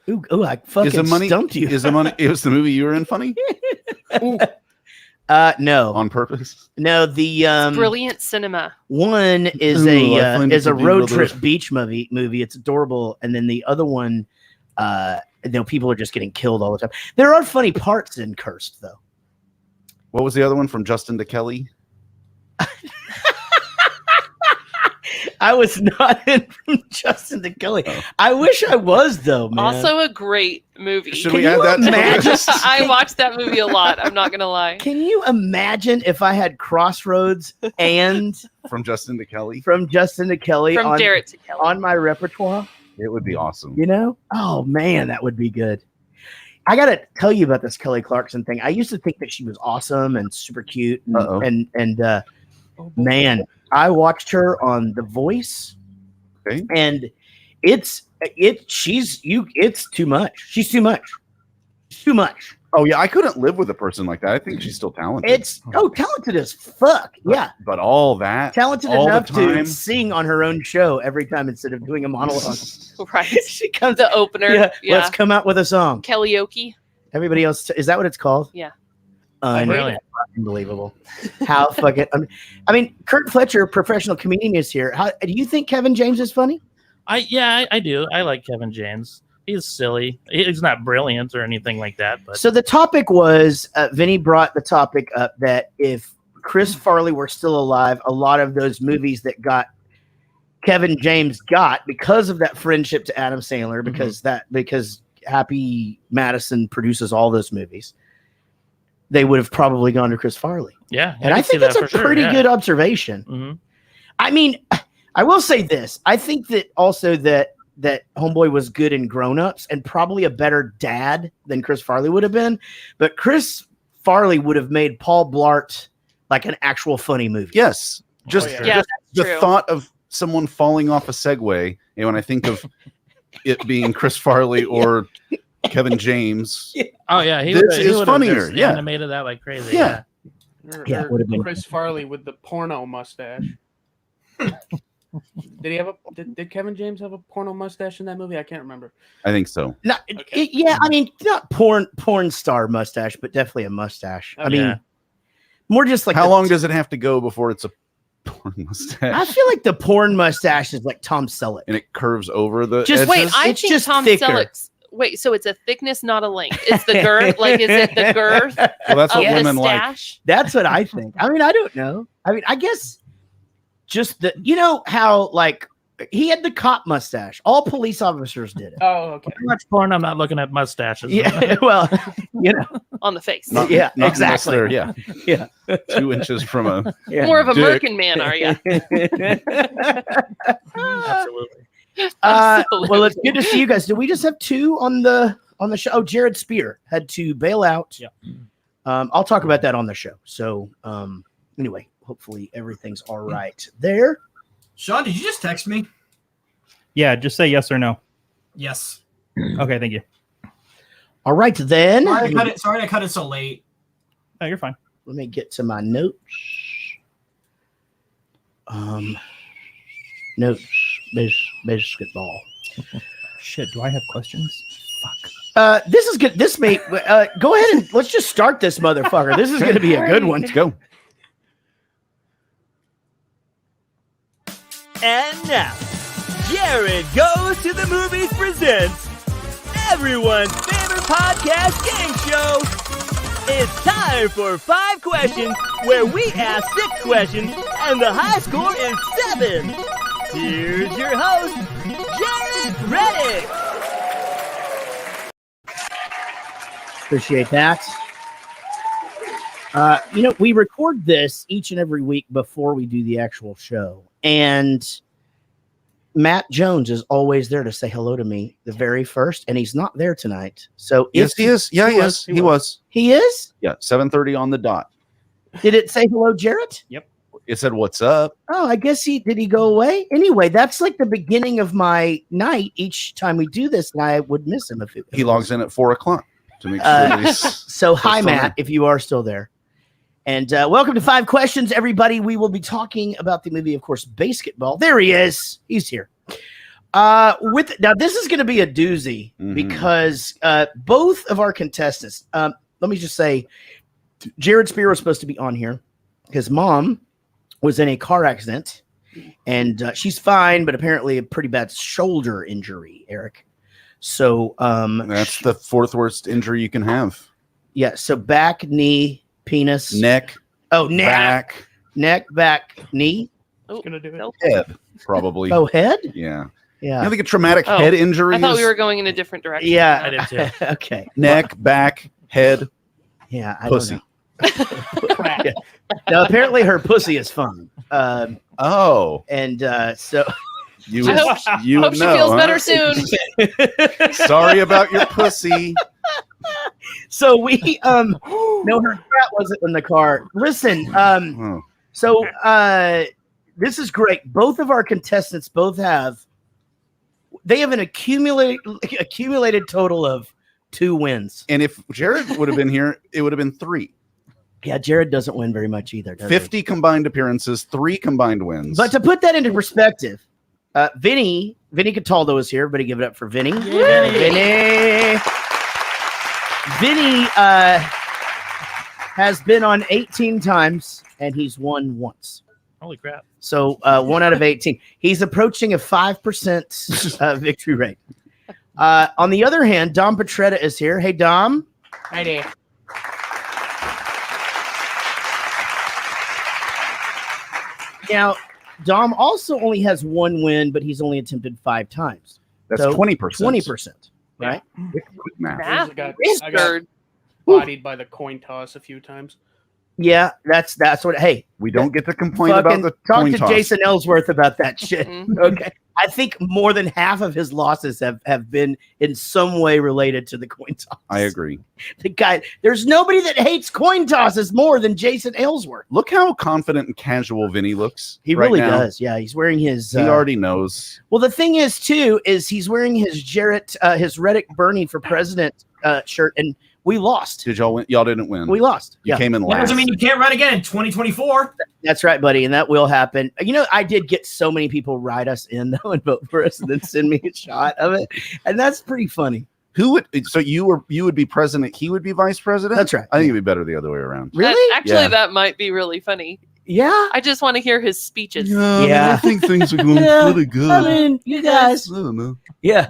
Ooh, I fucking stumped you. Is the movie you were in funny? No. On purpose? No, the brilliant cinema. One is a road trip beach movie. It's adorable, and then the other one, people are just getting killed all the time. There are funny parts in Cursed, though. What was the other one from Justin to Kelly? I was not in from Justin to Kelly. Oh. I wish I was, though, man. Also a great movie. Should we add that to the list? I watched that movie a lot. I'm not going to lie. Can you imagine if I had Crossroads and... From Justin to Kelly? From Justin to Kelly. From Jarrett to Kelly. On my repertoire? It would be awesome. You know? Oh, man, that would be good. I got to tell you about this Kelly Clarkson thing. I used to think that she was awesome and super cute. Man, I watched her on The Voice, and it's too much. She's too much. It's too much. Oh yeah, I couldn't live with a person like that. I think she's still talented. Talented as fuck. Yeah, but all that talented enough to sing on her own show every time instead of doing a monologue. Right. She comes the opener. Yeah. Let's come out with a song. Karaoke. Everybody else, is that what it's called? Yeah. Unbelievable. How fucking I mean, Curt Fletcher, professional comedian, is here. Do you think Kevin James is funny? I do. I like Kevin James. He's silly. He's not brilliant or anything like that. But so the topic was Vinnie brought the topic up that if Chris Farley were still alive, a lot of those movies that got Kevin James got because of that friendship to Adam Sandler, because Happy Madison produces all those movies, they would have probably gone to Chris Farley. Yeah. And I think that's a pretty good observation. Mm-hmm. I mean, I will say this. I think that also that Homeboy was good in Grown Ups and probably a better dad than Chris Farley would have been. But Chris Farley would have made Paul Blart like an actual funny movie. Yes. Just the thought of someone falling off a Segway, and when I think of it being Chris Farley or Kevin James. Yeah. Oh yeah, he is funnier. Yeah, animated that like crazy. Yeah, yeah. Would have been Chris Farley with the porno mustache. Did Kevin James have a porno mustache in that movie? I can't remember. I think so. No, I mean, not porn star mustache, but definitely a mustache. Okay. I mean, more just like how long does it have to go before it's a porn mustache? I feel like the porn mustache is like Tom Selleck, and it curves over the. Just edges? Wait, I think just Tom Selleck's. Wait, so it's a thickness, not a length. It's the girth. Like, is it the girth? Well, that's what women like. That's what I think. I mean, I don't know. I mean, I guess just how like he had the cop mustache. All police officers did it. Oh, okay. Too much porn. I'm not looking at mustaches. Yeah, well, on the face. Not exactly. Yeah. 2 inches from a more of a Merkin man, are you? Absolutely. Well, it's good to see you guys. Did we just have 2 on the show? Oh, Jared Spear had to bail out. Yeah. I'll talk about that on the show. So anyway, hopefully everything's all right there. Sean, did you just text me? Yeah, just say yes or no. Yes. Okay, thank you. All right, then. Sorry I cut it so late. Oh, you're fine. Let me get to my notes. Notes. BASEketball. Shit, do I have questions? Fuck. This is good. This may go ahead and let's just start this motherfucker. This is going to be a good one. Let's go. And now, Jared Goes to the Movies presents everyone's favorite podcast game show. It's time for 5 questions, where we ask 6 questions, and the high score is 7. Here's your host, Jared Reddick. Appreciate that. We record this each and every week before we do the actual show. And Matt Jones is always there to say hello to me the very first, and he's not there tonight. So yes, he is. Yeah, he is. He was. He is? Yeah, 7:30 on the dot. Did it say hello, Jarrett? Yep. It said, "What's up?" Oh, I guess did he go away? Anyway, that's like the beginning of my night each time we do this, and I would miss him if he logs in at 4:00 to make sure he's so hi, Matt, if you are still there. And welcome to 5 Questions, everybody. We will be talking about the movie, of course, BASEketball. There he is. He's here. Now this is going to be a doozy because both of our contestants. Let me just say, Jared Spear was supposed to be on here. His mom was in a car accident, and she's fine, but apparently a pretty bad shoulder injury, Eric. So that's the fourth worst injury you can have. Yeah. So back, knee, penis, neck. Oh, neck, back, knee. Oh, gonna do it. Head, probably. Oh, head. Yeah. Yeah. You think a traumatic head injury? I thought we were going in a different direction. Yeah, I did too. Okay. Neck, back, head. Yeah. Pussy. Yeah. Now apparently her pussy is fun. And so you I hope she feels better soon. Sorry about your pussy. So we no, her cat wasn't in the car. Listen, so this is great. Both of our contestants have an accumulated total of 2 wins. And if Jared would have been here, it would have been 3. Yeah, Jared doesn't win very much either. 50 combined appearances, 3 combined wins. But to put that into perspective, Vinnie Cataldo is here. Everybody give it up for Vinnie. Vinnie has been on 18 times, and he's won once. Holy crap. So 1 out of 18. He's approaching a 5% victory rate. On the other hand, Dom Petretta is here. Hey, Dom. Hi there. Now, Dom also only has 1 win, but he's only attempted 5 times. That's so 20%. 20%, right? Math. I got Wizard. bodied by the coin toss a few times. Yeah, that's what. Hey, we don't get to complain about the talk coin to toss. Jason Ellsworth about that shit. Okay, I think more than half of his losses have been in some way related to the coin toss. I agree. The guy, there's nobody that hates coin tosses more than Jason Ellsworth. Look how confident and casual Vinny looks. He really does. Yeah, he's wearing his. He already knows. Well, the thing is, too, is he's wearing his his Reddick Bernie for president shirt, and we lost. Did y'all win? Y'all didn't win. We lost. You came in That last. doesn't mean you can't run again in 2024. That's right, buddy, and that will happen. You know, I did get so many people write us in though and vote for us, and then send me a shot of it, and that's pretty funny. Who would? So you would be president. He would be vice president. That's right. I think it'd be better the other way around. Really? Actually, that might be really funny. Yeah. I just want to hear his speeches. I think things are going pretty good. I mean, you guys. I don't know. Yeah.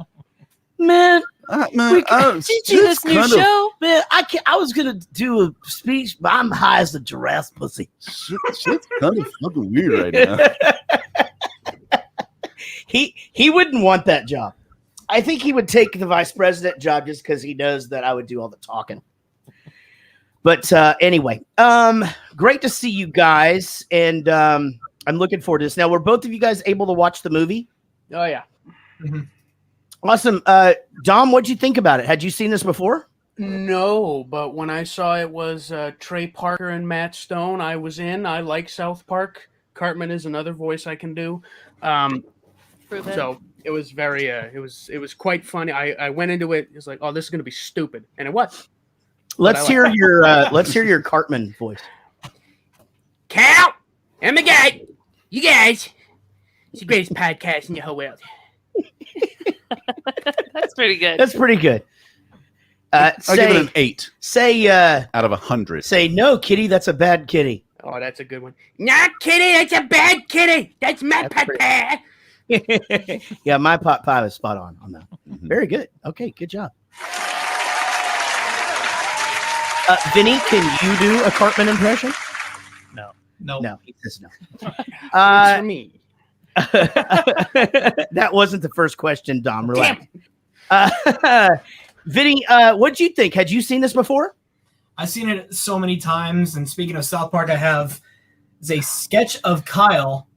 Man. Did you see this new show? Man, I was gonna do a speech, but I'm high as a giraffe pussy. Shit's kind of fucking weird right now. He wouldn't want that job. I think he would take the vice president job just because he knows that I would do all the talking. But anyway, great to see you guys, and I'm looking forward to this. Now, were both of you guys able to watch the movie? Oh yeah. Mm-hmm. Awesome. Dom, what'd you think about it? Had you seen this before? No, but when I saw it was Trey Parker and Matt Stone, I was in. I like South Park. Cartman is another voice I can do. So it was very, it was quite funny. I went into it. It's like, oh, this is gonna be stupid, and it was. Let's hear your Cartman voice. Cal and McGee, you guys, it's the greatest podcast in the whole world. That's pretty good. That's pretty good. I'll give it an 8. Say out of 100. Say no, kitty. That's a bad kitty. Oh, that's a good one. Not kitty. That's a bad kitty. That's my papa. Yeah, my pot pie was spot on that. Mm-hmm. Very good. Okay, good job. Vinny, can you do a Cartman impression? No, he says no. For me. That wasn't the first question, Dom. Relax. Vinny, what'd you think? Had you seen this before? I've seen it so many times. And speaking of South Park, I have a sketch of Kyle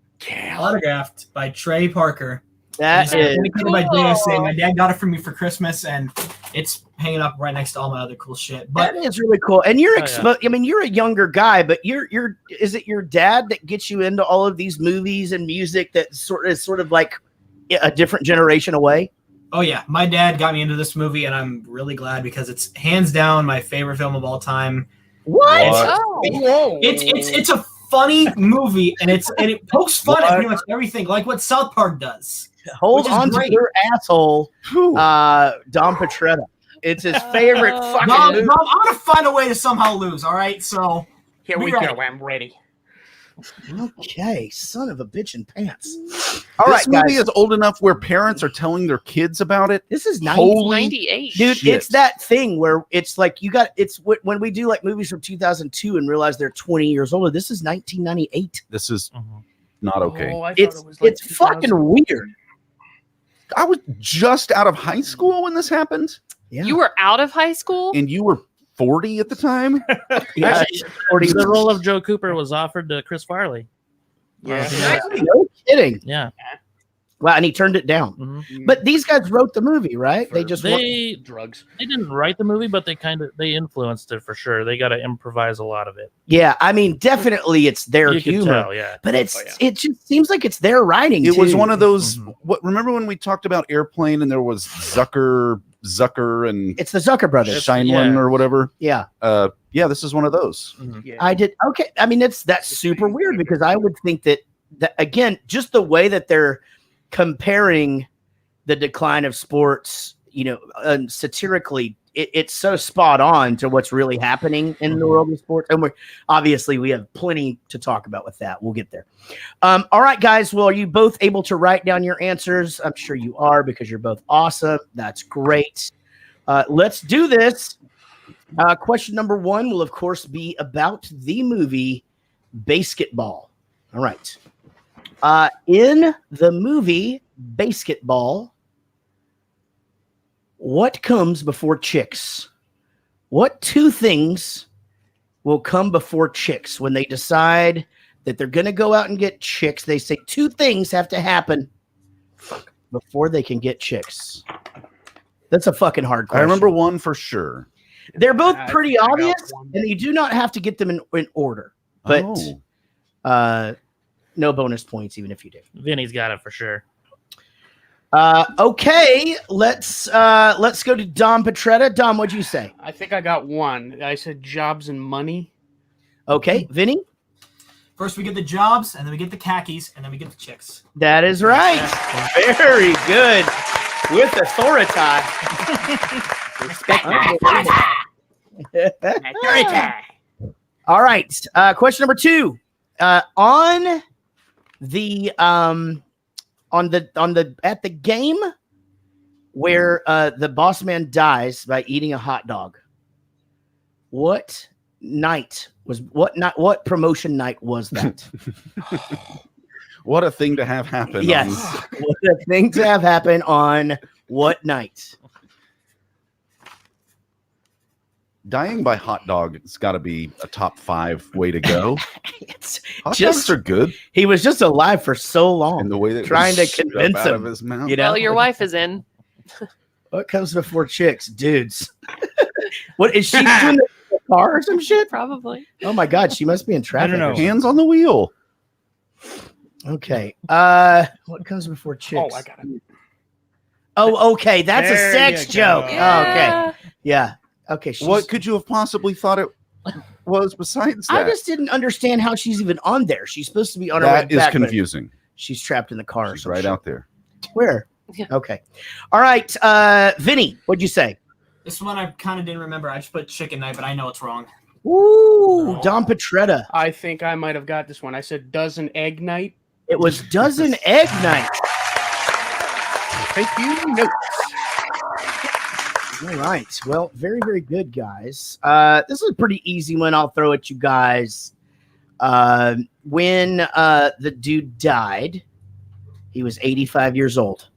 autographed by Trey Parker. That is cool. My dad got it for me for Christmas, and it's hanging up right next to all my other cool shit. But that is really cool. And you're I mean, you're a younger guy, but is it your dad that gets you into all of these movies and music that is sort of like a different generation away? Oh yeah, my dad got me into this movie, and I'm really glad because it's hands down my favorite film of all time. What? It's a funny movie, and it pokes fun at pretty much everything, like what South Park does. Hold on to your asshole, Dom Petretta. It's his favorite fucking movie. Dom, I'm gonna find a way to somehow lose. All right, so here we go. I'm ready. Okay, son of a bitch in pants. All right, movie is old enough where parents are telling their kids about it. This is 98, dude. Shit. It's that thing where it's like it's when we do like movies from 2002 and realize they're 20 years older. This is 1998. This is not okay. Oh, it's fucking weird. I was just out of high school when this happened. Yeah. You were out of high school, and you were 40 at the time. Yeah, 40. The role of Joe Cooper was offered to Chris Farley. Yeah, no kidding. Yeah. Well, and he turned it down. Mm-hmm. But these guys wrote the movie, right? They drugs. They didn't write the movie, but they influenced it for sure. They got to improvise a lot of it. Yeah, I mean, definitely it's their humor. Tell, yeah. But it just seems like it's their writing. It was one of those. Remember when we talked about Airplane and there was Zucker, and it's the Zucker brothers, Shineland or whatever. Yeah. Yeah, this is one of those. Yeah. I did. Okay. I mean, that's super weird because I would think that again, just the way that they're comparing the decline of sports, satirically, it's so spot on to what's really happening in the world of sports. And we have plenty to talk about with that. We'll get there. All right, guys. Well, are you both able to write down your answers? I'm sure you are because you're both awesome. That's great. Let's do this. Question number 1 will, of course, be about the movie BASEketball. All right. In the movie BASEketball, what comes before chicks? What 2 things will come before chicks when they decide that they're going to go out and get chicks? They say 2 things have to happen before they can get chicks. That's a fucking hard question. I remember one for sure. They're both pretty obvious, and you do not have to get them in order. But no bonus points, even if you do. Vinny's got it for sure. Okay, let's go to Dom Petretta. Dom, what'd you say? I think I got one. I said jobs and money. Okay, Vinny? First we get the jobs, and then we get the khakis, and then we get the chicks. That is right. Very good. With authority. All right. Question number 2. On the at the game where the boss man dies by eating a hot dog. What promotion night was that? What a thing to have happen. Yes. What a thing to have happen on what night? Dying by hot dog has got to be a top 5 way to go. Hot dogs are good. He was just alive for so long. And the way that trying to convince out him of his mouth. Well, your wife is in. What comes before chicks? Dudes. What is she doing? The car or some shit? Probably. Oh my God, she must be in traffic. I don't know. Hands on the wheel. Okay. What comes before chicks? Oh, I got it. Oh, okay. That's a sex joke. Yeah. Oh, okay. Yeah. Okay. What could you have possibly thought it was besides that? I just didn't understand how she's even on there. She's supposed to be on her That way is back, but confusing. She's trapped in the car. She's right out there. Where? Yeah. Okay. All right. Vinny, what'd you say? This one I kind of didn't remember. I just put chicken night, but I know it's wrong. Ooh, Dom Petretta. I think I might have got this one. I said dozen egg night. It was dozen egg night. Take you notes. All right. Well, very, very good, guys. This is a pretty easy one. I'll throw at you guys. When the dude died, he was 85 years old.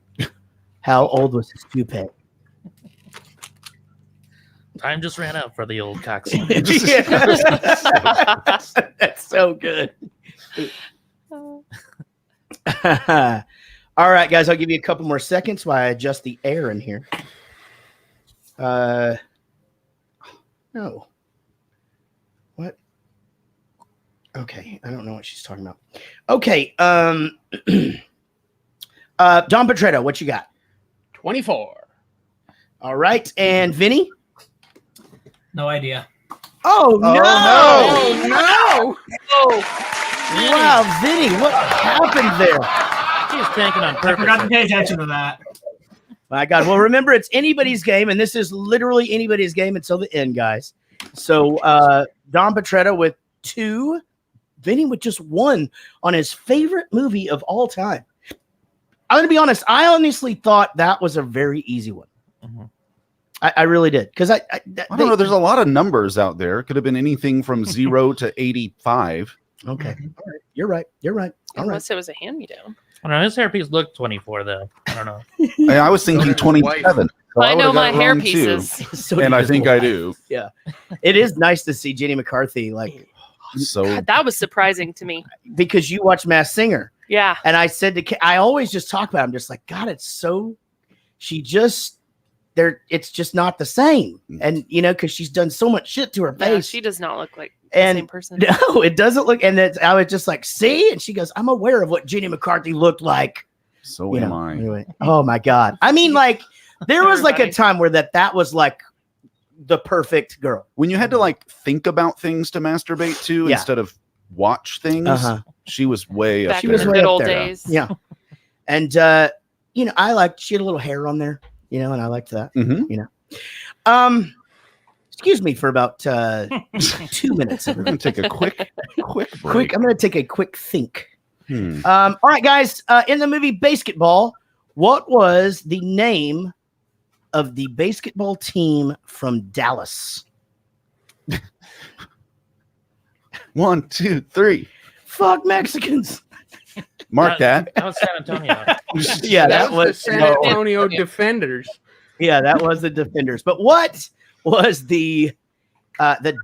How old was his toupee? Time just ran out for the old cocks. That's so good. All right, guys, I'll give you a couple more seconds while I adjust the air in here. No. What? Okay, I don't know what she's talking about. Okay, Dom Petretta, what you got? 24. All right, and Vinny? No idea. Oh, no! Oh, no! Wow, Vinny, what happened there? He's tanking on I purpose. forgot to pay attention to that. My God. Well, remember, it's anybody's game, and this is literally anybody's game until the end, guys. So Don Petretta with 2, Vinny with just 1 on his favorite movie of all time. I'm going to be honest. I honestly thought that was a very easy one. Mm-hmm. I really did. Because I don't know. There's a lot of numbers out there. It could have been anything from 0 to 85. Okay. All right. You're right. All right. Unless it was a hand-me-down. I don't know. His hairpiece looked 24, though. I don't know. I was thinking 27. So I know would've my got it hair wrong, too. pieces. So And I does think my I wife. do. Yeah. It is nice to see Jenny McCarthy, like, So God, that was surprising to me. because you watch Masked Singer. Yeah. And I said I always just talk about it. I'm just like, God, it's so, it's just not the same. And, because she's done so much shit to her Yeah, face. she does not look like the And same person. no, it doesn't look. And I was just like, see? And she goes, I'm aware of what Jenny McCarthy looked like. so am I. Anyway. Oh my God. I mean, like, there was like a Everybody. time where that was like the perfect girl. When you had to like think about things to masturbate to Yeah. instead of watch things, she was way up Back She in there. was the way good up old there. days. Yeah. And, she had a little hair on there, and I liked that. Mhm. Excuse me for about 2 minutes. We're going to take a quick break. I'm going to take a quick think. Hmm. All right, guys. In the movie BASEketball, what was the name of the basketball team from Dallas? 1, 2, 3. Fuck Mexicans. Mark that. That was San Antonio. Yeah, that the was San Antonio Defenders. Yeah, that was the Defenders. But what was the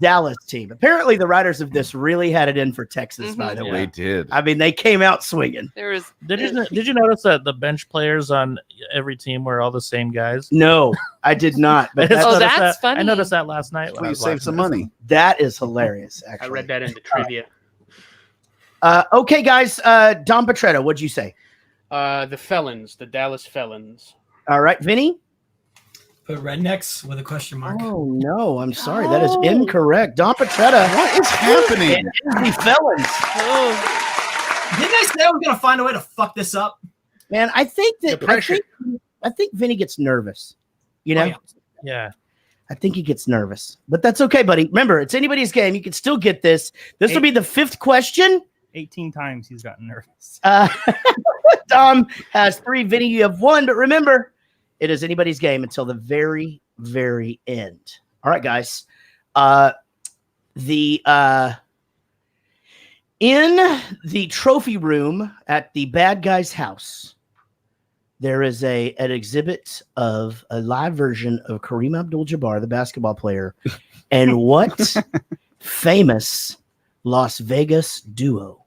Dallas team? Apparently, the writers of this really had it in for Texas. By the They way, did. I mean, they came out swinging. There was. Did you notice that the bench players on every team were all the same guys? No, I did not. But I that's, noticed that's that- funny. I noticed that last night. when Well, I you was save watching some this. money. that is hilarious. Actually, I read that in the trivia. Okay, guys. Don Petretta, what'd you say? The Felons, the Dallas Felons. All right, Vinny. Put rednecks with a question mark. Oh no, I'm sorry. That is incorrect. Don Petretta. What is happening? It is the Felons. Oh, Didn't I say I was gonna find a way to fuck this up? Man, I think that The pressure. I think Vinny gets nervous. You know, Oh, yeah. Yeah. I think he gets nervous, but that's okay, buddy. Remember, it's anybody's game. You can still get this. This will be the 5th question. 18 times he's gotten nervous. Dom has 3. Vinny, you have 1. But remember, it is anybody's game until the very, very end. All right, guys. In the trophy room at the bad guy's house, there is an exhibit of a live version of Kareem Abdul-Jabbar, the basketball player, and what famous Las Vegas duo?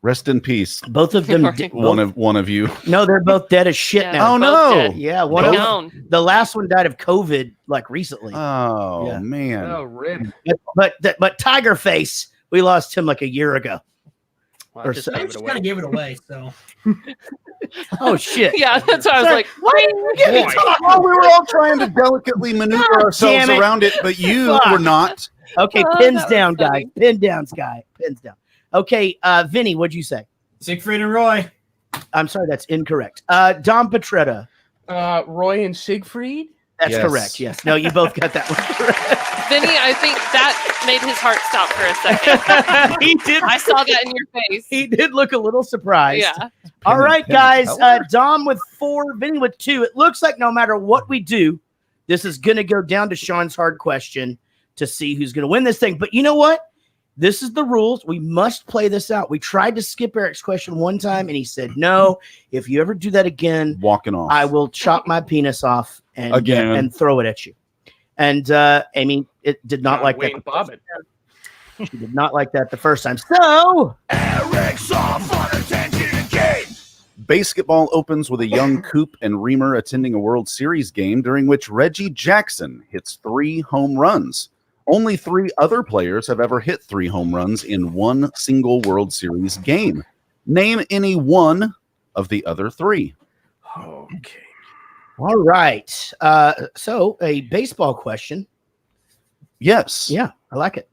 Rest in peace. Both of them. Right. One of you. No, they're both dead as shit Yeah. now. Oh both no. dead. Yeah, one Been of gone. the last one died of COVID like recently. Oh Yeah. man. Oh, rip. But Tiger Face, we lost him like a year ago. Well, Or just so- I gave just it kind away. of gave it away. So Oh shit! Yeah, that's why I was Sorry, like, why didn't you give me Boy. time? Oh, we were all trying to delicately maneuver God ourselves damn it. around it, but you Fuck. were not. Okay, Oh, pins that was down, guys. funny. Pin down, Sky. Pins down. Okay, Vinny, what'd you say? Siegfried and Roy. I'm sorry, that's incorrect. Dom Petretta. Roy and Siegfried. That's Yes. correct. Yes. No, you both got that one correct. Vinny, I think that made his heart stop for a second. he did. I saw that in your face. He did look a little surprised. Yeah. All right, Penn guys. and Teller. Dom with 4, Vinny with 2. It looks like no matter what we do, this is going to go down to Sean's hard question to see who's going to win this thing. But you know what? This is the rules. We must play this out. We tried to skip Eric's question one time, and he said, no, if you ever do that again, Walking off. I will chop my penis off and Again. and throw it at you. And Amy, it did not like Wayne that. Bobbitt. She did not like that the first time. So BASEketball opens with a young Coop and Reamer attending a World Series game during which Reggie Jackson hits 3 home runs. Only 3 other players have ever hit 3 home runs in one single World Series game. Name any one of the other 3. Okay. all right. So a baseball question. Yes. Yeah, I like it.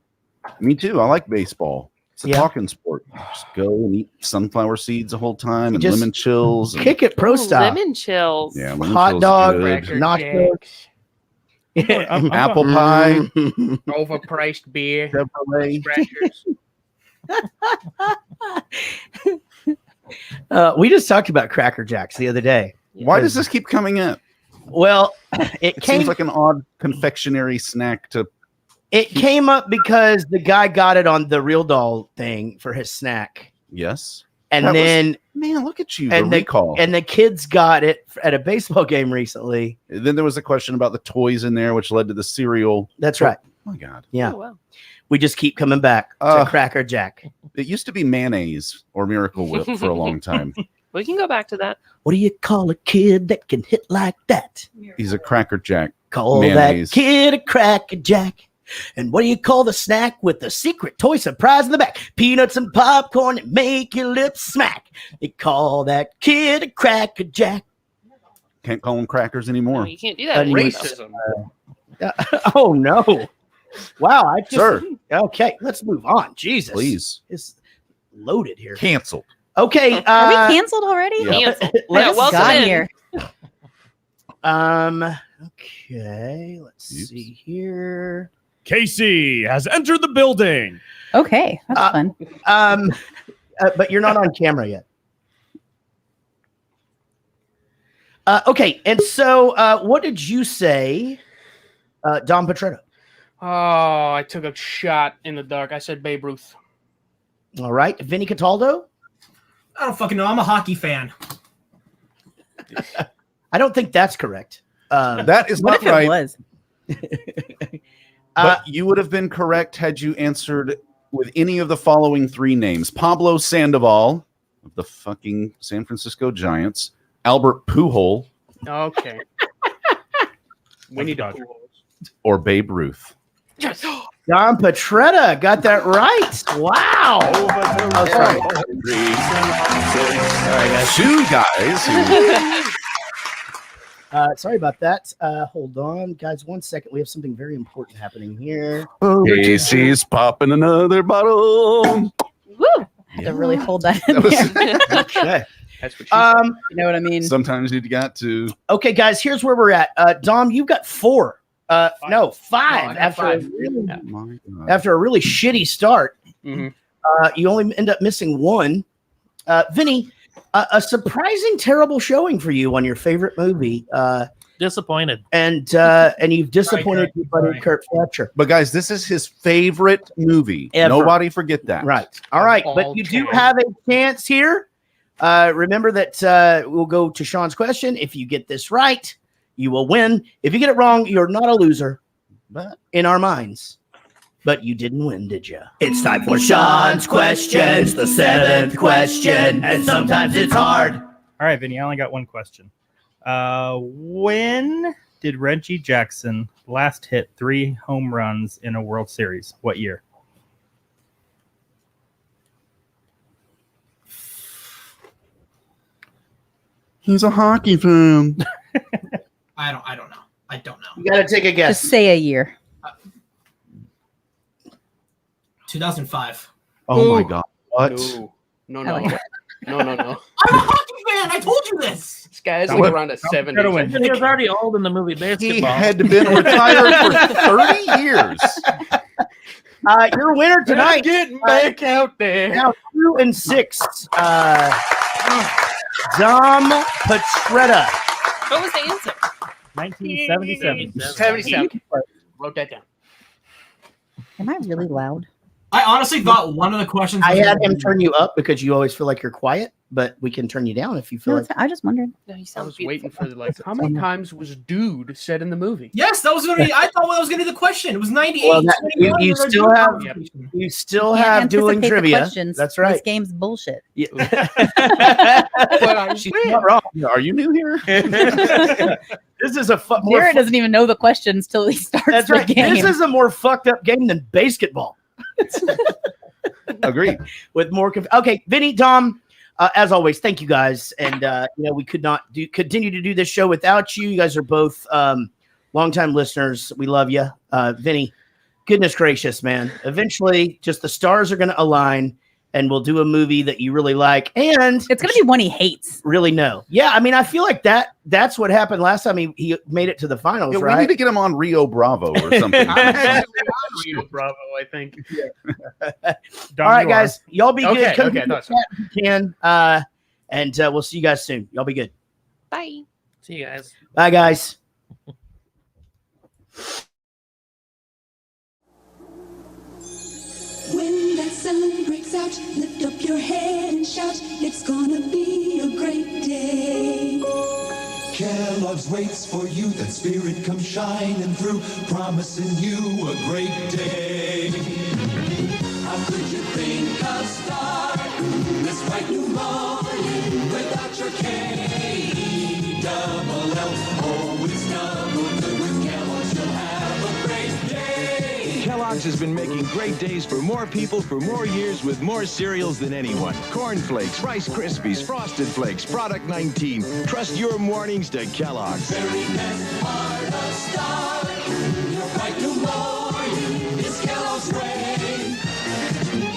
Me too. I like baseball. It's a talking sport. Just go and eat sunflower seeds the whole time and Just lemon chills. Kick it pro style. Lemon chills. Yeah, lemon Hot chills dog, good. nachos. Apple pie. Overpriced beer. Chevrolet. Scratchers. We just talked about Cracker Jacks the other day. Why does this keep coming up? Well, It seems like an odd confectionery snack to. It came up because the guy got it on the Real Doll thing for his snack. Yes. And That was- then Man, look at you. and the recall. and the kids got it at a baseball game recently. Then there was a question about the toys in there, which led to the cereal. That's right. Oh my God. Yeah. Oh, wow. We just keep coming back to Uh, Cracker Jack. It used to be mayonnaise or Miracle Whip for a long time. We can go back to that. What do you call a kid that can hit like that? He's a Cracker Jack. Call Mayonnaise. that kid a Cracker Jack. And what do you call the snack with the secret toy surprise in the back? Peanuts and popcorn that make your lips smack. They call that kid a Cracker Jack. Can't call them crackers No, anymore. you can't do that anymore. Racism. Oh no! Wow, I just Sir. Okay. Let's move on. Jesus, Please. it's loaded here. Canceled. Okay, Are we canceled already? Yeah. Cancel. Let's Yeah, welcome Got in. here. Okay, let's Oops. see here. Casey has entered the building. Okay, that's fun. But you're not on camera yet. Okay, and so what did you say, Don Petretta? Oh, I took a shot in the dark. I said Babe Ruth. All right, Vinnie Cataldo. I don't fucking know. I'm a hockey fan. I don't think that's correct. That is What not if it right. was? But you would have been correct had you answered with any of the following three names: Pablo Sandoval of the fucking San Francisco Giants, Albert Pujols, Okay. We need to pool. or Babe Ruth. Yes. Don Petretta got that right. Wow. Oh, sorry. Two guys. who- Sorry about that. Hold on, guys. 1 second. We have something very important happening here. Casey's popping another bottle. Woo! I had to really hold that in That was- there. Okay. That's what she said. You know what I mean? Sometimes you got to. Okay, guys. Here's where we're at. Dom, you got 4. No, 5. No, I got after 5. A really, My God. after a really shitty start, Mhm. you only end up missing 1. Vinny, a surprising terrible showing for you on your favorite movie, Disappointed. and you've disappointed your buddy Sorry. Curt Fletcher. But guys, this is his favorite movie. Ever. Nobody forget that. Right. All right. All But you do time. have a chance here. Remember that we'll go to Sean's question. If you get this right, you will win. If you get it wrong, you're not a loser But in our minds. But you didn't win, did you? It's time for Sean's questions, the 7th question, and sometimes it's hard. All right, Vinny, I only got one question. When did Reggie Jackson last hit 3 home runs in a World Series? What year? he's a hockey fan. I don't know. I don't know. You got to take a guess. Just say a year. 2005. Oh my Ooh. God. What? No, I no, like no. No, no, no. I'm a hockey fan. I told you this. This guy's That like was- around a 70. gotta win. He was already old in the movie He Basketball. had been retired for 30 years. Your winner tonight, Getting back out there. now 2 and 6. Dom Petretta. What was the answer? 1977. 77. Wrote that down. Am I really loud? I honestly thought one of the questions. I was had gonna him be- turn you up because you always feel like you're quiet, but we can turn you down if you feel No, like. I just wondered. No, you I sound was beautiful. waiting for the like. How many times was "dude" said in the movie? Yes, that was gonna be. I thought that was gonna be the question. It was 98. Well, that- 21, you we were still doing have- conversation. You still Can't have dueling anticipate the trivia. questions. That's This right. game's bullshit. Yeah. But I She's win. not wrong. Are you new here? This is a more. Jared doesn't even know the questions till he starts That's the right. game. This is a more fucked up game than BASEketball. Agreed. With more. Okay, Vinny, Dom. As always, thank you guys, and we could not continue to do this show without you. You guys are both longtime listeners. We love you, Vinny. goodness gracious, man. Eventually, just the stars are going to align and we'll do a movie that you really like. And It's going to be one he hates. really know. Yeah, I mean, I feel like that's what happened last time he made it to the finals, Yeah, right? we need to get him on Rio Bravo or something. Rio Bravo, I think. All right, guys. Y'all be good. Okay, Come okay, to the that's chat if you can. And we'll see you guys soon. Y'all be good. Bye. See you guys. Bye, guys. When that sun breaks out, lift up your head and shout, it's gonna be a great day. Kellogg's waits for you, that spirit comes shining through, promising you a great day. How could you think of starting this bright new morning without your K-double-L? Oh, it's double good with Kellogg's, you'll have a great day. Kellogg's has been making great days for more people for more years with more cereals than anyone. Corn Flakes, Rice Krispies, Frosted Flakes, Product 19. Trust your mornings to Kellogg's. Very best part of starting your bright new morning is Kellogg's way.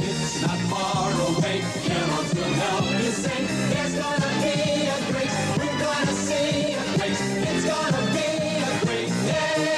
It's not far away. Kellogg's will help you say there's gonna be a great, we're gonna see a place. It's gonna be a great day.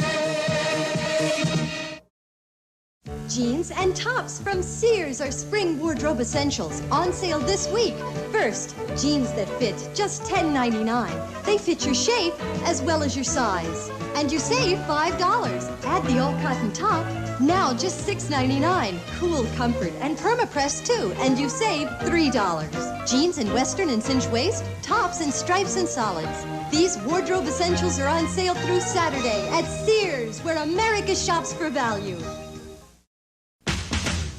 Jeans and tops from Sears are spring wardrobe essentials on sale this week. First, jeans that fit just $10.99. They fit your shape as well as your size. And you save $5. Add the all-cotton top, now just $6.99. Cool comfort and perma-press too, and you save $3. Jeans in western and cinch waist, tops in stripes and solids. These wardrobe essentials are on sale through Saturday at Sears, where America shops for value.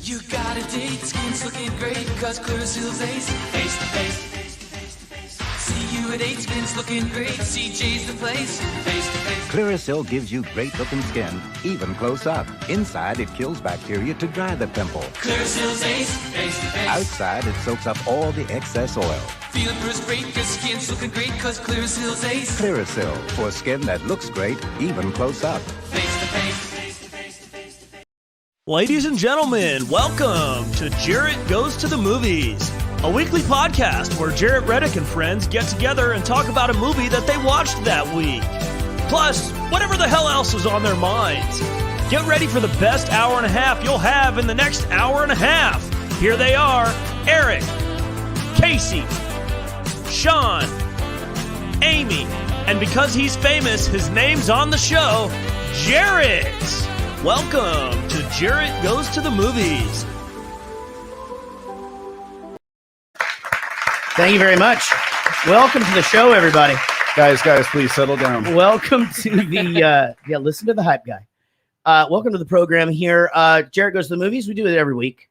You got a date, skin's looking great, cause Clearasil's Ace. Face to face, face to face to face. See you at 8, skin's looking great, CJ's the place. Face to face. Clearasil gives you great looking skin, even close up. Inside, it kills bacteria to dry the pimple. Clearasil's Ace. Face to face. Outside, it soaks up all the excess oil. Feeling first great, cause skin's looking great, cause Clearasil's Ace. Clearasil, for skin that looks great, even close up. Face to face. Ladies and gentlemen, welcome to Jarrett Goes to the Movies, a weekly podcast where Jarrett Reddick and friends get together and talk about a movie that they watched that week. Plus, whatever the hell else is on their minds. Get ready for the best hour and a half you'll have in the next hour and a half. Here they are, Eric, Casey, Sean, Amy, and because he's famous, his name's on the show, Jarrett. Welcome to Jarrett Goes to the Movies. Thank you very much. Welcome to the show, everybody. Guys, please settle down. Welcome to the listen to the hype guy. Welcome to the program here. Jarrett Goes to the Movies. We do it every week.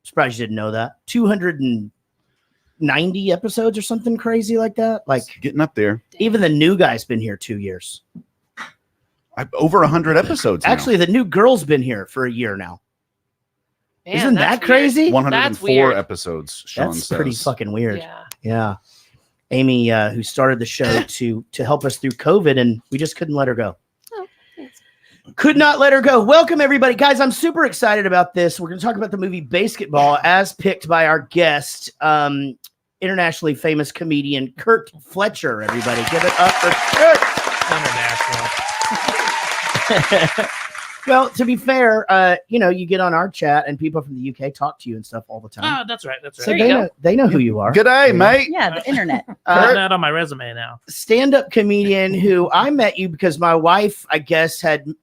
Surprised you didn't know that. 290 episodes or something crazy like that. Like it's getting up there. Even the new guy's been here 2 years. Over 100 episodes. Actually, the new girl's been here for a year now. Man, isn't that crazy? 104 episodes. Sean That's says. pretty fucking weird. Yeah. Yeah. Amy, who started the show to help us through COVID, and we just couldn't let her go. Oh, thanks. Could not let her go. Welcome, everybody. Guys, I'm super excited about this. We're going to talk about the movie BASEketball as picked by our guest, internationally famous comedian Curt Fletcher. Everybody, give it up for Curt. International. Well, to be fair, you get on our chat and people from the UK talk to you and stuff all the time. Oh, that's right. That's right. So they know who you are. Good day, mate. Yeah, the internet. Put that on my resume now. Stand-up comedian who I met you because my wife, I guess, had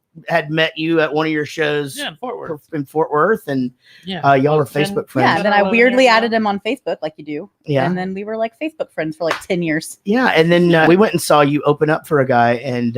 met you at one of your shows in Fort Worth, and yeah, y'all were Facebook friends. Yeah, then I weirdly added him on Facebook like you do. Yeah. And then we were like Facebook friends for like 10 years. Yeah, and then we went and saw you open up for a guy, and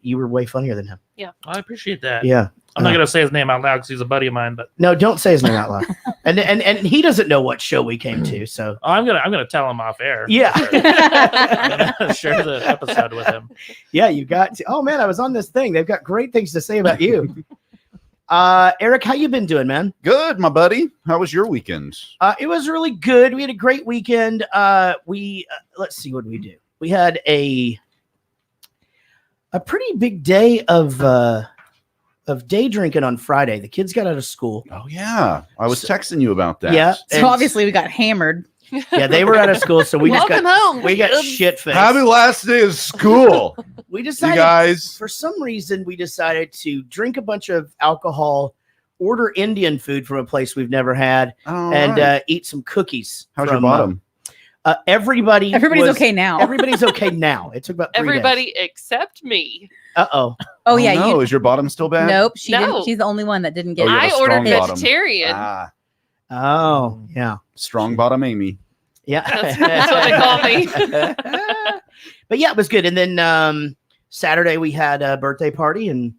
you were way funnier than him. Yeah. I appreciate that. Yeah. I'm not going to say his name out loud because he's a buddy of mine, but no, don't say his name out loud. and he doesn't know what show we came to, so I'm gonna tell him off air. Yeah. I'm gonna share the episode with him. Yeah, you got to. Oh man, I was on this thing. They've got great things to say about you. Eric, how you been doing, man? Good, my buddy. How was your weekend? It was really good. We had a great weekend. Let's see, what did we do? We had a pretty big day of of day drinking on Friday. The kids got out of school. Oh yeah, I was texting you about that. Yeah. So obviously we got hammered. Yeah, they were out of school, so we just got home. we got shit faced. Happy last day of school. We decided, you guys. For some reason, we decided to drink a bunch of alcohol, order Indian food from a place we've never had, and eat some cookies. How's your bottom? Everybody's okay now. Everybody's okay now. It took about 3 Everybody days. except me. Uh-oh. Oh yeah. No, is your bottom still bad? Nope. She No. didn't. She's the only one that didn't get. Oh, you have I a strong ordered bottom. vegetarian. Ah, Oh, yeah. strong bottom, Amy. Yeah. That's what they call me. But yeah, it was good. And then Saturday we had a birthday party, and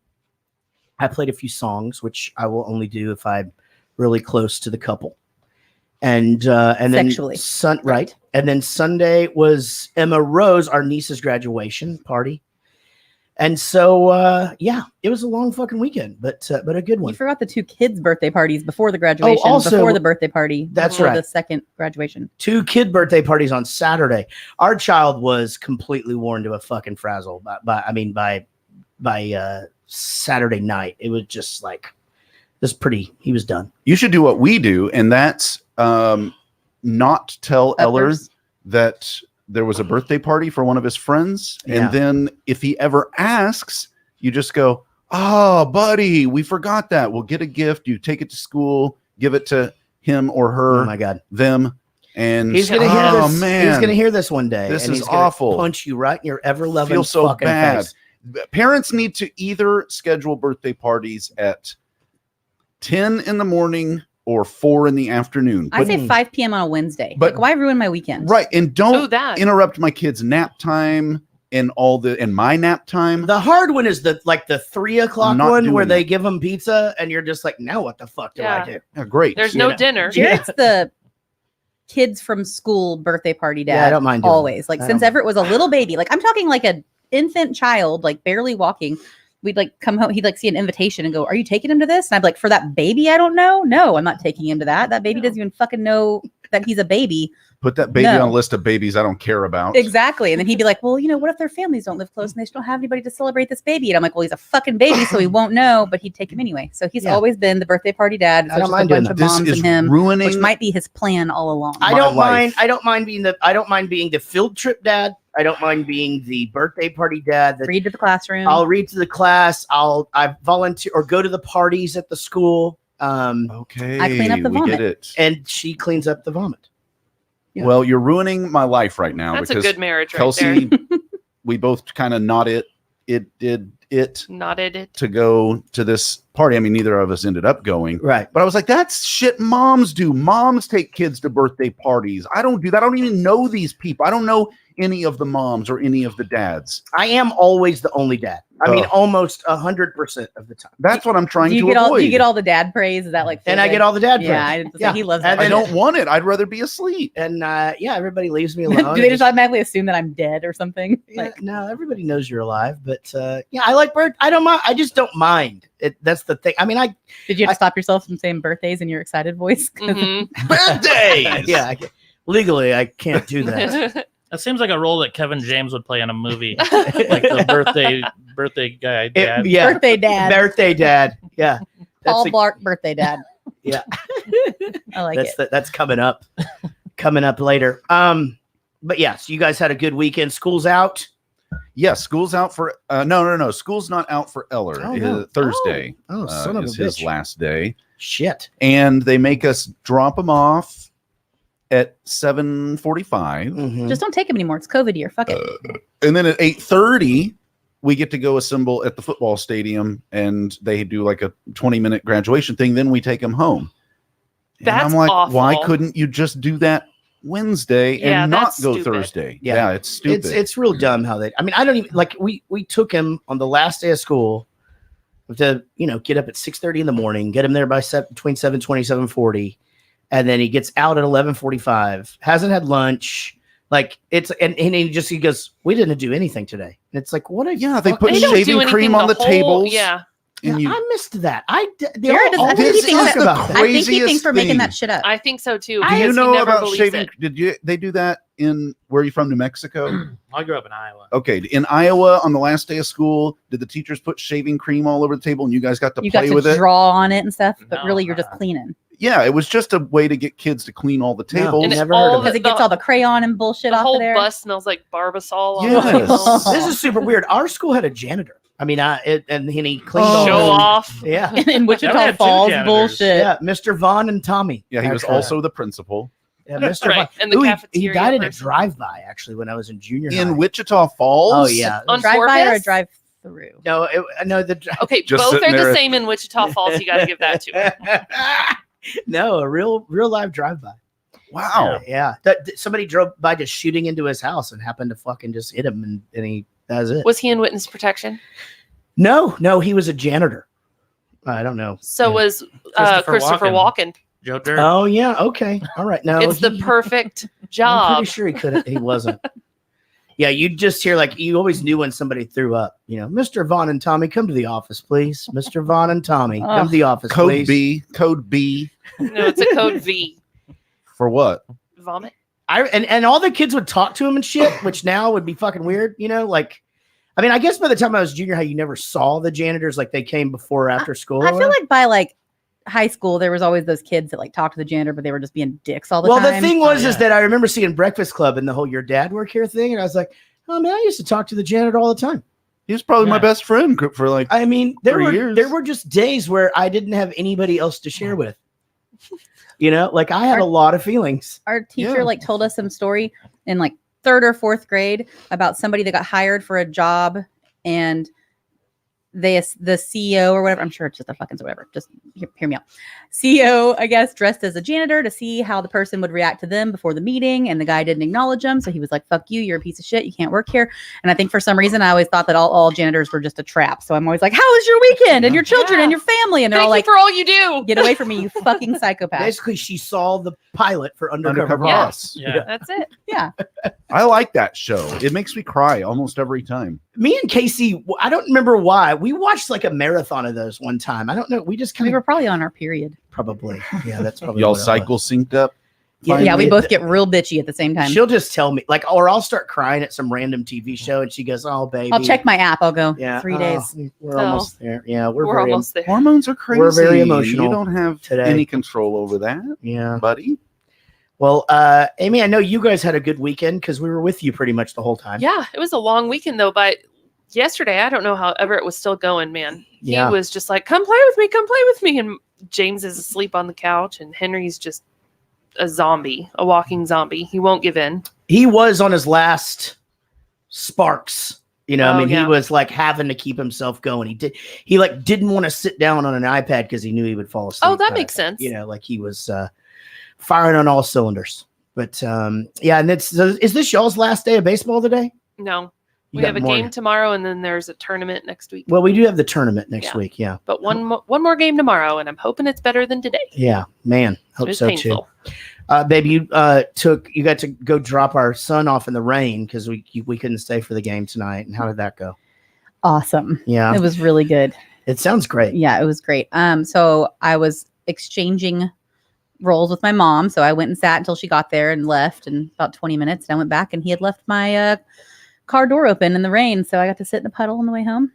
I played a few songs, which I will only do if I'm really close to the couple. And then Sexually. right. And then Sunday was Emma Rose, our niece's graduation party. And so yeah, it was a long fucking weekend, but a good one. You forgot the 2 kids' birthday parties before the graduation. also- before the birthday party. That's before right. The second graduation. 2 kid birthday parties on Saturday. Our child was completely worn to a fucking frazzle by Saturday night. It was just like he was done. You should do what we do, and that's not tell Eller Uppers. that there was a birthday party for one of his friends. Yeah. And then if he ever asks, you just go, "Oh, buddy, we forgot that. We'll get a gift. You take it to school, give it to him or her, Oh my God. them." And He's gonna hear this. Man, He's gonna hear this one day. This and is he's gonna awful. Punch you right in your ever loving feel so fucking bad. face. Parents need to either schedule birthday parties at 10 in the morning or 4 in the afternoon. I say 5 p.m. on a Wednesday. but- Like, why ruin my weekend? Right, and Ooh, don't that. interrupt my kids' nap time and my nap time. The hard one is the 3 o'clock I'm not one where doing they that. give them pizza, and you're just like, now what the fuck do I Yeah. do? Yeah, great. There's You no know. dinner. Jared's the kids from school birthday party dad. Yeah, I don't mind doing always. that. Like I since don't- Everett was a little baby. Like I'm talking like an infant child, like barely walking. We'd like come home. He'd like see an invitation and go, "Are you taking him to this?" And I'd be like, "For that baby, I don't know. No, I'm not taking him to that. That baby doesn't even fucking know that he's a baby." Put that baby No. on a list of babies I don't care about. Exactly. And then he'd be like, "Well, what if their families don't live close and they just don't have anybody to celebrate this baby?" And I'm like, "Well, he's a fucking baby, so he won't know, but he'd take him anyway." So he's Yeah. always been the birthday party dad. So I don't just a mind doing bunch of that. This moms is and him, ruining which might be his plan all along. I My don't mind. life. I don't mind being the field trip dad. I don't mind being the birthday party dad. Read to the classroom. I'll read to the class. I volunteer or go to the parties at the school. Okay, I clean up the we vomit. get it. And she cleans up the vomit. Yeah. Well, you're ruining my life right now That's a because good marriage right Kelsey, we both kind of nodded it Nodded it. to go to this party. I mean, neither of us ended up going. Right. But I was like, that's shit moms do. Moms take kids to birthday parties. I don't do that. I don't even know these people. I don't know any of the moms or any of the dads. I am always the only dad. I mean, Ugh. almost 100% of the time. That's what I'm trying do you to get avoid. all? Do you get all the dad praise? Is that like? And I get all the dad praise. Yeah, I didn't say he loves that. And I then- don't want it. I'd rather be asleep. And yeah, everybody leaves me alone. Do they just automatically assume that I'm dead or something? Yeah, Like, no, everybody knows you're alive, but yeah, I like bird. I don't mind. I just don't mind it. That's the thing. I mean, did you have to stop yourself from saying birthdays in your excited voice? 'Cause Mhm. Birthdays! yeah, legally I can't do that. That seems like a role that Kevin James would play in a movie, like the birthday guy. Dad. Yeah, Birthday dad. birthday dad. Yeah, Paul a- Blart birthday dad. Yeah, I like that's it. that's coming up, later. But yeah, so you guys had a good weekend. School's out. Yes, school's out for no. School's not out for Eller. Oh, no. Thursday Oh, son of a is his bitch. last day, Shit. and they make us drop him off at 7:45, Mhm. Just don't take him anymore. It's COVID year. Fuck it. and then at 8:30 we get to go assemble at the football stadium, and they do like a 20-minute graduation thing. Then we take him home. And That's I'm like, awful. why couldn't you just do that Wednesday Yeah, and not that's go stupid. Thursday? Yeah. Yeah, it's stupid. It's real dumb how they. I mean, I don't even like. We took him on the last day of school to get up at 6:30 in the morning, get him there by between 7:20 7:40, and then he gets out at 11:45. Hasn't had lunch. Like it's and he goes, we didn't do anything today. And it's like, what? Yeah, they fuck- put They don't do shaving anything cream on the whole- tables. Yeah. And I missed that. Jared does. I think he thinks that. I think he thinks we're making thing. that shit up. I think so too. Do you because he know never about believes shaving? it. Did they do that in where are you from, New Mexico? I grew up in Iowa. Okay, in Iowa on the last day of school, did the teachers put shaving cream all over the table and you guys got to You play got with to it? draw on it and stuff, but really you're just cleaning. Yeah, it was just a way to get kids to clean all the tables. And Never heard of Because it gets all the crayon and bullshit The off whole of there. bus smells like Barbasol. all Yes. over the place. This is super weird. Our school had a janitor. I mean, and he cleaned all Show the- off. Yeah. In Wichita Falls, bullshit. Yeah, Mr. Vaughn and Tommy. Yeah, he was Actually. also the principal. Yeah, Mr. Right, Vaughn. and the Ooh, he cafeteria died in a person. drive-by, actually, when I was in junior high. In Wichita Falls? Oh, yeah. On Drive-by or a Corpus? drive-through? No, Okay, Just both sitting are the there. same in Wichita Falls. You got to give that to him. No, a real live drive-by. Wow. Yeah. Somebody drove by just shooting into his house and happened to fucking just hit him, and that was it. Was he in witness protection? No, he was a janitor. I don't know. So was Christopher Walken. Joe Dirt. Oh yeah, okay, all right. No, It's the perfect I'm job. pretty sure he couldn't. He wasn't. Yeah, you just hear you always knew when somebody threw up. You know, Mr. Vaughn and Tommy, come to the office, please. Mr. Vaughn and Tommy, come to the office, Code please. B. Code B. No, it's a code V. For what? Vomit. And all the kids would talk to him and shit, which now would be fucking weird. You know, I mean, I guess by the time I was junior high, you never saw the janitors they came before or after school. I feel like by high school, there was always those kids that talked to the janitor, but they were just being dicks all the time. Well, the thing was is that I remember seeing Breakfast Club and the whole "Your Dad Work Here" thing, and I was like, oh man, I used to talk to the janitor all the time. He was probably my best friend for I mean, there 3 were years. there were just days where I didn't have anybody else to share with. You know, I had a lot of feelings. Our teacher told us some story in 3rd or 4th grade about somebody that got hired for a job and the CEO or whatever, I'm sure it's just a fucking whatever, just hear me out. CEO, I guess, dressed as a janitor to see how the person would react to them before the meeting, and the guy didn't acknowledge him, so he was like, fuck you, you're a piece of shit, you can't work here. And I think for some reason I always thought that all janitors were just a trap, so I'm always like, how was your weekend and your children and your family? And they're all Thank like, you for all you do. get away from me, you fucking psychopath. Basically, she saw the pilot for Undercover Boss. Yeah. That's it. Yeah. I like that show. It makes me cry almost every time. Me and Casey, I don't remember why. We watched a marathon of those one time. I don't know. We just We were probably on our period. probably. Yeah, that's probably Y'all what it was. cycle synced up? Yeah, we both get real bitchy at the same time. She'll just tell me, or I'll start crying at some random TV show, and she goes, "Oh, baby." I'll check my app. I'll go. Yeah, 3 days. We're almost there. Yeah, we're very, almost there. Hormones are crazy. We're very emotional. You don't have today. any control over that. Yeah, buddy. Well, Amy, I know you guys had a good weekend because we were with you pretty much the whole time. Yeah, it was a long weekend though, but yesterday, I don't know how Everett was still going, man. Yeah. He was just like, come play with me. And James is asleep on the couch and Henry's just a walking zombie. He won't give in. He was on his last sparks. You know, Oh, he yeah. was having to keep himself going. He didn't want to sit down on an iPad because he knew he would fall asleep. Oh, that makes sense. You know, he was firing on all cylinders. But yeah, and is this y'all's last day of baseball today? No. You We got have a more. game tomorrow and then there's a tournament next week. Well, we do have the tournament next week. Yeah. But one more game tomorrow, and I'm hoping it's better than today. Yeah, man. Hope It's so painful. too. Baby, you got to go drop our son off in the rain because we couldn't stay for the game tonight. And how did that go? Awesome. Yeah. It was really good. It sounds great. Yeah, it was great. So I was exchanging roles with my mom. So I went and sat until she got there and left in about 20 minutes. And I went back and he had left my car door open in the rain. So I got to sit in the puddle on the way home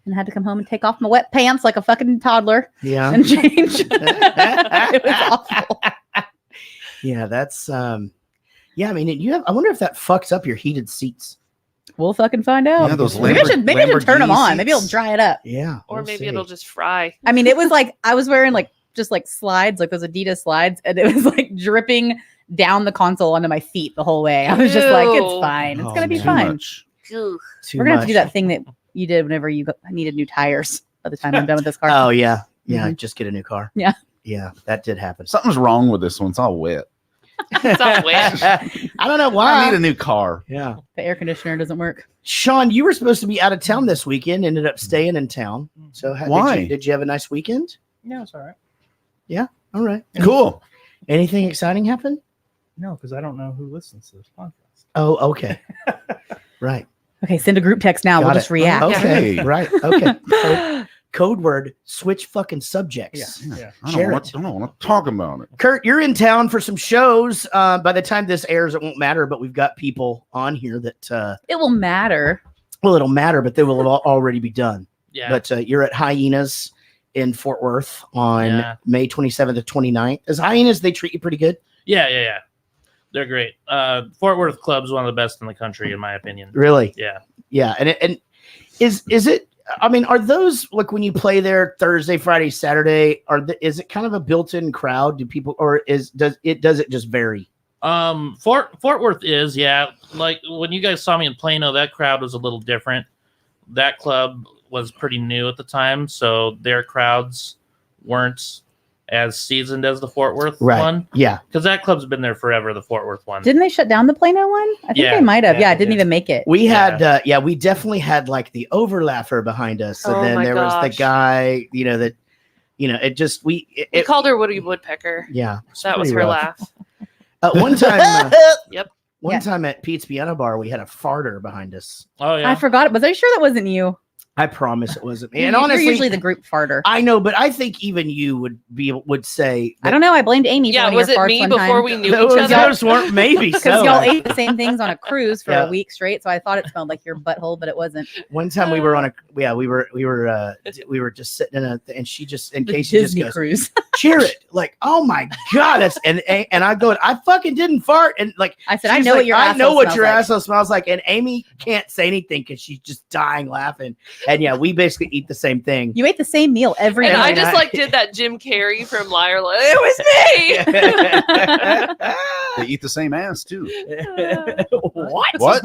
and had to come home and take off my wet pants like a fucking toddler. Yeah. And change. It was awful. Yeah, that's yeah, I mean, I wonder if that fucks up your heated seats. We'll fucking find out. Yeah, those maybe I should turn them on. Maybe it'll dry it up. Yeah. Or we'll maybe see. it'll just fry. I mean, it was I was wearing just slides, those Adidas slides, and it was dripping down the console onto my feet the whole way. I was just like, it's Ew. fine. It's Oh, gonna be man. fine. Ugh. We're gonna have to do that thing that you did whenever you needed new tires by the time I'm done with this car. Oh yeah. Yeah, Mhm. just get a new car. Yeah. Yeah, that did happen. Something's wrong with this one. It's all wet. It's all wet. I don't know why. I need a new car. Yeah. The air conditioner doesn't work. Sean, you were supposed to be out of town this weekend, ended up staying in town. So Why? Did you have a nice weekend? No, it's all right. Yeah. All right. Cool. Anything exciting happen? No, because I don't know who listens to this podcast. Oh, okay. Right. Okay, send a group text now. Got We'll it. just react. Okay. Right. Okay. code word, switch fucking subjects. Yeah. I Share don't want to talk about it. Curt, you're in town for some shows. By the time this airs, it won't matter, but we've got people on here that It will matter. well, it'll matter, but they will already be done. Yeah. But you're at Hyenas in Fort Worth on Yeah. May 27th to 29th. As Hyenas, they treat you pretty good. Yeah. They're great. Fort Worth Club's one of the best in the country, in my opinion. Really? Yeah. Yeah. And is it? I mean, are those like when you play there Thursday, Friday, Saturday? Is it kind of a built-in crowd? Do people, or does it just vary? Fort Worth is, yeah. Like when you guys saw me in Plano, that crowd was a little different. That club was pretty new at the time, so their crowds weren't as seasoned as the Fort Worth one. Yeah. Because that club's been there forever, the Fort Worth one. Didn't they shut down the Plano one? I think Yeah. they might have. Yeah, Yeah, it they didn't did. even make it. We had, we definitely had like the overlapper behind us. And Oh then my there was the gosh. guy, it just, We it called her Woody Woodpecker. yeah. That was pretty her rough. laugh. One time, Yep. one time at Pete's Piano Bar, we had a farter behind us. Oh, yeah. I forgot. Was I sure that wasn't you? I promise it wasn't me. And You're honestly, usually the group farter. I know, but I think even you would say. I don't know. I blamed Amy. Yeah, for one was of your it farts me one before time. we knew Those, each other? those weren't maybe Because so. y'all ate the same things on a cruise for Yeah. a week straight, so I thought it smelled like your butthole, but it wasn't. One time we were on we were just sitting in and she just in The case she just Disney goes cruise. cheer it like oh my god that's and I go I fucking didn't fart and like I said, I she's know like, what your I know asshole what smells your like. asshole smells like and Amy can't say anything because she's just dying laughing and yeah we basically eat the same thing. You ate the same meal every And night. I just like did that Jim Carrey from Liar Liar. It was me. They eat the same ass too. What? What?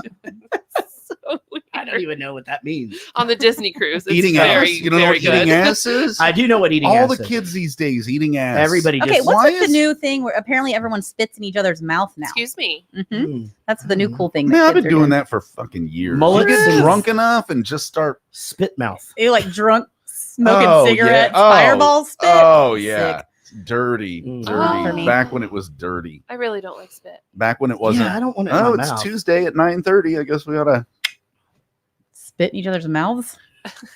So weird. I don't even know what that means. On the Disney cruise. It's Eating very, ass. You don't know very what eating good. ass is? I do know what eating All ass the is. kids these days eating ass. Everybody Okay, just what's Why with the is- new thing where apparently everyone spits in each other's mouth now? Excuse me. That's the new cool thing. Man, I've kids been are doing that for fucking years. Mullets You get and- drunk enough and just start spit mouth. You like drunk smoking Oh, yeah. cigarettes, Oh. fireball spit. Oh yeah. Sick. Dirty. Mm. Dirty. For me. Back when it was dirty. I really don't like spit. Back when it wasn't. Yeah, I don't want it in Oh, my it's mouth. Tuesday at 9:30. I guess we oughta. Spit in each other's mouths.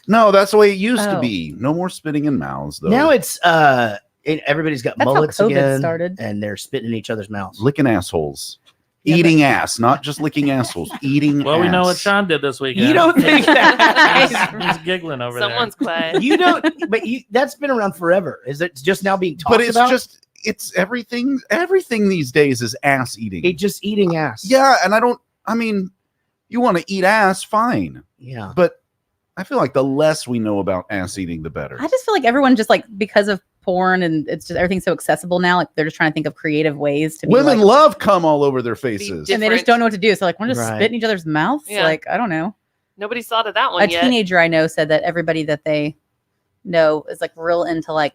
No, that's the way it used to Oh. be. No more spitting in mouths though. Now it's everybody's got That's how mullets COVID again, started. and they're spitting in each other's mouths. licking assholes. Yeah, Eating ass, not just licking assholes. Eating Well, we know what ass. Sean did this weekend. You don't think that? He's giggling over Someone's quiet. You don't, but that's been around forever. Is it just now being talked But it's about? just it's everything these days is ass eating. It's just eating ass. Yeah, and I mean, you want to eat ass, fine. Yeah. But I feel like the less we know about ass eating, the better. I just feel like everyone just like because of porn and it's just everything's so accessible now. Like they're just trying to think of creative ways to be Women like, love cum all over their faces. and they just don't know what to do. So like, want to just Right. spit in each other's mouths? Yeah. Like I don't know. Nobody's thought of that one A yet. teenager I know said that everybody that they know is like real into like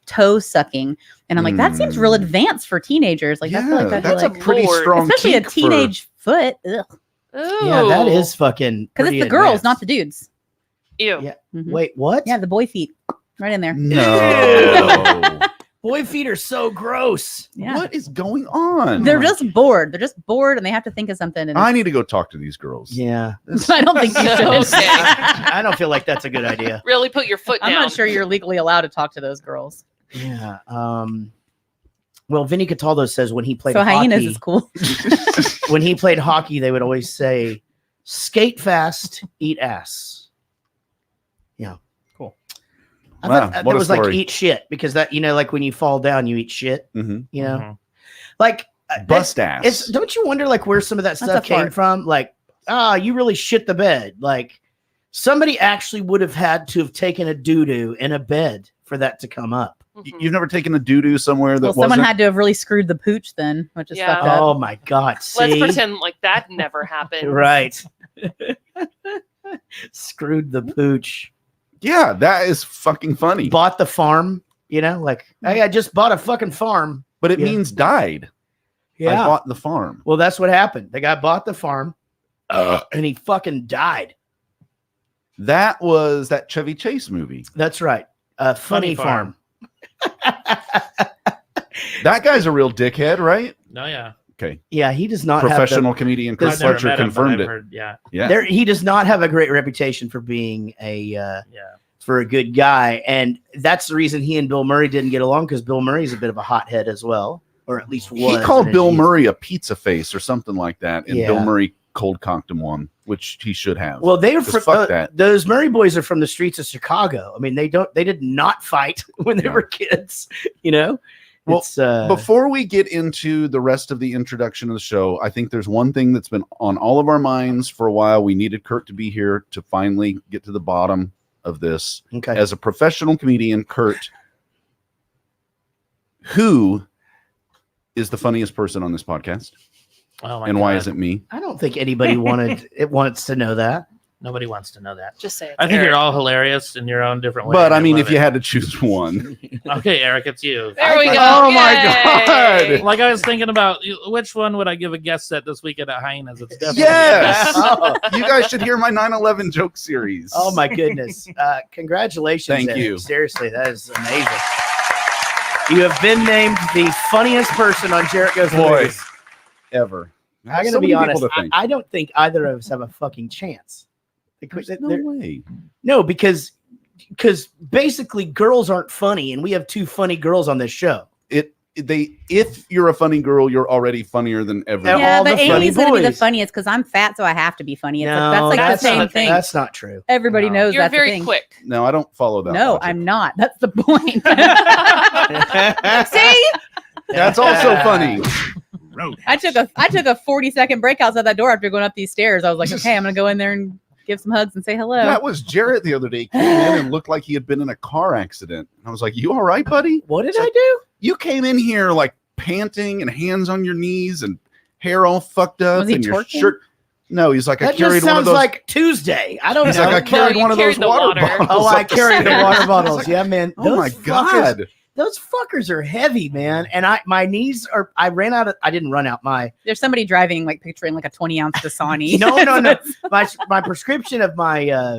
toe sucking, and I'm like, that seems real advanced for teenagers. Like I feel like that'd be that's like a pretty Lord. strong especially a kink for- teenage foot. Ugh. Ooh. Yeah, that is fucking. Because pretty it's the girls, advanced. not the dudes. Ew. Yeah. Mhm. Wait, what? Yeah, the boy feet, right in there. No. Boy feet are so gross. Yeah. What is going on? They're just bored. They're just bored, and they have to think of something. And I need to go talk to these girls. Yeah. I don't think you should. Okay. I don't feel like that's a good idea. Really put your foot down. I'm not sure you're legally allowed to talk to those girls. Yeah. Well, Vinnie Cataldo says when he played So hyenas hockey, is cool. when he played hockey, they would always say, "Skate fast, eat ass." Yeah. Cool. I Wow, thought that what a was like story. eat shit because that like when you fall down, you eat shit. Mhm. You know, Mhm. like Bust ass. It's don't you wonder like where some of that That's stuff a came fart. from? Like, you really shit the bed. Like somebody actually would have had to have taken a doo-doo in a bed for that to come up. You've never taken a doo-doo somewhere that Well, someone wasn't? had to have really screwed the pooch then, which is Yeah. fucked up. Oh my god. Let's See? pretend like that never happened. Right. Screwed the pooch. Yeah, that is fucking funny. Bought the farm, like, hey, I just bought a fucking farm. But it Yeah. means died. I bought the farm. Well, that's what happened. The guy bought the farm and he fucking died. That was that Chevy Chase movie. That's right. Funny farm. That guy's a real dickhead, right? No, yeah. Okay. Yeah, he does not Professional have comedian I've Chris never Fletcher met him, but confirmed I've it. heard- yeah. Yeah. He does not have a great reputation for being a for a good guy, and that's the reason he and Bill Murray didn't get along, because Bill Murray's a bit of a hothead as well, or at least was. He called Bill Murray a pizza face or something like that, and Yeah. Bill Murray cold cocked him one, which he should have. Well, they were 'Cause from fuck that. those Murray boys are from the streets of Chicago. I mean, they did not fight when they were kids, you know. Well, It's, before we get into the rest of the introduction of the show, I think there's one thing that's been on all of our minds for a while. We needed Curt to be here to finally get to the bottom of this. Okay. As a professional comedian, Curt, who is the funniest person on this podcast? Oh my and why God. is it me? I don't think anybody wants to know that. Nobody wants to know that. Just say it. I think you're all hilarious in your own different way. But I and mean, love if you it. had to choose one. Okay, Eric, it's you. There we go. Oh my Yay. God. Like I was thinking about which one would I give a guest set this weekend at Hyenas? It's definitely Yes. Oh. You guys should hear my 9/11 joke series. Oh my goodness! Congratulations! Thank Eric. you. Seriously, that is amazing. You have been named the funniest person on Jarrett Goes to the Boy. Movies. Ever. I'm So gonna be many honest. people to thank. I don't think either of us have a fucking chance. There's no way. No, because basically girls aren't funny, and we have two funny girls on this show. If you're a funny girl, you're already funnier than everyone. Yeah, all but the funny Amy's going to be the boys. funniest because I'm fat, so I have to be funny. It's No, that's like that's the same not, thing. That's not true. Everybody knows You're that's very the thing. quick. No, I don't follow that. No, logic. I'm not. That's the point. See? That's also funny. I took a 40-second break outside that door after going up these stairs. I was like, okay, I'm gonna go in there and give some hugs and say hello. That was Jarrett the other day. He came in and looked like he had been in a car accident. I was like, "You all right, buddy?" What did I do? You came in here like panting and hands on your knees and hair all fucked up Was he and your twerking? shirt. No, he's like, I That carried just one of sounds those. like Tuesday. I don't He's know. like, I carried you one of those carried the water water. bottles. Oh, I up the carried the stairs. water bottles. It's like, Yeah, man. oh my Those fuckers- God. Those fuckers are heavy, man. And my knees are. I ran out of. I didn't run out. There's somebody driving, like picturing like a 20-ounce Dasani. No. My prescription of my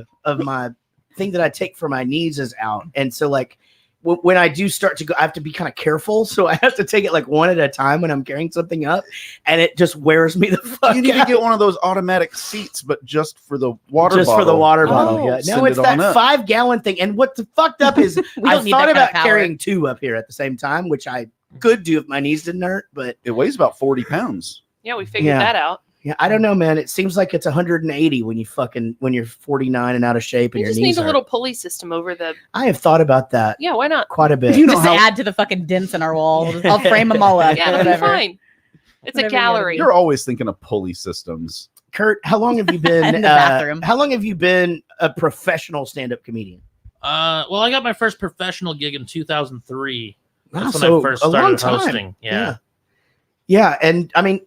thing that I take for my knees is out, and so like when I do start to go, I have to be kind of careful. So I have to take it like one at a time when I'm carrying something up, and it just wears me the fuck. You need to out. get one of those automatic seats, but just for the water Just bottle. for the water bottle. Oh, Yeah. send No, it's it on that up. 5-gallon thing. And what the fucked up is, We I don't need thought that kind about of power. carrying 2 up here at the same time, which I could do if my knees didn't hurt. But It weighs about 40 pounds. Yeah, we figured Yeah. that out. yeah, I don't know, man. It seems like it's 180 when you're 49 and out of shape and You your just knees need a hurt. little pulley system over the. I have thought about that Yeah, why not? quite a bit. You know Just how add to the fucking dents in our walls. I'll frame them all up. Yeah, it'll be whatever. fine. It's a Whatever you gotta gallery. You're always thinking of pulley systems. Kurt, how long have you been In the bathroom. how long have you been a professional stand-up comedian? Well, I got my first professional gig in 2003. That's Wow, when so I first a long started time. hosting. Yeah. Yeah, and I mean,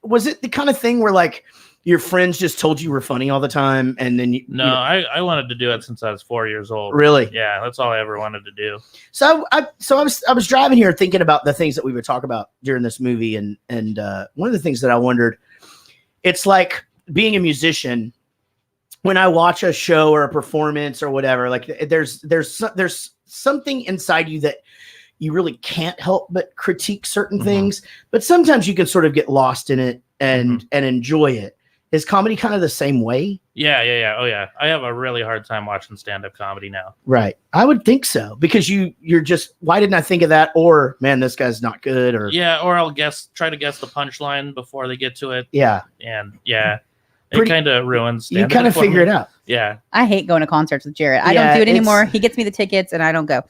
was it the kind of thing where like your friends just told you were funny all the time, and then No, I wanted to do it since I was 4 years old. Really? Yeah, that's all I ever wanted to do. So I was driving here thinking about the things that we would talk about during this movie, and one of the things that I wondered, it's like being a musician. When I watch a show or a performance or whatever, like there's something inside you that you really can't help but critique certain things, but sometimes you can sort of get lost in it and enjoy it. Is comedy kind of the same way? Yeah. Oh, yeah. I have a really hard time watching stand-up comedy now. Right. I would think so, because you're just, why didn't I think of that? Or, man, this guy's not good. Or Yeah, or I'll try to guess the punchline before they get to it. yeah, And yeah, it Pretty- kind of ruins you stand-up kind of for me. figure it out. Yeah. I hate going to concerts with Jarrett. I Yeah, don't do it it's- anymore. He gets me the tickets, and I don't go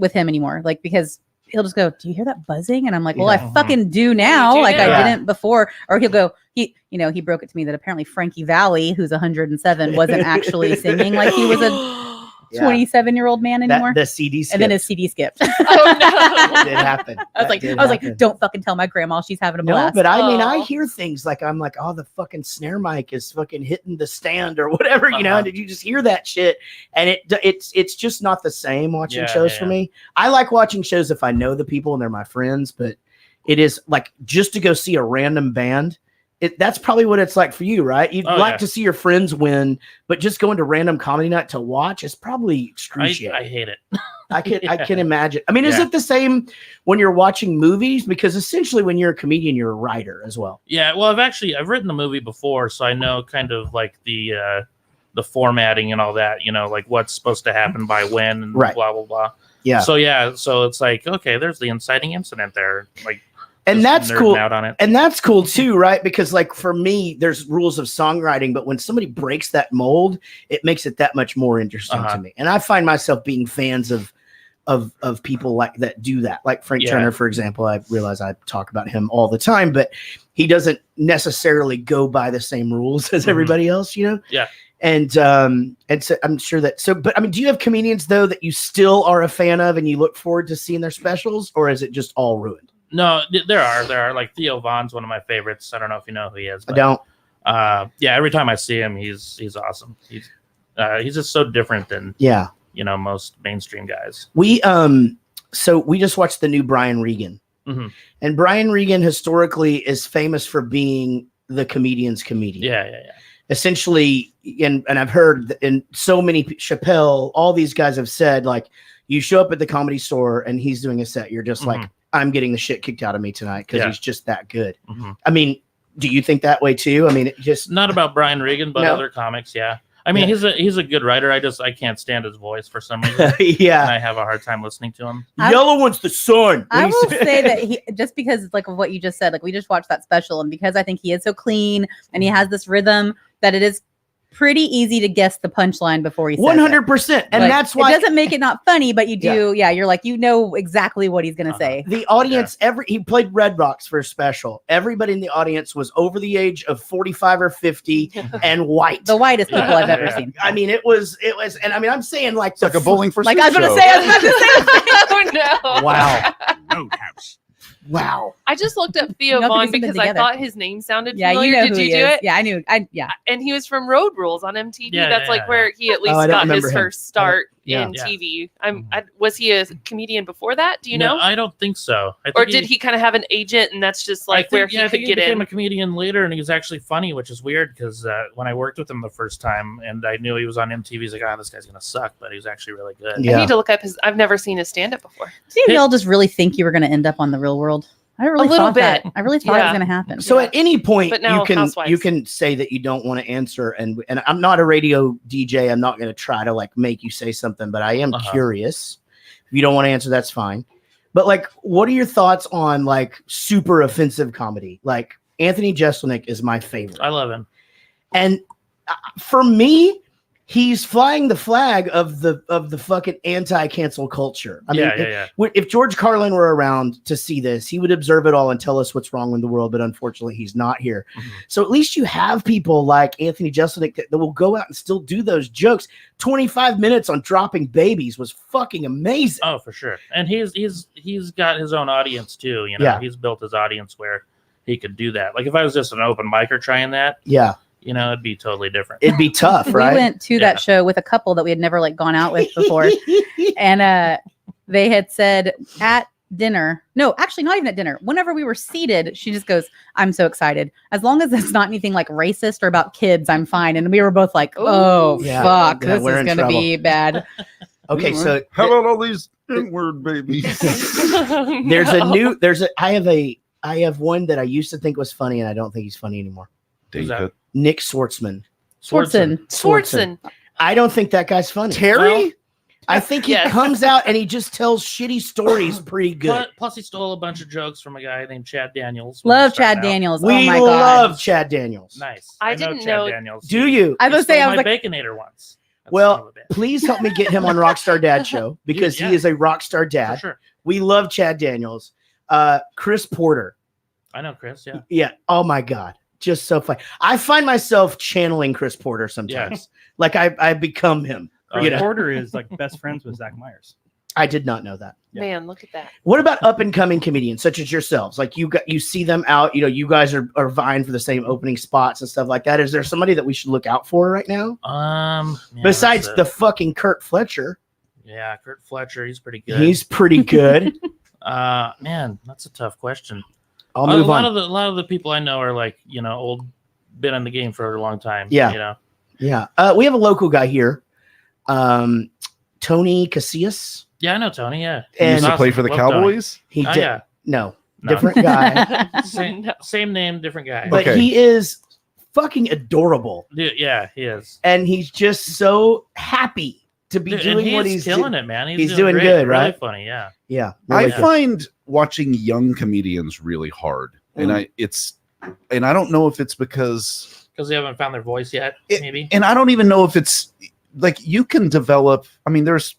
with him anymore. Like, because he'll just go, "Do you hear that buzzing?" And I'm like, "Well, Yeah. I fucking do now. do Like, now. I didn't before." Or he'll go, he broke it to me that apparently Frankie Valli, who's 107, wasn't actually singing like he was a Yeah. 27-year-old man anymore. The CD skipped. And then his CD skipped. Oh no! It did happen. I was like, don't fucking tell my grandma, she's having a No, blast. but I mean, I Oh. hear things like, I'm like, oh, the fucking snare mic is fucking hitting the stand or whatever, you know. And did you just hear that shit? And it's just not the same watching Yeah, shows for yeah. me. I like watching shows if I know the people and they're my friends, but it is like just to go see a random band. That's probably what it's like for you, right? You'd Oh, like yeah. to see your friends win, but just going to random comedy night to watch is probably excruciating. I hate it. I can imagine. I mean, is Yeah. it the same when you're watching movies? Because essentially, when you're a comedian, you're a writer as well. Yeah, well, I've written the movie before, so I know kind of like the the formatting and all that, like what's supposed to happen by when and Right. blah, blah, blah. Yeah. So it's like, okay, there's the inciting incident there. Like, And just that's nerding cool. out on it. And that's cool too, right? Because like for me, there's rules of songwriting, but when somebody breaks that mold, it makes it that much more interesting to me. And I find myself being fans of people like that do that. Like Frank Turner, for example. I realize I talk about him all the time, but he doesn't necessarily go by the same rules as everybody else, Yeah. And so I'm sure but I mean, do you have comedians though that you still are a fan of and you look forward to seeing their specials, or is it just all ruined? No, there are like Theo Vaughn's one of my favorites. I don't know if you know who he is. But, I don't. Yeah, every time I see him, he's awesome. He's just so different than most mainstream guys. We just watched the new Brian Regan, and Brian Regan historically is famous for being the comedian's comedian. Yeah. Essentially, and I've heard in so many Chappelle, all these guys have said, like, you show up at the Comedy Store and he's doing a set, you're just like, I'm getting the shit kicked out of me tonight because he's just that good. I mean, do you think that way too? I mean, it just not about Brian Regan, but other comics. Yeah. I mean, he's a good writer. I can't stand his voice for some reason. Yeah. And I have a hard time listening to him. Yellow one's the sun. I will say that he, just because like of what you just said, like we just watched that special, and because I think he is so clean and he has this rhythm that it is pretty easy to guess the punchline before he says 100%. And like, that's why it doesn't make it not funny, but you do. Yeah. You're like, exactly what he's going to say. The audience, he played Red Rocks for a special. Everybody in the audience was over the age of 45 or 50 and white. The whitest people I've ever seen. I mean, it was, and I mean, I'm saying like, It's like a bowling for like I was going to say, Oh no. Wow. Roadhouse. Wow. I just looked up Theo No, Vaughn because because they've been I thought his name sounded Yeah, familiar. you know Did who you he do is. it? Yeah, I knew. Yeah. And he was from Road Rules on MTV. Yeah, That's like where he at least I don't got his remember him. first start Yeah. in TV. Was he a comedian before that? Do you know? I don't think so. I think Or did he kind of have an agent and that's just like where he I could think get became in? a comedian later, and he was actually funny, which is weird because when I worked with him the first time and I knew he was on MTV, he's like, this guy's gonna suck, but he was actually really good. Yeah. I need to look up his. I've never seen his stand up before. See if y'all just really think you were going to end up on The Real World. I really A little thought that. bit. I really thought it was Yeah. going to happen. So at any point, But now Housewives. you can say that you don't want to answer, and I'm not a radio DJ. I'm not going to try to like make you say something, but I am curious. If you don't want to answer, that's fine. But like, what are your thoughts on like super offensive comedy? Like Anthony Jeselnik is my favorite. I love him. And for me, he's flying the flag of the fucking anti-cancel culture. I mean, if George Carlin were around to see this, he would observe it all and tell us what's wrong with the world. But unfortunately, he's not here. So at least you have people like Anthony Jeselnik that will go out and still do those jokes. 25 minutes on dropping babies was fucking amazing. Oh, for sure. And he's got his own audience too. Yeah. He's built his audience where he could do that. Like if I was just an open micer trying that, it'd be totally different. It'd be tough, right? We went to that show with a couple that we had never like gone out with before. And they had said at dinner, no, actually not even at dinner. Whenever we were seated, she just goes, I'm so excited. As long as it's not anything like racist or about kids, I'm fine. And we were both like, oh, fuck, this is going to be bad. Okay, so how about all these N-word babies? I have one that I used to think was funny, and I don't think he's funny anymore. Nick Swartzman. Swartzen. I don't think that guy's funny. Terry? No. I think he comes out and he just tells shitty stories pretty good. Plus, he stole a bunch of jokes from a guy named Chad Daniels. Love Chad Daniels. We oh my God. love Chad Daniels. Nice. I didn't know. Daniels. Do you? I was He saying, I stole was my like, Baconator once. Well, please help me get him on Rockstar Dad Show because he is a rockstar dad. For sure. We love Chad Daniels. Chris Porter. I know Chris, yeah. Yeah. Oh my God. Just so funny. I find myself channeling Chris Porter sometimes. Like I become him. Porter is like best friends with Zach Myers. I did not know that. Man, look at that. What about up and coming comedians such as yourselves? Like you see them out, you guys are vying for the same opening spots and stuff like that. Is there somebody that we should look out for right now? Besides the fucking Curt Fletcher. Yeah, Curt Fletcher, he's pretty good. He's pretty good. Man, that's a tough question. I'll move on. A lot of the people I know are like, old, been in the game for a long time. Yeah. Yeah. We have a local guy here. Tony Casillas. Yeah, I know Tony. Yeah. He used to play for the Love Cowboys? He did. Yeah. No. Different guy. Same name, different guy. But he is fucking adorable. Yeah, he is. And he's just so happy to be doing what he's killing it, man. He's doing great. good, Really right? funny, yeah. Yeah. I find watching young comedians really hard. And I don't know if it's because they haven't found their voice yet, maybe. And I don't even know if it's like you can develop. I mean, there's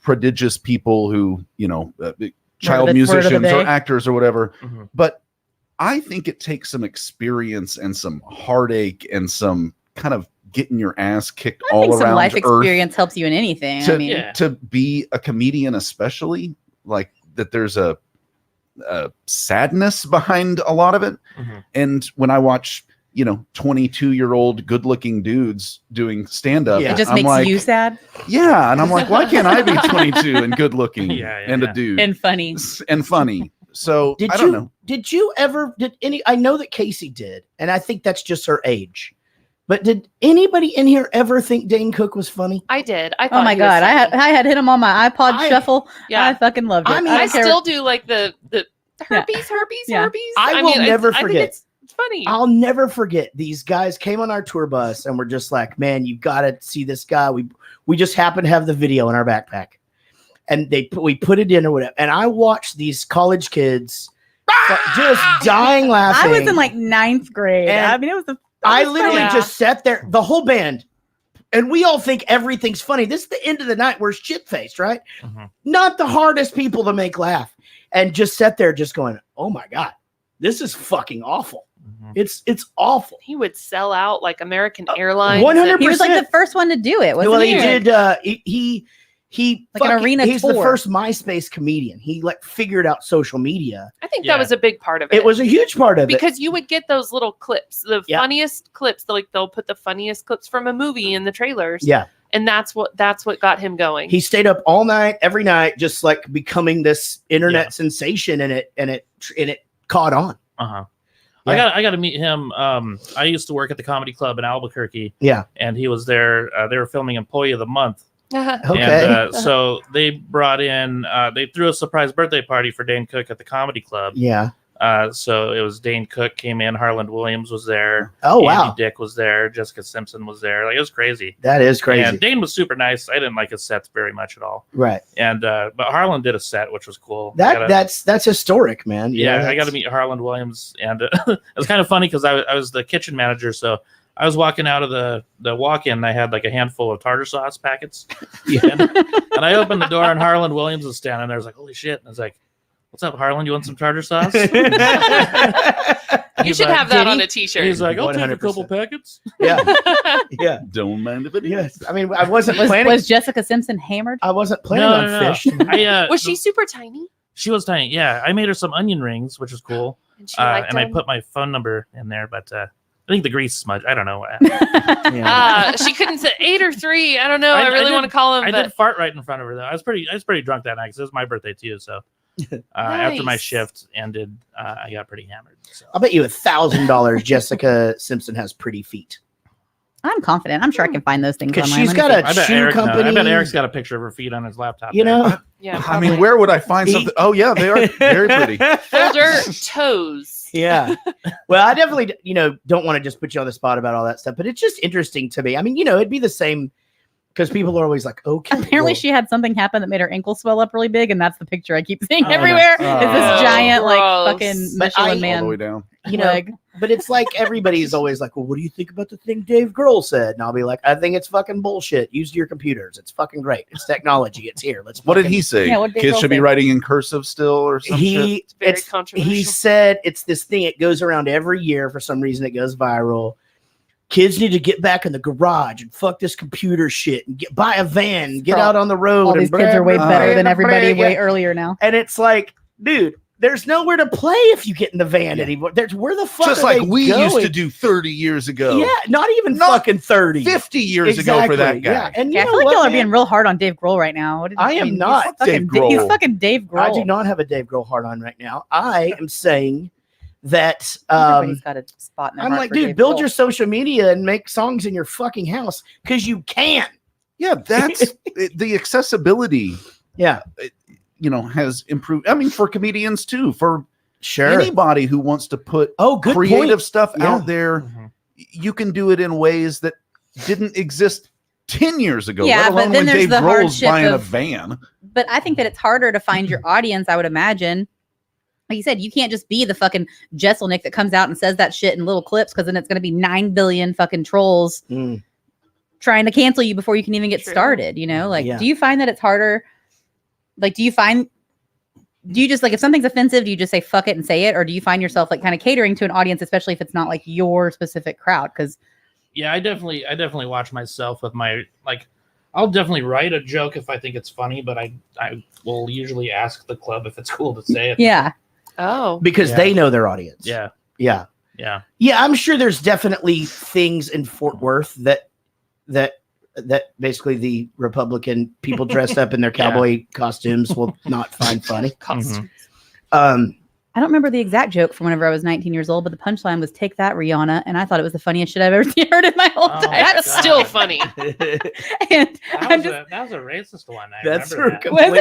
prodigious people who, child musicians or actors or whatever. Mm-hmm. But I think it takes some experience and some heartache and some kind of getting your ass kicked I all think around some life Earth experience helps you in anything. to be a comedian, especially like that. There's a sadness behind a lot of it. Mm-hmm. And when I watch 22-year-old good-looking dudes doing stand-up, It just I'm makes like, you sad. yeah, and I'm like, why can't I be 22 and good-looking and a dude and funny So Did I don't know. I know that Casey did, and I think that's just her age. But did anybody in here ever think Dane Cook was funny? I did. I thought Oh my he was god, I funny. had hit him on my iPod shuffle. Yeah. I fucking loved it. I mean, I still do like the herpes. I will never I think forget. it's funny. I'll never forget. These guys came on our tour bus and we're just like, man, you got to see this guy. We just happened to have the video in our backpack, and we put it in or whatever. And I watched these college kids just dying laughing. I was in like 9th grade. And I mean, it was I literally just sat there, the whole band, and we all think everything's funny. This is the end of the night. We're shit-faced, right? Mm-hmm. Not the hardest people to make laugh. And just sat there just going, oh my God, this is fucking awful. Mm-hmm. It's awful. He would sell out like American Airlines. 100%. He was like the first one to do it. Wasn't Well, he? he did. He Like an arena he's tour. the first MySpace comedian. He like figured out social media. I think that was a big part of it. It was a huge part of it. Because you would get those little clips, the funniest clips. They'll put the funniest clips from a movie in the trailers. Yeah. And that's what got him going. He stayed up all night, every night, just like becoming this internet sensation, and it caught on. Uh-huh. Yeah. I got to meet him. I used to work at the Comedy Club in Albuquerque. Yeah. And he was there. They were filming Employee of the Month. Okay. And so they brought in, they threw a surprise birthday party for Dane Cook at the Comedy Club. Yeah. So it was Dane Cook came in, Harland Williams was there. Oh, wow. Andy Dick was there. Jessica Simpson was there. Like, it was crazy. That is crazy. And Dane was super nice. I didn't like his sets very much at all. Right. And but Harland did a set, which was cool. That's historic, man. Yeah, I got to meet Harland Williams, and it was kind of funny because I was the kitchen manager, so I was walking out of the walk-in, and I had like a handful of tartar sauce packets. and I opened the door, and Harland Williams was standing there. I was like, holy shit. And I was like, what's up, Harland? You want some tartar sauce? You should have that on a t-shirt. He's like, I'll 100%. take a couple packets. Yeah. Yeah. Don't mind if it is. Yes. I mean, I wasn't planning. Was Jessica Simpson hammered? I wasn't planning on fish. Was she super tiny? She was tiny. Yeah. I made her some onion rings, which was cool. And she liked and I them? put my phone number in there, but I think the grease smudge. I don't know. She couldn't say 8 or 3. I don't know. I really want to call him. I but did fart right in front of her though. I was pretty drunk that night because it was my birthday too. So after my Nice. shift ended, I got pretty hammered. So. I'll bet you $1,000 Jessica Simpson has pretty feet. I'm confident. I'm sure I can find those things Because online. she's Let me got see. a I bet shoe Eric knows. company. I bet Eric's got a picture of her feet on his laptop. You know? Yeah. I mean, where would I find something? Oh yeah, they are very pretty. Folder toes. Yeah. Well, I definitely, don't want to just put you on the spot about all that stuff, but it's just interesting to me. I mean, it'd be the same because people are always like, okay. Apparently, well, she had something happen that made her ankle swell up really big, and that's the picture I keep seeing Oh, no. everywhere. Oh. It's this giant, like, Gross. fucking But Michelin I- All the man way down. leg. but it's like everybody's always like, well, what do you think about the thing Dave Grohl said? And I'll be like, I think it's fucking bullshit. Use your computers. It's fucking great. It's technology. It's here. What did he say? Yeah, what did Kids Grohl should be say? writing in cursive still or something. He Very it's controversial. he said it's this thing. It goes around every year for some reason. It goes viral. Kids need to get back in the garage and fuck this computer shit and buy a van, get out on the road. All and these kids are way blah, better blah, than blah, everybody blah, way yeah. earlier now. And it's like, dude, there's nowhere to play if you get in the van anymore. There's where the fuck Just are like they we used to going? do 30 years ago. Yeah, not even Not fucking 30. 50 years ago for that Exactly, guy. yeah. And Yeah, I you feel know like what, y'all are man? being real hard on Dave Grohl right now. What did- I am mean, not. He's fucking, Dave he's Grohl. fucking Dave Grohl. I do not have a Dave Grohl hard on right now. I am saying that Everybody's got a spot in their I'm heart like, for dude, Dave build Grohl. your social media and make songs in your fucking house because you can. Yeah, that's the accessibility. Yeah, has improved. I mean, for comedians too, for sure. anybody who wants to put good creative point. stuff Yeah. out there. you can do it in ways that didn't exist 10 years ago. Yeah, let alone but then when there's Dave the Grohl's hardship buying a of- van. But I think that it's harder to find your audience, I would imagine. Like you said, you can't just be the fucking Jesselnick that comes out and says that shit in little clips, because then it's going to be 9 billion fucking trolls trying to cancel you before you can even get started. You know, like, do you find that it's harder? Like, do you just like, if something's offensive, do you just say fuck it and say it? Or do you find yourself like kind of catering to an audience, especially if it's not like your specific crowd? Because I definitely watch myself with my, like, I'll definitely write a joke if I think it's funny, but I will usually ask the club if it's cool to say it. Yeah. Oh. Because they know their audience. Yeah. Yeah. Yeah. Yeah, I'm sure there's definitely things in Fort Worth that basically the Republican people dressed up in their cowboy costumes will not find funny. Costumes. I don't remember the exact joke from whenever I was 19 years old, but the punchline was "Take that, Rihanna," and I thought it was the funniest shit I've ever heard in my whole time. That's still funny. And That was a racist one. That's remember that. completely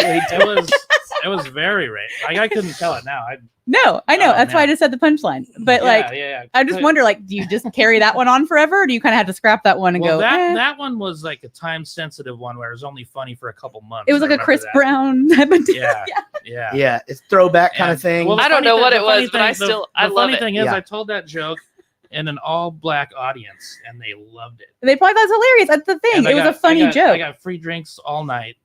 It was very racist. Like, I couldn't tell it now. No, I know. That's why I just said the punchline. But I just wonder, like, do you just carry that one on forever, or do you kind of have to scrap that one and go? That one was like a time sensitive one where it was only funny for a couple months. It was like a Chris Brown type of deal. Yeah, it's throwback kind of thing. Well, I don't know what it was, the but I love it. The funny thing is, Yeah. I told that joke in an all black audience, and they loved it. They probably thought it was hilarious. That's the thing. And It was a funny I joke. got free drinks all night.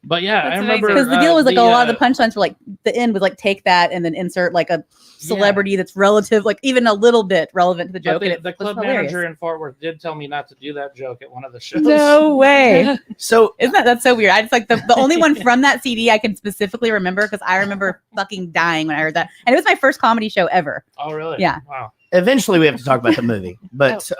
But yeah, I That's remember Because the deal was like a lot of the punchlines were like the end was like take that and then insert like a celebrity that's relative, like even a little bit relevant to the joke. The, and it club was hilarious. manager in Fort Worth did tell me not to do that joke at one of the shows. No way. So isn't that's so weird? I just like the only one from that CD I can specifically remember, because I remember fucking dying when I heard that, and it was my first comedy show ever. Oh really? Yeah. Wow. Eventually, we have to talk about the movie, but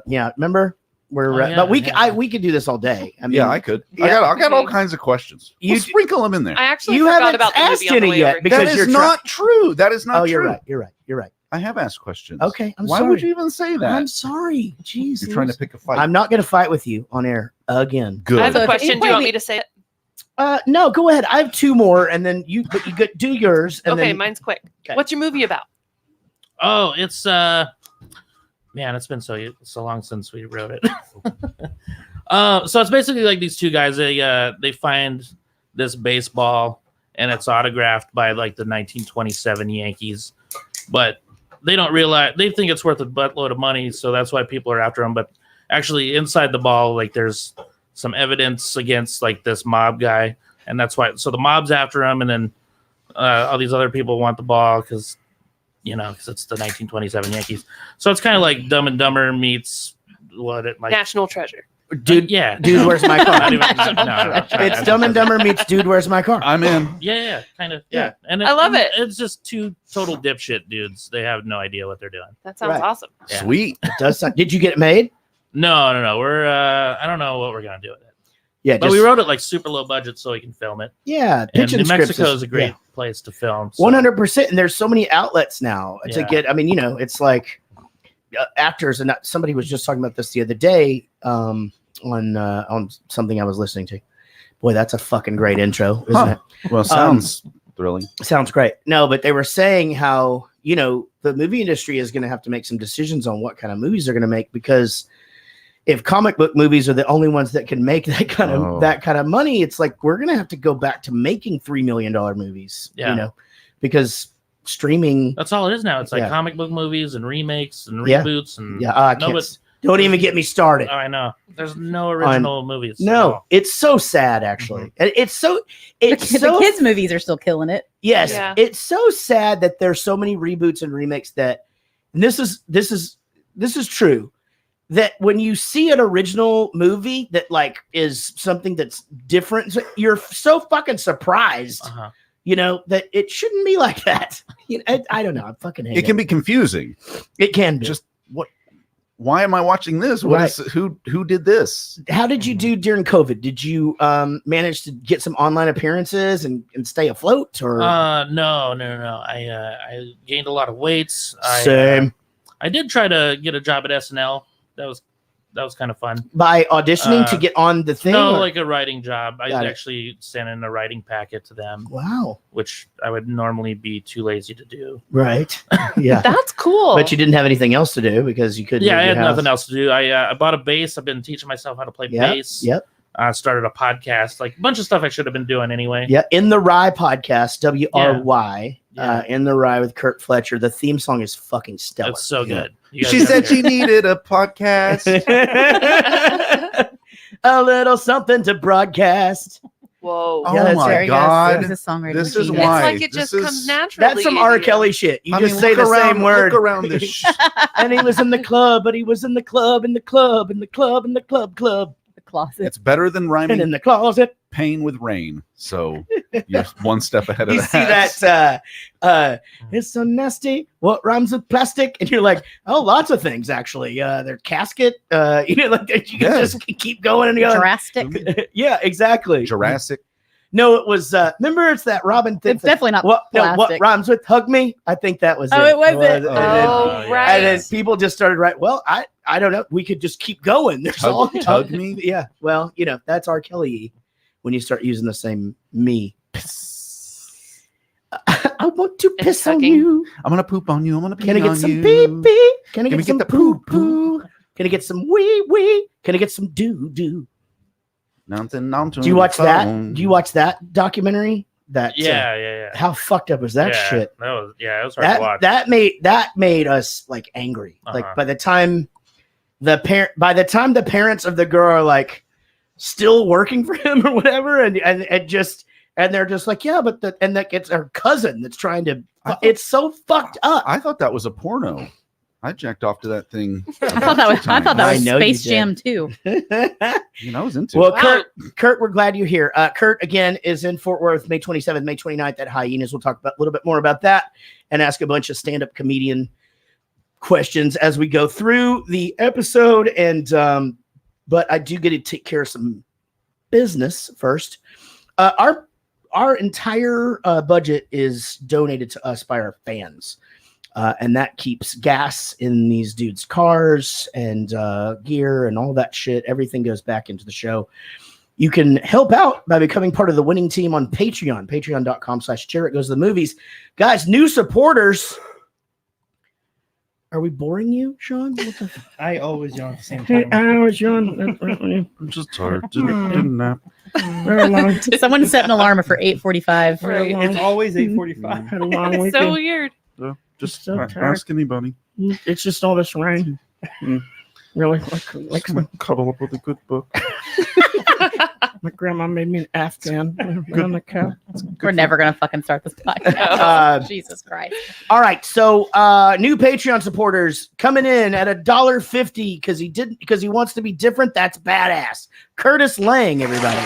yeah, remember but we could do this all day. I mean, I could. Yeah. I got all kinds of questions. You We'll sprinkle them in there. I actually You forgot haven't about the asked movie on the any way yet over. because That you're is not true. That is not Oh, true. you're right. I have asked questions. Okay, I'm Why sorry. would you even say that? I'm sorry. Jeez, You're trying to pick a fight. I'm not going to fight with you on air again. Good. I have a So question. Do you want me to say it? No, go ahead. I have two more, and then you do yours. And Okay, then, mine's quick. Okay. What's your movie about? Oh, it's man, it's been so long since we wrote it. So it's basically like these two guys. They find this baseball, and it's autographed by like the 1927 Yankees, but they don't realize, they think it's worth a buttload of money, so that's why people are after them. But actually, inside the ball, like there's some evidence against like this mob guy, and that's why. So the mob's after him, and then all these other people want the ball because it's the 1927 Yankees. So it's kind of like Dumb and Dumber meets National Treasure. Dude, Dude, where's my car? Not even, no. It's Dumb and Dumber meets Dude, Where's My Car? I'm in. Yeah, kind of. Yeah, and I love it. It's just two total dipshit dudes. They have no idea what they're doing. That sounds Right. awesome. Yeah. Sweet. It does sound, did you get it made? No. We're I don't know what we're gonna do with it. Yeah, But we wrote it like super low budget so we can film it. Yeah, And pitching New scripts Mexico is a great place to film. So. 100%. And there's so many outlets now to Yeah. get. I mean, it's like actors, and somebody was just talking about this the other day on something I was listening to. Boy, that's a fucking great intro, isn't it? Well, sounds thrilling. Sounds great. No, but they were saying how the movie industry is going to have to make some decisions on what kind of movies they're going to make, because if comic book movies are the only ones that can make that kind of money, it's like we're going to have to go back to making $3 million movies. Yeah. Because streaming. That's all it is now. It's like Yeah. comic book movies and remakes and Yeah. reboots and I can't. Don't even get me started. Oh, I know. There's no original movies. at No, all. it's so sad actually. And it's so The kids' movies are still killing it. Yes, Yeah. it's so sad that there's so many reboots and remakes that. And this is true. That when you see an original movie that like is something that's different, you're so fucking surprised. Uh-huh. That it shouldn't be like that. I don't know. I fucking hate it. It can be confusing. It can be. Just what? Why am I watching this? What is who did this? How did you do during COVID? Did you manage to get some online appearances and stay afloat? Or No. I gained a lot of weights. Same. I did try to get a job at SNL. That was that was kind of fun. By auditioning to get on the thing? No, or- like a writing job. I Got it. actually sent in a writing packet to them. Wow. Which I would normally be too lazy to do. Right. Yeah. That's cool. But you didn't have anything else to do because you couldn't. Yeah, I leave had your house. nothing else to do. I bought a bass. I've been teaching myself how to play bass. Yep. Started a podcast, like a bunch of stuff I should have been doing anyway. Yeah. In the Rye podcast, WRY, In the Rye with Curt Fletcher. The theme song is fucking stellar. It's so good. You guys She gotta said hear she needed a podcast. A little something to broadcast. Whoa. Oh Yeah, that's my very good. God. This is songwriter This is genius. why. It's like it This just is- comes naturally. That's some R. Kelly shit. You just say the same word. Look around this. And he was in the club, but he was in the club, in the club, in the club, in the club. The closet. It's better than And rhyming in the closet. pain with rain. So you're one step ahead of You that. see that it's so nasty, what rhymes with plastic? And you're like, oh, lots of things actually. Their casket, like you can just keep going and going. Drastic. Yeah, exactly. Jurassic. No, it was remember it's that Robin thing. It's definitely not what plastic. rhymes with hug me? I think that was Oh, it was it. And then, Oh, right. and then people just started right. Well, I don't know. We could just keep going. There's all Tug me. Yeah. Well, that's R. Kelly when you start using the same me. I want to piss on tugging. you. I'm gonna poop on you. I'm gonna pee Can I get on some you. pee pee? Can I Can we get some get the poo poo poo? Can I get some wee wee? Can I get some doo doo? Nothing. Do you watch that? Do you watch that documentary? That Yeah. How fucked up was that Yeah, shit? That was it was hard to watch. That made us like angry. Like Uh-huh. by the time the parents of the girl are like still working for him or whatever, and they're just like, yeah, but that gets her cousin that's trying to. It's so fucked up. I thought that was a porno. I jacked off to that thing. I thought that was I know you Space did. Jam too. I was into Well, it. Curt, we're glad you're here. Curt, again, is in Fort Worth, May 27th, May 29th at Hyenas. We'll talk about a little bit more about that and ask a bunch of stand-up comedian questions as we go through the episode. And but I do get to take care of some business first. Our entire budget is donated to us by our fans. And that keeps gas in these dudes' cars and gear and all that shit. Everything goes back into the show. You can help out by becoming part of the winning team on Patreon, patreon.com/Jarrett Goes to the Movies. Guys, new supporters. Are we boring you, Sean? I always yawn at the same Hey, time. I was Sean. I'm just tired. Didn't nap. Someone set an alarm for 8:45. Right. It's always 8:45. Had a long It's weekend. so weird. Just So tired. ask anybody. It's just all this rain. Really? Like Cuddle up with a good book. my grandma made me an Afghan on the couch. We're never gonna fucking start this podcast. Jesus Christ! All right, so new Patreon supporters coming in at $1.50 because he wants to be different. That's badass. Curtis Lang, everybody.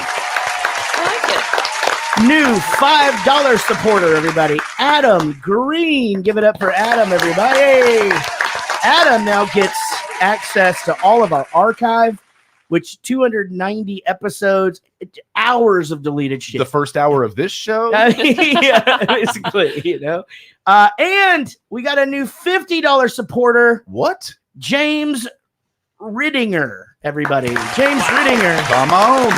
New $5 supporter, everybody. Adam Green. Give it up for Adam, everybody. Adam now gets access to all of our archive, which 290 episodes, hours of deleted shit. The first hour of this show. Yeah, basically, and we got a new $50 supporter. What? James Riddinger, everybody. James Riddinger. Come on.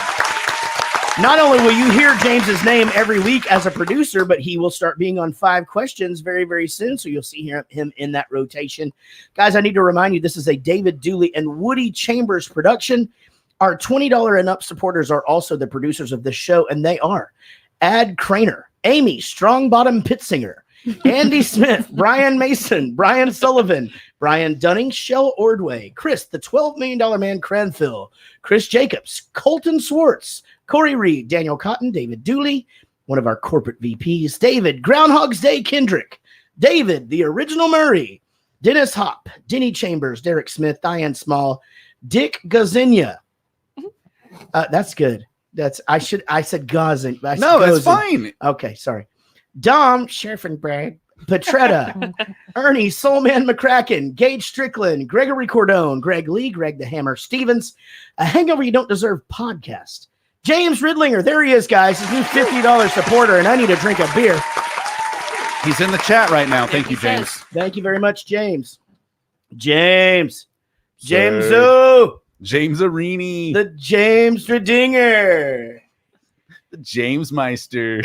Not only will you hear James's name every week as a producer, but he will start being on 5 Questions very, very soon. So you'll see him in that rotation. Guys, I need to remind you, this is a David Dooley and Woody Chambers production. Our $20 and up supporters are also the producers of this show, and they are Ad Craner, Amy Strongbottom Pittsinger, Andy Smith, Brian Mason, Brian Sullivan, Brian Dunning, Shell Ordway, Chris, the $12 million man Cranfill, Chris Jacobs, Colton Swartz, Corey Reed, Daniel Cotton, David Dooley, one of our corporate VPs, David, Groundhog's Day Kendrick, David, the original Murray, Dennis Hopp, Denny Chambers, Derek Smith, Diane Small, Dick Gazinia. That's good. I said Gazin. No, that's fine. Okay, sorry. Dom Scherfenberg, Petretta, Ernie Soulman McCracken, Gage Strickland, Gregory Cordone, Greg Lee, Greg the Hammer Stevens, A Hangover You Don't Deserve podcast, James Ridlinger. There he is, guys. His new $50 supporter, and I need a drink of beer. He's in the chat right now. Thank you, James. Thank you very much, James. James. James-o. James Arini. The James Stradinger. The James Meister.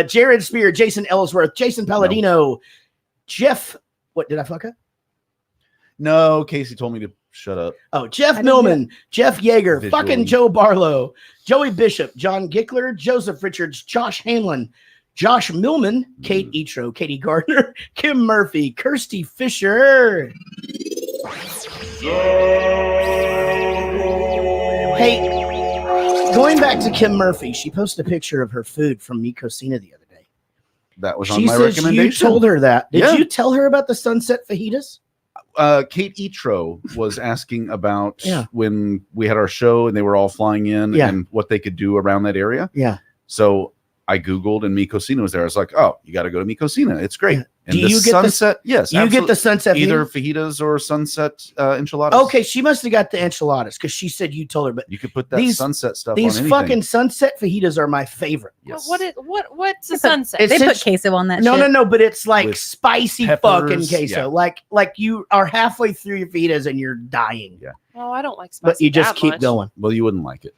Jared Spear, Jason Ellsworth, Jason Palladino, Jeff. What did I fuck up? No, Casey told me to shut up. Oh, Jeff Millman, Jeff Yeager, Visually. fucking Joe Barlow, Joey Bishop, John Gickler, Joseph Richards, Josh Hanlon, Josh Millman, Kate Etro, Katie Gardner, Kim Murphy, Kirsty Fisher. Hey, going back to Kim Murphy, she posted a picture of her food from Mikosina the other day. That was on She my says recommendation. you told her that. Did Yeah. you tell her about the sunset fajitas? Kate Etro was asking about Yeah. when we had our show and they were all flying in Yeah. and what they could do around that area. Yeah. So I Googled and Mikosina was there. I was like, oh, you got to go to Mikosina. It's great. And Do the you get the- sunset? Yes. you get the sunset Either fajita? fajitas or sunset enchiladas. Okay, she must have got the enchiladas because she said you told her. But You could put that these- sunset stuff these on anything. fucking sunset fajitas are my favorite. Yes. What's a sunset? It's They put just- queso on that No, shit. no, no, but it's like With spicy peppers, fucking queso. yeah. Like you are halfway through your fajitas and you're dying. Yeah. Oh, I don't like spicy. But you just that keep much. going. Well, you wouldn't like it.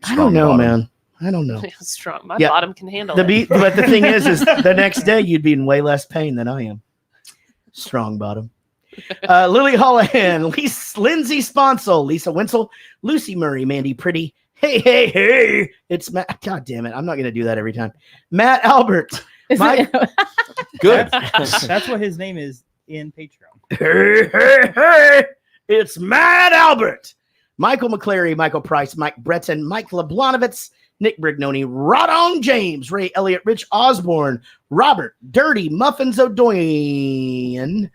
I don't know, Strong man. I don't know. Strong. My Yeah. bottom can handle The it. beat, but the thing is the next day you'd be in way less pain than I am. Strong bottom. Lily Hollahan, Lindsay Sponsel, Lisa Wenzel, Lucy Murray, Mandy Pretty. Hey, it's Matt. God damn it. I'm not going to do that every time. Matt Albert. Mike, Good. That's what his name is in Patreon. hey, it's Matt Albert. Michael McClary, Michael Price, Mike Breton, Mike Leblanovitz, Nick Brignoni, Rodon James, Ray Elliott, Rich Osborne, Robert, Dirty, Muffins O'Doyen,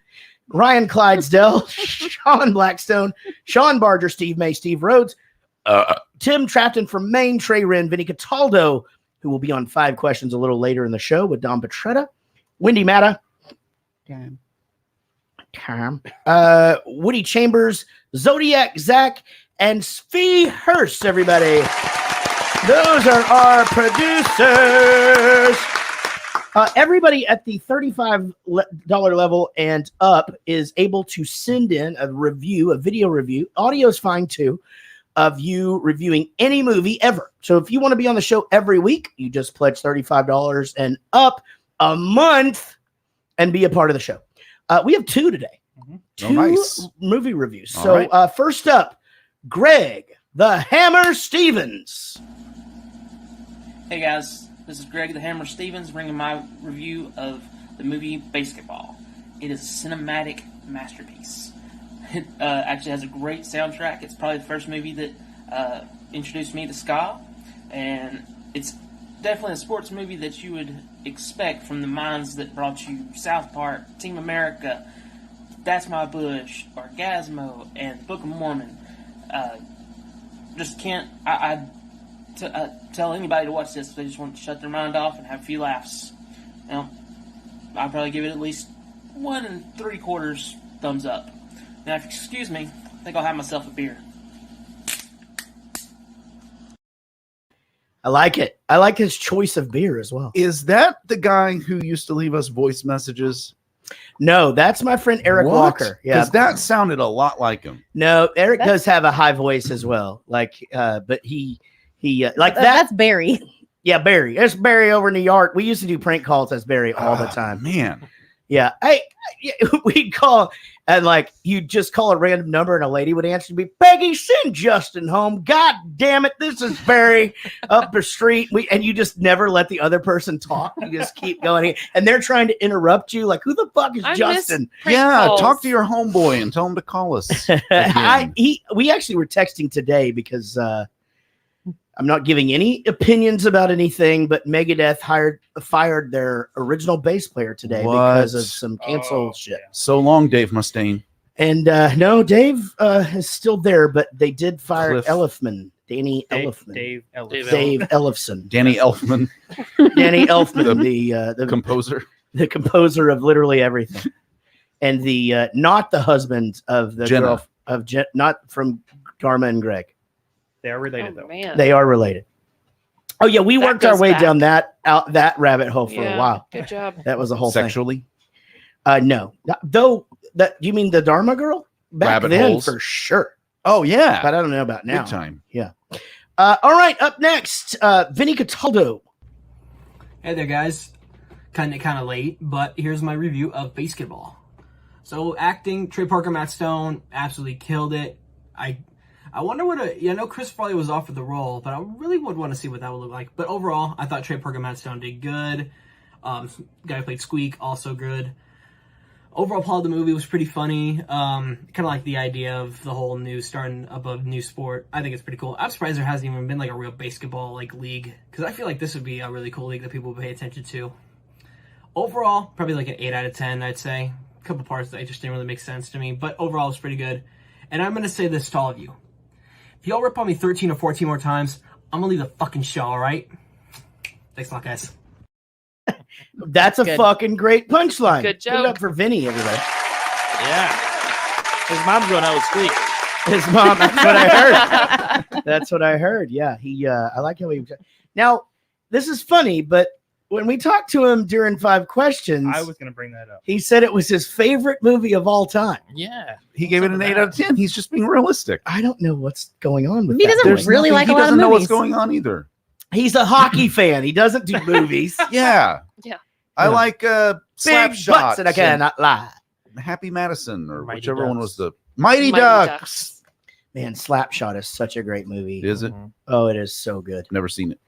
Ryan Clydesdale, Sean Blackstone, Sean Barger, Steve May, Steve Rhodes, Tim Trapton from Maine, Trey Wren, Vinnie Cataldo, who will be on 5 questions a little later in the show with Don Petretta, Wendy Matta, Woody Chambers, Zodiac Zach, and Spee Hurst, everybody. Those are our producers. Everybody at the $35 level and up is able to send in a review, a video review. Audio is fine too, of you reviewing any movie ever. So if you want to be on the show every week, you just pledge $35 and up a month and be a part of the show. We have 2 today. Oh, nice. Movie reviews. All So right. first up, Greg the Hammer Stevens. Hey guys, this is Greg the Hammer Stevens bringing my review of the movie BASEketball. It is a cinematic masterpiece. It actually has a great soundtrack. It's probably the first movie that introduced me to ska, and it's definitely a sports movie that you would expect from the minds that brought you South Park, Team America, That's My Bush, Orgasmo, and Book of Mormon. Just can't tell anybody to watch this if they just want to shut their mind off and have a few laughs. Now, I'd probably give it at least 1 3/4 thumbs up. Now, if you excuse me, I think I'll have myself a beer. I like it. I like his choice of beer as well. Is that the guy who used to leave us voice messages? No, that's my friend Eric What? Walker. Yeah, Because that sounded a lot like him. no, Eric does have a high voice as well. Like, but he like that. That's Barry. Yeah, Barry. It's Barry over in New York. We used to do prank calls as Barry all the time. Man. Yeah, we'd call and like you just call a random number and a lady would answer and be Peggy, send Justin home. God damn it, this is Barry up the street. And you just never let the other person talk. You just keep going, and they're trying to interrupt you. Like, who the fuck is Justin? Yeah, talk to your homeboy and tell him to call us. We actually were texting today because I'm not giving any opinions about anything, but Megadeth fired their original bass player today because of some cancel shit. So long, Dave Mustaine. And no, Dave is still there, but they did fire Cliff. Elfman, Danny Elfman, Dave Elfson, Danny Elfman, Danny Elfman, the composer, the composer of literally everything, and the not the husband of the Jenna. girl of not from Dharma and Greg. They are related, though. Man. They are related. Oh yeah, we That worked our goes way back. down that rabbit hole for a while. Good job. That was the whole sexually. thing. No, though. That you mean the Dharma girl? Back Rabbit then, holes. for sure. Oh yeah, but I don't know about now. Big time. Yeah. All right, up next, Vinnie Cataldo. Hey there, guys. Kind of late, but here's my review of BASEketball. So acting, Trey Parker, Matt Stone absolutely killed it. I wonder what I know Chris Farley was offered the role, but I really would want to see what that would look like. But overall, I thought Trey Parker, Matt Stone did good. Guy who played Squeak, also good. Overall, plot of the movie was pretty funny. Kind of like the idea of the whole starting up a new sport. I think it's pretty cool. I'm surprised there hasn't even been like a real BASEketball like league, because I feel like this would be a really cool league that people would pay attention to. Overall, probably like an 8 out of 10, I'd say. A couple parts that just didn't really make sense to me, but overall, it's pretty good. And I'm gonna say this to all of you: if y'all rip on me 13 or 14 more times, I'm gonna leave the fucking show. All right? Thanks a lot, guys. That's a fucking great punchline. Good Give it joke. up for Vinny, everybody. Yeah. His mom's going out with Squeak. His mom. That's what I heard. That's what I heard. Yeah. I like how he. Now, this is funny, but when we talked to him during 5 questions, I was going to bring that up. he said it was his favorite movie of all time. Yeah. He gave it an 8 out of 10. He's just being realistic. I don't know what's going on with He that. doesn't There's really nothing- like a lot of doesn't know what's movies. going on either. He's a hockey fan. He doesn't do movies. Yeah. Yeah. I Yeah. like Big Slapshot butts and I cannot lie. Happy Madison or Mighty whichever one was Ducks. the Mighty Ducks. Man, Slapshot is such a great movie. Is it? Oh, it is so good. Never seen it.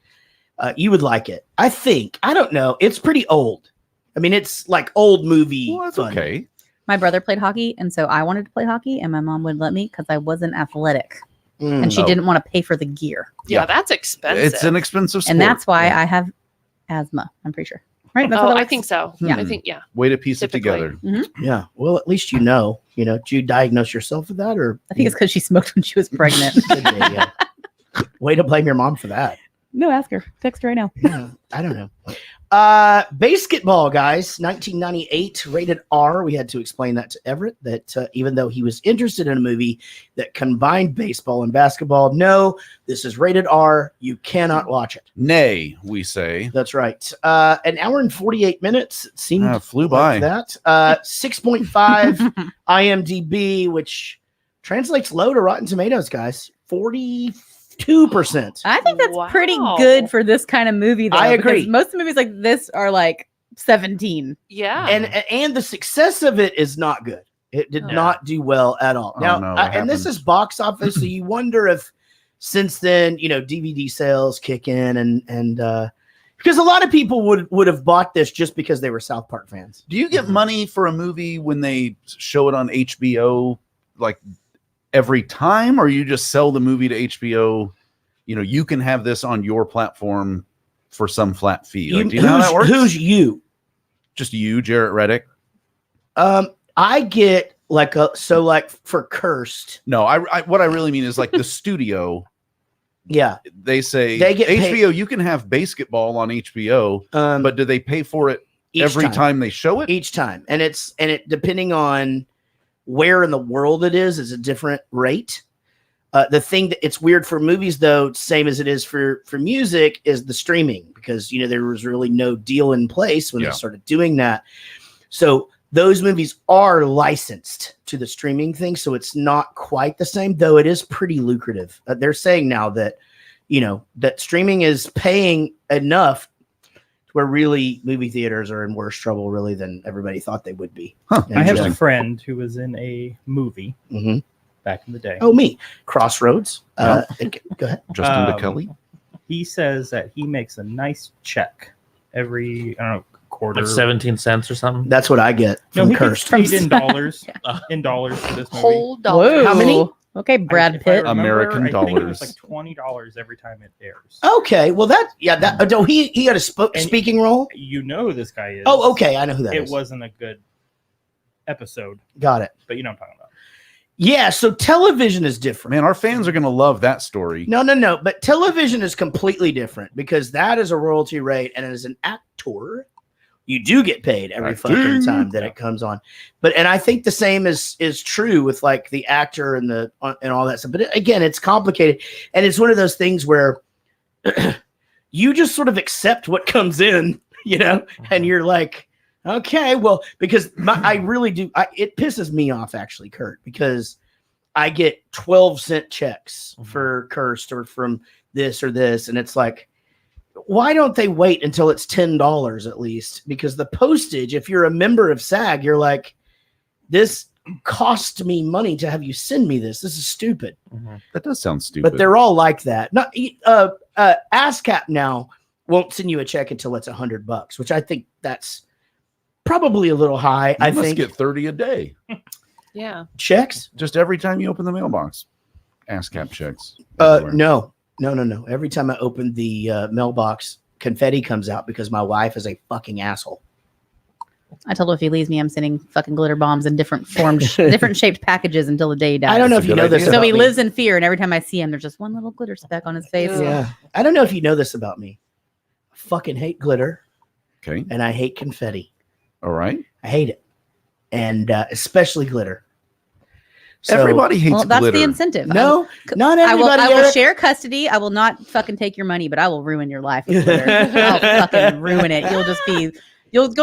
You would like it. I think. I don't know. It's pretty old. I mean, it's like old movie. Well, that's fun. okay. My brother played hockey, and so I wanted to play hockey, and my mom wouldn't let me because I wasn't athletic, and she Oh. didn't want to pay for the gear. Yeah, that's expensive. It's an expensive sport. And that's why I have asthma, I'm pretty sure. Right? That's how Oh, that I works? think so. Hmm. I think, yeah. Way to piece Typically. it together. Mhm. Yeah. Well, at least you know. Do you diagnose yourself with that, or I think it's because she smoked when she was pregnant. yeah. Way to blame your mom for that. No, ask her. Text her right now. Yeah, I don't know. BASEketball, guys, 1998, rated R. We had to explain that to Everett, that even though he was interested in a movie that combined baseball and basketball, no, this is rated R. You cannot watch it. Nay, we say. That's right. An hour and 48 minutes. It seemed Flew like by. that. 6.5 IMDb, which translates low to Rotten Tomatoes, guys. 42%. I think that's pretty Wow. good for this kind of movie, though. I because agree. most movies like this are like 17. Yeah. And the success of it is not good. It did No. not do well at all. Oh, Now, no, what and this happened? is box office, so you wonder if since then, DVD sales kick in and because a lot of people would have bought this just because they were South Park fans. Do you get money for a movie when they show it on HBO like every time, or you just sell the movie to HBO? You can have this on your platform for some flat fee. Like, do you know how that works? Who's you? Just you, Jarrett Reddick? I get like for Cursed. No, I what I really mean is like the studio. Yeah, They say They get HBO. You can have BASEketball on HBO, but do they pay for it each every time they show it? Each time, and it depending on where in the world it is a different rate. The thing that it's weird for movies, though, same as it is for music, is the streaming, because there was really no deal in place when they started doing that. So those movies are licensed to the streaming thing, so it's not quite the same, though it is pretty lucrative. They're saying now that that streaming is paying enough to where really movie theaters are in worse trouble really than everybody thought they would be. Huh. I have a friend who was in a movie Mhm. back in the day. Oh, me. Crossroads. Go ahead. Justin DeKelly. He says that he makes a nice check every, I don't know, quarter. Like 17 cents or something. That's what I get No, from he gets Cursed. paid in dollars. In dollars for this movie. Whole dollar. How many? Okay, Brad If I Pitt. remember, American I think it was dollars. like $20 every time it airs. Okay, well he had a speaking role. You know who this guy is. Oh, okay, I know who that It is. wasn't a good episode, Got it. but you know what I'm talking about. Yeah, so television is different. Man, our fans are going to love that story. No, but television is completely different because that is a royalty rate, and as an actor, you do get paid every fucking time that it comes on. And I think the same is true with like the actor and all that stuff. But again, it's complicated, and it's one of those things where you just sort of accept what comes in, and you're like, okay, well, because I really do. It pisses me off actually, Curt, because I get 12-cent checks for Cursed or from this or this, and it's like, why don't they wait until it's $10 at least? Because the postage, if you're a member of SAG, you're like, this cost me money to have you send me this. This is stupid. That does sound stupid. But they're all like that. Not ASCAP now won't send you a check until it's $100, which I think that's probably a little high. I must think get 30 a day. Yeah. Checks? Just every time you open the mailbox. ASCAP checks. No. Every time I open the mailbox, confetti comes out because my wife is a fucking asshole. I told him if he leaves me, I'm sending fucking glitter bombs in different forms, different shaped packages until the day he dies. I don't know if you know this So about he me. lives in fear, and every time I see him, there's just one little glitter speck on his face. Yeah. I don't know if you know this about me. I fucking hate glitter. Okay. And I hate confetti. All right. I hate it. And especially glitter. Everybody hates Well, that's glitter. the incentive. No, not I will everybody. share custody. I will not fucking take your money, but I will ruin your life with glitter. I'll fucking ruin it. You'll just be, you'll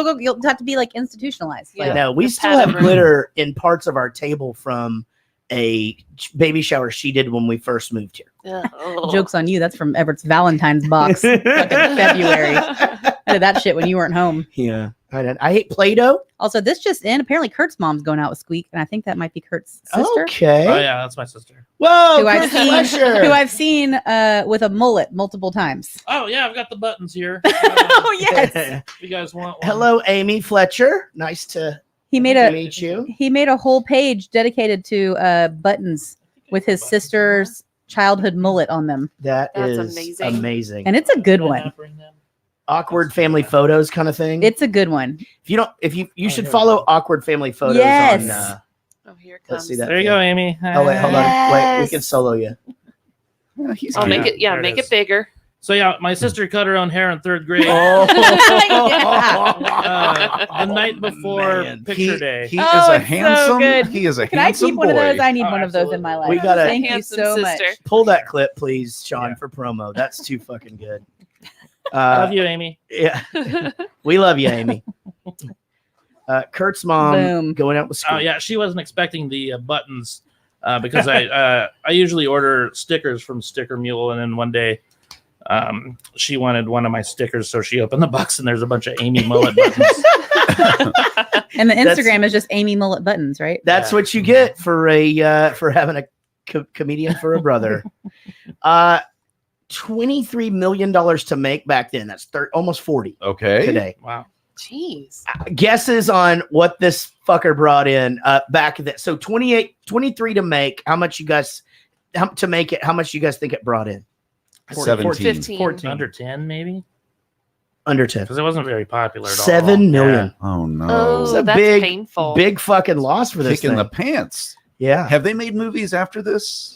have to be like institutionalized. Like, No, we the still have pattern. glitter in parts of our table from a baby shower she did when we first moved here. Joke's on you. That's from Everett's Valentine's box. Fucking February. I did that shit when you weren't home. Yeah. I hate Play-Doh. Also, this just in. Apparently, Kurt's mom's going out with Squeak, and I think that might be Kurt's sister. Okay. Oh yeah, that's my sister. Whoa, Who I've Kurt seen, Fletcher. who I've seen with a mullet multiple times. Oh yeah, I've got the buttons here. Oh yes. If you guys want one. Hello, Amy Fletcher. Nice to meet you. He made a whole page dedicated to buttons with his sister's childhood mullet on them. That's amazing. amazing. And it's a good one. Awkward family photos kind of thing. It's a good one. If you should follow Awkward Family Photos Yes. on Oh, here it let's comes. see that. There you thing. go, Amy. Oh wait, hold on. Wait, we Yes. can solo you. I'll make it. Yeah, There make is. it bigger. So yeah, my sister cut her own hair in 3rd grade. Oh. The night before Man. picture day. He Oh, is a it's so handsome. good. He is a Can I handsome keep one of boy. those? I need Oh, one of those in my life. We gotta- Thank you Handsome so sister. much. Pull that clip, please, Sean, for promo. That's too fucking good. Love you, Amy. Yeah, we love you, Amy. Kurt's mom Boom. going out with school. Oh yeah, she wasn't expecting the buttons because I usually order stickers from Sticker Mule, and then one day she wanted one of my stickers, so she opened the box and there's a bunch of Amy mullet buttons. And the That's- Instagram is just Amy Mullet Buttons, right? That's what you get for for having a comedian for a brother. $23 million to make back then. That's almost 40 Okay. today. Wow. Jeez. Guesses on what this fucker brought in back then. So 23 to make. How much you guys to make it? How much you guys think it brought in? 17. 15. 14. Under 10, maybe? Under 10. Because it wasn't very popular at all. 7 million. Oh no. Oh, It's a that's big, painful. big fucking loss for this Kicking thing. the pants. Yeah. Have they made movies after this?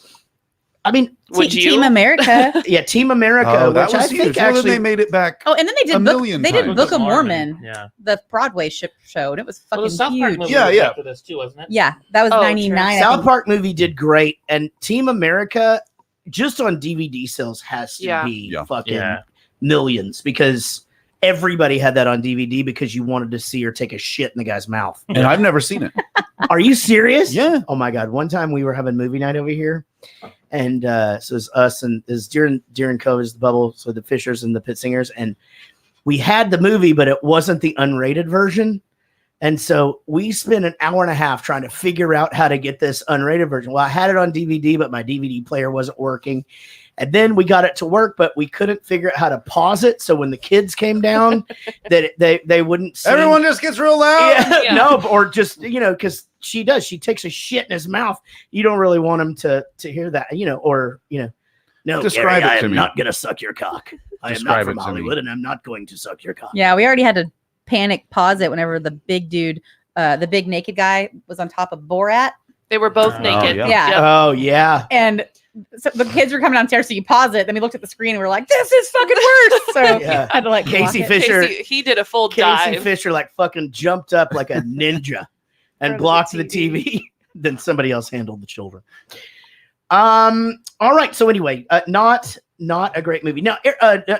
I mean, Would you? Team America. yeah, Team America, Oh, that which I was think huge. Well, then actually they made it back. Oh, and then they did A million they did times. Book of Mormon, Yeah. the Broadway show, and it was Well, the fucking South Park huge. movie Yeah, was yeah. after this too, wasn't it? Yeah, that was Oh, 99. I South think. Park movie did great, and Team America just on DVD sales has to Yeah. be Yeah. fucking Yeah. millions because everybody had that on DVD because you wanted to see her take a shit in the guy's mouth. And I've never seen it. Are you serious? Yeah. Oh my god! One time we were having movie night over here, and so it was us and it was during COVID, is the bubble, so the Fishers and the Pit Singers, and we had the movie, but it wasn't the unrated version. And so we spent an hour and a half trying to figure out how to get this unrated version. Well, I had it on DVD, but my DVD player wasn't working. And then we got it to work, but we couldn't figure out how to pause it. So when the kids came down, that they wouldn't see. Everyone just gets real loud. Yeah, Yeah. no, or just, because she does. She takes a shit in his mouth. You don't really want him to hear that, or, no, Describe Gary, it I to am me. not going to suck your cock. I am Describe not it from to me. Hollywood, and I'm not going to suck your cock. Yeah, we already had to panic pause it whenever the big dude, the big naked guy, was on top of Borat. They were both Oh, naked. yeah. Yeah. Yep. Oh, yeah. And so the kids were coming downstairs, so you pause it. Then we looked at the screen and we were like, "This is fucking worse." So Yeah. I had to Casey block it. Fisher. He did a full Casey dive. Fisher fucking jumped up like a ninja and Front of the blocked the TV. Then somebody else handled the children. All right. So anyway, not a great movie. Now,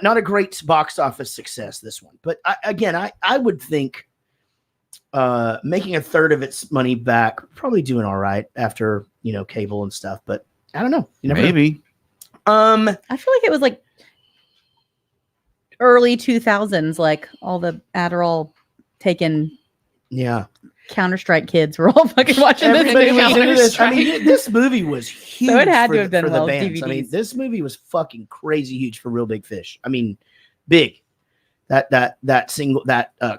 not a great box office success, this one. But I would think making a third of its money back, probably doing all right after cable and stuff. But I don't know. You never Maybe. know. I feel like it was like early 2000s, like all the Adderall taken. Yeah. Counter-Strike kids were all fucking watching Everybody this was movie. into this. I mean, this movie was huge. So it had for to have done for well the with bands. I mean, DVDs. this movie was fucking crazy huge for Real Big Fish. I mean, big. That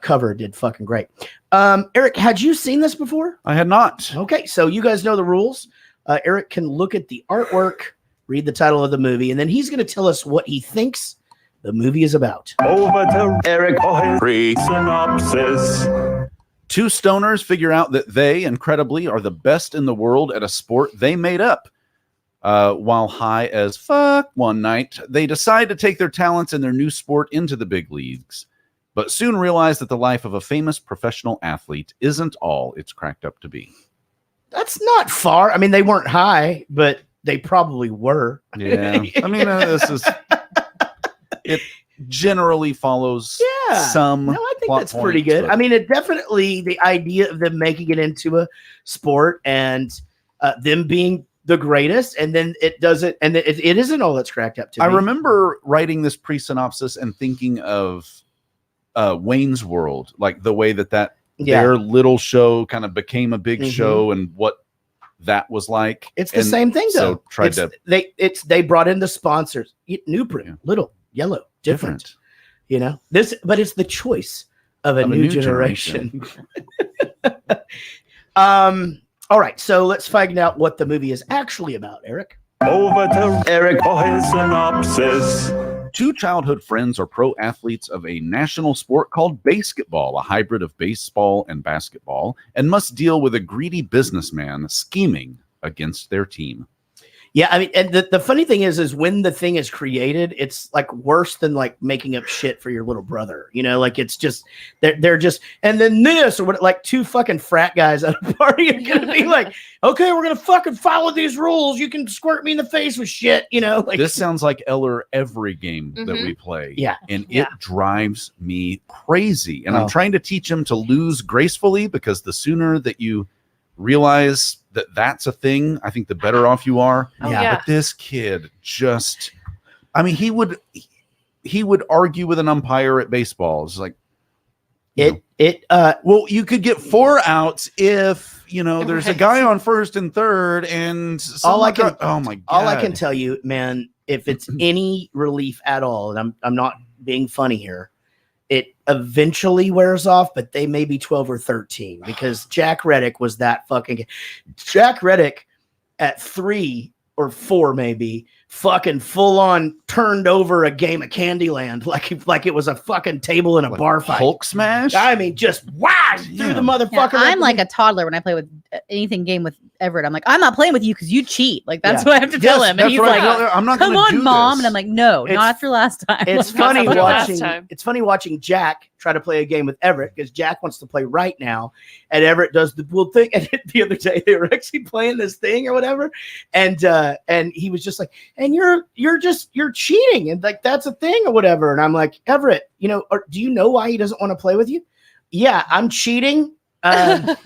cover did fucking great. Eric, had you seen this before? I had not. Okay, so you guys know the rules. Eric can look at the artwork, read the title of the movie, and then he's going to tell us what he thinks the movie is about. Over to Eric for his pre-synopsis. Two stoners figure out that they, incredibly, are the best in the world at a sport they made up. While high as fuck one night, they decide to take their talents and their new sport into the big leagues, but soon realize that the life of a famous professional athlete isn't all it's cracked up to be. That's not far. I mean, they weren't high, but they probably were. Yeah. I mean, it generally follows some. No, I think plot that's pretty points, good. but- I mean, it definitely, the idea of them making it into a sport and them being the greatest, and then it doesn't, and it isn't all it's cracked up to I be. remember writing this pre-synopsis and thinking of Wayne's World, like the way that their little show kind of became a big show and what that was like. It's the same thing though. They brought in the sponsors. New print, little, yellow, different. But it's the choice of a new generation. All right, so let's find out what the movie is actually about, Eric. Over to Eric for his synopsis. Two childhood friends are pro athletes of a national sport called BASEketball, a hybrid of baseball and basketball, and must deal with a greedy businessman scheming against their team. Yeah, I mean, and the funny thing is when the thing is created, it's like worse than like making up shit for your little brother. Like it's just they're just, and then this or what, like two fucking frat guys at a party are gonna be like, okay, we're gonna fucking follow these rules. You can squirt me in the face with shit. Like This sounds like Eller every game that we play. Yeah. And it drives me crazy. And I'm trying to teach him to lose gracefully, because the sooner that you realize that that's a thing, I think the better off you are. But this kid just, I mean, he would argue with an umpire at baseball. It's like, well, you could get 4 outs if there's a guy on first and third, and all I can God. tell you, man, if it's any relief at all, and I'm not being funny here, it eventually wears off, but they may be 12 or 13 because Jack Reddick was that fucking. Jack Reddick at 3 or 4 maybe fucking full on turned over a game of Candyland like it was a fucking table in a bar fight. Hulk smash. I mean, just whack through the motherfucker. I'm like a toddler when I play with anything game with Everett. I'm like, I'm not playing with you because you cheat. Like that's what I have to tell him. And he's like, I'm not come gonna on, do Mom. this. And I'm like, no, not after last time. It's Like, funny not after last watching. time. It's funny watching Jack try to play a game with Everett because Jack wants to play right now, and Everett does the bull thing. And the other day they were actually playing this thing or whatever, and he was just like, and you're cheating, and like that's a thing or whatever. And I'm like, Everett, do you know why he doesn't want to play with you? Yeah, I'm cheating. But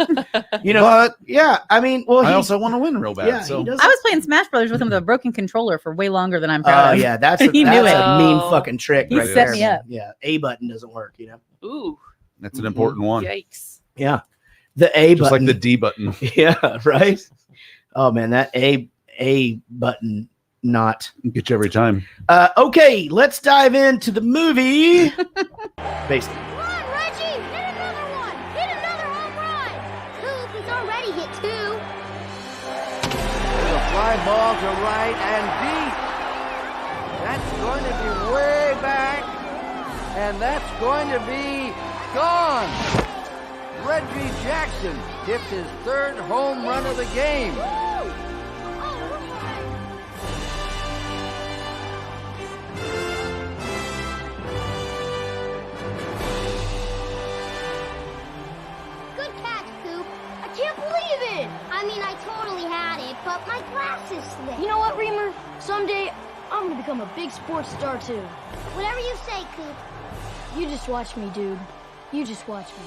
yeah, I mean, well, I also want to win real bad. Yeah, so he doesn't. I was playing Smash Brothers with him with a broken controller for way longer than I'm proud of. Yeah, that's a, He that's knew it. a mean fucking trick. He right set there. me up. Yeah, A button doesn't work. Ooh. that's an important one. Yikes. Yeah, the A Just button, like the D button. Yeah, right. Oh man, that A button not Get you every time. okay. Let's dive into the movie. Basically, Come on, Reggie! Hit another one! Hit another home run! Coop, he's already hit 2. There's a fly ball to right and deep. That's going to be way back, and that's going to be gone. Reggie Jackson hits his 3rd home run of the game. Good catch, Coop. I can't believe it! I mean, I totally had it, but my glasses slipped. You know what, Reamer? Someday, I'm gonna become a big sports star, too. Whatever you say, Coop. You just watch me, dude. You just watch me.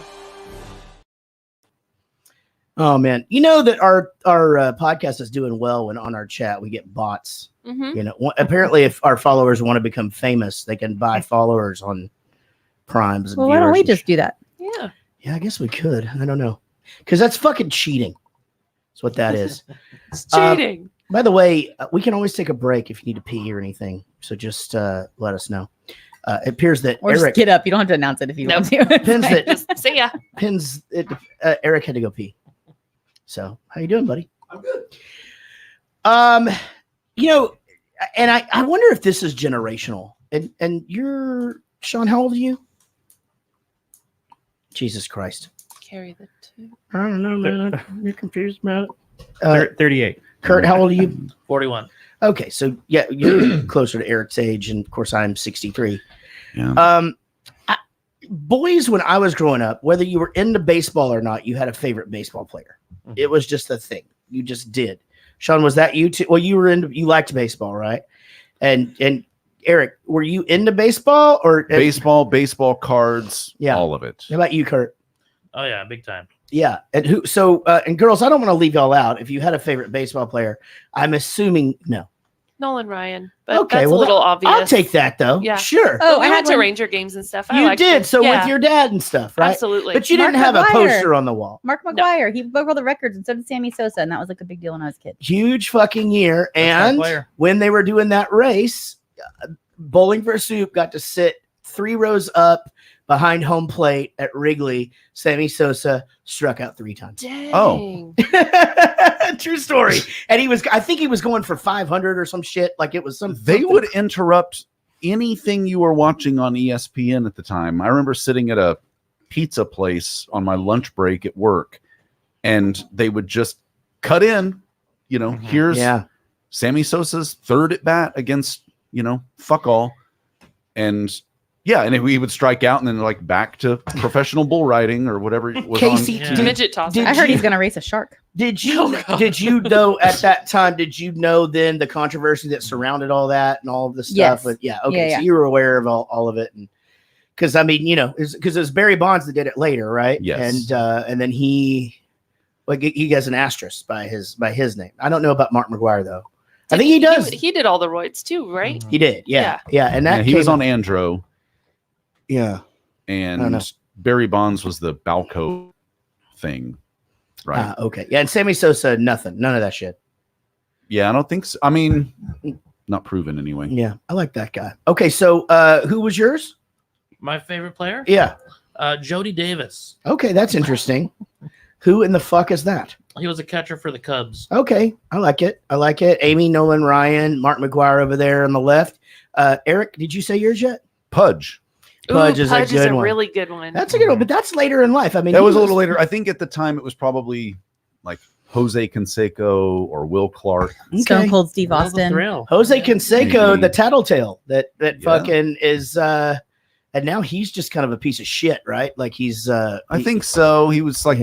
Oh man, you know that our podcast is doing well when on our chat we get bots. Mm-hmm. You know, apparently if our followers want to become famous, they can buy followers on Primes. And Well, why don't we viewers and just do that? Yeah. Yeah, I guess we could. I don't know, because that's fucking cheating. That's what that is. It's cheating. By the way, we can always take a break if you need to pee or anything. So just let us know. It appears that Or Eric just get up. You don't have to announce it if you want to. pins that Just see ya. pins it. Eric had to go pee. So how you doing, buddy? I'm good. You know, and I wonder if this is generational. And you're Sean. How old are you? Jesus Christ. Carry the two. I don't know, man. You're confused about it. 38. Kurt, how old are you? 41. Okay, so yeah, you're closer to Eric's age, and of course I'm 63. Yeah. Boys, when I was growing up, whether you were into baseball or not, you had a favorite baseball player. It was just a thing. You just did. Sean, was that you too? Well, you liked baseball, right? And Eric, were you into baseball or baseball cards? Yeah. All of it. How about you, Kurt? Oh yeah, big time. Yeah, and who? So, and girls, I don't want to leave y'all out. If you had a favorite baseball player, I'm assuming no. Nolan Ryan. But Okay, that's well, a little obvious. I'll take that though. Yeah. Sure. Oh, I I went had to one- Ranger games and stuff. I You liked did it. so Yeah. with your dad and stuff, right? Absolutely. But you didn't Mark have a McGwire. poster on the wall. Mark McGuire. He broke all the records, and so did Sammy Sosa, and that was like a big deal when I was a kid. Huge fucking year. my And player. when they were doing that race, Bowling for Soup got to sit 3 rows up behind home plate at Wrigley. Sammy Sosa struck out 3 times. Dang. Oh. True story. And I think he was going for 500 or some shit. Like it was They would interrupt anything you were watching on ESPN at the time. I remember sitting at a pizza place on my lunch break at work, and they would just cut in, here's Sammy Sosa's 3rd at bat against, fuck all. And yeah, and he would strike out and then like back to professional bull riding or whatever it was Casey, on. Midget tossing. I heard he's going to race a shark. Did you know at that time, did you know then the controversy that surrounded all that and all of the stuff? Yes. Okay. Yeah, So yeah. you were aware of all of it. And because I mean, because it was Barry Bonds that did it later, right? Yes. And then he gets an asterisk by his name. I don't know about Mark McGuire though. I think he does. He did all the roids too, right? He did. Yeah. And that he was came- on Andro. Yeah. I don't know. And Barry Bonds was the Balco thing, right? Okay. Yeah. And Sammy Sosa, nothing. None of that shit. Yeah, I don't think so. I mean, not proven anyway. Yeah. I like that guy. Okay. So who was yours? My favorite player? Yeah. Jody Davis. Okay. That's interesting. Who in the fuck is that? He was a catcher for the Cubs. Okay. I like it. Amy, Nolan Ryan, Mark McGuire over there on the left. Eric, did you say yours yet? Pudge. Pudge is a good one. Really good one. That's a good one, but that's later in life. I mean, That was a little later. I think at the time it was probably like Jose Canseco or Will Clark. Stone Cold Steve Austin. Jose Canseco, Maybe. the tattletale that fucking is and now he's just kind of a piece of shit, right? Like he's I think so. He was like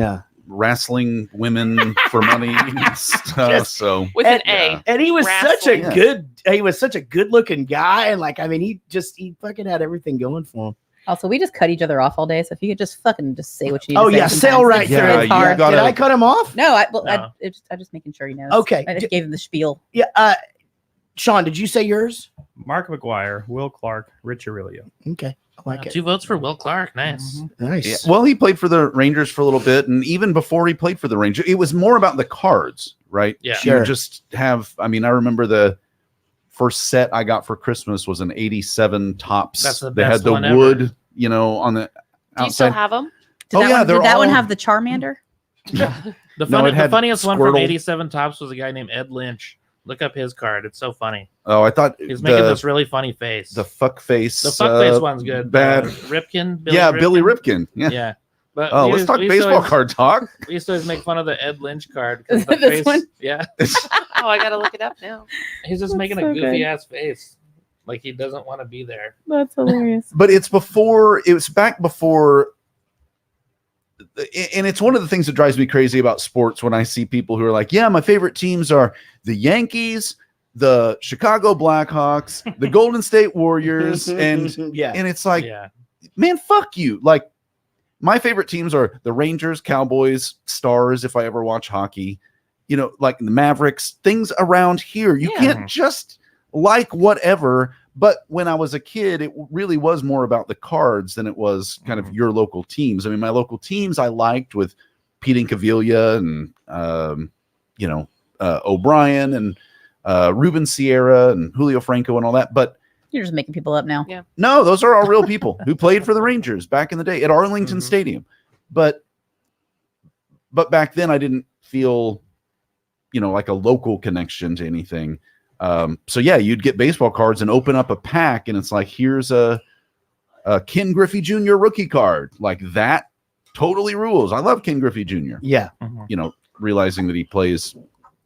wrestling women for money and stuff. So with an A. And he was Wrestling. such a good looking guy. And like, I mean, he fucking had everything going for him. Also, we just cut each other off all day, so if you could just fucking just say what you need Oh to say yeah, sometimes. sail right It's through. really hard. Did I cut him off? No, No. I'm just making sure he knows. Okay. I just gave him the spiel. Yeah. Sean, did you say yours? Mark McGuire, Will Clark, Rich Aurelio. Okay. I like it. 2 votes for Will Clark. Nice. Nice. yeah. Well, he played for the Rangers for a little bit, and even before he played for the Rangers, it was more about the cards, right? Yeah. You Sure. would just have. I mean, I remember the first set I got for Christmas was an '87 Topps. That's the They had best the one ever. wood, on the Do you still outside. have them? Did Oh, yeah, they're did that one all- have the Charmander? The No, it had funniest one from Squirtle. '87 Tops was a guy named Ed Lynch. Look up his card. It's so funny. Oh, I thought He's making this really funny face. the fuck face. The fuck face one's good. Bad. Ripken. Billy Ripken. Yeah. Yeah. But Oh, we let's used- talk we used to baseball always- card talk. We used to always make fun of the Ed Lynch card. 'cause the This face, one? Yeah. Oh, I gotta look it up now. He's just That's making so a goofy good. ass face. Like he doesn't want to be there. That's hilarious. But it was back before, and it's one of the things that drives me crazy about sports when I see people who are like, yeah, my favorite teams are the Yankees, the Chicago Blackhawks, the Golden State Warriors, and yeah. and it's like, Yeah. man, fuck you. Like, my favorite teams are the Rangers, Cowboys, Stars, if I ever watch hockey, you know, like the Mavericks, things around here. You can't just like whatever. But when I was a kid, it really was more about the cards than it was kind of your local teams. I mean, my local teams I liked with Pete and Cavilla and, you know, O'Brien and Ruben Sierra and Julio Franco and all that. But you're just making people up now. Yeah. no, those are all real people who played for the Rangers back in the day at Arlington Stadium. But back then I didn't feel, you know, like a local connection to anything. So yeah, you'd get baseball cards and open up a pack, and it's like, here's a Ken Griffey Jr. rookie card. Like that totally rules. I love Ken Griffey Jr. Yeah. You know, realizing that he plays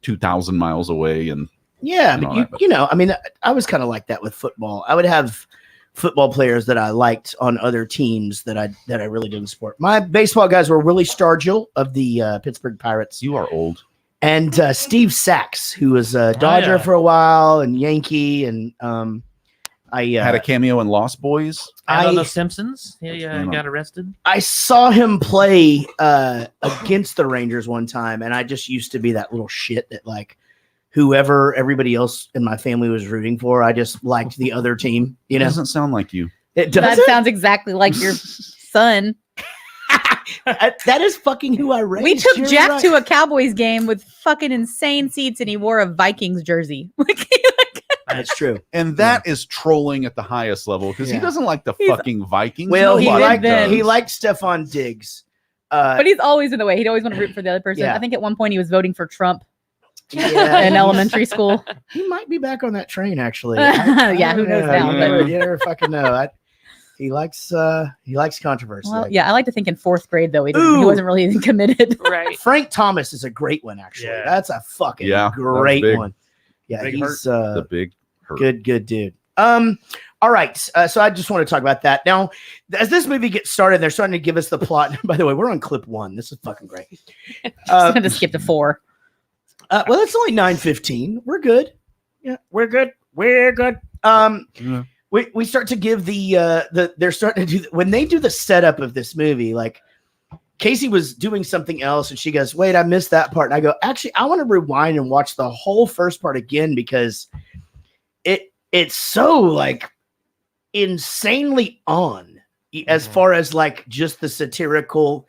2,000 miles away and yeah, and all but that. you know, I mean, I was kind of like that with football. I would have football players that I liked on other teams that I really didn't support. My baseball guys were Willie Stargell of the Pittsburgh Pirates. You are old. And Steve Sachs, who was a Dodger for a while and Yankee, and I had a cameo in Lost Boys. And on The Simpsons, he got arrested. I saw him play against the Rangers one time, and I just used to be that little shit that like whoever everybody else in my family was rooting for, I just liked the other team. You know, doesn't sound like you. It That doesn't. sounds exactly like your son. That is fucking who I raised. We took You're Jack right. to a Cowboys game with fucking insane seats, and he wore a Vikings jersey. That's true. And that is trolling at the highest level because he Yeah. doesn't like the fucking Vikings. Well, he Nobody does. liked Stephon Diggs. But he's always in the way. He'd always want to root for the other person. Yeah. I think at one point he was voting for Trump Yeah, in elementary school. He might be back on that train, actually. Yeah, who knows now, but- You never fucking know. He likes controversy. Well, yeah, I like to think in fourth grade though he Ooh. wasn't really even committed. Right. Frank Thomas is a great one, actually. Yeah. That's a fucking Yeah, that was great big. one. Yeah, Big he's the big hurt. good dude. All right. So I just want to talk about that. Now, as this movie gets started, they're starting to give us the plot. By the way, we're on clip 1. This is fucking great. Just had to skip to 4. Well, it's only 9:15. We're good. Yeah, we're good. We're good. Yeah. We start to give they're starting to do when they do the setup of this movie, like Casey was doing something else and she goes, wait, I missed that part. And I go, actually, I want to rewind and watch the whole first part again because it's so like insanely on as far as like just the satirical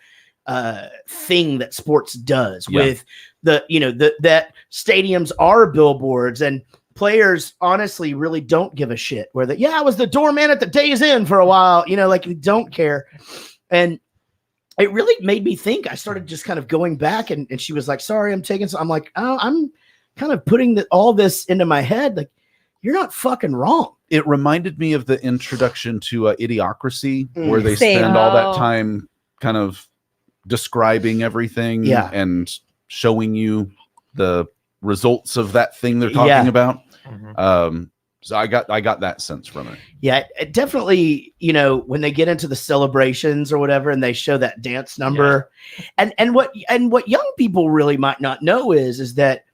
thing that sports does with that stadiums are billboards and players honestly really don't give a shit where I was the doorman at the Days Inn for a while, like you don't care. And it really made me think. I started just kind of going back and she was like, sorry, I'm taking I'm like, oh, I'm kind of putting all this into my head. Like, you're not fucking wrong. It reminded me of the introduction to Idiocracy, where they Same. spend all that time kind of describing everything and showing you the results of that thing they're talking about. So I got that sense from it. Yeah, it definitely, when they get into the celebrations or whatever and they show that dance number and what young people really might not know is that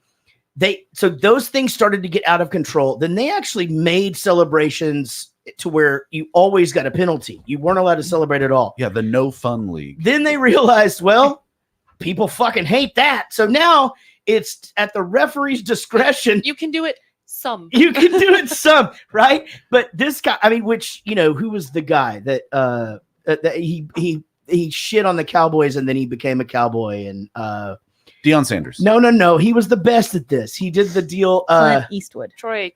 so those things started to get out of control. Then they actually made celebrations to where you always got a penalty. You weren't allowed to celebrate at all. Yeah, the no fun league. Then they realized, well, people fucking hate that. So now it's at the referee's discretion. You can do it some. You can do it some, right? But this guy, I mean, which, who was the guy that he shit on the Cowboys and then he became a Cowboy and Deion Sanders. No. He was the best at this. He did the deal. Clint Eastwood. Troy.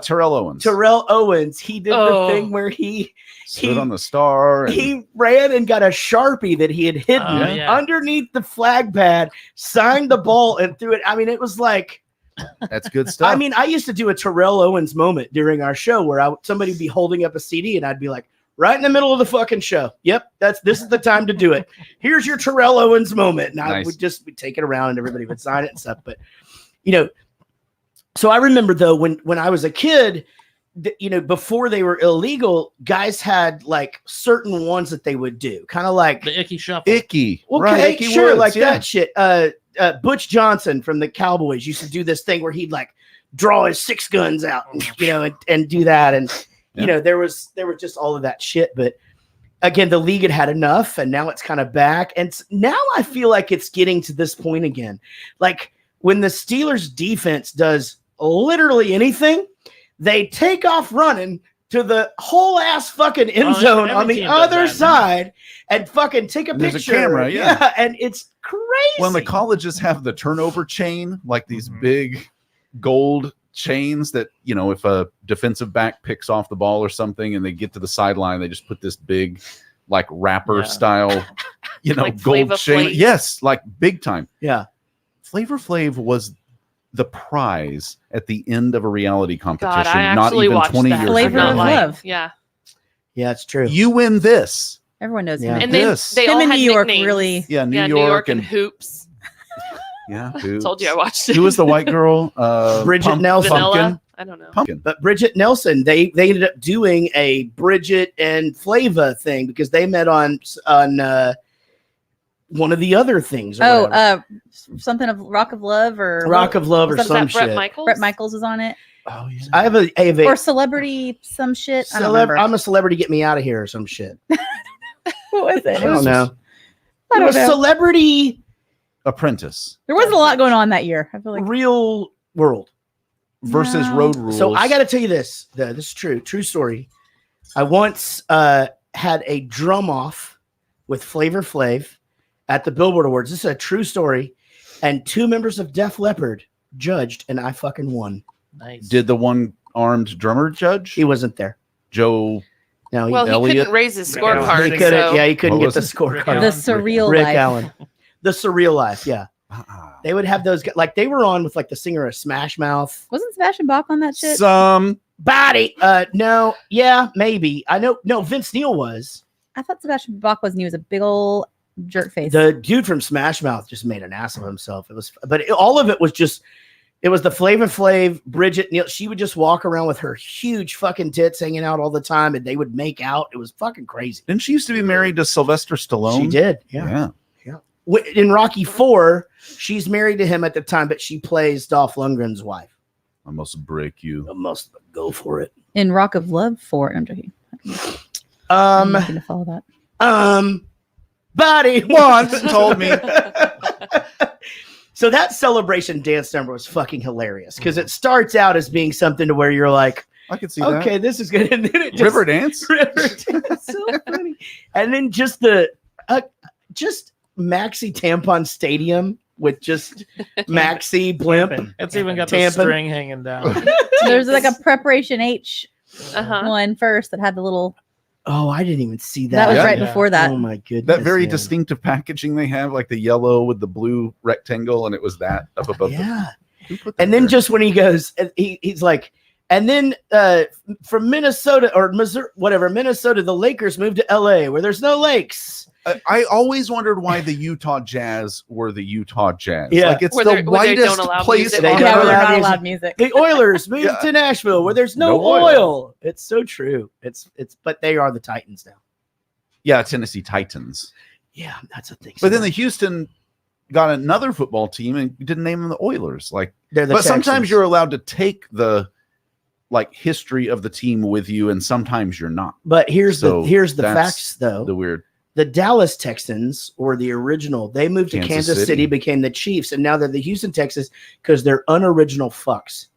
Terrell Owens. Terrell Owens. He did the thing where he stood on the star. And he ran and got a Sharpie that he had hidden underneath the flag pad, signed the ball and threw it. I mean, it was like, that's good stuff. I mean, I used to do a Terrell Owens moment during our show where somebody would be holding up a CD and I'd be like, right in the middle of the fucking show. Yep, this is the time to do it. Here's your Terrell Owens moment. And I would just take it around and everybody would sign it and stuff. But, so I remember though, when I was a kid, before they were illegal, guys had like certain ones that they would do. Kind of like the Icky Shuffle. Okay, right, Icky sure, Woods, like that shit. Butch Johnson from the Cowboys used to do this thing where he'd like draw his 6 guns out, and do that. And, there were just all of that shit. But, again, the league had enough, and now it's kind of back. And now I feel like it's getting to this point again. Like when the Steelers defense does literally anything, they take off running to the whole ass fucking end zone on the other side and fucking take a There's picture. a camera, yeah. And it's crazy. When the colleges have the turnover chain, like these big gold chains that, you know, if a defensive back picks off the ball or something and they get to the sideline, they just put this big, like rapper style, you know, Like gold Flava chain. Flav. Yes, like big time. Yeah. Flavor Flav was the prize at the end of a reality competition, God, I not actually even watched 20 that. years Flavor ago. of Love. Yeah. Yeah, it's true. You win this. Everyone knows Yeah. him. And they This. all Him in had New York nicknames. really. Yeah, New New York and and Hoops. yeah, Told you I watched it. Who was the white girl? Bridget Nelson. Vanilla? I don't know. Pumpkin. But Bridget Nelson, they ended up doing a Bridget and Flava thing because they met on one of the other things. Or whatever. Something of Rock of Love or Rock of Love or was some Is that Bret shit. Michaels? Bret Michaels is on it. Oh yeah. I have a Or Celebrity some shit. I don't remember. I'm a celebrity. Get me out of here or some shit. What was it? I don't know. I It don't was know. Celebrity Apprentice There was a lot going on that year. I feel like Real World. versus No. Road Rules. So I got to tell you this. This is true story. I once had a drum off with Flavor Flav at the Billboard Awards. This is a true story. And 2 members of Def Leppard judged, and I fucking won. Nice. Did the one-armed drummer judge? He wasn't there. Joe. No, Well, he Elliot? couldn't raise his scorecard. he couldn't. So. Yeah, he couldn't What get the was it? scorecard. the surreal Rick life. Allen. The Surreal Life. Yeah, they would have those. Like they were on with like the singer of Smash Mouth. Wasn't Sebastian Bach on that shit? Body. No. Yeah, maybe. I know. No, Vince Neil was. I thought Sebastian Bach was, and he was a big old jerk face. The dude from Smash Mouth just made an ass of himself. It was, but all of it was just. It was the Flavor Flav, Bridget Neal. She would just walk around with her huge fucking tits hanging out all the time, and they would make out. It was fucking crazy. Didn't she used to be married to Sylvester Stallone? She did. Yeah. In Rocky 4, she's married to him at the time, but she plays Dolph Lundgren's wife. I must break you. I must go for it. In Rock of Love 4. I'm joking. I'm not gonna follow that. Buddy once told me. So that celebration dance number was fucking hilarious because it starts out as being something to where you're like, I could see okay, that. this is good. And then it just, River dance? River dance. So funny. And then just just Maxi Tampon Stadium with just Maxi Blimp. It's even got the Tampon. string hanging down. There's like a Preparation H Uh-huh. one first that had the little. Oh, I didn't even see That that. was right before that. Oh my goodness. That very yeah. distinctive packaging they have, like the yellow with the blue rectangle, and it was that up above. Yeah. Who put that And then there? just when he goes, he's like, and then from Minnesota or Missouri, whatever, Minnesota, the Lakers moved to LA where there's no lakes. I always wondered why the Utah Jazz were the Utah Jazz. Yeah. Like it's Where the they whitest don't allow place music. They on don't Yeah, earth. we're not music. allowed music. The Oilers moved Yeah. to Nashville where there's no, No oil. oil. It's so true. It's but they are the Titans now. Yeah, Tennessee Titans. Yeah, that's a thing. But then the Houston got another football team and didn't name them the Oilers. Like, They're the but sometimes Texans. you're allowed to take the like history of the team with you, and sometimes you're not. But here's So the that's facts though. The weird. The Dallas Texans, or the original, they moved to Kansas Kansas City. City, became the Chiefs, and now they're the Houston Texans because they're unoriginal fucks.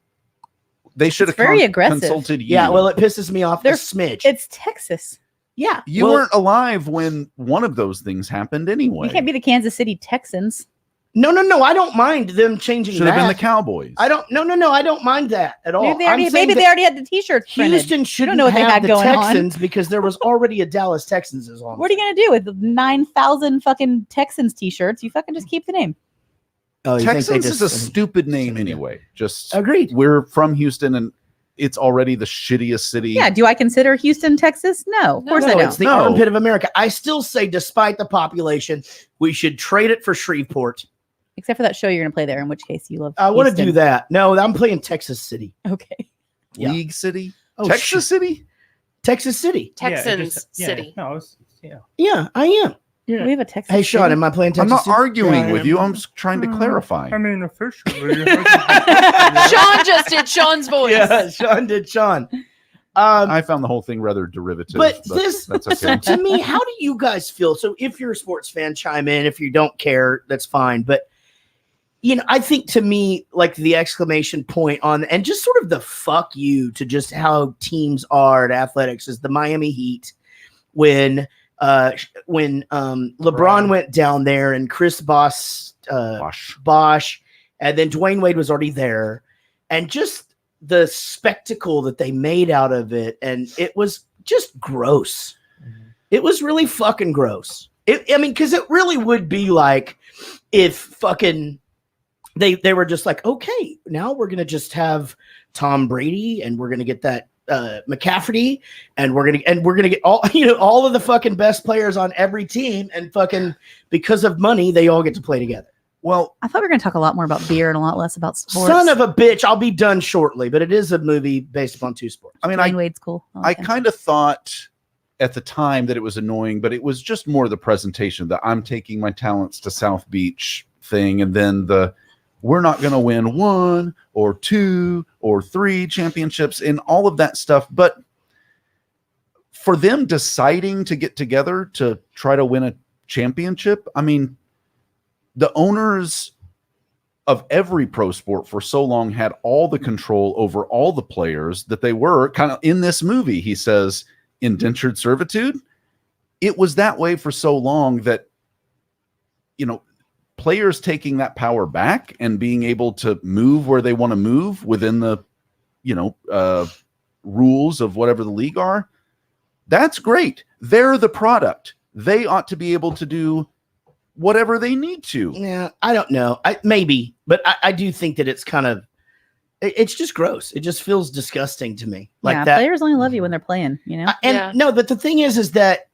They should have very aggressive. consulted you. Yeah, well, it pisses me off They're- a smidge. It's Texas. Yeah, you well, weren't alive when one of those things happened anyway. You can't be the Kansas City Texans. No. I don't mind them changing. Should have been the that. Cowboys. I don't. No. I don't mind that at all. Maybe they I'm already, saying maybe that they already had the T-shirts printed. Houston shouldn't know what they have had the going on. Texans because there was already a Dallas Texans as long. What are you gonna do with the 9,000 fucking Texans T-shirts? You fucking just keep the name. Oh, you Texans think they is just a stupid name anyway. Just agreed. We're from Houston, and it's already the shittiest city. Yeah. Do I consider Houston, Texas? No, of course I No, don't. it's the No. armpit of America. I still say, despite the population, we should trade it for Shreveport. Except for that show you're gonna play there, in which case you love. I want to Houston. do that. No, I'm playing Texas City. Okay. Yeah. League City, Oh, Texas shit. City. Texas City. Texans City. No, it's, yeah. Yeah, I am. Do we have a Texas. Hey, Sean, City? am I playing I'm Texas not City? arguing Yeah, with you. I'm just trying to clarify. I mean, officially. Sean just did Sean's voice. Yeah, Sean did Sean. I found the whole thing rather derivative. But that's okay. So to me, how do you guys feel? So if you're a sports fan, chime in. If you don't care, that's fine. But I think to me, like the exclamation point on, and just sort of the fuck you to just how teams are at athletics is the Miami Heat when LeBron went down there and Chris Bosh, and then Dwayne Wade was already there, and just the spectacle that they made out of it, and it was just gross. It was really fucking gross. Because it really would be like if fucking they were just like, okay, now we're gonna just have Tom Brady, and we're gonna get that McCaffrey, and we're gonna get all all of the fucking best players on every team, and fucking because of money, they all get to play together. Well, I thought we were going to talk a lot more about beer and a lot less about sports. Son of a bitch, I'll be done shortly, but it is a movie based upon two sports. I mean, Dwayne Wade's cool. I kind of thought at the time that it was annoying, but it was just more the presentation that I'm taking my talents to South Beach thing, and then we're not going to win 1 or 2 or 3 championships and all of that stuff. But for them deciding to get together to try to win a championship, I mean, the owners of every pro sport for so long had all the control over all the players that they were kind of in this movie. He says indentured servitude. It was that way for so long that, players taking that power back and being able to move where they want to move within the, rules of whatever the league are. That's great. They're the product. They ought to be able to do whatever they need to. Yeah, I don't know. Maybe, but I do think that it's kind of, it's just gross. It just feels disgusting to me. Like that. Players only love you when they're playing, No, but the thing is that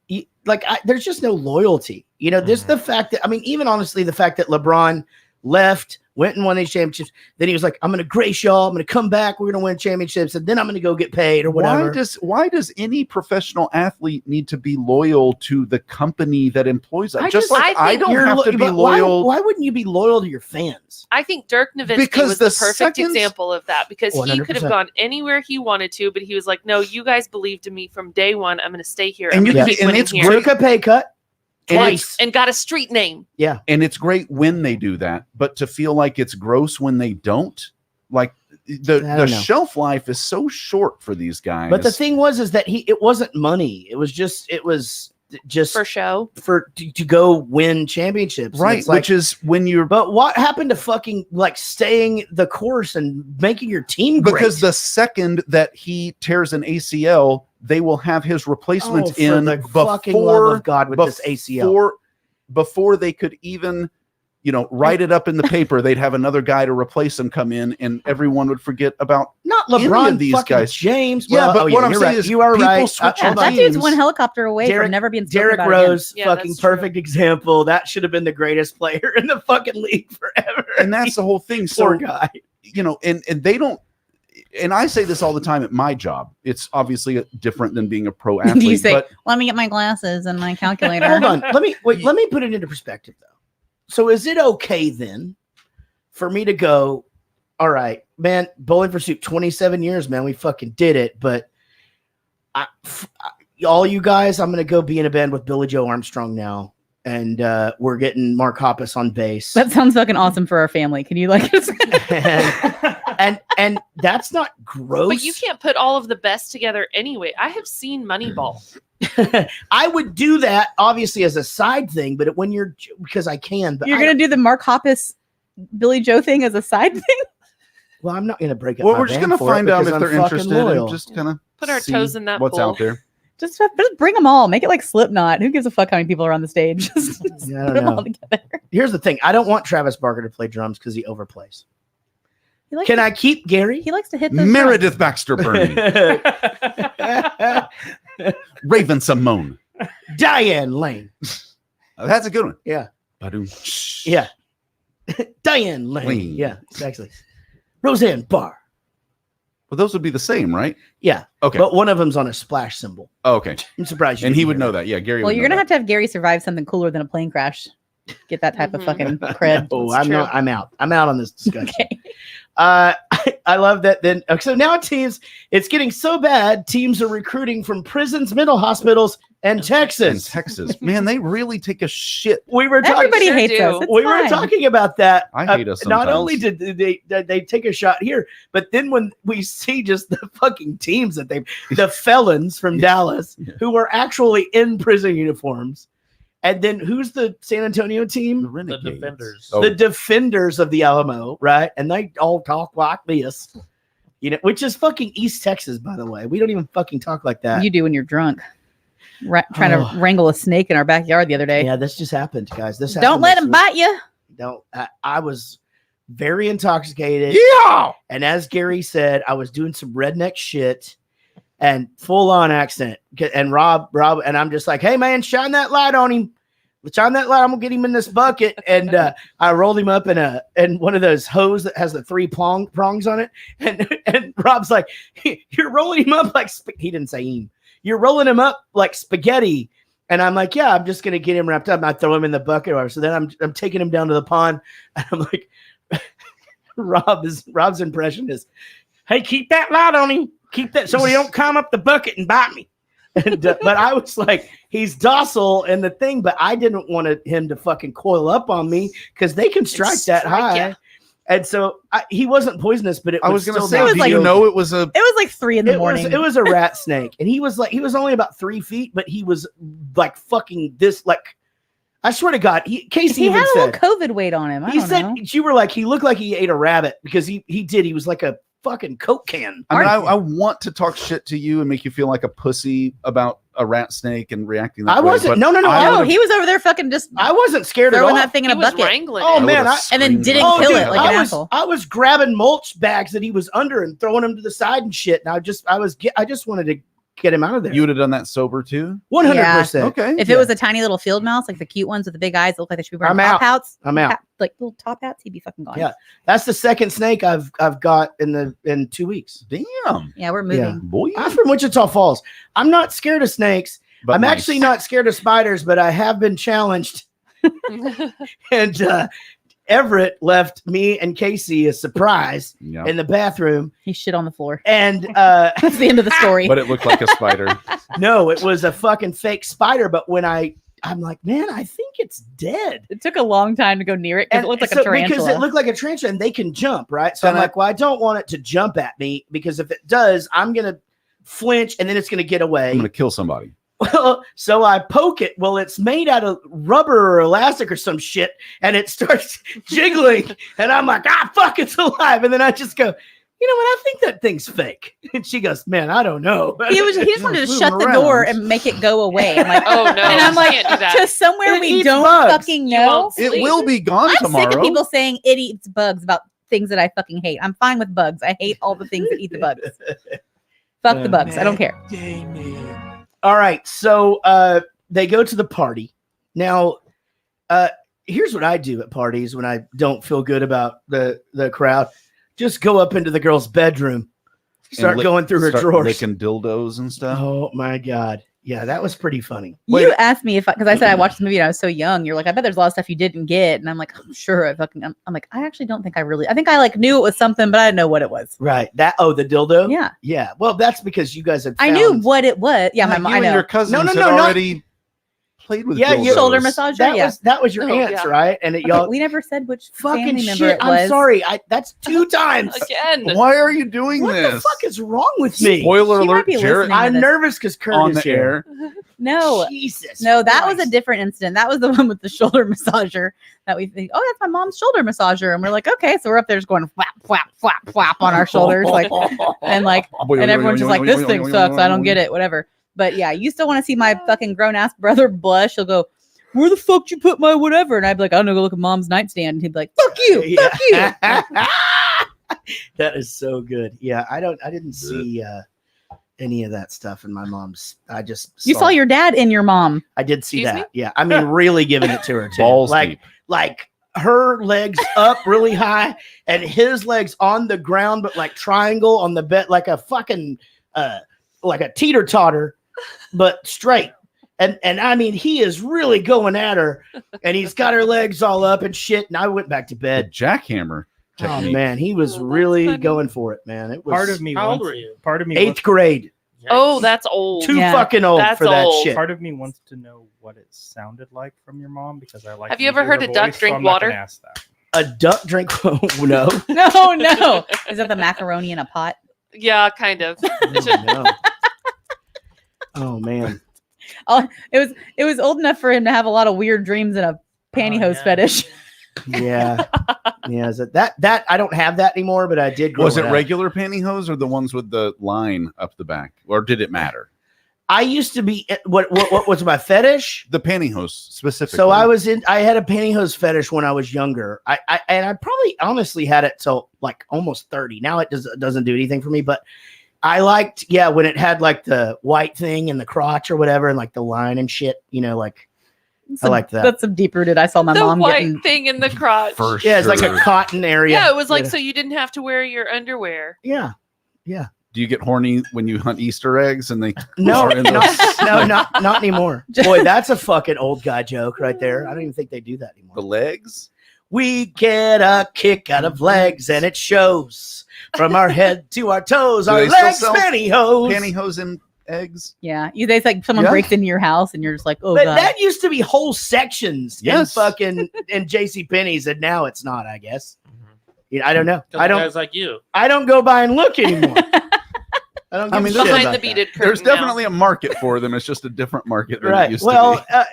there's just no loyalty. There's the fact that, even honestly, the fact that LeBron left, went and won these championships. Then he was like, I'm going to grace y'all. I'm going to come back. We're going to win championships. And then I'm going to go get paid or whatever. Why does any professional athlete need to be loyal to the company that employs them? I don't have to be loyal. Why wouldn't you be loyal to your fans? I think Dirk Nowitzki was the perfect example of that, because he 100%. could have gone anywhere he wanted to, but he was like, no, you guys believed in me from day one. I'm going to stay here. And it's took a pay cut. Twice. And got a street name. Yeah. And it's great when they do that, but to feel like it's gross when they don't, like the shelf life is so short for these guys. But the thing was that it wasn't money. It was just for show, to go win championships. Right. Which is when you're, but what happened to fucking staying the course and making your team great? Because the second that he tears an ACL, they will have his replacement in the fucking love of God with this ACL. Before they could even, write it up in the paper, they'd have another guy to replace him come in, and everyone would forget about not LeBron, of these fucking guys. James. Yeah, but what I'm saying is, you are people right. switch that dude's one helicopter away from never being spoken Derrick about Rose, again. fucking perfect example. That should have been the greatest player in the fucking league forever. And that's the whole thing. Poor guy. And they don't. And I say this all the time at my job. It's obviously different than being a pro athlete. You say, but let me get my glasses and my calculator. Hold on. Let me put it into perspective, though. So is it okay then for me to go, all right, man, Bowling for Soup, 27 years, man, we fucking did it. But all you guys, I'm going to go be in a band with Billy Joe Armstrong now. And we're getting Mark Hoppus on bass. That sounds fucking awesome for our family. Can you and that's not gross. But you can't put all of the best together anyway. I have seen Moneyball. I would do that obviously as a side thing, but when you're, because I can, but you're going to do the Mark Hoppus Billy Joe thing as a side thing. Well, I'm not going to break up. Well, we're just going to find out if they're interested and just kind of put our toes in that what's pool. out there. Just bring them all. Make it like Slipknot. Who gives a fuck how many people are on the stage? Just Yeah, I put don't them all know. together. Here's the thing. I don't want Travis Barker to play drums because he overplays. Can I keep Gary? He likes to hit those Meredith Baxter Burney. Raven Simone. Diane Lane. That's a good one. Yeah. Ba-doom. Yeah. Diane Lane. Yeah, exactly. Roseanne Barr. Well, those would be the same, right? Yeah. Okay. But one of them's on a splash symbol. Oh, okay. I'm surprised you And he didn't would hear know that. Yeah, Gary Well, would you're know going to have Gary survive something cooler than a plane crash. Get that type of fucking cred. Oh, I'm out on this discussion. I love that. Then so now it's getting so bad. Teams are recruiting from prisons, mental hospitals, and Texas. Man, they really take a shit. We were talking. Everybody hates us. It's We were fine. talking about that. I hate us Not sometimes. only did they take a shot here, but then when we see just the fucking teams that the felons from Dallas who were actually in prison uniforms. And then who's the San Antonio team? The Defenders. The Defenders of the Alamo, right? And they all talk like this, which is fucking East Texas, by the way. We don't even fucking talk like that. You do when you're drunk. Trying to wrangle a snake in our backyard the other day. Yeah, this just happened, guys. Don't let him bite you. Don't. I was very intoxicated. Yeah. And as Gary said, I was doing some redneck shit and full on accent. And Rob, and I'm just like, hey man, shine that light on him. Shine that light. I'm gonna get him in this bucket. And I rolled him up in one of those hose that has the 3 prongs on it. And Rob's like, you're rolling him up like he didn't say him. You're rolling him up like spaghetti. And I'm like, yeah, I'm just gonna get him wrapped up. And I throw him in the bucket or whatever. So then I'm taking him down to the pond. And I'm like, Rob's impression is, hey, keep that light on him. Keep that so he don't come up the bucket and bite me. And, but I was like, he's docile in the thing, but I didn't want him to fucking coil up on me because they can strike that high. ya. And so he wasn't poisonous, but I was going to say, do do you know it was a? It was like 3 a.m. It was a rat snake, and he was only about 3 feet, but he was like fucking this like. I swear to God, Casey He even had a said little COVID weight on him. I he don't said know. you were like he looked like he ate a rabbit because he did. He was like a fucking Coke can. I mean, I want to talk shit to you and make you feel like a pussy about a rat snake and reacting that I way. wasn't. but No. No, he was over there fucking just. I wasn't scared at all. Throwing that thing in a bucket. Oh man, and then didn't kill it like an asshole. I was grabbing mulch bags that he was under and throwing them to the side and shit. And I just wanted to get him out of there. You would have done that sober too? 100%. Okay. If it was a tiny little field mouse, like the cute ones with the big eyes that look like they should be wearing I'm top out. hats, I'm out. like little top hats, he'd be fucking gone. Yeah, that's the second snake I've got in 2 weeks. Damn. Yeah, we're moving. Boy. I'm from Wichita Falls. I'm not scared of snakes. But I'm mice. actually not scared of spiders, but I have been challenged. And Everett left me and Casey a surprise in the bathroom. He shit on the floor. And that's the end of the story. But it looked like a spider. No, it was a fucking fake spider. But when I'm like, man, I think it's dead. It took a long time to go near it because it looked like a tarantula. Because it looked like a tarantula and they can jump, right? So I'm like, well, I don't want it to jump at me because if it does, I'm going to flinch and then it's going to get away. I'm going to kill somebody. Well, so I poke it. Well, it's made out of rubber or elastic or some shit, and it starts jiggling. And I'm like, fuck, it's alive. And then I just go, you know what? I think that thing's fake. And she goes, man, I don't know. He just wanted to shut the door and make it go away. I'm like, Oh, no, and I'm you like, can't do that. to somewhere It we eats don't bugs. fucking You know. won't It will be gone I'm tomorrow. sick of people saying it eats bugs about things that I fucking hate. I'm fine with bugs. I hate all the things that eat the bugs. Fuck the bugs. I don't care. All right. So they go to the party. Now, here's what I do at parties when I don't feel good about the crowd. Just go up into the girl's bedroom. Start going through her drawers. Licking dildos and stuff. Oh, my God. Yeah, that was pretty funny. You asked me because I said I watched the movie and I was so young. You're like, I bet there's a lot of stuff you didn't get, and I'm like, I'm sure. I'm like, I actually don't think I really. I think I like knew it was something, but I didn't know what it was. Right. The dildo? Yeah. Yeah. Well, that's because you guys had I knew what it was. Yeah, my mom. I You know. and your cousins had already played with dildos. Shoulder massager. That was your aunt's, right? And y'all we never said which fucking family member shit. it was. I'm sorry. That's 2 times Again. Why are you doing What this? the fuck is wrong with me? Spoiler She might alert, be Jared. listening to I'm this. nervous because Curt on is the here. air. No, Jesus. no, that was a Christ. different incident. That was the one with the shoulder massager that we think, oh, that's my mom's shoulder massager. And we're like, okay. So we're up there just going flap, flap, flap, flap on our shoulders. And everyone's just like, this thing sucks. I don't get it. Whatever. But yeah, you still want to see my fucking grown ass brother blush. He'll go, where the fuck you put my whatever? And I'd be like, I don't know, go look at mom's nightstand. And he'd be like, fuck you, fuck you. That is so good. Yeah. I didn't see any of that stuff in my mom's. I just You saw your dad in your mom. I did see Excuse that. Yeah. I mean, really giving it to her too. Balls like deep. like her legs up really high and his legs on the ground, but like triangle on the bed, like a fucking like a teeter-totter, but straight. And I mean, he is really going at her, and he's got her legs all up and shit. And I went back to The bed. jackhammer. Oh man, he was really going for it, man. It was Part of me How old wants, were you? Part of me 8th grade. Oh, that's old. Too fucking old That's for that old. shit. Part of me wants to know what it sounded like from your mom because I like. Have you ever heard a duck drink water? Ask that. A duck drink? No. No. Is that the macaroni in a pot? Yeah, kind of. No. Oh man. Oh, it was old enough for him to have a lot of weird dreams and a pantyhose fetish. Yeah. Yeah. Is it that I don't have that anymore, but I did. Was it growing up. regular pantyhose or the ones with the line up the back, or did it matter? I used to be what was my fetish? The pantyhose specifically. So I had a pantyhose fetish when I was younger. I probably honestly had it till like almost 30. Now it doesn't do anything for me, but I liked when it had like the white thing in the crotch or whatever and like the line and shit, like I like that. That's some deep rooted. I saw my The mom white getting thing in the crotch. It's like a cotton area. Yeah, it was like so you didn't have to wear your underwear. Yeah. Yeah. Do you get horny when you hunt Easter eggs and they No, are in those- not anymore. Boy, that's a fucking old guy joke right there. I don't even think they do that anymore. the legs? We get a kick out of legs, and it shows from our head to our toes. Do Our they still legs, sell pantyhose. Pantyhose and eggs? Yeah, it's like someone Yeah. breaks into your house and you're just like, oh But god. that used to be whole sections Yes. in fucking in JC Penney's, and now it's not. I guess. I don't know. Couple guys like you. I don't go by and look anymore. I don't. I Give mean, a shit Behind about the that. beaded curtain. There's definitely a market for them. It's just a different market than it Right. used Well, to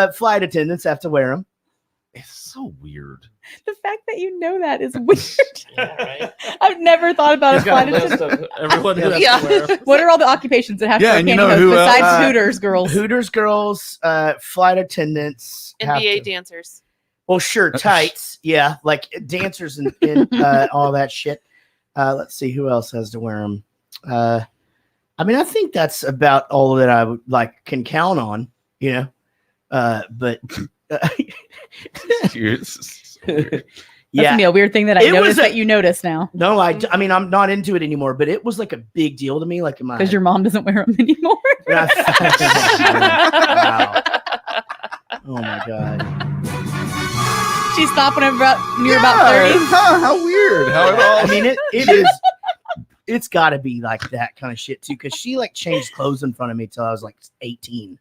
be. flight attendants have to wear them. It's so weird. The fact that you know that is weird. I've never thought about a flight attendant. Everyone who has Yeah. to wear 'em. What are all the occupations that have Yeah, to and wear you know pantyhose who else? besides Hooters girls? Hooters girls, flight attendants, have NBA to. dancers. Well, sure, tights, yeah, like dancers and all that shit. Let's see who else has to wear them. I mean, I think that's about all that I would can count on, but It's That's gonna be a weird thing that I It was noticed a- that you notice now no, I mean, I'm not into it anymore, but it was like a big deal to me, like in my because your mom doesn't wear them anymore. Wow. Oh my god. She stopped when you're about 30. Huh, how weird. How it all. I mean, it is. It's got to be like that kind of shit too, because she changed clothes in front of me till I was 18.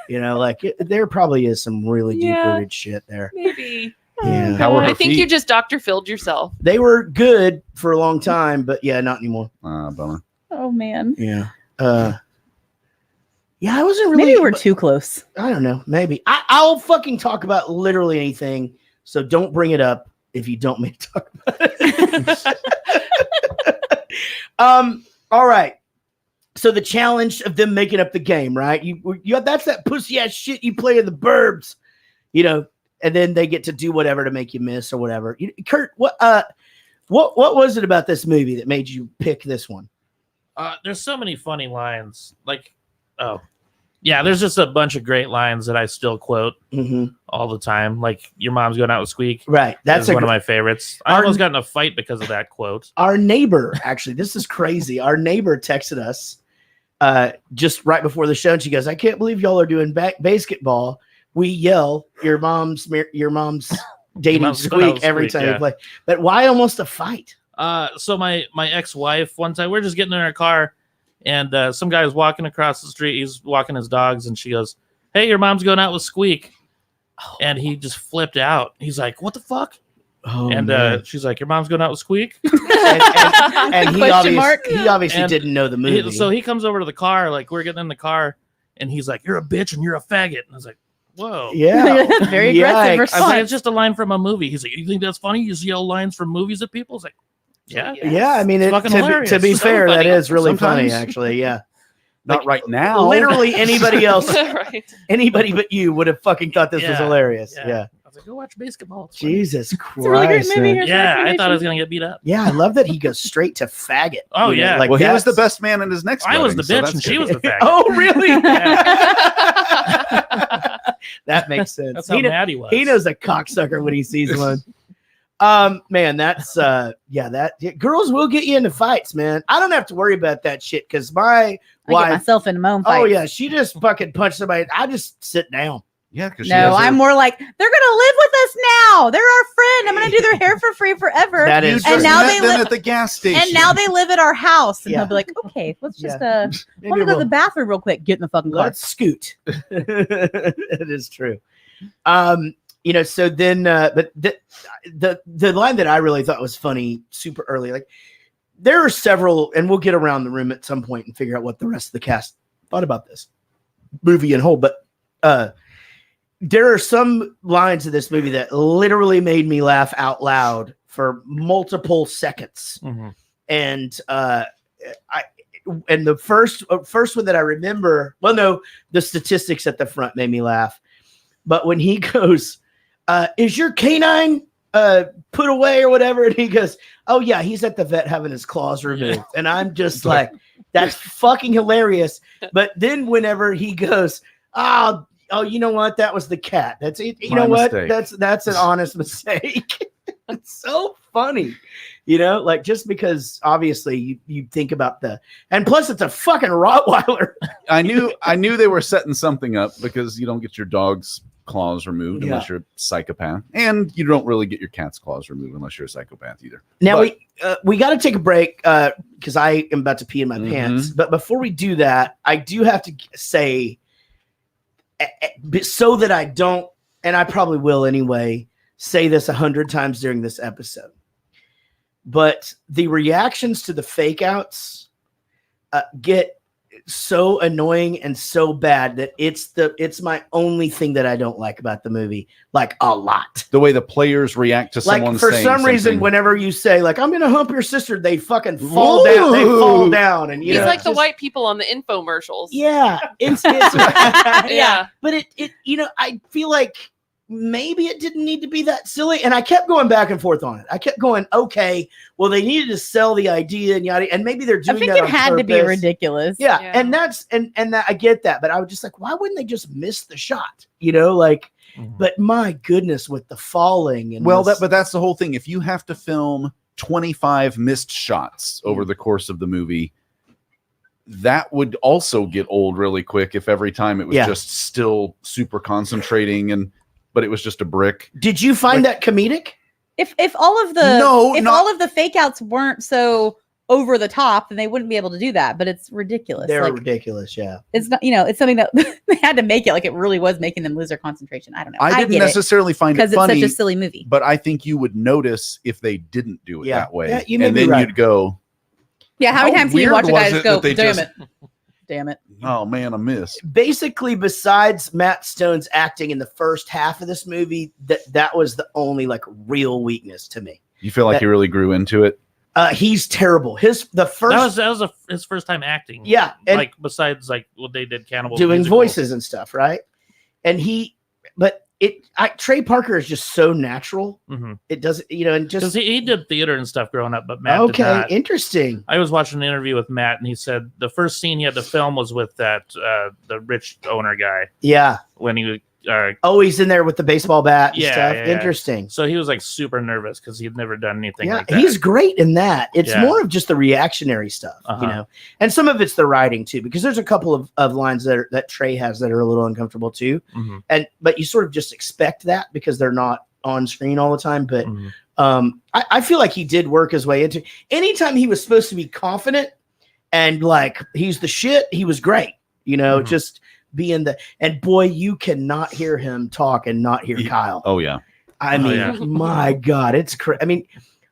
There probably is some really deep rooted shit there. Maybe. Yeah. How were her I think feet? you just Dr. Phil'd yourself. They were good for a long time, but yeah, not anymore. Bummer. Oh man. Yeah. Yeah, I wasn't really. Maybe we're too close. I don't know. Maybe I'll fucking talk about literally anything. So don't bring it up if you don't want me to talk about it. All right. So the challenge of them making up the game, right? You that's that pussy ass shit you play in the burbs, and then they get to do whatever to make you miss or whatever. Curt, what was it about this movie that made you pick this one? There's so many funny lines. There's just a bunch of great lines that I still quote all the time. Like, your mom's going out with Squeak. Right. That's one of my favorites. I almost got in a fight because of that quote. Our neighbor, actually, this is crazy. Our neighbor texted us just right before the show, and she goes, "I can't believe y'all are doing BASEketball. We yell your mom's dating mom's going out Squeak with every Squeak, time yeah. we play." But why almost a fight? So my ex-wife, one time we're just getting in our car, and some guy was walking across the street. He's walking his dogs, and she goes, "Hey, your mom's going out with Squeak." And he just flipped out. He's like, "What the fuck?" Oh, and man. she's like, "Your mom's going out with Squeak?" and he obviously And didn't know the movie. so he comes over to the car, like, we're getting in the car, and he's like, "You're a bitch and you're a faggot." And I was like, "Whoa." Yeah. That's very aggressive Yikes. response. I was like, it's just a line from a movie. He's like, "You think that's funny? You just yell lines from movies at people?" It's like, yeah. Yeah, I mean, It's to fucking be hilarious. fair, So that funny. is really funny, Sometimes. actually. Yeah. Not right now. Literally anybody else, Right. anybody but you would have fucking thought this was Yeah. hilarious. Yeah. I was like, "Go watch BASEketball." It's funny." Jesus Christ. a really great movie. man. Here's Yeah, I recommendation. thought I was gonna get beat up. Yeah, I love that he goes straight to faggot. Oh, yeah. Well, he was the that's- best man in his next I was wedding, the so bitch that's and she good. was the faggot. Oh, really? That makes sense. That's how mad he was. He knows a cocksucker when he sees one. Man, that's girls will get you into fights, man. I don't have to worry about that shit because my I get wife. myself in my own fight. Oh yeah, she just fucking punched somebody. I just sit down. Yeah, because No, I'm more like, they're gonna live with us now. They're our friend. I'm gonna do their hair for free forever. That is and true. now You they met them live at the gas station. And now they live at our house. And Yeah. he'll be like, okay, let's just Maybe let me go to we'll- the bathroom real quick. Get in the fucking car. Let's scoot. It is true. So then, but the line that I really thought was funny super early, like there are several, and we'll get around the room at some point and figure out what the rest of the cast thought about this movie in whole. But there are some lines of this movie that literally made me laugh out loud for multiple seconds. And the first one that I remember, the statistics at the front made me laugh. But when he goes, is your canine put away or whatever? And he goes, oh yeah, he's at the vet having his claws removed. And I'm just like, that's fucking hilarious. But then whenever he goes, oh, you know what? That was the cat. That's it. You know what? Mistake. That's an honest mistake. It's so funny, like just because obviously you think about and plus it's a fucking Rottweiler. I knew they were setting something up because you don't get your dog's claws removed unless you're a psychopath, and you don't really get your cat's claws removed unless you're a psychopath either. Now we got to take a break because I am about to pee in my pants. But before we do that, I do have to say, so that I don't, and I probably will anyway, say this 100 times during this episode. But the reactions to the fake outs get so annoying and so bad that it's my only thing that I don't like about the movie, like a lot. The way the players react to someone for saying some reason, something. whenever you say like I'm gonna hump your sister, they fucking fall down. They fall down, and He's like the white people on the infomercials. Yeah, it's Yeah. But it I feel like maybe it didn't need to be that silly, and I kept going back and forth on it. I kept going, okay, well they needed to sell the idea and yada, and maybe they're doing. I think that it on had to be purpose. ridiculous. Yeah, and that's and that I get that, but I was just like, why wouldn't they just miss the shot? But my goodness, with the falling and But that's the whole thing. If you have to film 25 missed shots over the course of the movie, that would also get old really quick if every time it was just still super concentrating but it was just a brick. Did you find that comedic? If all of the all of the fake outs weren't so over the top, then they wouldn't be able to do that. But it's ridiculous. They're ridiculous, yeah. It's not, it's something that they had to make it like it really was making them lose their concentration. I don't know. I didn't necessarily find it funny because it's such a silly movie. But I think you would notice if they didn't do it that way. Yeah, you may and be then right. you'd go, yeah, how many times do you watch a guy just go, that they damn just- it. Damn it. oh man, I missed. Basically, besides Matt Stone's acting in the first half of this movie, that was the only like real weakness to me. You feel like he really grew into it? He's terrible. That was his first time acting. Yeah, and like besides like what they did Cannibal doing Musical. voices and stuff, right? And Trey Parker is just so natural. It doesn't, and just because he did theater and stuff growing up, but Matt did not. Interesting. I was watching an interview with Matt, and he said the first scene he had to film was with that the rich owner guy. Yeah, when he he's in there with the baseball bat and yeah, stuff. yeah. Interesting. So he was like super nervous because he'd never done anything Yeah, like that. he's great in that. It's Yeah. more of just the reactionary stuff, and some of it's the writing too, because there's a couple of lines that Trey has that are a little uncomfortable too, but you sort of just expect that because they're not on screen all the time. But I feel like he did work his way into. Anytime he was supposed to be confident and like he's the shit, he was great. Just being and boy, you cannot hear him talk and not hear Kyle. Oh yeah. I mean, my God, it's crazy. I mean,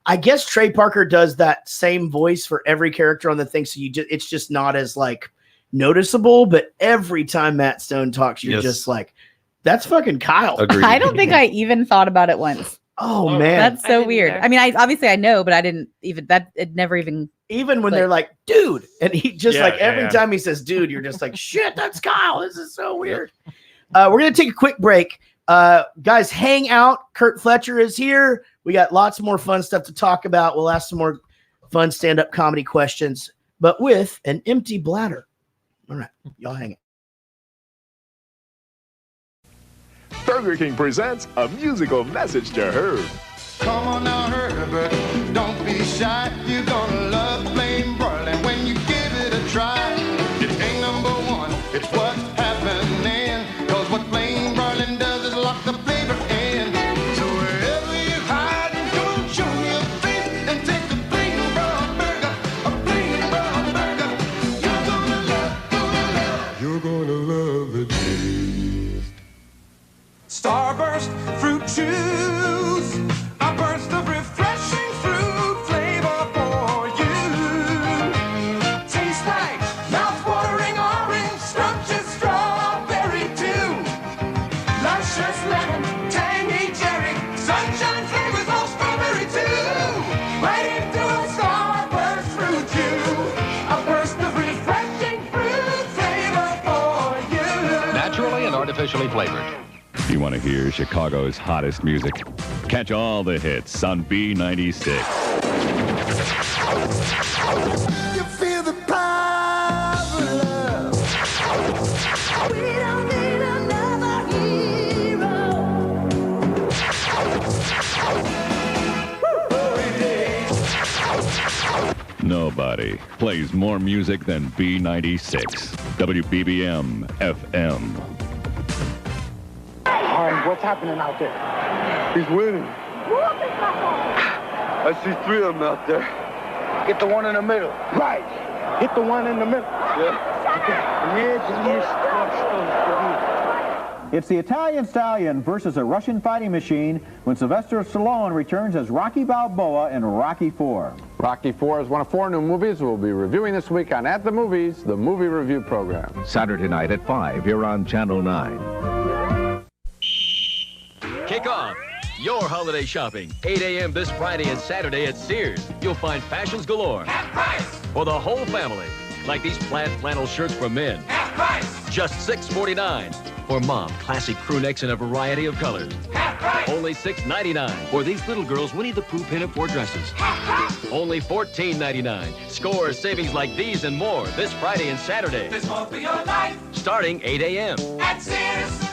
I guess Trey Parker does that same voice for every character on the thing, so it's just not as like noticeable. But every time Matt Stone talks, you're just like, "That's fucking Kyle." Agreed. I don't think I even thought about it once. Oh man, that's so weird. I mean, I know, but I didn't even it never even when they're like, "Dude," and he just every yeah. time he says "dude," you're just like, "Shit, that's Kyle." This is so weird. We're gonna take a quick break. Guys, hang out. Curt Fletcher is here. We got lots more fun stuff to talk about. We'll ask some more fun stand-up comedy questions, but with an empty bladder. All right, y'all hang it. Burger King presents a musical message to Herb. Come on now, Herbert, don't be shy. You're gonna love plain broiling when you give it a try. It ain't number one, it's what's happening. 'Cause what plain broiling Starburst fruit chews. A burst of refreshing fruit flavor for you. Tastes like mouth-watering orange, scrumptious strawberry too. Luscious lemon, tangy cherry, sunshine flavors all strawberry too. Right into a Starburst fruit chew. A burst of refreshing fruit flavor for you. Naturally and artificially flavored. You want to hear Chicago's hottest music? Catch all the hits on B96. You feel the power of love. We don't need another hero. Nobody plays more music than B96. WBBM FM. What's happening out there? He's winning. I see 3 of them out there. Get the one in the middle. Right. Hit the one in the middle. It's the Italian Stallion versus a Russian fighting machine when Sylvester Stallone returns as Rocky Balboa in Rocky IV. Rocky IV is one of 4 new movies we'll be reviewing this week on At the Movies, the movie review program. Saturday night at 5 here on Channel 9. Kick off your holiday shopping. 8 a.m. this Friday and Saturday at Sears. You'll find fashions galore. Half price. For the whole family. Like these plaid flannel shirts for men. Half price. Just $6.49. For mom, classic crew necks in a variety of colors. Half price. Only $6.99. For these little girls, Winnie the Pooh pinafore dresses. Half price. Only $14.99. Score savings like these and more this Friday and Saturday. There's more for your life. Starting 8 a.m. At Sears.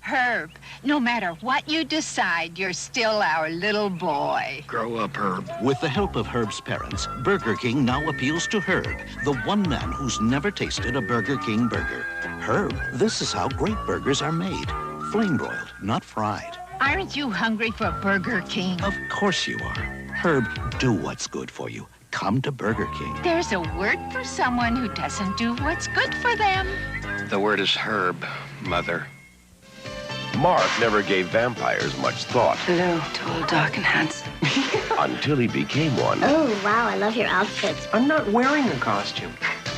Herb, no matter what you decide, you're still our little boy. Grow up, Herb. With the help of Herb's parents, Burger King now appeals to Herb, the one man who's never tasted a Burger King burger. Herb, this is how great burgers are made. Flame-broiled, not fried. Aren't you hungry for Burger King? Of course you are. Herb, do what's good for you. Come to Burger King. There's a word for someone who doesn't do what's good for them. The word is Herb, Mother. Mark never gave vampires much thought Hello, tall, dark, and handsome. until he became one. Oh, wow, I love your outfits. I'm not wearing a costume.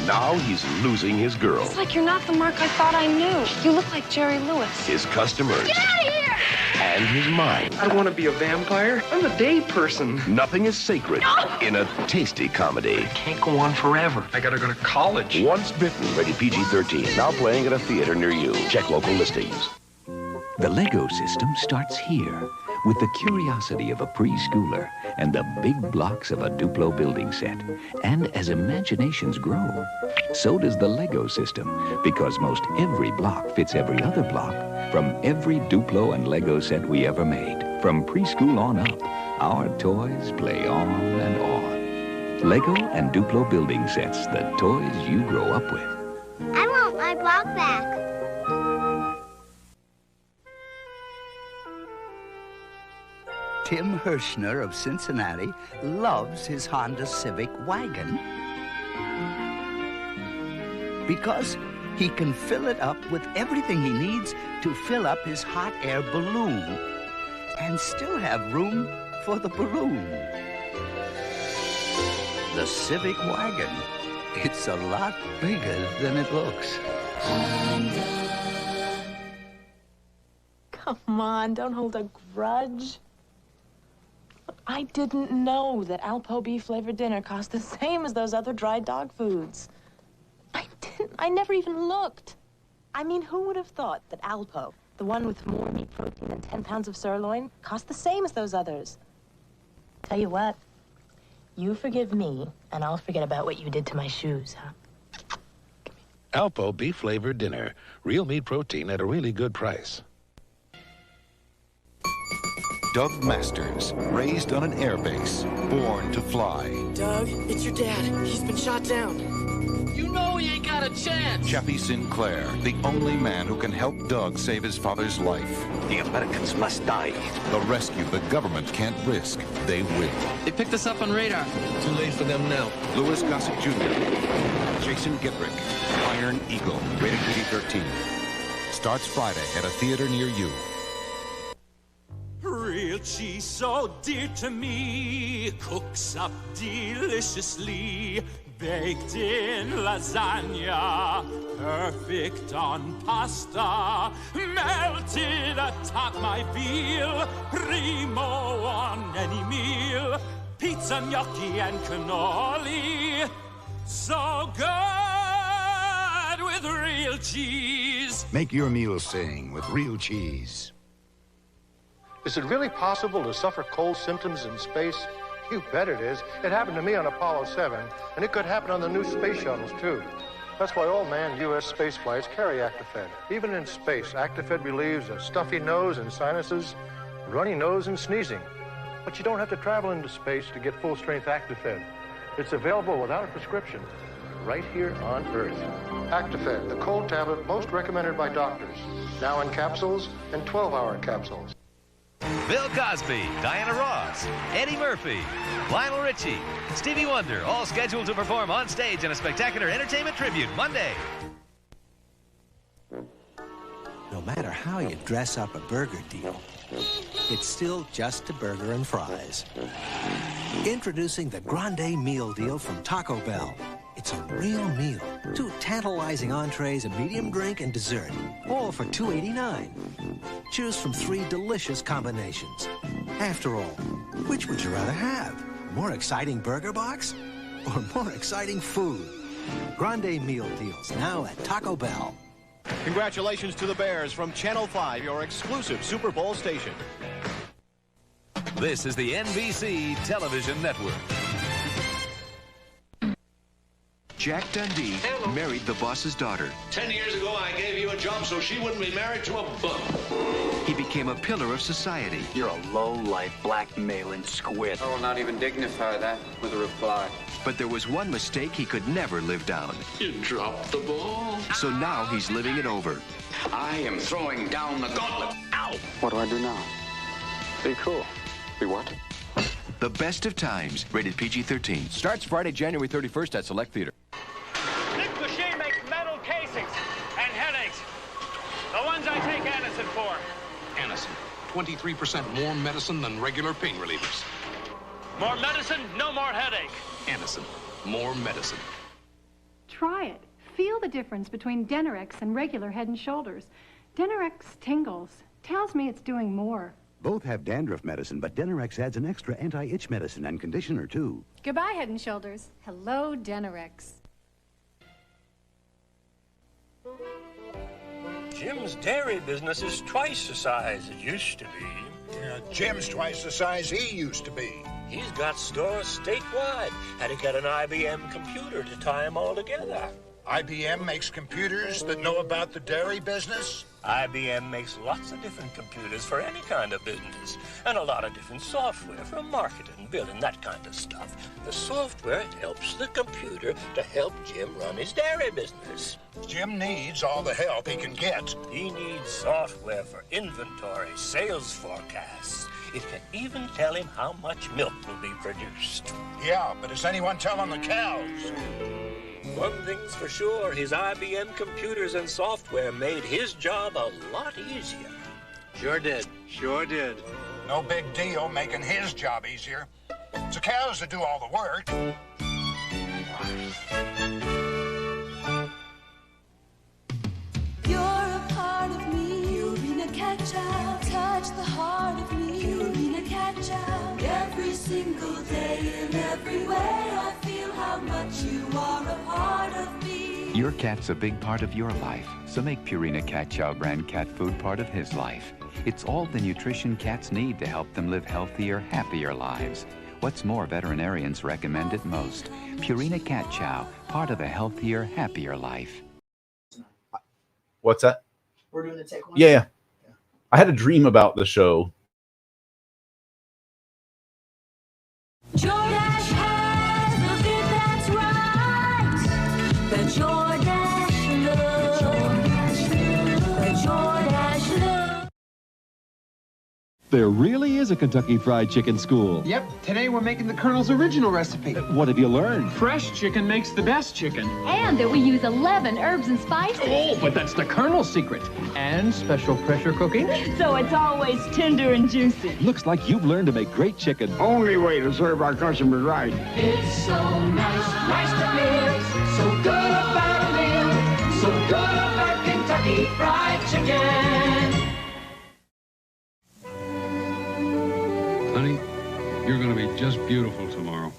Now he's losing his girl, It's like you're not the Mark I thought I knew. You look like Jerry Lewis. his customers, Get out of here! and his mind. I don't want to be a vampire. I'm a day person. Nothing is sacred in a tasty comedy. Can't go on forever. I gotta go to college. Once Bitten, rated PG-13. Now playing at a theater near you. Check local listings. The Lego system starts here with the curiosity of a preschooler and the big blocks of a Duplo building set. And as imaginations grow, so does the Lego system, because most every block fits every other block from every Duplo and Lego set we ever made. From preschool on up, our toys play on and on. Lego and Duplo building sets, the toys you grow up with. I want my block back. Tim Hirschner of Cincinnati loves his Honda Civic wagon because he can fill it up with everything he needs to fill up his hot air balloon and still have room for the balloon. The Civic wagon. It's a lot bigger than it looks. Come on, don't hold a grudge. I didn't know that Alpo beef-flavored dinner cost the same as those other dry dog foods. I never even looked. I mean, who would have thought that Alpo, the one with more meat protein than 10 pounds of sirloin, cost the same as those others? Tell you what, you forgive me, and I'll forget about what you did to my shoes, huh? Alpo beef-flavored dinner. Real meat protein at a really good price. Doug Masters, raised on an airbase, born to fly. Doug, it's your dad. He's been shot down. You know he ain't got a chance. Jeffy Sinclair, the only man who can help Doug save his father's life. The Americans must die. The rescue the government can't risk, they will. They picked us up on radar. Too late for them now. Louis Gossett Jr., Jason Gittrick, Iron Eagle, rated PG-13. starts Friday at a theater near you. Real cheese so dear to me, cooks up deliciously, baked in lasagna, perfect on pasta, melted atop my veal, primo on any meal, pizza, gnocchi, and cannoli, so good with real cheese. Make your meal sing with real cheese. Is it really possible to suffer cold symptoms in space? You bet it is. It happened to me on Apollo 7, and it could happen on the new space shuttles, too. That's why all manned U.S. space flights carry Actifed. Even in space, Actifed relieves a stuffy nose and sinuses, runny nose and sneezing. But you don't have to travel into space to get full-strength Actifed. It's available without a prescription, right here on Earth. Actifed, the cold tablet most recommended by doctors. Now in capsules and 12-hour capsules. Bill Cosby, Diana Ross, Eddie Murphy, Lionel Richie, Stevie Wonder, all scheduled to perform on stage in a spectacular entertainment tribute Monday. No matter how you dress up a burger deal, it's still just a burger and fries. Introducing the Grande Meal Deal from Taco Bell. It's a real meal. 2 tantalizing entrees, a medium drink, and dessert. All for $2.89. Choose from 3 delicious combinations. After all, which would you rather have? More exciting burger box? Or more exciting food? Grande Meal Deals now at Taco Bell. Congratulations to the Bears from Channel 5, your exclusive Super Bowl station. This is the NBC Television Network. Jack Dundee married the boss's daughter. 10 years ago, I gave you a job so she wouldn't be married to a bum. He became a pillar of society. You're a low-life, blackmailing squid. I will not even dignify that with a reply. But there was one mistake he could never live down. You dropped the ball. So now he's living it over. I am throwing down the gauntlet. Ow! What do I do now? Be cool. Be what? The Best of Times, rated PG-13. Starts Friday, January 31st at Select Theater. This machine makes metal casings and headaches. The ones I take Anacin for. Anacin, 23% more medicine than regular pain relievers. More medicine, no more headache. Anacin, more medicine. Try it. Feel the difference between Denorex and regular Head and Shoulders. Denorex tingles. Tells me it's doing more. Both have dandruff medicine, but Denorex adds an extra anti-itch medicine and conditioner, too. Goodbye, Head and Shoulders. Hello, Denorex. Jim's dairy business is twice the size it used to be. Yeah, Jim's twice the size he used to be. He's got stores statewide. Had to get an IBM computer to tie them all together. IBM makes computers that know about the dairy business? IBM makes lots of different computers for any kind of business, and a lot of different software for marketing, billing, that kind of stuff. The software helps the computer to help Jim run his dairy business. Jim needs all the help he can get. He needs software for inventory, sales forecasts. It can even tell him how much milk will be produced. Yeah, but is anyone telling the cows? One thing's for sure, his IBM computers and software made his job a lot easier. Sure did. Sure did. No big deal making his job easier. It's the cows that do all the work. You're a part of me. Purina Catch-Out. Touch the heart of me. Purina Catch-Out. Every single day in every way I feel how much you are a part of me. Your cat's a big part of your life, so make Purina Cat Chow brand cat food part of his life. It's all the nutrition cats need to help them live healthier, happier lives. What's more, veterinarians recommend it most. Purina Cat Chow, part of a healthier, happier life. What's that? We're doing the take one? Yeah. I had a dream about the show. Jordache has the fit that's right. The Jordache look. The Jordache look. There really is a Kentucky Fried Chicken school. Yep, today we're making the Colonel's original recipe. What have you learned? Fresh chicken makes the best chicken. And that we use 11 herbs and spices. Oh, but that's the Colonel's secret. And special pressure cooking. So it's always tender and juicy. Looks like you've learned to make great chicken. Only way to serve our customers right. It's so nice to feel so good about a meal, so good about Kentucky Fried Chicken. Honey, you're going to be just beautiful tomorrow.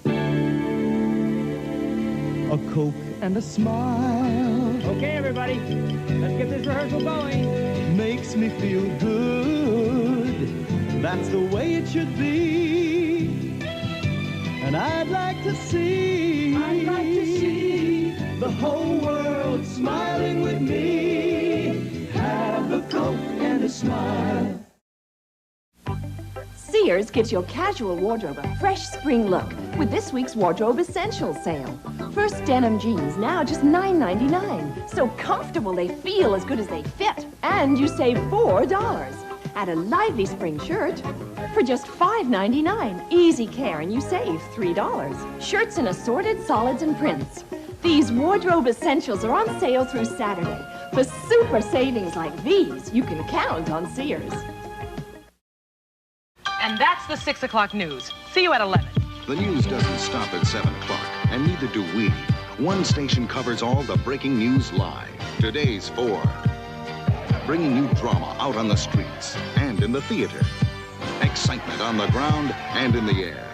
A Coke and a smile. Okay, everybody, let's get this rehearsal going. Makes me feel good. That's the way it should be. And I'd like to see the whole world smiling with me. Have a Coke and a smile. Sears gives your casual wardrobe a fresh spring look with this week's Wardrobe Essentials sale. First denim jeans now just $9.99. So comfortable they feel as good as they fit. And you save $4. Add a lively spring shirt for just $5.99. Easy care and you save $3. Shirts in assorted solids and prints. These Wardrobe Essentials are on sale through Saturday. For super savings like these, you can count on Sears. And that's the 6 o'clock news. See you at 11. The news doesn't stop at 7 o'clock, and neither do we. One station covers all the breaking news live. Today's 4. Bringing you drama out on the streets and in the theater. Excitement on the ground and in the air.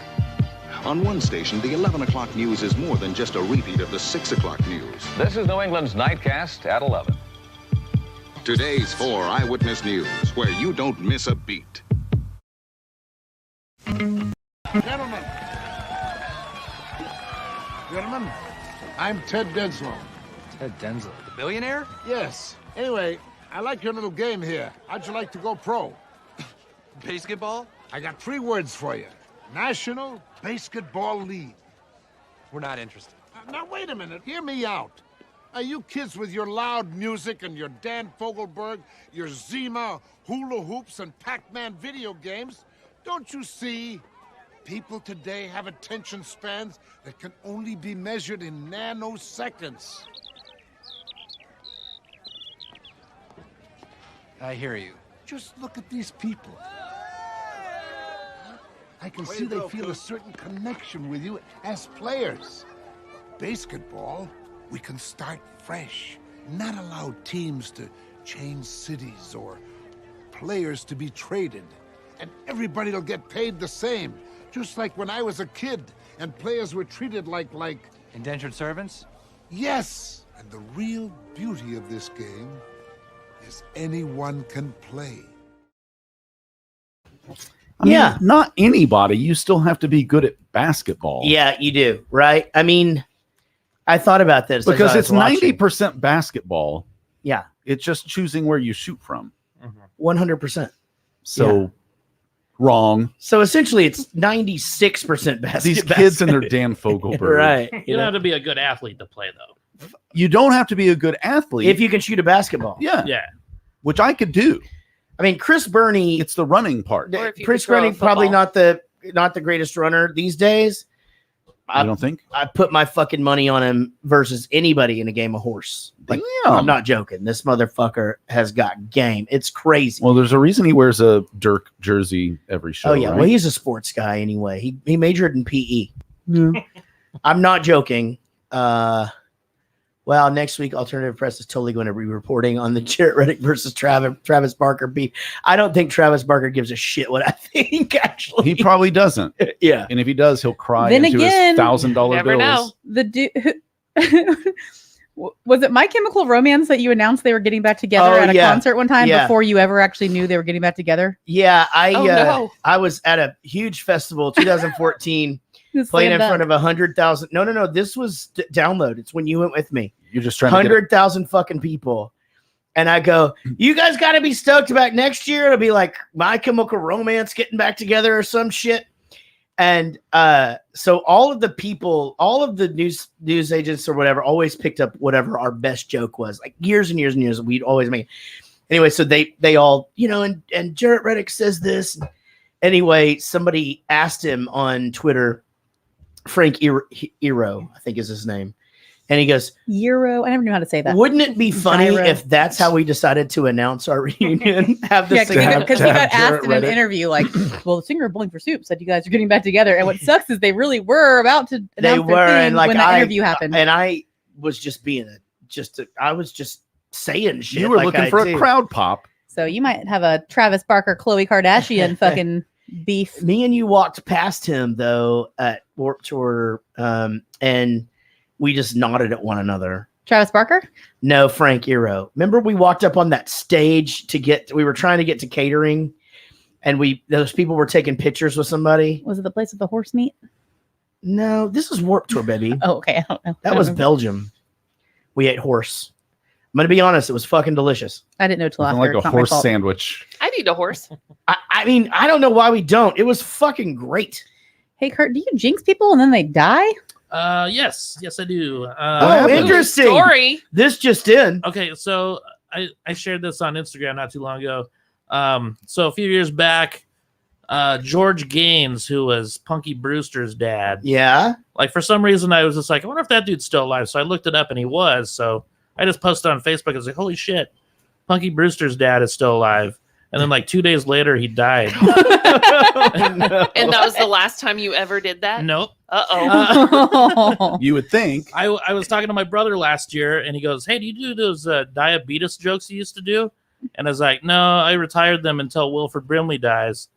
On one station, the 11 o'clock news is more than just a repeat of the 6 o'clock news. This is New England's Nightcast at 11. Today's 4 Eyewitness News, where you don't miss a beat. Gentlemen, I'm Ted Denslow. Ted Denslow, the billionaire? Yes. Anyway, I like your little game here. How'd you like to go pro? BASEketball? I got 3 words for you. National BASEketball League. We're not interested. Now, wait a minute. Hear me out. You kids with your loud music and your Dan Fogelberg, your Zima, hula hoops, and Pac-Man video games, don't you see? People today have attention spans that can only be measured in nanoseconds. I hear you. Just look at these people. I can see they feel a certain connection with you as players. BASEketball, we can start fresh, not allow teams to change cities or players to be traded. And everybody will get paid the same, just like when I was a kid and players were treated like... Indentured servants? Yes! And the real beauty of this game is anyone can play. I mean, not anybody. You still have to be good at basketball. Yeah, you do, right? I mean, I thought about this. Because it's 90% basketball. Yeah. It's just choosing where you shoot from. 100%. So... Wrong. So essentially, it's 96% basketball. These kids and their Dan Fogelberg. Right. You don't have to be a good athlete to play, though. You don't have to be a good athlete. If you can shoot a basketball. Yeah. Yeah. Which I could do. I mean, Chris Burney. It's the running part. Chris Burney, probably not the greatest runner these days. I don't think. I put my fucking money on him versus anybody in a game of horse. Like, I'm not joking. This motherfucker has got game. It's crazy. Well, there's a reason he wears a Dirk jersey every show. Oh yeah, right? well, he's a sports guy anyway. He majored in PE. Yeah. I'm not joking. Well, next week, Alternative Press is totally going to be reporting on the Jarrett Reddick versus Travis Barker beef. I don't think Travis Barker gives a shit what I think, actually. He probably doesn't. Yeah. And if he does, he'll cry Then into again, his $1,000 never bills. know. The dude. Was it My Chemical Romance that you announced they were getting back together at a concert one time before you ever actually knew they were getting back together? Yeah, I was at a huge festival, 2014, playing in front of 100,000. No. This was download. It's when you went with me. You're just trying 100,000 fucking people. And I go, you guys got to be stoked about next year. It'll be like My Chemical Romance getting back together or some shit. And so all of the people, all of the news agents or whatever always picked up whatever our best joke was. Like years and years and years, we'd always make it. Anyway, so they all, and Jarrett Reddick says this. Anyway, somebody asked him on Twitter, Frank Eero, I think is his name. And he goes, Euro. I never knew how to say that. Wouldn't it be funny Gyro. if that's how we decided to announce our reunion? Have the because he got asked in an interview, like, well, the singer of Bowling for Soup said you guys are getting back together. And what sucks is they really were about to announce their thing and like when that interview happened. And I was just being I was just saying shit. You were looking for a crowd pop. So you might have a Travis Barker, Khloe Kardashian fucking beef. Me and you walked past him though at Warped Tour, and we just nodded at one another. Travis Barker? No, Frank Eero. Remember we walked up on that stage we were trying to get to catering, and those people were taking pictures with somebody. Was it the place with the horse meat? No, this is Warped Tour, baby. Oh, okay. I don't know. That was Belgium. We ate horse. I'm gonna be honest, it was fucking delicious. I didn't know till after. Like It's a not my horse fault. sandwich. I'd eat a horse. I mean, I don't know why we don't. It was fucking great. Hey, Curt, do you jinx people and then they die? Yes, I do. Interesting story. This just in. Okay, so I shared this on Instagram not too long ago. So a few years back, George Gaines, who was Punky Brewster's dad. Yeah. Like for some reason, I was just like, I wonder if that dude's still alive. So I looked it up, and he was. So I just posted on Facebook. I was like, holy shit, Punky Brewster's dad is still alive. And then like 2 days later, he died. And that was the last time you ever did that? Nope. Uh-oh. You would think. I was talking to my brother last year, and he goes, hey, do you do those diabetes jokes you used to do? And I was like, no, I retired them until Wilford Brimley dies.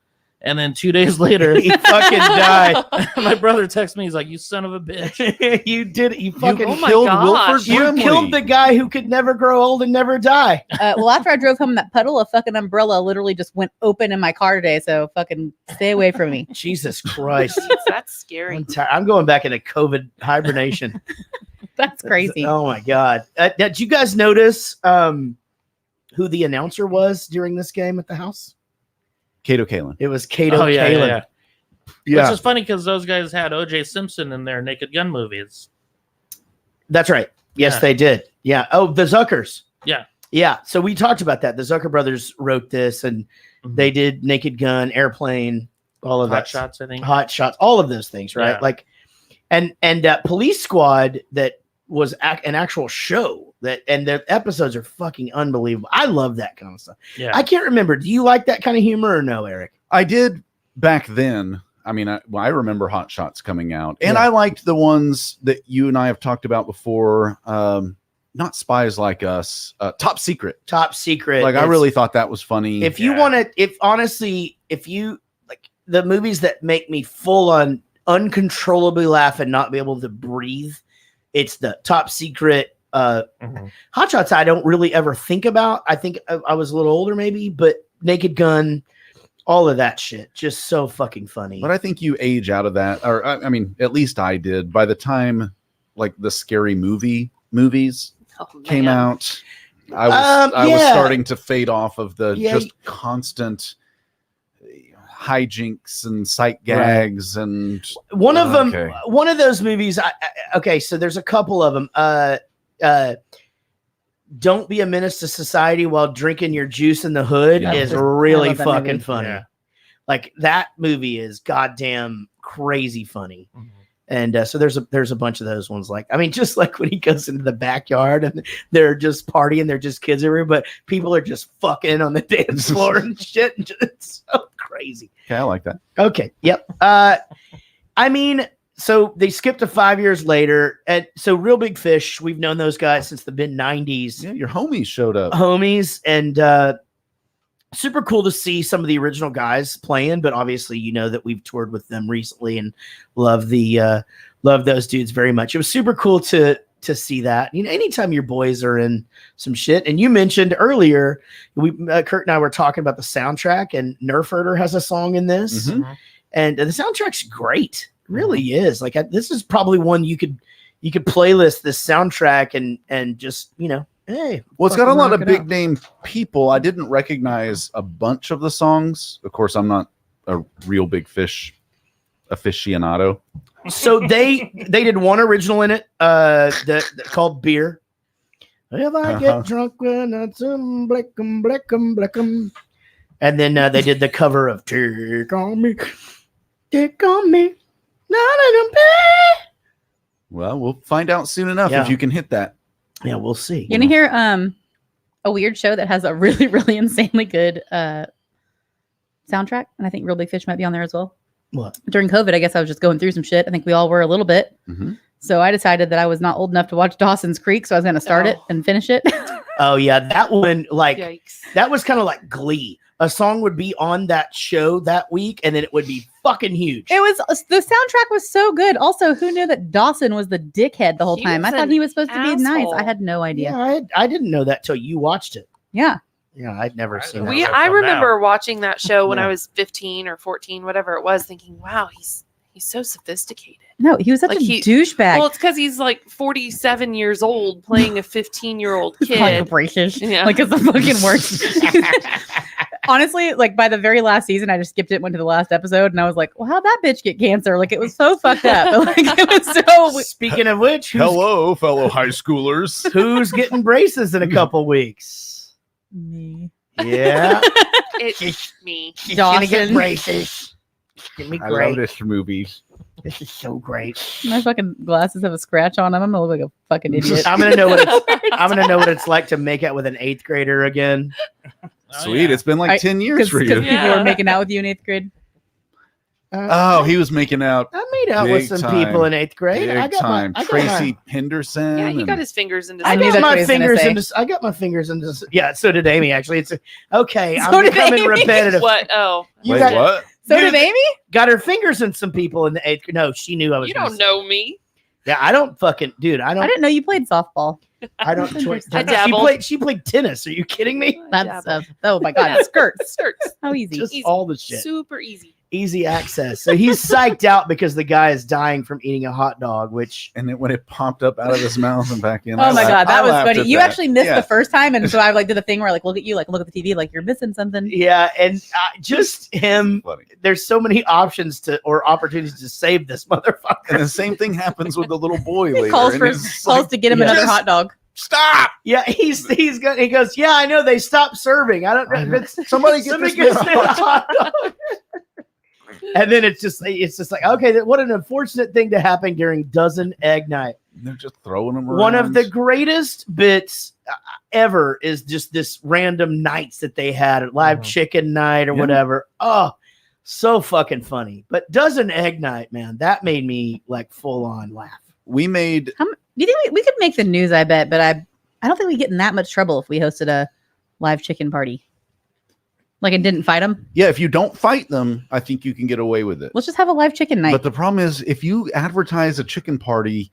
And then 2 days later, he fucking died. My brother texts me. He's like, you son of a bitch. You did it. You fucking oh my killed gosh. Wilford Brimley. You killed the guy who could never grow old and never die. Well, after I drove home, that puddle of fucking umbrella literally just went open in my car today. So fucking stay away from me. Jesus Christ. That's scary. I'm going back into COVID hibernation. That's crazy. Oh my God. Did you guys notice who the announcer was during this game at the house? Kato Kalin. It was Kato Kalin. Yeah. Which is funny because those guys had O.J. Simpson in their Naked Gun movies. That's right. Yes, they did. Yeah. Oh, the Zuckers. Yeah. Yeah. So we talked about that. The Zucker brothers wrote this, and they did Naked Gun, Airplane, all of Hot that. Shots, I think. Hot Shots, all of those things, right? Yeah. Like, and Police Squad, that was an actual show and the episodes are fucking unbelievable. I love that kind of stuff. Yeah. I can't remember. Do you like that kind of humor or no, Eric? I did back then. I mean, I remember Hot Shots coming out, and I liked the ones that you and I have talked about before. Not Spies Like Us, Top Secret. Top Secret. Like, I really thought that was funny. If you want to, if you like the movies that make me full on uncontrollably laugh and not be able to breathe, it's the Top Secret. Hot Shots I don't really ever think about. I think I was a little older maybe, but Naked Gun, all of that shit, just so fucking funny. But I think you age out of that, or I mean, at least I did. By the time like the Scary movies came out, I was starting to fade off of the just constant hijinks and sight gags and one of them. One of those movies. Okay, so there's a couple of them. Don't Be a Menace to Society While Drinking Your Juice in the Hood is really fucking funny. Yeah. Like that movie is goddamn crazy funny. And so there's a bunch of those ones. Like, I mean, just like when he goes into the backyard and they're just partying, they're just kids everywhere, but people are just fucking on the dance floor and shit. And it's so crazy. Okay, I like that. Okay. Yep. I mean, so they skipped to 5 years later. And so Real Big Fish, we've known those guys since the mid-90s. Yeah, your homies showed up. Homies. And super cool to see some of the original guys playing. But obviously, you know that we've toured with them recently and love those dudes very much. It was super cool to see that. You know, anytime your boys are in some shit. And you mentioned earlier, Curt and I were talking about the soundtrack, and Nerf Herder has a song in this. And the soundtrack's great. Really is. Like, this is probably one you could playlist this soundtrack and just, you know, hey. Well, it's got a lot of big name people. I didn't recognize a bunch of the songs. Of course, I'm not a Real Big Fish aficionado. So they did one original in it, called Beer. If I get drunk when I bleckum. And then they did the cover of "Take on Me, Take on Me." Well, we'll find out soon enough if you can hit that. Yeah, we'll see. You're gonna hear a weird show that has a really, really insanely good soundtrack, and I think Real Big Fish might be on there as well. What? During COVID, I guess I was just going through some shit. I think we all were a little bit. So I decided that I was not old enough to watch Dawson's Creek, so I was going to start it and finish it. Oh yeah, that one, like, that was kind of like Glee. A song would be on that show that week, and then it would be fucking huge. It was, the soundtrack was so good. Also, who knew that Dawson was the dickhead the whole time? I thought he was supposed to be nice. I had no idea. Yeah, I didn't know that till you watched it. Yeah. Yeah, I'd never seen that. I remember watching that show when I was 15 or 14, whatever it was, thinking, wow, he's so sophisticated. No, he was such a douchebag. Well, it's because he's like 47 years old playing a 15-year-old kid. Like British. Yeah. Like it's the fucking worst. Honestly, like by the very last season, I just skipped it, went to the last episode, and I was like, well, how'd that bitch get cancer? Like it was so fucked up. Like it was so. Speaking of which, hello, fellow high schoolers. Who's getting braces in a couple weeks? Me. Yeah. It's me. She's gonna get braces. Give me I great. love this movie. This is so great. My fucking glasses have a scratch on them. I'm gonna look like a fucking idiot. I'm gonna know what it's like to make out with an 8th grader again. Sweet, it's been like 10 years for you. People were making out with you in 8th grade. He was making out. I made out with some people in 8th grade. Big time. Tracy Henderson. Yeah, he got his fingers into. I got my fingers into. Yeah, so did Amy. Actually, it's okay. I'm becoming repetitive. What? Oh, what? So did Amy? Got her fingers in some people in the 8th grade. No, she knew I was. You don't know me. Yeah, I don't fucking, dude. I didn't know you played softball. I don't. I dabbled. She played tennis. Are you kidding me? That's oh my god, skirts. How easy. Just all the shit. Super easy. Easy access. So he's psyched out because the guy is dying from eating a hot dog, and then when it popped up out of his mouth and back in. Oh my god, that was funny. You actually missed the first time, and so I did the thing where I look at you, look at the TV, like you're missing something. Yeah, and just him. There's so many options or opportunities to save this motherfucker. And the same thing happens with the little boy later. Calls to get him another hot dog. Stop! Yeah, he goes. Yeah, I know they stopped serving. I don't know. Somebody get me a hot dog. And then it's just like, okay, what an unfortunate thing to happen during Dozen Egg Night. They're just throwing them around. One of the greatest bits ever is just this random nights that they had at Live Chicken Night or whatever. Oh, so fucking funny. But Dozen Egg Night, man, that made me like full on laugh. We made. Do you think we could make the news? I bet, but I don't think we get in that much trouble if we hosted a live chicken party. Like and didn't fight them? Yeah, if you don't fight them, I think you can get away with it. Let's just have a live chicken night. But the problem is, if you advertise a chicken party,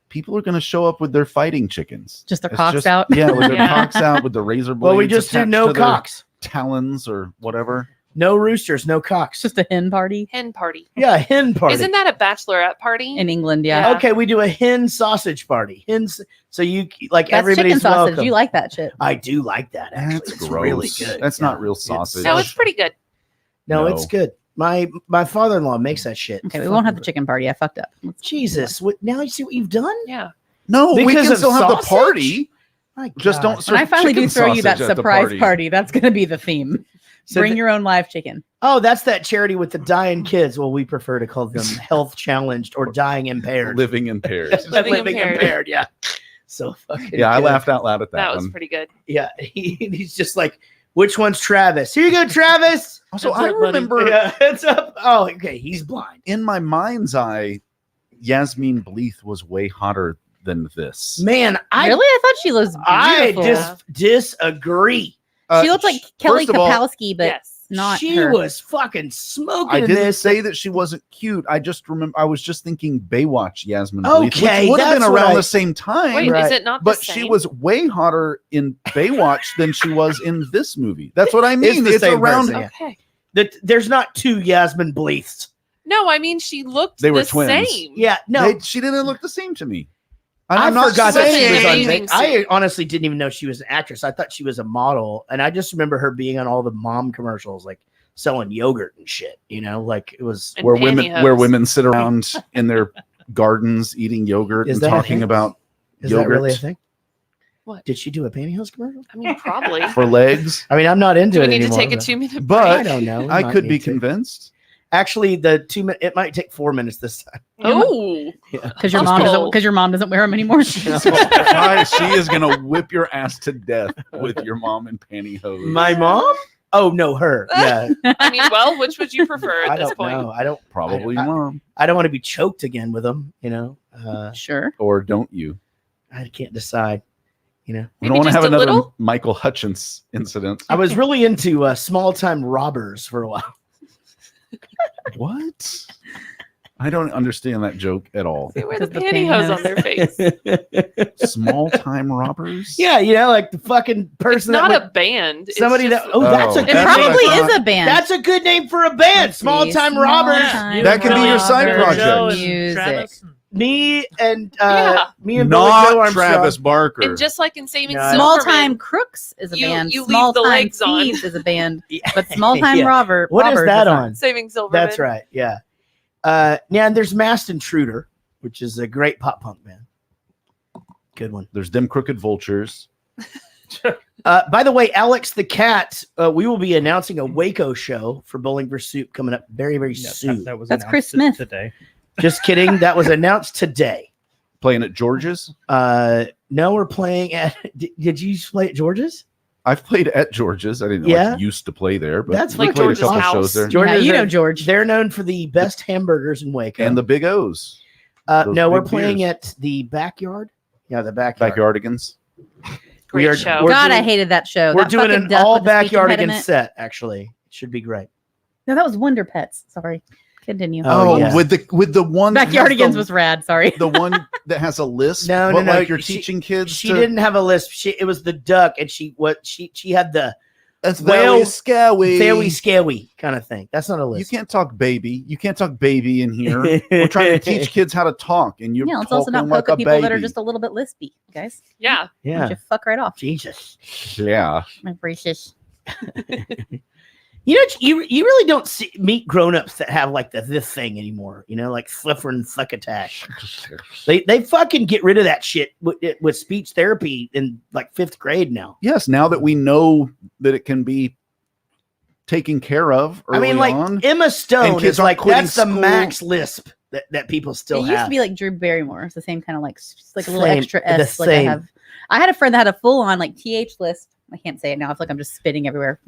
people are going to show up with their fighting chickens. Just their cocks out? Yeah, with their cocks out, with the razor blades. Well, we just do no cocks. Talons or whatever. No roosters, no cocks. Just a hen party? Hen party. Yeah, hen party. Isn't that a bachelorette party? In England, yeah. Okay, we do a hen sausage party. Hens, so you like That's everybody's chicken sausage. welcome. You like that shit. I do like that, actually. That's it's gross. really good. That's not real sausage. No, it's pretty good. No, it's good. My father-in-law makes that shit. Okay, we won't have the chicken party. I fucked up. Jesus, now you see what you've done? Yeah. No, we Because can of still have the sausage? party. My Just God. don't serve When I finally do chicken throw you that sausage at the surprise party, that's going to be the theme. So Bring your own live chicken. Oh, that's that charity with the dying kids. Well, we prefer to call them health challenged or dying impaired. Living impaired. Living impaired. Yeah. So fucking Yeah, I good. laughed out loud at that, That was one. pretty good. Yeah, he's just like, which one's Travis? Here you go, Travis. Also, What's I up, buddy? remember- Yeah, it's up. Oh, okay, he's blind. In my mind's eye, Yasmin Bleeth was way hotter than this. Man, I thought she was beautiful. I disagree. She looked like Kelly first of all, Kapowski, but not she her. was fucking smoking I in didn't this. say that she wasn't cute. I just remember I was just thinking Baywatch Yasmin Bleeth, Okay, which would have been that's what around I- the same time. Wait, Right. is it not the But same? she was way hotter in Baywatch than she was in this movie. That's what I mean. the It's same around. person, yeah. Okay. There's not two Yasmin Bleeths. No, I mean she looked They were the twins. same. Yeah, no, She didn't look the same to me. I I'm not forgot that saying- she was on. Amazing I honestly didn't even know she was an actress. I thought she was a model, and I just remember her being on all the mom commercials, like selling yogurt and shit. You know, like it was And where pantyhose. women sit around in their gardens eating yogurt Is and that a talking thing? about Is yogurt. that really a thing? What? Did she do a pantyhose commercial? I mean, probably. For legs? I mean, I'm not into Do it we need anymore. to take a 2-minute break? But I don't know. I could be convinced. Actually, the 2 minute, it might take 4 minutes this time. Oh, Because your mom doesn't wear them anymore. She is gonna whip your ass to death with your mom in pantyhose. My mom? Oh no, her. Yeah. I mean, well, which would you prefer at this point? No, I don't. Probably mom. I don't want to be choked again with them. Sure. Or don't you? I can't decide. We don't want to have another Michael Hutchins incident. I was really into small time robbers for a while. What? I don't understand that joke at all. They wear the pantyhose on their face. Small time robbers? Yeah, like the fucking person. It's not a band. It's Somebody just, that's a It probably is a band. That's a good name for a band. Small time robbers. That could be your side project. Music. Me and Not Billy Joe Armstrong. Travis Barker. and just like in Saving Small Silverman, Time Crooks is a band. you leave Small the Time legs on. Thieves is a band. But Small Time Robbers. What is that on? Saving Silverman. That's right. Yeah. And there's Masked Intruder, which is a great pop punk band. Good one. There's Them Crooked Vultures. By the way, Alex the Cat, we will be announcing a Waco show for Bowling for Soup coming up very, very soon. That's Chris Smith today. Just kidding. That was announced today. Playing at George's? No, we're playing at. Did you play at George's? I've played at George's. I didn't know I used to play there, but That's we like played George's a couple house. shows there. George's you know George. They're known for the best hamburgers in Waco. And the Big O's. No, we're big playing beers. at the Backyard. Yeah, the Backyard. Backyardigans. Great show. God, I hated that show. We're That doing fucking an duck all with the speech Backyardigan impediment. set, actually. It should be great. No, that was Wonder Pets. Sorry. Continue. Oh, yeah. with the one that has Backyardigans the- was rad. Sorry. the one that has a list. No, but no. like you're She- teaching kids. She didn't have a lisp. It was the duck, and she had the That's whale- very scary. very scary kind of thing. That's not a You lisp. can't talk baby. You can't talk baby in here. We're trying to teach kids how to talk, and you're Yeah, let's also not talking like poke at a people that are baby. just a little bit lispy, guys. Yeah. Why Yeah. don't you fuck right off. Jesus. Yeah. My braces. You know, you really don't meet grown-ups that have like this thing anymore. Like Flipper and Succotash. They fucking get rid of that shit with speech therapy in like 5th grade now. Yes. Now that we know that it can be taken care of early I mean, like on, Emma and Stone kids is aren't like quitting that's the school. max lisp that people still It have. used to be like Drew Barrymore. It's the same kind of like a little Same, extra the S. Like same. I had a friend that had a full on like TH lisp. I can't say it now. I feel like I'm just spitting everywhere.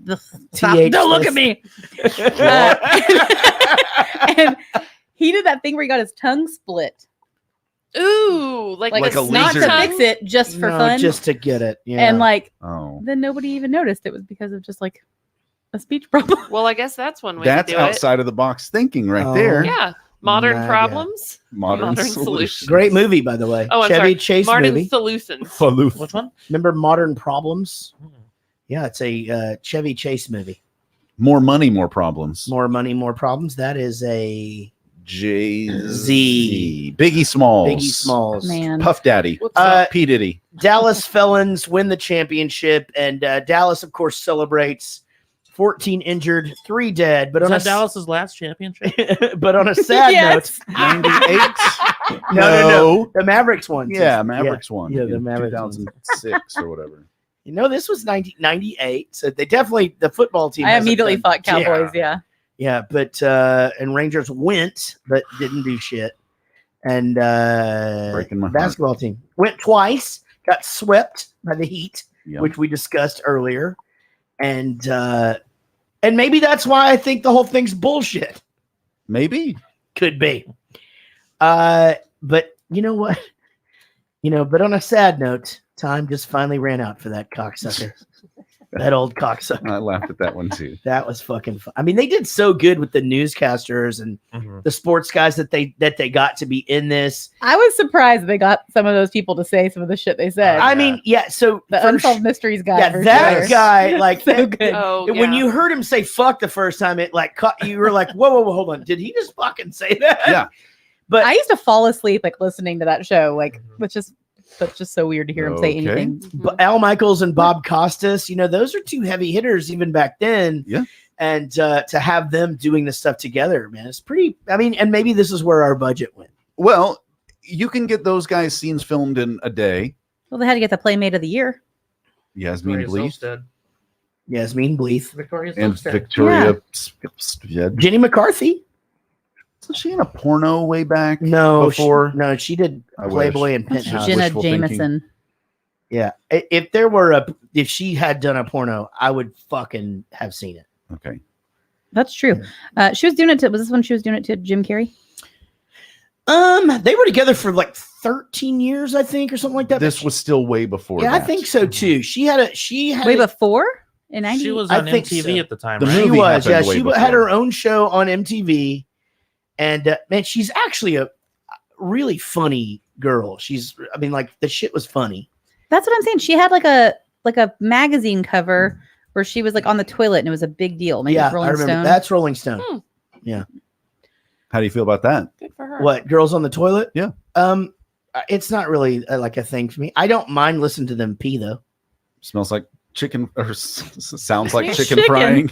Stop. TH Don't look at lisp. me. And he did that thing where he got his tongue split. Ooh, like a snot Not to lizard. tongue? fix it, just for No, fun. just to get it. Yeah. And like, oh, then nobody even noticed it was because of just like a speech problem. Well, I guess that's one way that's to do outside of the box thinking right Oh. there. it. Yeah. Modern Nah, problems. Modern Solutions. solutions. great movie, by the way. Oh, I'm Chevy sorry. Chase Martin movie. Solutions. Faloof. Which one? Remember Modern Problems? Yeah, it's a Chevy Chase movie. More money, more problems. More money, more problems. That is a Jay-Z. Biggie Smalls. Biggie Smalls. Man. Puff Daddy. What's up? P. Diddy. Dallas Felons win the championship, and Dallas, of course, celebrates. 14 injured, 3 dead. But Was on a that Dallas's last championship? but on a sad Yes. note, 98. no, the Mavericks won. Yeah, Mavericks won. Yeah, the in Mavericks won. 2006 or whatever. This was 1998, so they definitely the football team. I hasn't immediately done- thought Cowboys. Yeah. Yeah, but and Rangers went, but didn't do shit. And Breaking my heart. basketball team went twice, got swept by the Heat, Yep. which we discussed earlier, and maybe that's why I think the whole thing's bullshit. Maybe. Could be. But you know what? But on a sad note, time just finally ran out for that cocksucker. That old cocksucker. I laughed at that one too. That was fucking fun. I mean, they did so good with the newscasters and the sports guys that they got to be in this. I was surprised they got some of those people to say some of the shit they said. I mean, yeah. So the Unsolved Mysteries guy. yeah, for that sure. guy, like, So good. Oh, when yeah. you heard him say "fuck" the first time, it like caught you were like, whoa, hold on, did he just fucking say that? Yeah. But I used to fall asleep like listening to that show, like that's just so weird to hear him say Okay. anything. But Al Michaels and Bob Costas, those are 2 heavy hitters even back then. Yeah. And to have them doing this stuff together, man, it's pretty. I mean, and maybe this is where our budget went. Well, you can get those guys' scenes filmed in a day. Well, they had to get the Playmate of the Year. Yasmin Bleeth. Yasmin Bleeth. And Victoria. Jenny McCarthy. Was she in a porno way back? No, before. She did Playboy and Penthouse. Jenna Jameson. Yeah, if she had done a porno, I would fucking have seen it. Okay, that's true. She was doing it to. Was this when she was doing it to Jim Carrey? They were together for like 13 years, I think, or something like that. This was still way before. Yeah, that. I think so too. She had way before in 90. She was on MTV at the time. The right? She movie was. Yeah, happened way she before. had her own show on MTV, and man, she's actually a really funny girl. I mean, like the shit was funny. That's what I'm saying. She had like a magazine cover where she was like on the toilet and it was a big deal. Maybe Yeah, it's Rolling I remember. Stone. That's Rolling Stone. Yeah. How do you feel about that? Good for her. What, Girls on the Toilet? Yeah. It's not really like a thing for me. I don't mind listening to them pee though. Smells like chicken, or sounds like chicken Chicken. frying.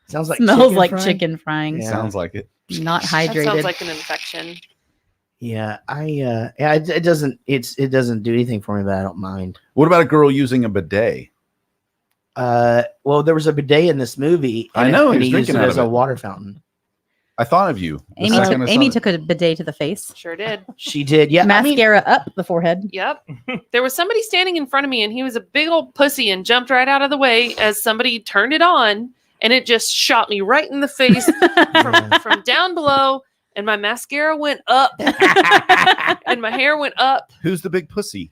Sounds like Smells chicken like frying. chicken frying. Yeah. Sounds like it. Not That hydrated. sounds like an infection. Yeah, it doesn't do anything for me, but I don't mind. What about a girl using a bidet? Well, there was a bidet in this movie. I know, and he he was used it drinking out as of a it. water fountain. I thought of you. the Amy second I saw it. took a bidet to the face. Sure did. She did. Yeah, I mean, Mascara up the forehead. Yep. There was somebody standing in front of me and he was a big old pussy and jumped right out of the way as somebody turned it on and it just shot me right in the face from down below and my mascara went up and my hair went up. Who's the big pussy?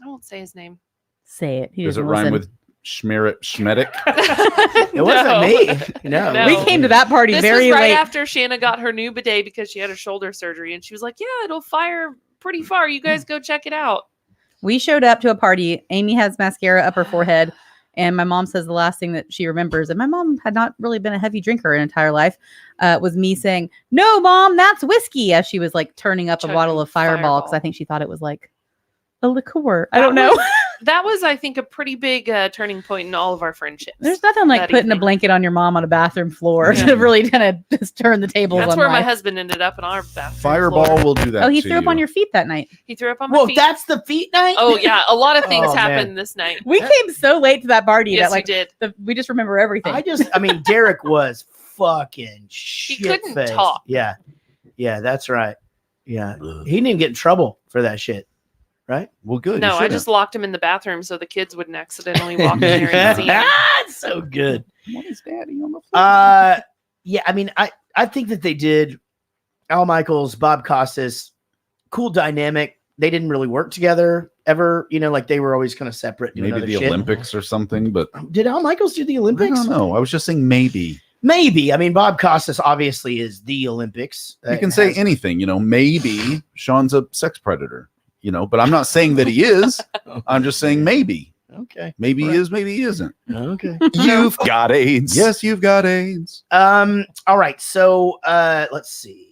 I won't say his name. Say it. He Does it doesn't rhyme listen. with Schmerit? it wasn't me. No. No. We came to that party This very was right late. after Shanna got her new bidet because she had her shoulder surgery and she was like, yeah, it'll fire pretty far. You guys go check it out. We showed up to a party. Amy has mascara up her forehead. And my mom says the last thing that she remembers, and my mom had not really been a heavy drinker her entire life, was me saying, "No, Mom, that's whiskey," as she was like turning up a Chugging bottle of Fireball because I Fireball. think she thought it was like a liqueur. I don't know. That was, I think, a pretty big turning point in all of our friendships. There's nothing like that putting a evening. blanket on your mom on a bathroom floor Yeah. to really kind of just turn the tables That's on where my life. husband ended up in our bathroom. Fireball floor. will do that. Oh, he to threw up you. on your feet that night. He threw up on my Well, feet. that's the feet night. Oh yeah, a lot of things Oh, happened man. this night. We came so late to that party Yes, that like we did. we just remember everything. I mean, Derek was fucking shit. couldn't talk. Yeah, that's right. Yeah, he didn't even get in trouble for that shit, right? Well, good. No, I just locked him in the bathroom so the kids wouldn't accidentally walk in there and see him. That's so good. What is Daddy on the floor? Yeah, I mean, I think that they did. Al Michaels, Bob Costas, cool dynamic. They didn't really work together ever. You know, like they were always kind of separate. doing Maybe other the shit. Olympics or something, but Did Al Michaels do the Olympics? I don't know. I was just saying maybe. Maybe. I mean, Bob Costas obviously is the Olympics. You can say anything, maybe Sean's a sex predator, but I'm not saying that he is. I'm just saying maybe. Okay. Maybe he is, maybe he isn't. Okay. You've got AIDS. Yes, you've got AIDS. All right. So let's see.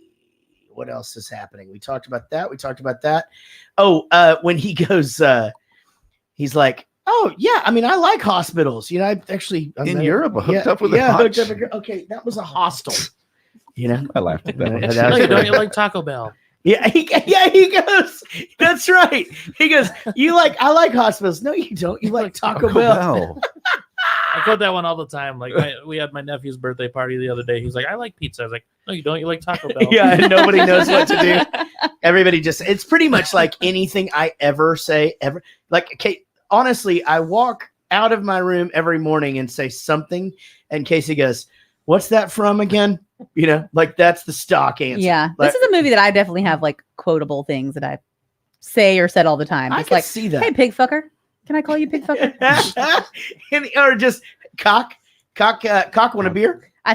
What else is happening? We talked about that. Oh, when he goes, he's like, oh yeah, I mean, I like hospitals. I actually In Europe, I hooked up with a yeah, hotch. hooked up a girl. Okay, that was a hostel. I laughed at that. one. That was Don't great. you like Taco Bell? Yeah, he goes. That's right. He goes. I like hospitals. No, you don't. You like Taco Bell. I quote that one all the time. Like we had my nephew's birthday party the other day. He's like, I like pizza. I was like, no, you don't. You like Taco Bell. Yeah, and nobody knows what to do. Everybody it's pretty much like anything I ever say ever. Like, okay, honestly, I walk out of my room every morning and say something, and Casey goes, "What's that from again?" Like that's the stock answer. Yeah, Like, this is a movie that I definitely have like quotable things that I say or said all the time. I It's can like, see that. hey, pig fucker. Can I call you pig fucker? or just cock want a beer? I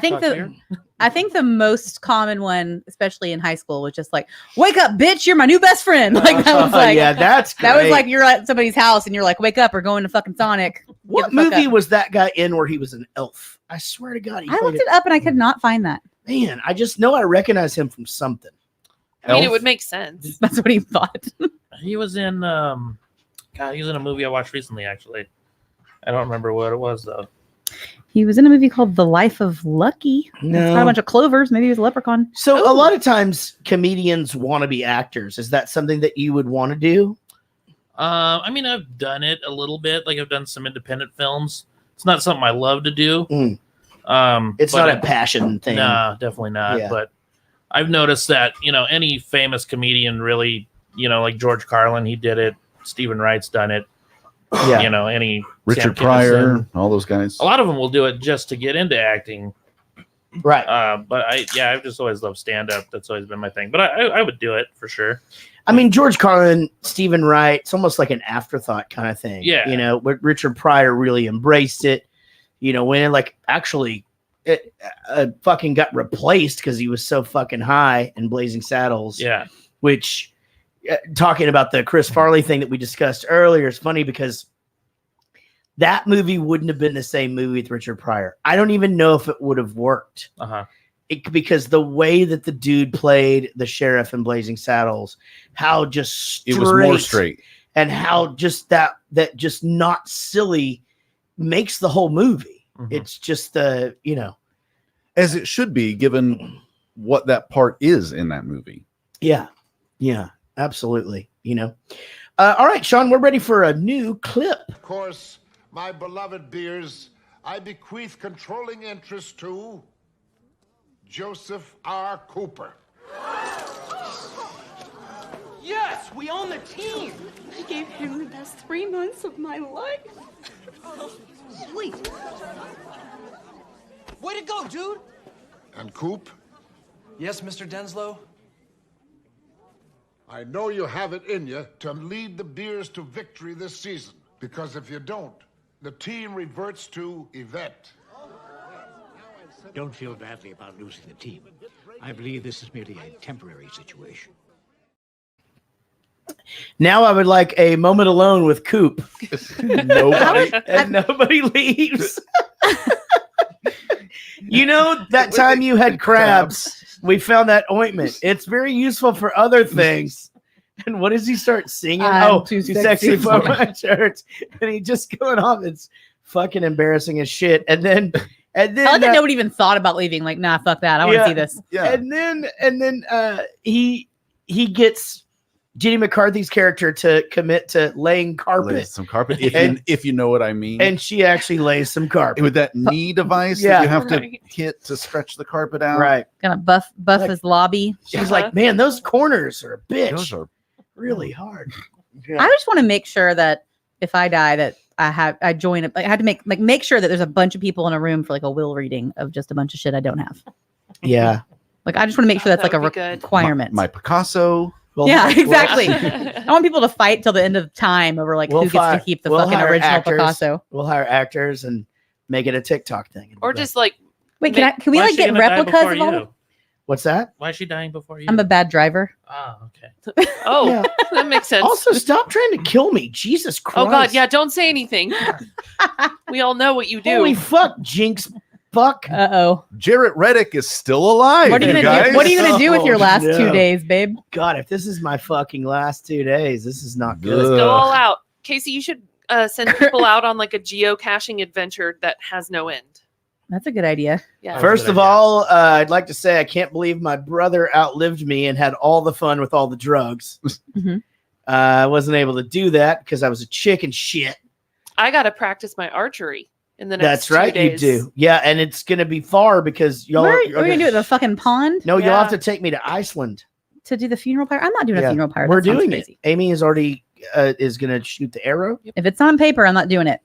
think the most common one, especially in high school, was just like, "Wake up, bitch! You're my new best friend." Like that was like, yeah, that's that was great. like you're at somebody's house and you're like, "Wake up! We're going to fucking Sonic." What Get the fuck movie up. was that guy in where he was an elf? I swear to God, I looked it up and I could not find that. Man, I just know I recognize him from something. I mean, it would make sense. That's what he thought. He was in he was in a movie I watched recently, actually. I don't remember what it was though. He was in a movie called The Life of Lucky. No. It's got a bunch of clovers. Maybe he was a leprechaun. So a lot of times comedians want to be actors. Is that something that you would want to do? I mean, I've done it a little bit. Like I've done some independent films. It's not something I love to do. It's not a passion thing. No, definitely not. Yeah. But I've noticed that, any famous comedian really, like George Carlin, he did it. Stephen Wright's done it. Yeah. Any Richard Sam Pryor, Kinison. all those guys. A lot of them will do it just to get into acting. Right. But I've just always loved stand-up. That's always been my thing. But I would do it for sure. I mean, George Carlin, Stephen Wright, it's almost like an afterthought kind of thing. Yeah. But Richard Pryor really embraced it. When actually it fucking got replaced because he was so fucking high in Blazing Saddles. Yeah. Which, talking about the Chris Farley thing that we discussed earlier, is funny because that movie wouldn't have been the same movie with Richard Pryor. I don't even know if it would have worked. Because the way that the dude played the sheriff in Blazing Saddles, how just straight, it was more straight, and how just that just not silly makes the whole movie. It's just as it should be, given what that part is in that movie. Yeah, absolutely. All right, Sean, we're ready for a new clip. Of course, my beloved beers, I bequeath controlling interest to Joseph R. Cooper. Yes, we own the team. I gave him the best 3 months of my life. Sweet. Way to go, dude. And Coop, Yes, Mr. Denslow? I know you have it in you to lead the Beers to victory this season. Because if you don't, the team reverts to Yvette. Don't feel badly about losing the team. I believe this is merely a temporary situation. Now I would like a moment alone with Coop. Nobody leaves. That time you had crabs, we found that ointment. It's very useful for other things. And what does he start singing? Too sexy for my church. And he just going off. It's fucking embarrassing as shit. And then I like that nobody even thought about leaving. Like, nah, fuck that. I want to see this. Yeah. And then he gets Jenny McCarthy's character to commit to laying carpet. Lay some carpet, if you know what I mean. And she actually lays some carpet with that knee device that you have to hit to stretch the carpet out. Right. Gonna buff his lobby. She's like, man, those corners are a bitch. Those are really hard. I just want to make sure that if I die, that I join it. I had to make sure that there's a bunch of people in a room for like a will reading of just a bunch of shit I don't have. Yeah. Like I just want to make sure that's like a requirement. My Picasso. Exactly. I want people to fight till the end of time over who gets to keep the fucking original Picasso. We'll hire actors and make it a TikTok thing. Or just like wait, can we get replicas of all the... What's that? Why is she dying before you? I'm a bad driver. Oh, okay. That makes sense. Also, stop trying to kill me. Jesus Christ. Oh God, yeah, don't say anything. We all know what you do. Holy fuck, Jinx. Fuck. Uh-oh. Jarrett Reddick is still alive. What are you gonna do with your last 2 days, babe? God, if this is my fucking last 2 days, this is not good. Let's go all out. Casey, you should send people out on like a geocaching adventure that has no end. That's a good idea. Yeah. First of all, I'd like to say I can't believe my brother outlived me and had all the fun with all the drugs. I wasn't able to do that because I was a chicken shit. I got to practice my archery in the next That's right, 2 days. you do. Yeah, and it's going to be far because y'all We're gonna do it in the fucking pond. No, you'll have to take me to Iceland to do the funeral pyre. I'm not doing a funeral pyre. We're doing it. Amy is already is going to shoot the arrow. If it's on paper, I'm not doing it.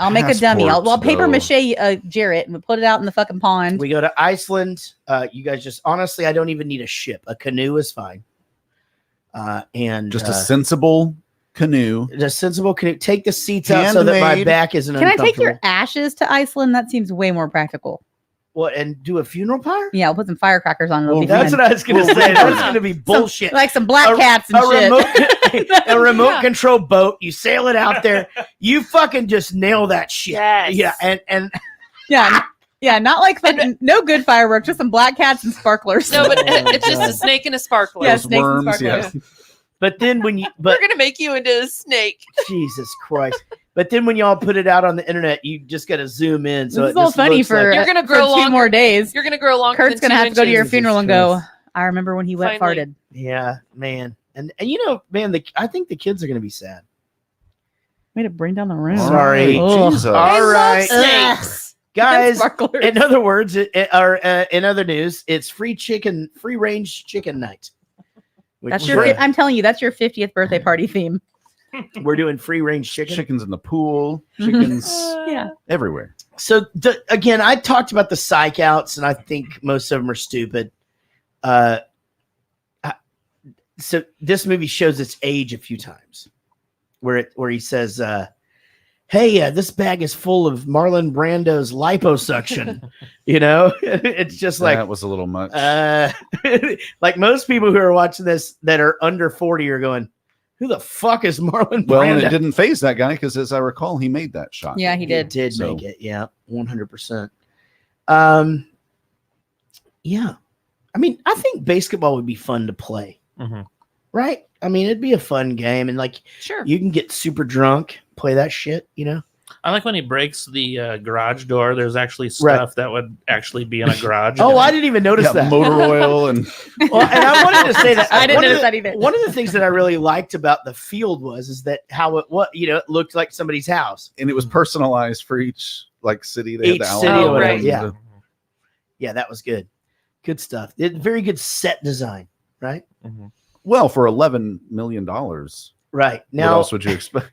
I'll make a dummy. I'll paper mache Jarrett and we'll put it out in the fucking pond. We go to Iceland. You guys just honestly, I don't even need a ship. A canoe is fine. And just a sensible canoe. A sensible canoe. Take the seats out so that my back isn't uncomfortable. Can I take your ashes to Iceland? That seems way more practical. What, and do a funeral pyre? Yeah, I'll put some firecrackers on. Well, that's what I was going to say. That's going to be bullshit. Like some black cats and shit. A remote control boat. You sail it out there. You fucking just nail that shit. Yes. Yeah, and yeah, not like fucking no good fireworks, just some black cats and sparklers. No, but it's just a snake and a sparkler. Yeah, snakes and sparklers. Yeah. But then when we're gonna make you into a snake. Jesus Christ. But then when y'all put it out on the internet, you just got to zoom in. So it's all funny for you're gonna grow for 2 more days. You're gonna grow longer. Kurt's gonna have to go to your funeral and go, I remember when he wet farted. Yeah, man. And man, I think the kids are going to be sad. Way to bring down the room. Sorry. Jesus. All right. Snakes. Guys, in other words, in other news, it's free range chicken night. That's I'm telling you, that's your 50th birthday party theme. We're doing free range chicken. Chickens in the pool, chickens everywhere. So again, I talked about the psych outs, and I think most of them are stupid. So this movie shows its age a few times, where he says, "Hey, this bag is full of Marlon Brando's liposuction." It's just like that was a little much. Like most people who are watching this that are under 40 are going, "Who the fuck is Marlon Brando?" Well, and it didn't phase that guy because, as I recall, he made that shot. Yeah, he did. He did make it. Yeah, 100%. Yeah. I mean, I think BASEketball would be fun to play. Mm-hmm. Right? I mean, it'd be a fun game, and sure, you can get super drunk, play that shit, I like when he breaks the garage door. There's actually stuff that would actually be in a garage. Oh, I didn't even notice that. Motor oil and I wanted to say that I didn't notice that either. One of the things that I really liked about the field is that how it looked like somebody's house, and it was personalized for each city. They each had the city, right? Yeah, that was good. Good stuff. Very good set design, right? Mm-hmm. Well, for $11 million, right? Now, what else would you expect?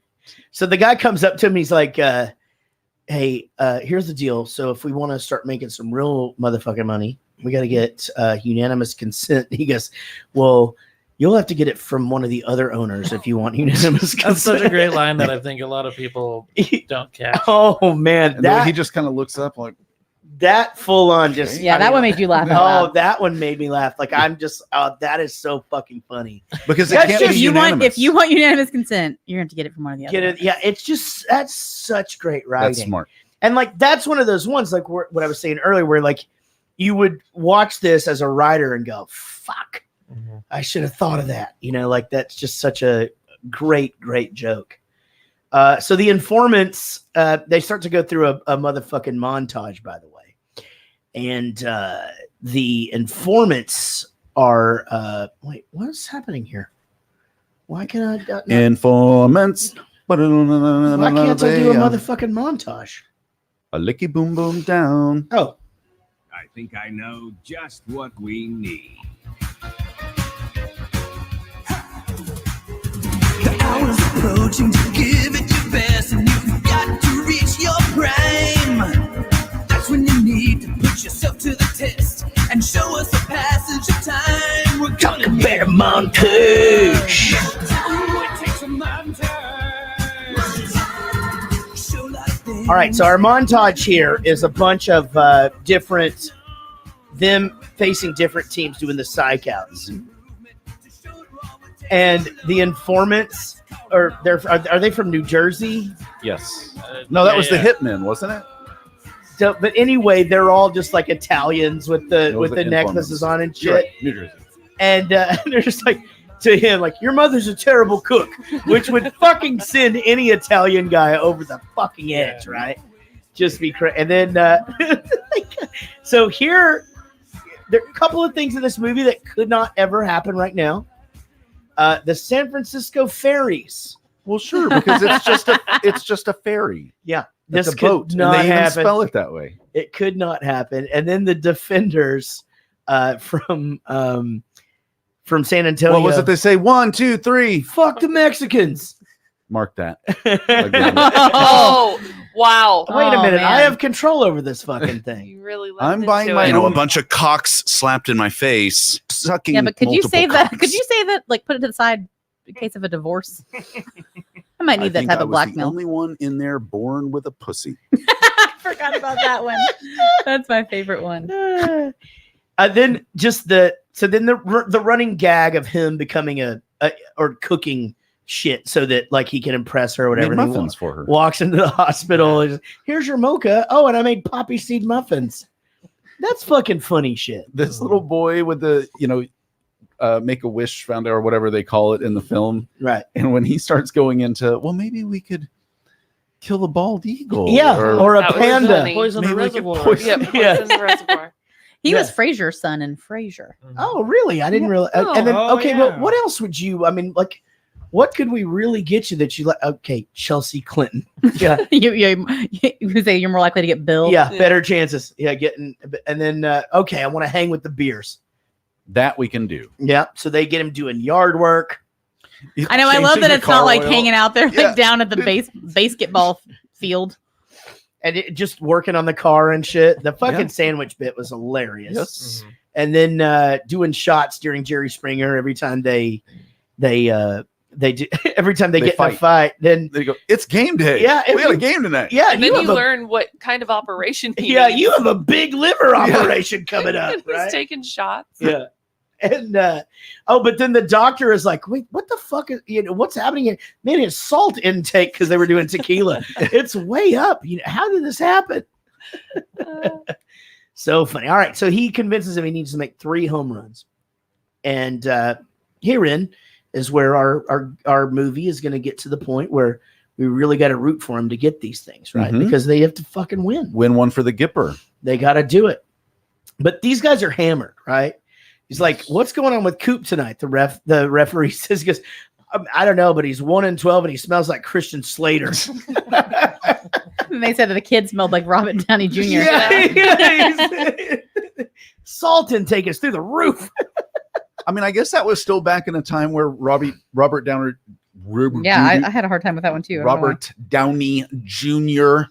So the guy comes up to him. He's like, "Hey, here's the deal. So if we want to start making some real motherfucking money, we got to get unanimous consent." He goes, "Well, you'll have to get it from one of the other owners if you want unanimous consent." That's such a great line that I think a lot of people don't catch. Oh man, and then he just kind of looks up like that full on just. That one made you laugh. That one made me laugh. Like I'm just, that is so fucking funny. Because it can't be unanimous. If you want unanimous consent, you're going to have to get it from one of the others. Yeah, it's just that's such great writing. That's smart. And that's one of those ones like what I was saying earlier, where you would watch this as a writer and go, "Fuck, I should have thought of that." That's just such a great joke. So the informants, they start to go through a motherfucking montage, by the way. And the informants are wait, what's happening here? Why can I not? Informants? Why can't I do a motherfucking montage? A licky boom boom down. Oh, I think I know just what we need. The hour's approaching to give it your best, and you've got to reach your prime. That's when you need to put yourself to the test and show us the passage of time. We're talking about a montage. All right, so our montage here is a bunch of them facing different teams doing the psych outs. And the informants are they from New Jersey? Yes. No, that was the Hitman, wasn't it? So, but anyway, they're all just like Italians with the necklaces on and shit. Right. New Jersey. And they're just like to him, like, "Your mother's a terrible cook," which would fucking send any Italian guy over the fucking edge, right? Just be crazy. And then, so here, there are a couple of things in this movie that could not ever happen right now. The San Francisco ferries. Well, sure, because it's just a ferry. Yeah, it's this a boat. Could not and they even happen. spell it that way. It could not happen. And then the defenders from San Antonio. What was it they say? 1, 2, 3. Fuck the Mexicans. Mark that. Oh, wow. Wait a minute. Man. I have control over this fucking thing. You really I'm buying my a bunch of cocks slapped in my face. Sucking. Yeah, but could you multiple save that? cocks. Could you save that? Like, put it to the side in case of a divorce. I might need that think type I of was the blackmail. only one in there born with a pussy. I forgot about that one. That's my favorite one. Then the running gag of him becoming or cooking shit so that like he can impress her or whatever. Made and he muffins for her. Walks into the hospital. And here's your mocha. Oh, and I made poppy seed muffins. That's fucking funny shit. This little boy with the Make-A-Wish found or whatever they call it in the film, right? And when he starts going into, well, maybe we could kill a bald eagle, or a panda. Poison the Maybe we could reservoir. poison- Poison the reservoir. He was Frasier's son in Frasier. Oh, really? I didn't realize. And then, well, what else would you? I mean, like, what could we really get you that you like? Okay, Chelsea Clinton. Yeah, you say you're more likely to get billed. Yeah, better chances. Yeah, getting. And then, okay, I want to hang with the beers. That we can do. Yeah, so they get him doing yard work. I know. I love that it's not like hanging out there like down at the BASEketball field. And just working on the car and shit. The fucking sandwich bit was hilarious. Yes. And then doing shots during Jerry Springer every time they do every time they get in a fight. Then they go, it's game day. Yeah, we got a game tonight. Yeah, and then you learn what kind of operation. You have a big liver operation coming up. Right? He's taking shots. Yeah. And but then the doctor is like, wait, what the fuck is what's happening here? Man, his salt intake, because they were doing tequila, it's way up. How did this happen? So funny. All right, so he convinces him he needs to make 3 home runs, and herein is where our movie is going to get to the point where we really got to root for him to get these things, right? Because they have to fucking win one for the Gipper. They got to do it. But these guys are hammered, right? He's like, what's going on with Coop tonight? The referee says, he goes, I don't know, but he's 1-12 and he smells like Christian Slater. And they said that the kid smelled like Robert Downey Jr. Salt intake is through the roof. I mean, I guess that was still back in a time where Robert Downey. I had a hard time with that one too. Robert Downey Jr.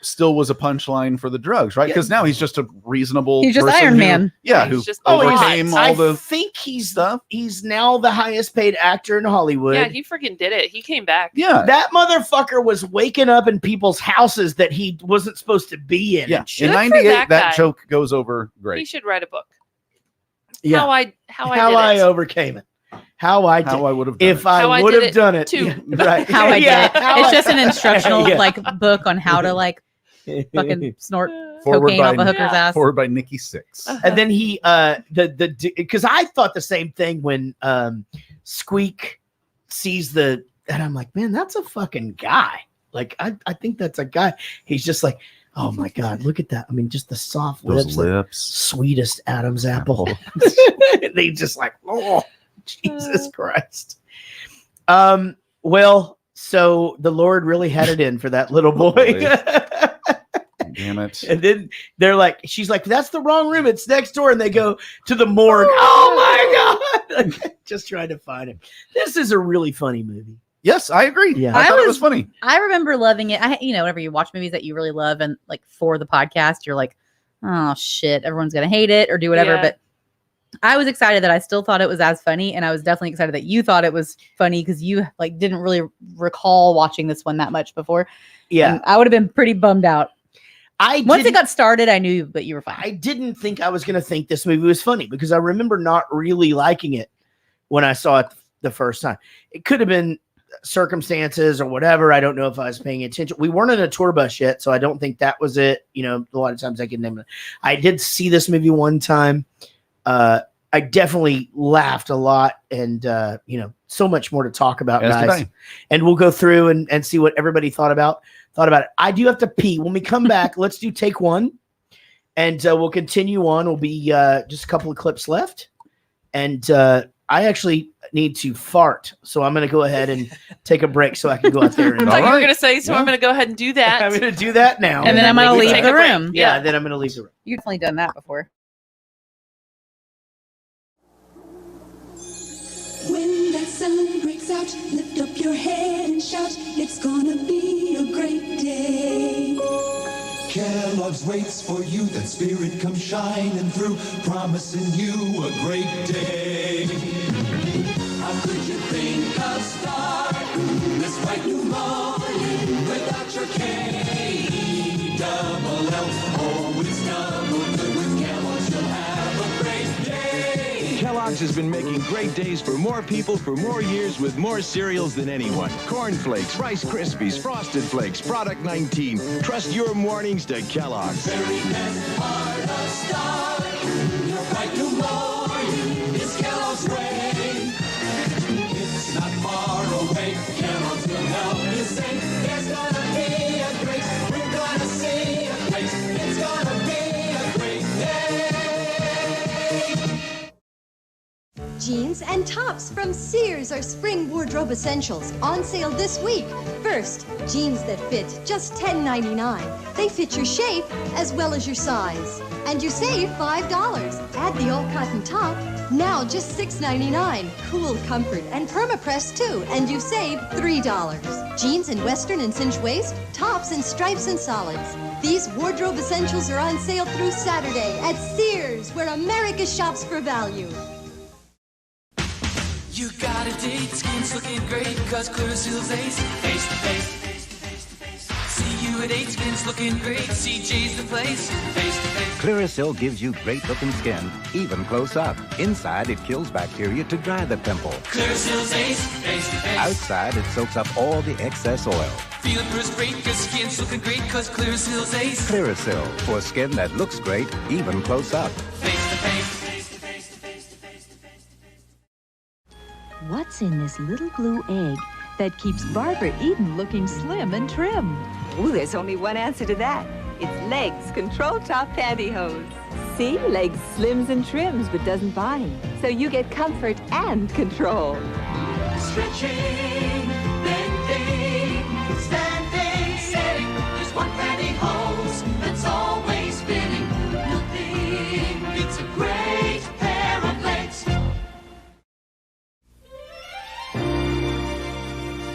Still was a punchline for the drugs, right? Because now he's just a reasonable. He's just Iron Man. Yeah, who overcame all the think he's stuff. He's now the highest paid actor in Hollywood. Yeah, he freaking did it. He came back. Yeah, that motherfucker was waking up in people's houses that he wasn't supposed to be in. Yeah, in '98, that joke goes over great. He should write a book. Yeah, how I overcame it. How I would have done it. If I would have done it. Too. Yeah, right. How I did it. It's just an instructional book on how to fucking snort cocaine off a hooker's ass. Forward by Nikki Sixx. And then he because I thought the same thing when Squeak sees and I'm like, man, that's a fucking guy. Like I think that's a guy. He's just like, oh my God, look at that. I mean, just the soft lips. Sweetest Adam's apple. They just like, oh, Jesus Christ. Well, so the Lord really had it in for that little boy. Damn it. And then they're like, she's like, that's the wrong room. It's next door. And they go to the morgue. Oh my God. Just trying to find him. This is a really funny movie. Yes, I agree. Yeah. I thought it was funny. I remember loving it. Whenever you watch movies that you really love and like for the podcast, you're like, oh shit, everyone's going to hate it or do whatever. Yeah. But I was excited that I still thought it was as funny. And I was definitely excited that you thought it was funny because you didn't really recall watching this one that much before. Yeah. And I would have been pretty bummed out. Once it got started, I knew, but you were fine. I didn't think I was going to think this movie was funny because I remember not really liking it when I saw it the first time. It could have been circumstances or whatever. I don't know if I was paying attention. We weren't in a tour bus yet, so I don't think that was it. A lot of times I can name it. I did see this movie one time. I definitely laughed a lot and, so much more to talk about, guys. And we'll go through and see what everybody thought about it. I do have to pee. When we come back, let's do take one and we'll continue on. We'll be just a couple of clips left. And I actually need to fart. So I'm going to go ahead and take a break so I can go out there. I thought you were going to say, so I'm going to go ahead and do that. I'm going to do that now. And then I'm going to leave the room. Yeah, then I'm going to leave the room. You've definitely done that before. When that sun breaks out, lift up your head and shout, it's gonna be a great day. Kellogg's waits for you, that spirit comes shining through, promising you a great day. How could you think of starting this bright new morning without your K-double-L? Oh, it's double good with Kellogg's, you'll have a great day. Kellogg's has been making great days for more people for more years with more cereals than anyone. Corn Flakes, Rice Krispies, Frosted Flakes, Product 19. Trust your mornings to Kellogg's. Very best part of starting your bright new morning is Kellogg's way. It's not far away. Kellogg's will help you say there's gonna be a great, we're gonna see a place. It's gonna be a great day. Jeans and tops from Sears are spring wardrobe essentials on sale this week. First, jeans that fit just $10.99. They fit your shape as well as your size. And you save $5. Add the all-cotton top, now just $6.99. Cool comfort and perma-press too, and you save $3. Jeans in western and cinch waist, tops in stripes and solids. These wardrobe essentials are on sale through Saturday at Sears, where America shops for value. You got a date, skin's looking great, cause Clearasil's Ace. Face to face. See you at 8, skin's looking great, CJ's the place. Face to face. Clearasil gives you great looking skin, even close up. Inside, it kills bacteria to dry the pimple. Clearasil's Ace. Face to face. Outside, it soaks up all the excess oil. Feeling first rate, cause skin's looking great, cause Clearasil's Ace. Clearasil, for skin that looks great, even close up. Face to face. What's in this little blue egg that keeps Barbara Eden looking slim and trim? Ooh, there's only one answer to that. It's Legs Control Top Pantyhose. See, Legs slims and trims but doesn't bind, so you get comfort and control. Stretching, bending, standing, sitting. There's one pantyhose that's always spinning. Nothing beats a great pair of legs.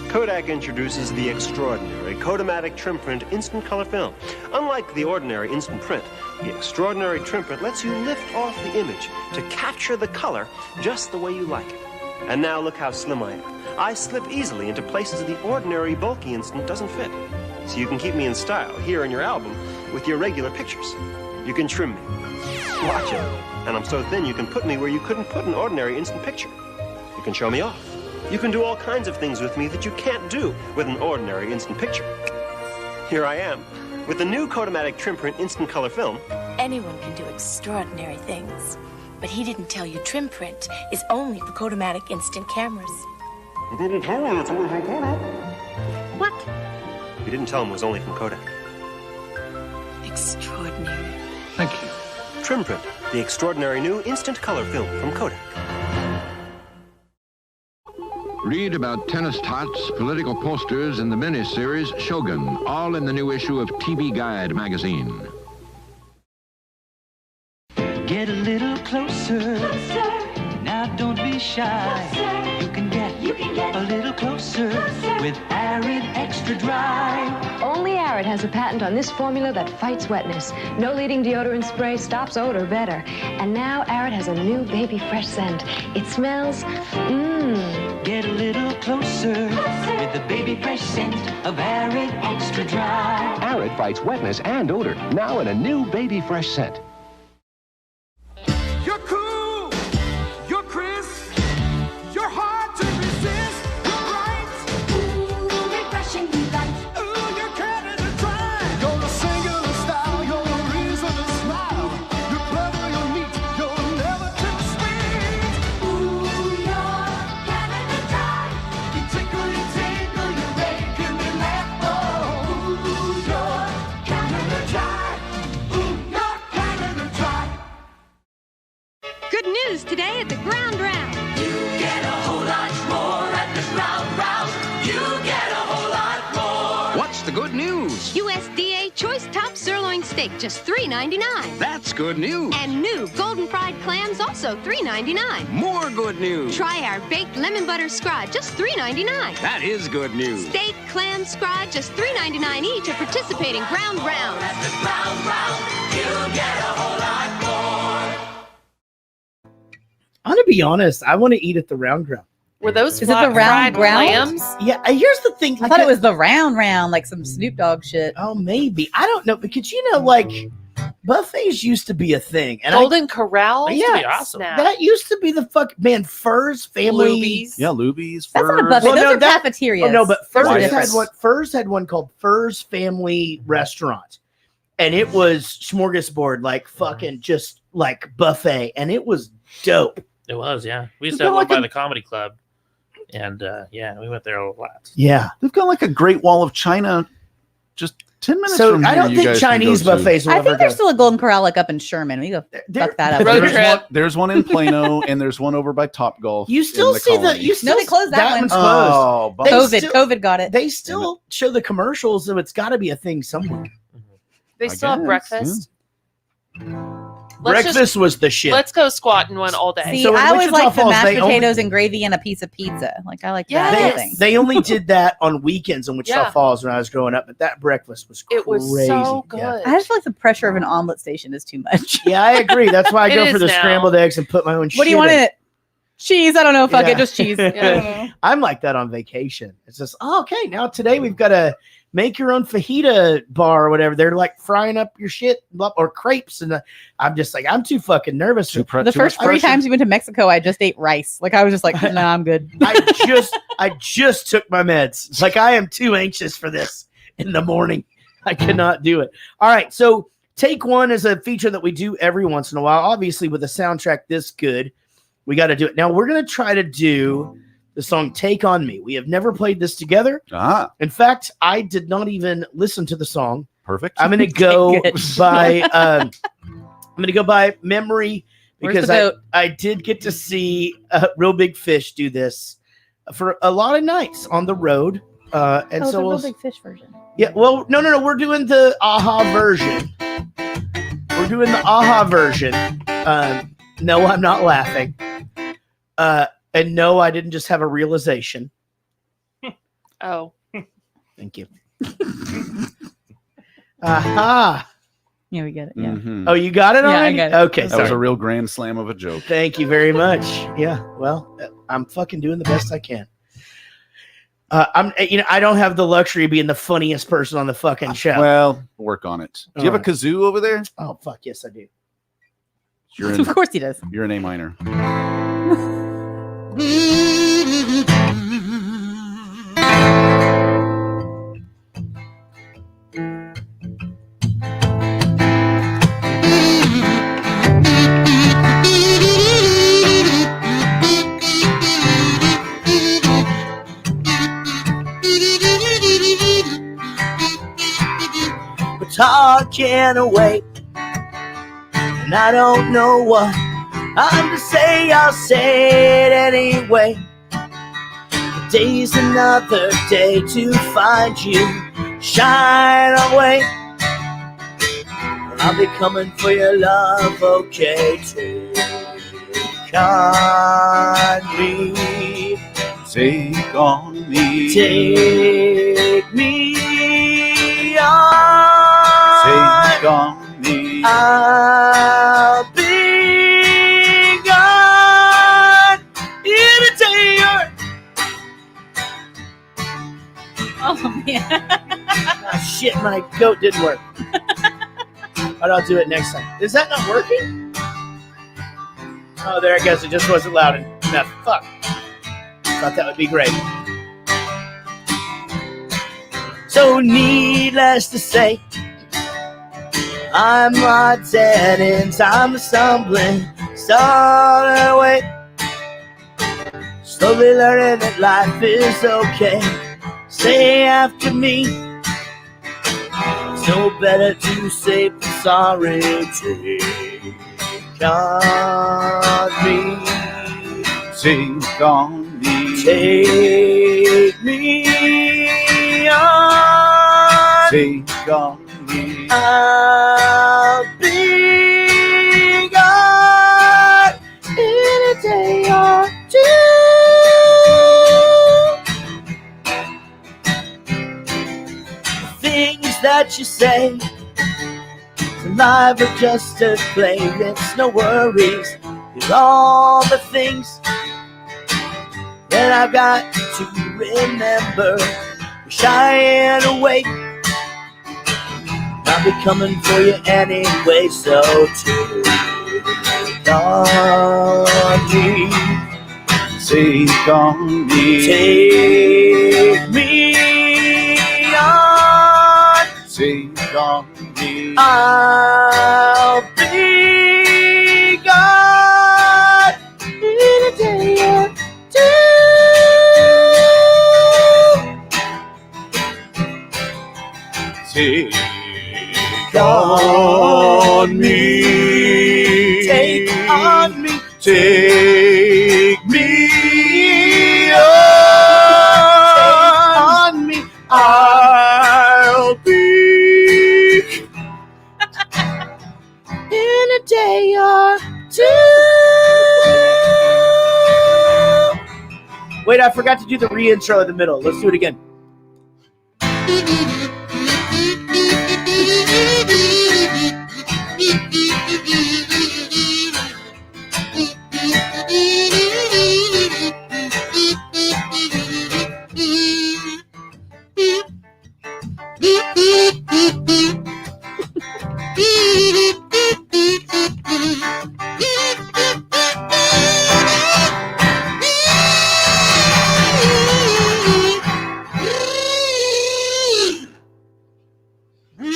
Kodak introduces the extraordinary Kodamatic Trim Print Instant Color Film. Unlike the ordinary instant print, the extraordinary trim print lets you lift off the image to capture the color just the way you like it. And now look how slim I am. I slip easily into places the ordinary bulky instant doesn't fit. So you can keep me in style here in your album with your regular pictures. You can trim me. Watch it. And I'm so thin you can put me where you couldn't put an ordinary instant picture. You can show me off. You can do all kinds of things with me that you can't do with an ordinary instant picture. Here I am, with the new Kodamatic Trim Print Instant Color Film. Anyone can do extraordinary things. But he didn't tell you trim print is only for Kodamatic instant cameras. He didn't tell me it's only from Kodak. What? You didn't tell him it was only from Kodak. Extraordinary. Thank you. Trim Print, the extraordinary new instant color film from Kodak. Read about tennis tots, political posters, and the miniseries Shogun, all in the new issue of TV Guide magazine. Get a little closer. Now don't be shy. You can get a little closer with Arid Extra Dry. Only Arid has a patent on this formula that fights wetness. No leading deodorant spray stops odor better. And now Arid has a new baby fresh scent. It smells, Get a little closer with the baby fresh scent of Arid Extra Dry. Arid fights wetness and odor, now in a new baby fresh scent. You're cool, you're crisp, you're hard to resist, you're bright, ooh, refreshingly light, ooh, you're Canada Dry. You're a singular style, you're a reason to smile, you're clever, you're neat, you're never too sweet, ooh, you're Canada Dry. You tickle, you're making me laugh, oh, ooh, you're Canada Dry, ooh, you're Canada Dry. Good news today at the Ground Round. You get a whole lot more at the Ground Round. You get a whole lot more. What's the good news? USDA Choice Top Sirloin Steak, just $3.99. That's good news. And new golden fried clams, also $3.99. More good news. Try our baked lemon butter scrod, just $3.99. That is good news. Steak, clam, scrod, just $3.99 each at participating Ground Rounds. At the Ground Round, you get a whole lot more. I'm gonna be honest. I want to eat at the Round Round. Were those Is it the round fried ground? lambs? Yeah. Here's the thing. I thought it was the round, like some Snoop Dogg shit. Oh, maybe. I don't know because like buffets used to be a thing. And Golden Corral? Yeah, Used to be awesome. that used to be the Furs family. Luby's. Yeah, Luby's. That's not a Furs. buffet. Well, Those no, are cafeterias. Oh, no, but Those Furs had one called Furs Family Restaurant, and it was smorgasbord, like fucking just like buffet, and it was dope. It was, yeah. We used They've to have got one like by a- the comedy club. And yeah, we went there a lot. Yeah. They've got like a Great Wall of China just 10 minutes So from I here, don't you think guys can Chinese go to- buffets will I ever think there's go. still a Golden Corral like up in Sherman. We go fuck that up. There's one in Plano, and there's one over by Top Golf. You still see the you still they closed that one. one's closed. Oh, They COVID. still- COVID got it. They still show the commercials, so it's got to be a thing somewhere. They still have guess, breakfast. Breakfast was the shit. Let's go squat in one all day. See, So in I always Wichita like the Falls, mashed they only- potatoes and gravy and a piece of pizza. Like I like that Yes. thing. They only did that on weekends in Wichita Yeah. Falls when I was growing up, but that breakfast was crazy. It was so good. Yeah. I just feel like the pressure of an omelet station is too much. Yeah, I agree. That's why I It go is for the now. scrambled eggs and put my own shit What do you want in it? Cheese? I don't know. Fuck Yeah. it, just cheese. I don't know. I'm like that on vacation. It's just, oh, okay, now today we've got a make your own fajita bar or whatever. They're like frying up your shit or crepes. And I'm just like, I'm too fucking nervous. The first 3 times we went to Mexico, I just ate rice. Like I was just like, no, I'm good. I just took my meds. It's like I am too anxious for this in the morning. I cannot do it. All right. So take one is a feature that we do every once in a while. Obviously, with a soundtrack this good, we got to do it. Now we're going to try to do the song Take On Me. We have never played this together. In fact, I did not even listen to the song. Perfect. I'm going to go Good. by I'm going to go by memory Where's because the boat? I did get to see Real Big Fish do this for a lot of nights on the road. And Oh, so the we'll, Real Big Fish version. yeah, well, no, we're doing the AHA version. We're doing the AHA version. No, I'm not laughing. And no, I didn't just have a realization. Oh. Thank you. Aha. Yeah, we get it. Yeah. Mhm. Oh, you got it Yeah, I already? got it. Okay, That was sorry. a real grand slam of a joke. Thank you very much. Yeah, well, I'm fucking doing the best I can. I don't have the luxury of being the funniest person on the fucking show. Well, work on it. Do you have a kazoo over there? Oh, fuck, yes, I do. You're Of course he does. You're an A minor. We're talking away, and I don't know what I'm to say. I'll say it anyway. Today's another day to find you. Shine away. I'll be coming for your love, okay? Take on me. Take on me. Take me on. Take on me. I'll be gone in a day or... Oh man. Oh, shit, my goat didn't work. But I'll do it next time. Is that not working? Oh, there it goes. It just wasn't loud enough. Fuck. Thought that would be great. So needless to say, I'm not dead ends. I'm stumbling away. Slowly learning that life is okay. Say after me. It's no better to say than sorry. Take on me. Take on me. Take me on. Take on me. I'll be gone in a day or two. The things that you say in life are just a play. It's no worries. These are all the things that I've got to remember. Shying away. I'll be coming for you anyway, so take on me. Take on me. Take me on. Take on me. I'll be gone in a day or two. Take on me. Take on me. Take me on me. I'll be in a day or two. Wait, I forgot to do the re-intro in the middle. Let's do it again.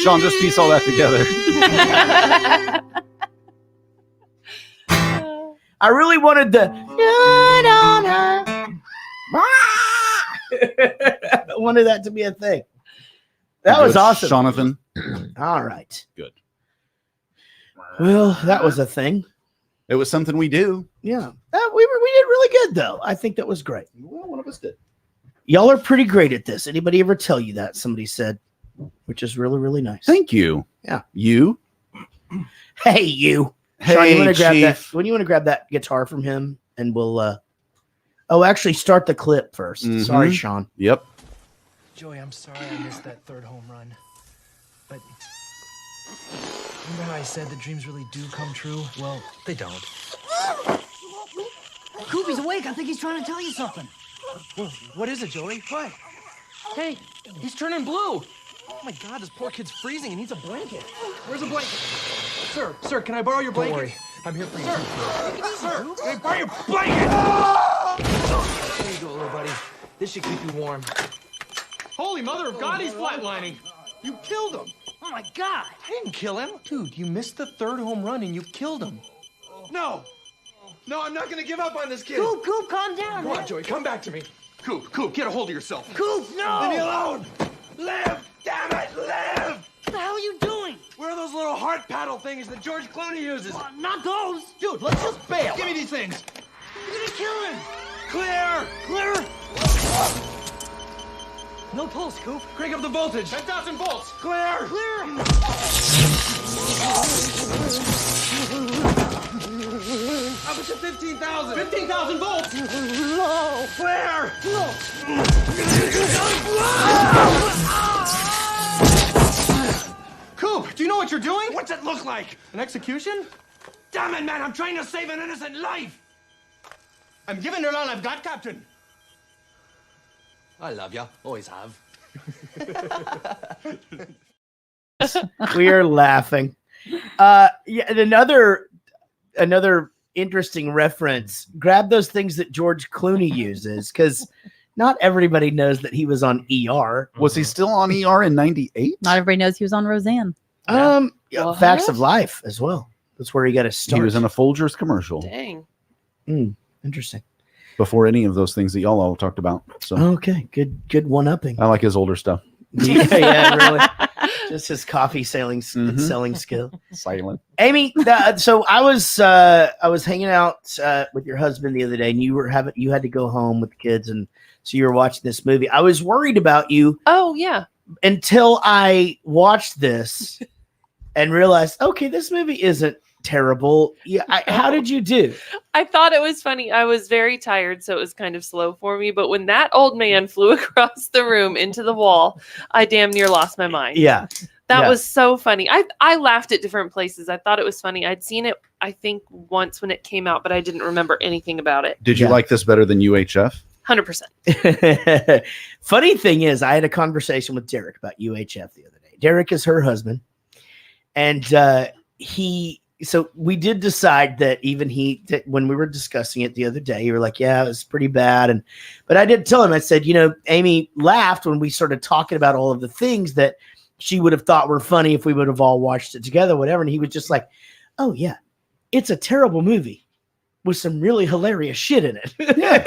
Sean, just piece all that together. I really wanted the. I wanted that to be a thing. That was awesome. Jonathan. All right. Good. Well, that was a thing. It was something we do. Yeah. We did really good, though. I think that was great. Well, one of us did. Y'all are pretty great at this. Anybody ever tell you that? Somebody said, which is really, really nice. Thank you. Yeah. You? Hey, you. Hey, Sean, you want to grab that? Chief. When you want to grab that guitar from him, and we'll. Actually, start the clip 1st. Mhm. Sorry, Sean. Yep. Joey, I'm sorry I missed that third home run. But remember how I said that dreams really do come true? Well, they don't. Coop, he's awake. I think he's trying to tell you something. Well, what is it, Joey? What? Hey, he's turning blue. Oh my God, this poor kid's freezing. He needs a blanket. Where's a blanket? Sir, can I borrow your blanket? Don't worry, I'm here for you. Sir, can I borrow your blanket? There you go, little buddy. This should keep you warm. Holy mother of God, he's flatlining. You killed him. Oh my God. I didn't kill him. Dude, you missed the third home run and you killed him. No, I'm not gonna give up on this kid. Coop, calm down. Come on, Joey, come back to me. Coop, get a hold of yourself. Coop, no. Leave me alone. Live, damn it, live. What the hell are you doing? Where are those little heart paddle things that George Clooney uses? Not those. Dude, let's just bail. Give me these things. You're gonna kill him. Clear. No pulse, Coop. Crank up the voltage. 10,000 volts. Clear. How about your 15,000? 15,000 volts. No. Clear. No. Coop, do you know what you're doing? What's it look like? An execution? Damn it, man, I'm trying to save an innocent life. I'm giving it all I've got, Captain. I love ya. Always have. We are laughing. Yeah, and another interesting reference. Grab those things that George Clooney uses, because not everybody knows that he was on ER. Was he still on ER in '98? Not everybody knows he was on Roseanne. Facts of Life as well. That's where he got his start. He was in a Folgers commercial. Dang. Interesting. Before any of those things that y'all all talked about. So okay, good one-upping. I like his older stuff. Yeah, really. Just his coffee selling skill. Silent. Amy, so I was hanging out with your husband the other day, and you had to go home with the kids, and so you were watching this movie. I was worried about you. Oh yeah. Until I watched this and realized, okay, this movie isn't terrible. Yeah, how did you do? I thought it was funny. I was very tired, so it was kind of slow for me. But when that old man flew across the room into the wall, I damn near lost my mind. Yeah. That was so funny. I laughed at different places. I thought it was funny. I'd seen it, I think, once when it came out, but I didn't remember anything about it. Did you like this better than UHF? 100%. Funny thing is, I had a conversation with Derek about UHF the other day. Derek is her husband. And so we did decide that when we were discussing it the other day, you were like, yeah, it was pretty bad. But I did tell him, I said, Amy laughed when we started talking about all of the things that she would have thought were funny if we would have all watched it together, whatever. And he was just like, oh yeah, it's a terrible movie with some really hilarious shit in it.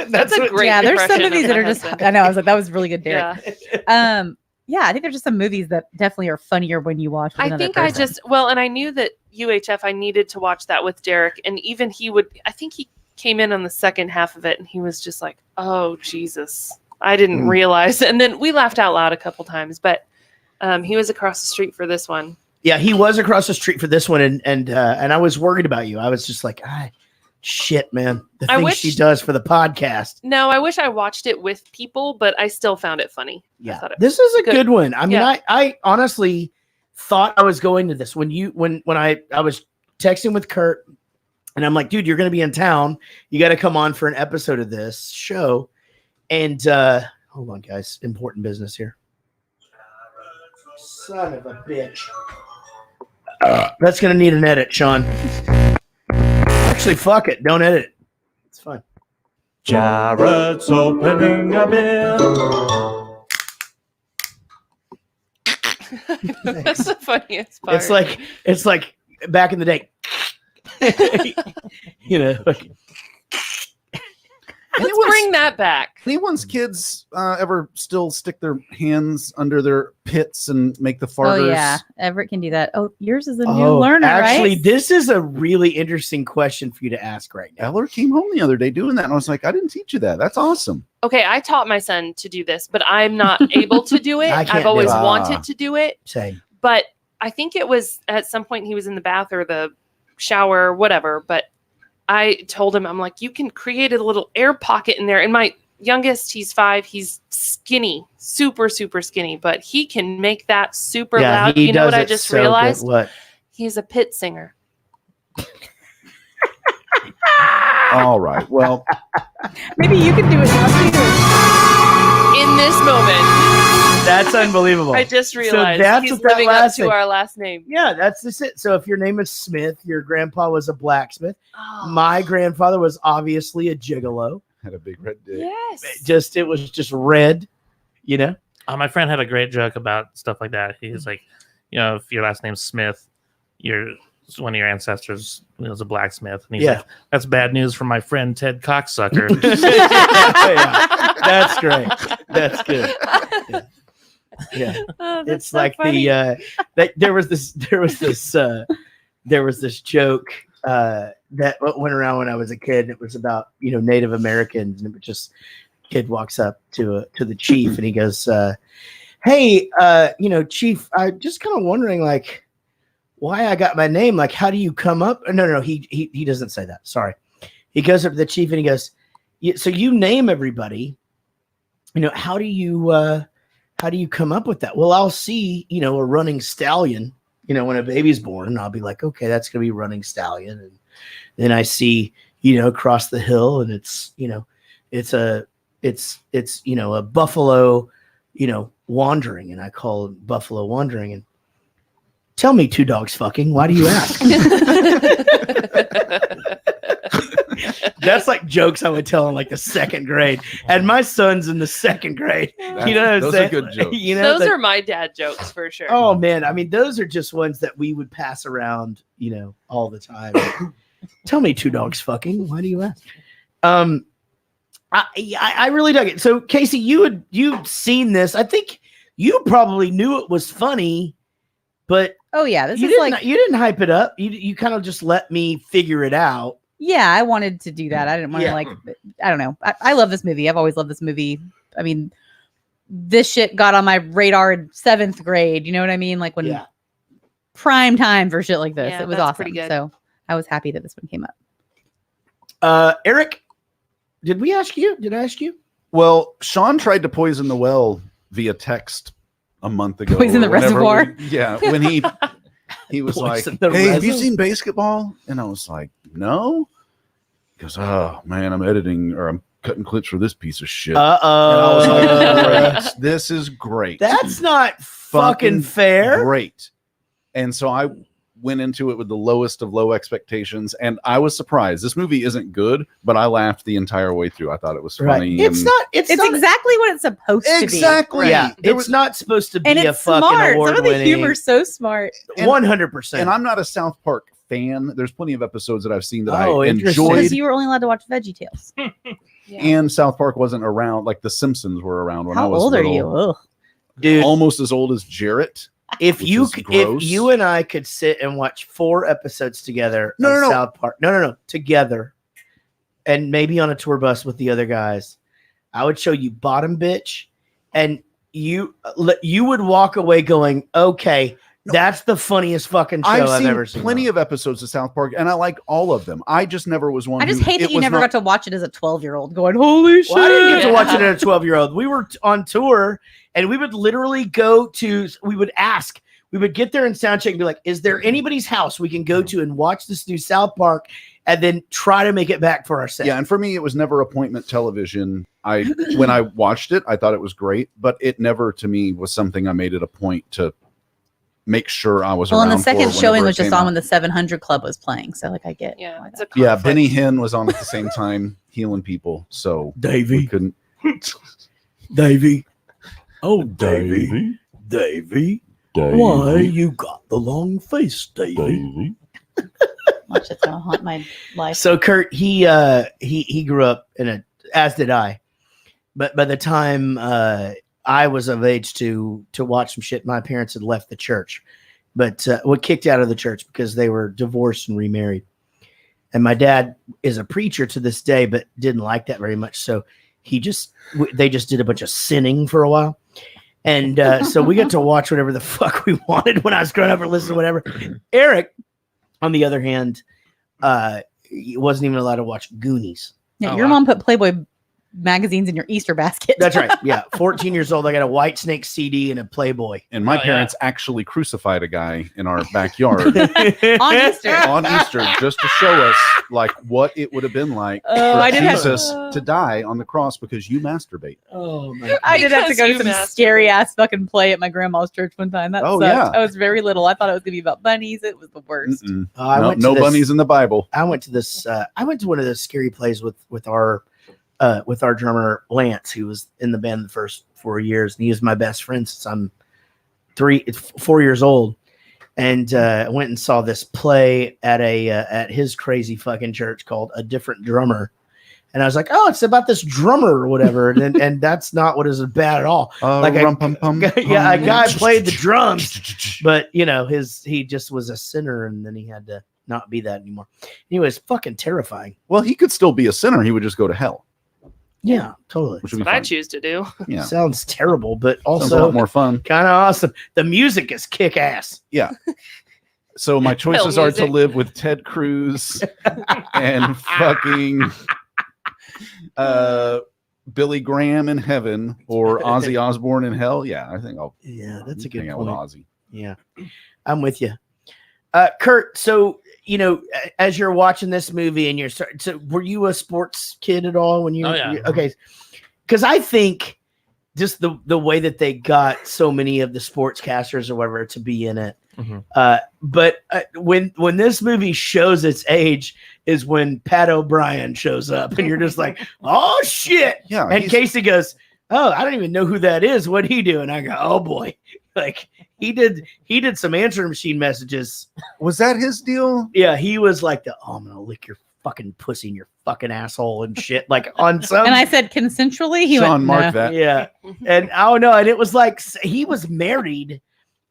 That's a great there's some impression movies of that are my just, husband. I know, I was like, that was really good, Derek. Yeah, I think there's just some movies that definitely are funnier when you watch. With I another think person. and I knew that UHF, I needed to watch that with Derek, and even I think he came in on the second half of it, and he was just like, "Oh Jesus, I didn't realize." And then we laughed out loud a couple times, but he was across the street for this one. Yeah, he was across the street for this one, and I was worried about you. I was just like, shit, man, the things she does for the podcast. No, I wish I watched it with people, but I still found it funny. Yeah, this is a good one. I mean, Yeah. I honestly thought I was going to this when I was texting with Curt, and I'm like, dude, you're going to be in town. You got to come on for an episode of this show. And hold on, guys, important business here. Son of a bitch. That's going to need an edit, Sean. Actually, fuck it. Don't edit it. It's fine. Jared's opening a bill. That's the funniest part. It's like back in the day. You know, like, let's bring that back. Anyone's kids ever still stick their hands under their pits and make the farters? Oh yeah, Everett can do that. Oh, yours is a new learner, actually, right? this is a really interesting question for you to ask right now. Eller came home the other day doing that, and I was like, I didn't teach you that. That's awesome. Okay, I taught my son to do this, but I'm not able to do it. I can't I've do always it. wanted to do it. Same. But I think it was at some point he was in the bath or the shower, whatever. But I told him, I'm like, you can create a little air pocket in there. And my youngest, he's 5. He's skinny, super, super skinny, but he can make that super loud. You know what I just realized? What? He's a pit singer. All right. Well, maybe you can do it now too. In this moment. That's unbelievable. I just realized that's he's what that living up last to thing- our last name. Yeah, that's just it. So if your name is Smith, your grandpa was a blacksmith. Oh. My grandfather was obviously a gigolo. Had a big red dick. Yes. It was just red, you know? My friend had a great joke about stuff like that. He's like, you know, if your last name's Smith, one of your ancestors was a blacksmith. And he's like, that's bad news for my friend Ted Cocksucker. Yeah. That's great. That's good. Yeah. Oh, It's so like funny. there was this joke that went around when I was a kid. It was about, you know, Native Americans, and it was just kid walks up to the chief and he goes, hey, you know, chief, I just kind of wondering like why I got my name. Like, how do you come up? No, he doesn't say that. Sorry. He goes up to the chief and he goes, so you name everybody, you know, how do you come up with that? Well, I'll see, you know, a running stallion, you know, when a baby's born, and I'll be like, okay, that's going to be running stallion. And then I see, you know, across the hill, and it's, you know, it's you know, a buffalo, you know, wandering, and I call it buffalo wandering. And tell me, 2 dogs fucking, why do you ask? That's like jokes I would tell in like the 2nd grade. And my son's in the 2nd grade. You know what I'm Those saying? are good jokes. You know, Those are my dad jokes for sure. oh man, I mean, those are just ones that we would pass around, you know, all the time. Tell me, 2 dogs fucking, why do you ask? I really dug it. So Casey, you'd seen this. I think you probably knew it was funny, but Oh yeah, this you is like you didn't hype it up. You kind of just let me figure it out. yeah, I wanted to do that. I didn't want to Yeah. like I don't know. I love this movie. I've always loved this movie. I mean, this shit got on my radar in 7th grade. You know what I mean? Like when prime time for shit like this. Yeah, It was that's awesome. pretty good. So I was happy that this one came up. Eric, did I ask you? Well, Sean tried to poison the well via text a month ago. Poison or the whenever reservoir? Yeah, when he was like, Poison the hey, have you reservoir? seen BASEketball? And I was like, no. He goes, oh man, I'm editing or I'm cutting clips for this piece of shit. And I was like, great. This is great. That's not fucking fair. Great. And so I went into it with the lowest of low expectations, and I was surprised. This movie isn't good, but I laughed the entire way through. I thought it was funny. It's not. It's not, exactly what it's supposed to be. Exactly. Yeah, There it's was- not supposed to be And a it's fucking smart. Some of the award-winning. humor's so smart. 100%. And I'm not a South Park fan. There's plenty of episodes that I've seen that Oh, I interesting. enjoyed. Because you were only allowed to watch VeggieTales. And South Park wasn't around, like The Simpsons were around when I How was old little. are you? Ugh. Dude, almost as old as Jarrett. If you and I could sit and watch 4 episodes together of South Park, together, and maybe on a tour bus with the other guys, I would show you Bottom Bitch, and you would walk away going, okay, that's the funniest fucking show I've ever seen. Plenty of episodes of South Park, and I like all of them. I just never was one. I just hate that you never got to watch it as a 12-year-old going, holy shit. Well, I didn't get to watch it as a 12-year-old. We were on tour, and we would literally we would get there and sound check and be like, is there anybody's house we can go to and watch this new South Park and then try to make it back for ourselves? Yeah, and for me, it was never appointment television. When I watched it, I thought it was great, but it never, to me, was something I made it a point to make sure I was around. Well, and the second showing was just on when the 700 Club was playing, so like I get. Yeah, it's Benny Hinn was on at the same time healing people, so Davey couldn't. Davey, Davey, why you got the long face, Davey? Watch it gonna haunt my life. So Curt, he grew up as did I, but by the time I was of age to watch some shit, my parents had left the church, but were kicked out of the church because they were divorced and remarried. And my dad is a preacher to this day, but didn't like that very much. So they just did a bunch of sinning for a while. And so we got to watch whatever the fuck we wanted when I was growing up or listen to whatever. Eric, on the other hand, he wasn't even allowed to watch Goonies. Yeah, your mom put Playboy magazines in your Easter basket. That's right. Yeah. 14 years old. I got a White Snake CD and a Playboy. And my parents actually crucified a guy in our backyard on Easter just to show us like what it would have been like for Jesus to die on the cross because you masturbate. Oh my God. I did have to go to some scary ass fucking play at my grandma's church one time. That sucked. Yeah. I was very little. I thought it was gonna be about bunnies. It was the worst. No bunnies in the Bible. I went to one of those scary plays with our drummer Lance, who was in the band the first 4 years, and he was my best friend since I'm 4 years old. And I went and saw this play at his crazy fucking church called A Different Drummer. And I was like, oh, it's about this drummer or whatever. And that's not what it's about at all. A guy played the drums, but he just was a sinner, and then he had to not be that anymore. Anyway, it's fucking terrifying. Well, he could still be a sinner. He would just go to hell. Yeah, totally. That's what I choose to do. Yeah. Sounds terrible, but also sounds a lot more fun. Kind of awesome. The music is kick ass. Yeah. So my choices are to live with Ted Cruz and fucking Billy Graham in heaven or Ozzy Osbourne in hell. Yeah, I think I'll. Yeah, that's a good hang point. out with Ozzy. Yeah, I'm with you, Curt. So as you're watching this movie and so were you a sports kid at all when you? Oh, yeah. Okay, because I think just the way that they got so many of the sportscasters or whatever to be in it. Mm-hmm. But when this movie shows its age is when Pat O'Brien shows up, and you're just like, oh shit. Yeah. And Casey goes, oh, I don't even know who that is. What'd he do? And I go, oh boy. Like he did some answering machine messages. Was that his deal? Yeah, he was like I'm gonna lick your fucking pussy in your fucking asshole and shit. Like on some. And I said consensually. He Sean, went, mark no. that. Yeah, and oh no, and it was like he was married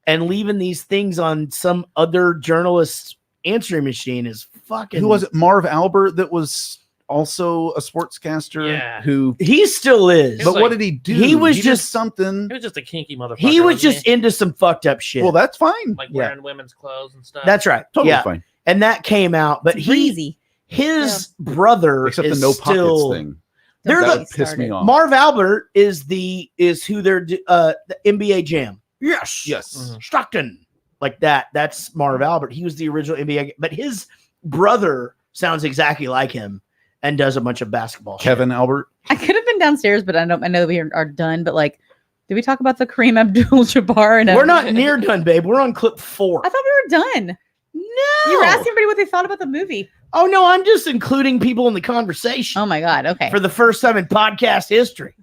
and leaving these things on some other journalist's answering machine is fucking. Who was it? Marv Albert that was also a sportscaster who he still is. But what did he do? He was did just something. He was just a kinky motherfucker. He was just into some fucked up shit. Well, that's fine. like wearing women's clothes and stuff. That's right. Totally yeah. fine. And that came out, but his brother Except is the no still, pockets thing. They're That pissed me off. Marv Albert is who they're the NBA Jam. Yes. Yes. Stockton. Like that. That's Marv Albert. He was the original NBA, but his brother sounds exactly like him and does a bunch of basketball Kevin Albert. I could have been downstairs, but I know we are done. But like, did we talk about the Kareem Abdul-Jabbar? We're not near done, babe. We're on clip 4. I thought we were done. No. You were asking everybody what they thought about the movie. Oh no, I'm just including people in the conversation. Oh my God. Okay. For the first time in podcast history.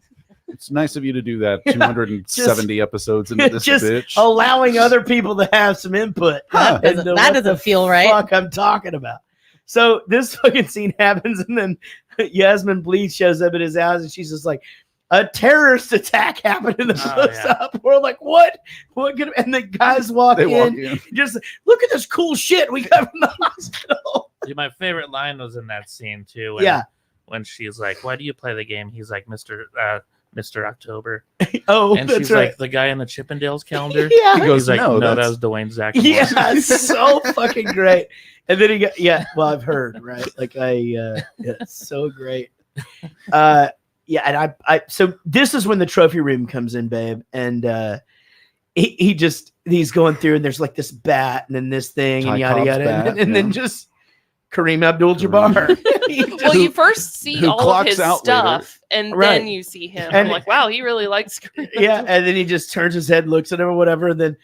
It's nice of you to do that. 270 episodes into this just bitch. allowing other people to have some input. That doesn't feel right. Fuck, I'm talking about. So this fucking scene happens, and then Yasmin Bleeth shows up at his house, and she's just like, a terrorist attack happened in the post op. We're like, what? And the guys walk in, just just look at this cool shit we got from the hospital. Dude, my favorite line was in that scene too. When she's like, "Why do you play the game?" He's like, Mr. October. And that's she's right. like, the guy in the Chippendales calendar. Yeah. He goes like, No, "No, that that's- was Dwayne Zach." Yeah, it's so fucking great. And then he got, well, I've heard, right? Like it's so great. And I so this is when the trophy room comes in, babe. And he's going through and there's like this bat and then this thing Ty and yada Cobb's yada. bat, And then just Kareem Abdul-Jabbar. Well, you first see who all of clocks his out stuff, and Right. then you see him. And- I'm like, wow, he really likes Kareem. Yeah, and then he just turns his head, looks at him or whatever, and then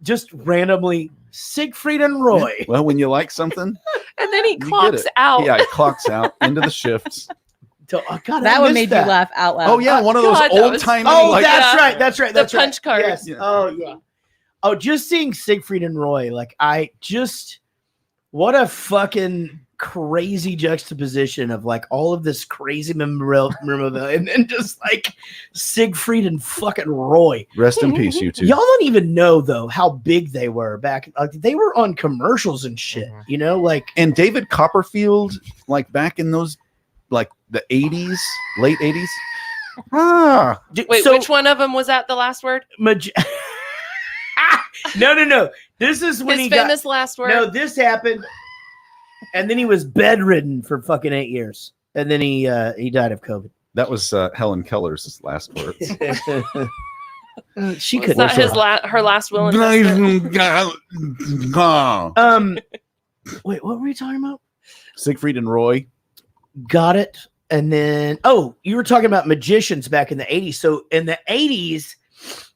just randomly Siegfried and Roy. Well, when you like something, And then he you get clocks it. out. Yeah, he clocks out into the shifts. Oh, God, That I one missed made that. you laugh out loud. Oh yeah, one of those God, that was old timey. Oh, like, that's right. That's right. The That's right. punch card. Yes. Oh yeah. Oh, just seeing Siegfried and Roy, like what a fucking crazy juxtaposition of like all of this crazy memorabilia, and then just like Siegfried and fucking Roy. Rest in peace, you two. Y'all don't even know though how big they were back. Like they were on commercials and shit. You know, like And David Copperfield, like back in those, like the 80s, late 80s. Wait, which one of them was that the last word? No. This is when His he famous got, last word? No, this happened, and then he was bedridden for fucking 8 years, and then he died of COVID. That was Helen Keller's last words. She Was could. that her last will and testament? Wait, what were you talking about? Siegfried and Roy. Got it. And then, you were talking about magicians back in the 80s. So in the 80s,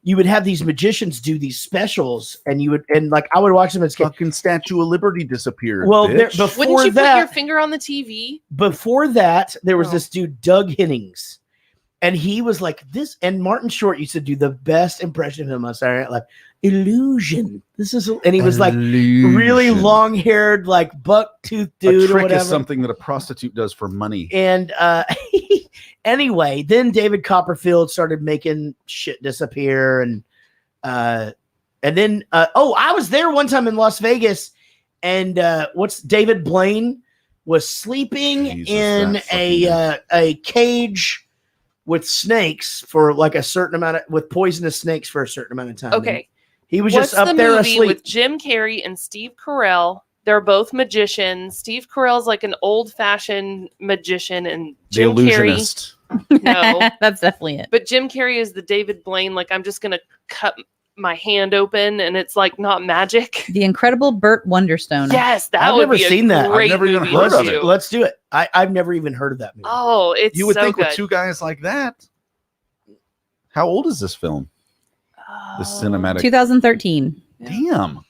you would have these magicians do these specials, and I would watch them as fucking Statue of Liberty disappeared. Well, bitch. before Wouldn't you that, put your finger on the TV? Before that, there was this dude, Doug Hennings, and he was like this. And Martin Short used to do the best impression of him on Saturday Night Live. Illusion. And he was like really long-haired, like buck-toothed dude a or trick whatever. is something that a prostitute does for money. And anyway, then David Copperfield started making shit disappear, and then I was there one time in Las Vegas, and David Blaine was sleeping in a cage with snakes for like a certain amount with poisonous snakes for a certain amount of time. Okay. He was What's just up the there movie asleep with Jim Carrey and Steve Carell? They're both magicians. Steve Carell's like an old-fashioned magician, and The Jim illusionist. Carrey. No, that's definitely it. but Jim Carrey is the David Blaine. Like, I'm just gonna cut my hand open, and it's like not magic. The Incredible Burt Wonderstone. Yes, that I've would never be a seen that. great I've never even movie heard to of do. it. Let's do it. I've never even heard of that movie. Oh, it's You would so think good. with two guys like that. How old is this film? The cinematic. 2013. Damn.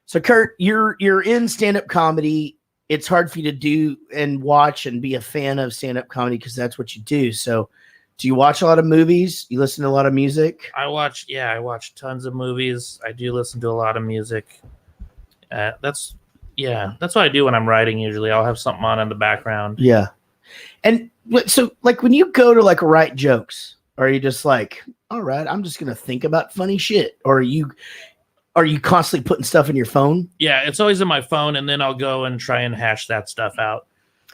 So Curt, you're in stand-up comedy. It's hard for you to do and watch and be a fan of stand-up comedy because that's what you do. So do you watch a lot of movies? You listen to a lot of music? I watch tons of movies. I do listen to a lot of music. That's what I do when I'm writing. Usually, I'll have something on in the background. Yeah. And so like when you go to like write jokes, are you just like, all right, I'm just gonna think about funny shit? Or are you constantly putting stuff in your phone? Yeah, it's always in my phone, and then I'll go and try and hash that stuff out.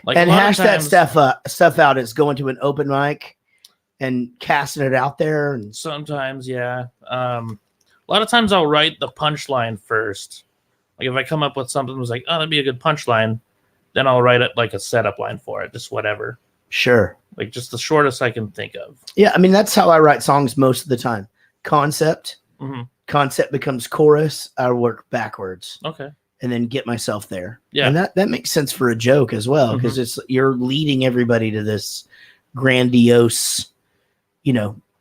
Like, And a lot of hash that times- stuff out is going to an open mic and casting it out there. And Sometimes, yeah. A lot of times I'll write the punchline first. Like if I come up with something that's like, oh, that'd be a good punchline, then I'll write it like a setup line for it, just whatever. Sure. Like just the shortest I can think of. Yeah, I mean that's how I write songs most of the time. Concept. Mm-hmm. Concept becomes chorus. I work backwards. Okay. And then get myself there. Yeah. And that makes sense for a joke as well, because it's you're leading everybody to this grandiose,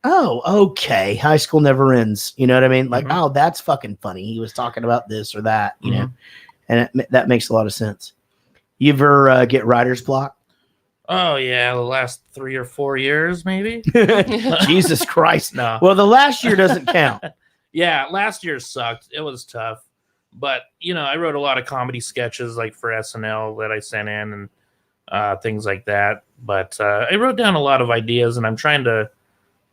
oh, okay, high school never ends. You know what I mean? Like, oh, that's fucking funny. He was talking about this or that, you know, and that makes a lot of sense. You ever get writer's block? Oh yeah, the last 3 or 4 years, maybe. Jesus Christ. No. Well, the last year doesn't count. Yeah, last year sucked. It was tough. But, I wrote a lot of comedy sketches like for SNL that I sent in and things like that. But I wrote down a lot of ideas, and I'm trying to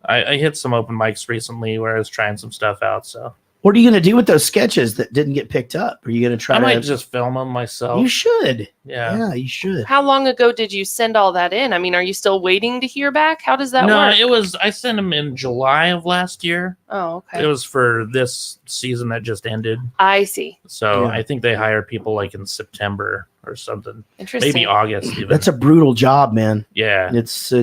I hit some open mics recently where I was trying some stuff out. So what are you going to do with those sketches that didn't get picked up? Are you going to try? I might just film them myself. You should. Yeah, you should. How long ago did you send all that in? I mean, are you still waiting to hear back? How does that work? No, I sent them in July of last year. Oh, okay. It was for this season that just ended. I see. So Yeah. I think they hire people like in September or something. Interesting. Maybe August even. That's a brutal job, man. Yeah. It's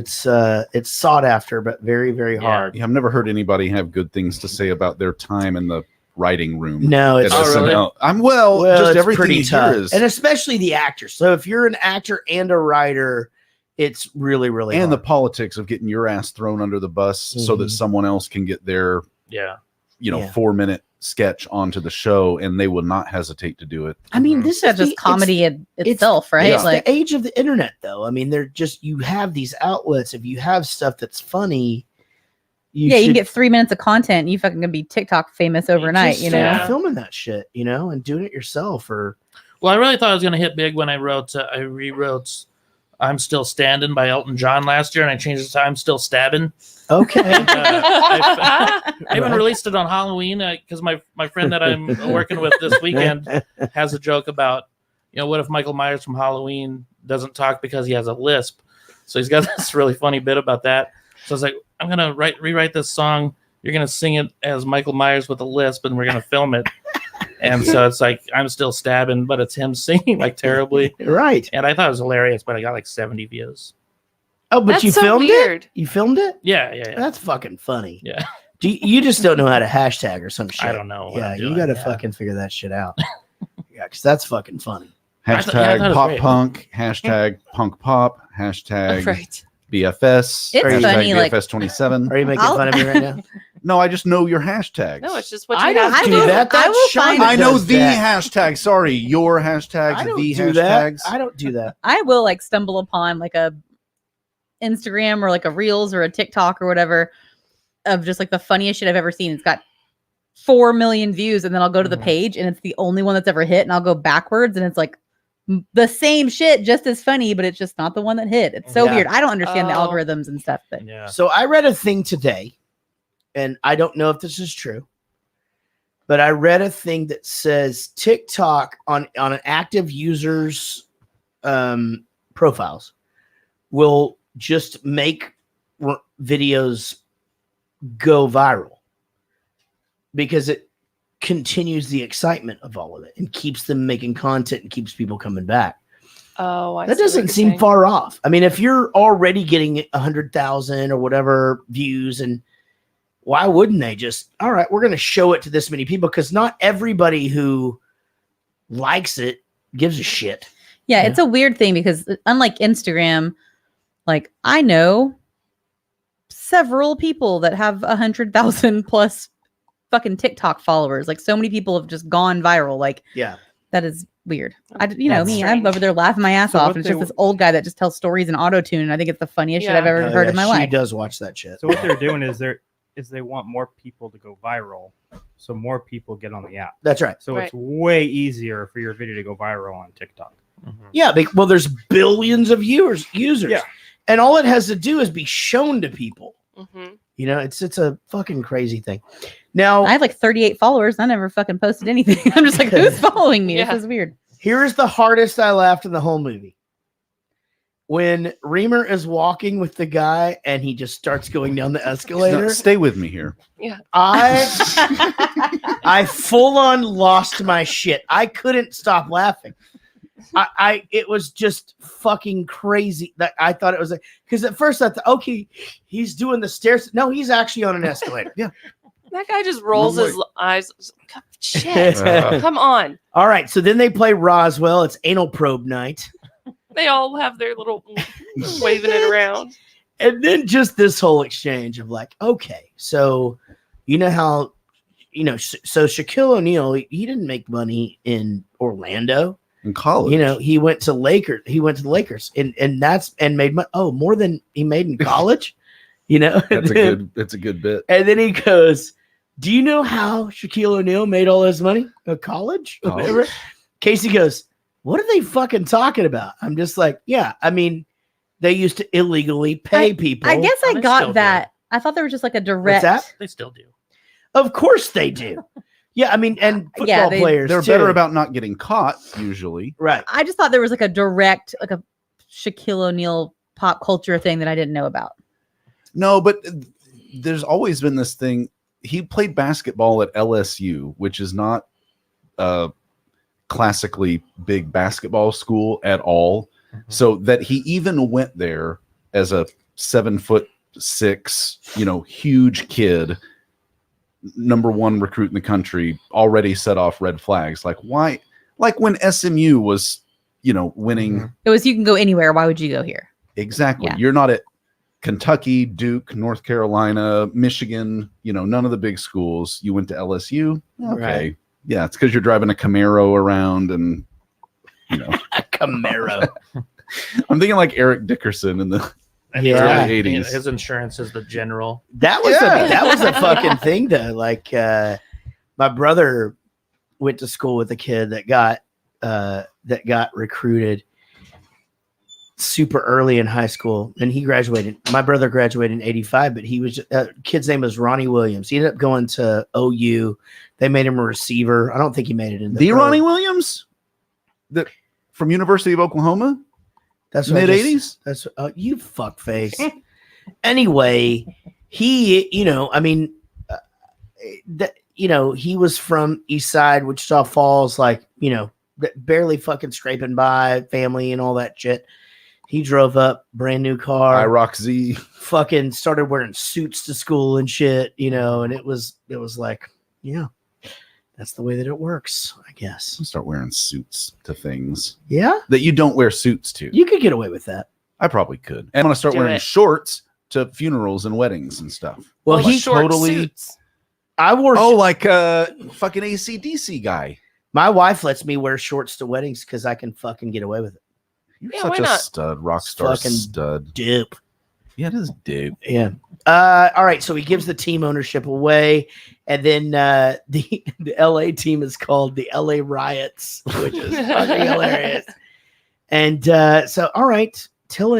sought after, but very, very hard. Yeah, I've never heard anybody have good things to say about their time in the writing room. No, it's at SNL. really? I'm just it's everything pretty you tough, hear is, and especially the actors. So if you're an actor and a writer, it's really, really and hard. the politics of getting your ass thrown under the bus so that someone else can get their 4-minute sketch onto the show, and they will not hesitate to do it. I mean, this That's is just comedy itself, right? It's Like the age of the internet, though. I mean, you have these outlets. If you have stuff that's funny, you can get 3 minutes of content. You fucking gonna be TikTok famous overnight, just you know? start filming that shit, and doing it yourself. Or Well, I really thought I was going to hit big when I rewrote "I'm Still Standing" by Elton John last year, and I changed it to "I'm Still Stabbing." Okay. I even released it on Halloween because my friend that I'm working with this weekend has a joke about, what if Michael Myers from Halloween doesn't talk because he has a lisp? So he's got this really funny bit about that. So I was like, I'm going to rewrite this song. You're going to sing it as Michael Myers with a lisp, and we're going to film it. And so it's like, I'm still stabbing, but it's him singing like terribly. Right. And I thought it was hilarious, but I got like 70 views. Oh, but That's you so filmed weird. it? You filmed it? Yeah. That's fucking funny. Yeah. You just don't know how to hashtag or some shit. I don't know. Yeah, you got to fucking figure that shit out. Yeah, because that's fucking funny. Hashtag it was pop great. punk, hashtag punk pop, hashtag Right. BFS, It's hashtag funny, like- BFS 27. Are you making fun of me right now? No, I just know your hashtags. No, it's just what I you don't have do to that. I That's will Sean find- that I know does the that. hashtag. Sorry, your hashtags, I don't the do that. hashtags. I don't do that. I will like stumble upon like a Instagram or like a Reels or a TikTok or whatever of just like the funniest shit I've ever seen. It's got 4 million views, and then I'll go to the page and it's the only one that's ever hit, and I'll go backwards and it's like the same shit, just as funny, but it's just not the one that hit. It's so Yeah. weird. I don't understand the Oh. algorithms and stuff, but Yeah. So I read a thing today, and I don't know if this is true, but I read a thing that says TikTok on an active user's profiles will just make videos go viral because it continues the excitement of all of it and keeps them making content and keeps people coming back. Oh, I That see what doesn't you're seem saying. far off. I mean, if you're already getting 100,000 or whatever views, and why wouldn't they just, all right, we're going to show it to this many people? Because not everybody who likes it gives a shit. yeah, it's a weird thing because unlike Instagram, like I know several people that have 100,000 plus fucking TikTok followers. Like so many people have just gone viral. Like Yeah. that is weird. That's I'm strange. over there laughing my ass So off. what And it's they just this old guy that just tells stories in auto tune. And I think it's the funniest shit I've ever Oh, heard yeah, in my she life. does watch that shit. So what they're doing is they want more people to go viral, so more people get on the app. That's right. So Right. it's way easier for your video to go viral on TikTok. Yeah. Well, there's billions of users. Yeah. And all it has to do is be shown to people. Mhm. It's a fucking crazy thing. Now, I have like 38 followers. I never fucking posted anything. I'm just like, who's following me? Yeah. This is weird. here's the hardest I laughed in the whole movie. When Reamer is walking with the guy and he just starts going down the escalator. No, stay with me here. Yeah. I full on lost my shit. I couldn't stop laughing. It was just fucking crazy. That I thought it was like, because at first I thought, okay, he's doing the stairs. No, he's actually on an escalator. Yeah. That guy just rolls No his eyes. Shit. Uh. Come on. All right. So then they play Roswell. It's anal probe night. They all have their little waving it around. And then just this whole exchange of like, okay, so you know how, so Shaquille O'Neal, he didn't make money in Orlando. In college. He went to Lakers. He went to the Lakers and made money. Oh, more than he made in college. That's a good bit. And then he goes, do you know how Shaquille O'Neal made all his money? College? Whatever. Casey goes, what are they fucking talking about? I'm just like, yeah, I mean, they used to illegally pay people. I guess I got that I thought there was just like a direct. What's that? They still do. Of course they do. Yeah, I mean, and football players, they're too. better about not getting caught usually. Right. I just thought there was like a direct, like a Shaquille O'Neal pop culture thing that I didn't know about. No, but there's always been this thing. He played basketball at LSU, which is not a classically big basketball school at all. So that he even went there as a 7'6", huge kid, #1 recruit in the country, already set off red flags. Like why? Like when SMU was, winning. It was you can go anywhere. Why would you go here? Exactly. Yeah. You're not at Kentucky, Duke, North Carolina, Michigan, none of the big schools. You went to LSU. Okay. Right. Yeah, it's because you're driving a Camaro around and, A Camaro. I'm thinking like Eric Dickerson in the early 80s. His insurance is the general. That was a fucking thing though. Like my brother went to school with a kid that got recruited super early in high school, and he graduated. My brother graduated in '85, but he was kid's name was Ronnie Williams. He ended up going to OU. They made him a receiver. I don't think he made it in the Ronnie Williams, from University of Oklahoma. That's mid '80s. That's you fuckface. Anyway, he, he was from East Side, Wichita Falls, like, barely fucking scraping by, family and all that shit. He drove up, brand new car. IROC Z. Fucking started wearing suits to school and shit, and it was like, yeah, that's the way that it works, I guess. Start wearing suits to things. Yeah? That you don't wear suits to. You could get away with that. I probably could. And I'm going to start wearing shorts to funerals and weddings and stuff. Well, he totally. Suits. I wore. Like a fucking AC/DC guy. My wife lets me wear shorts to weddings because I can fucking get away with it. You're such a stud, rock star stud. Dupe. Yeah, it is dupe. Yeah. All right. So he gives the team ownership away, and then the LA team is called the LA Riots, which is fucking hilarious. And so, all right, tell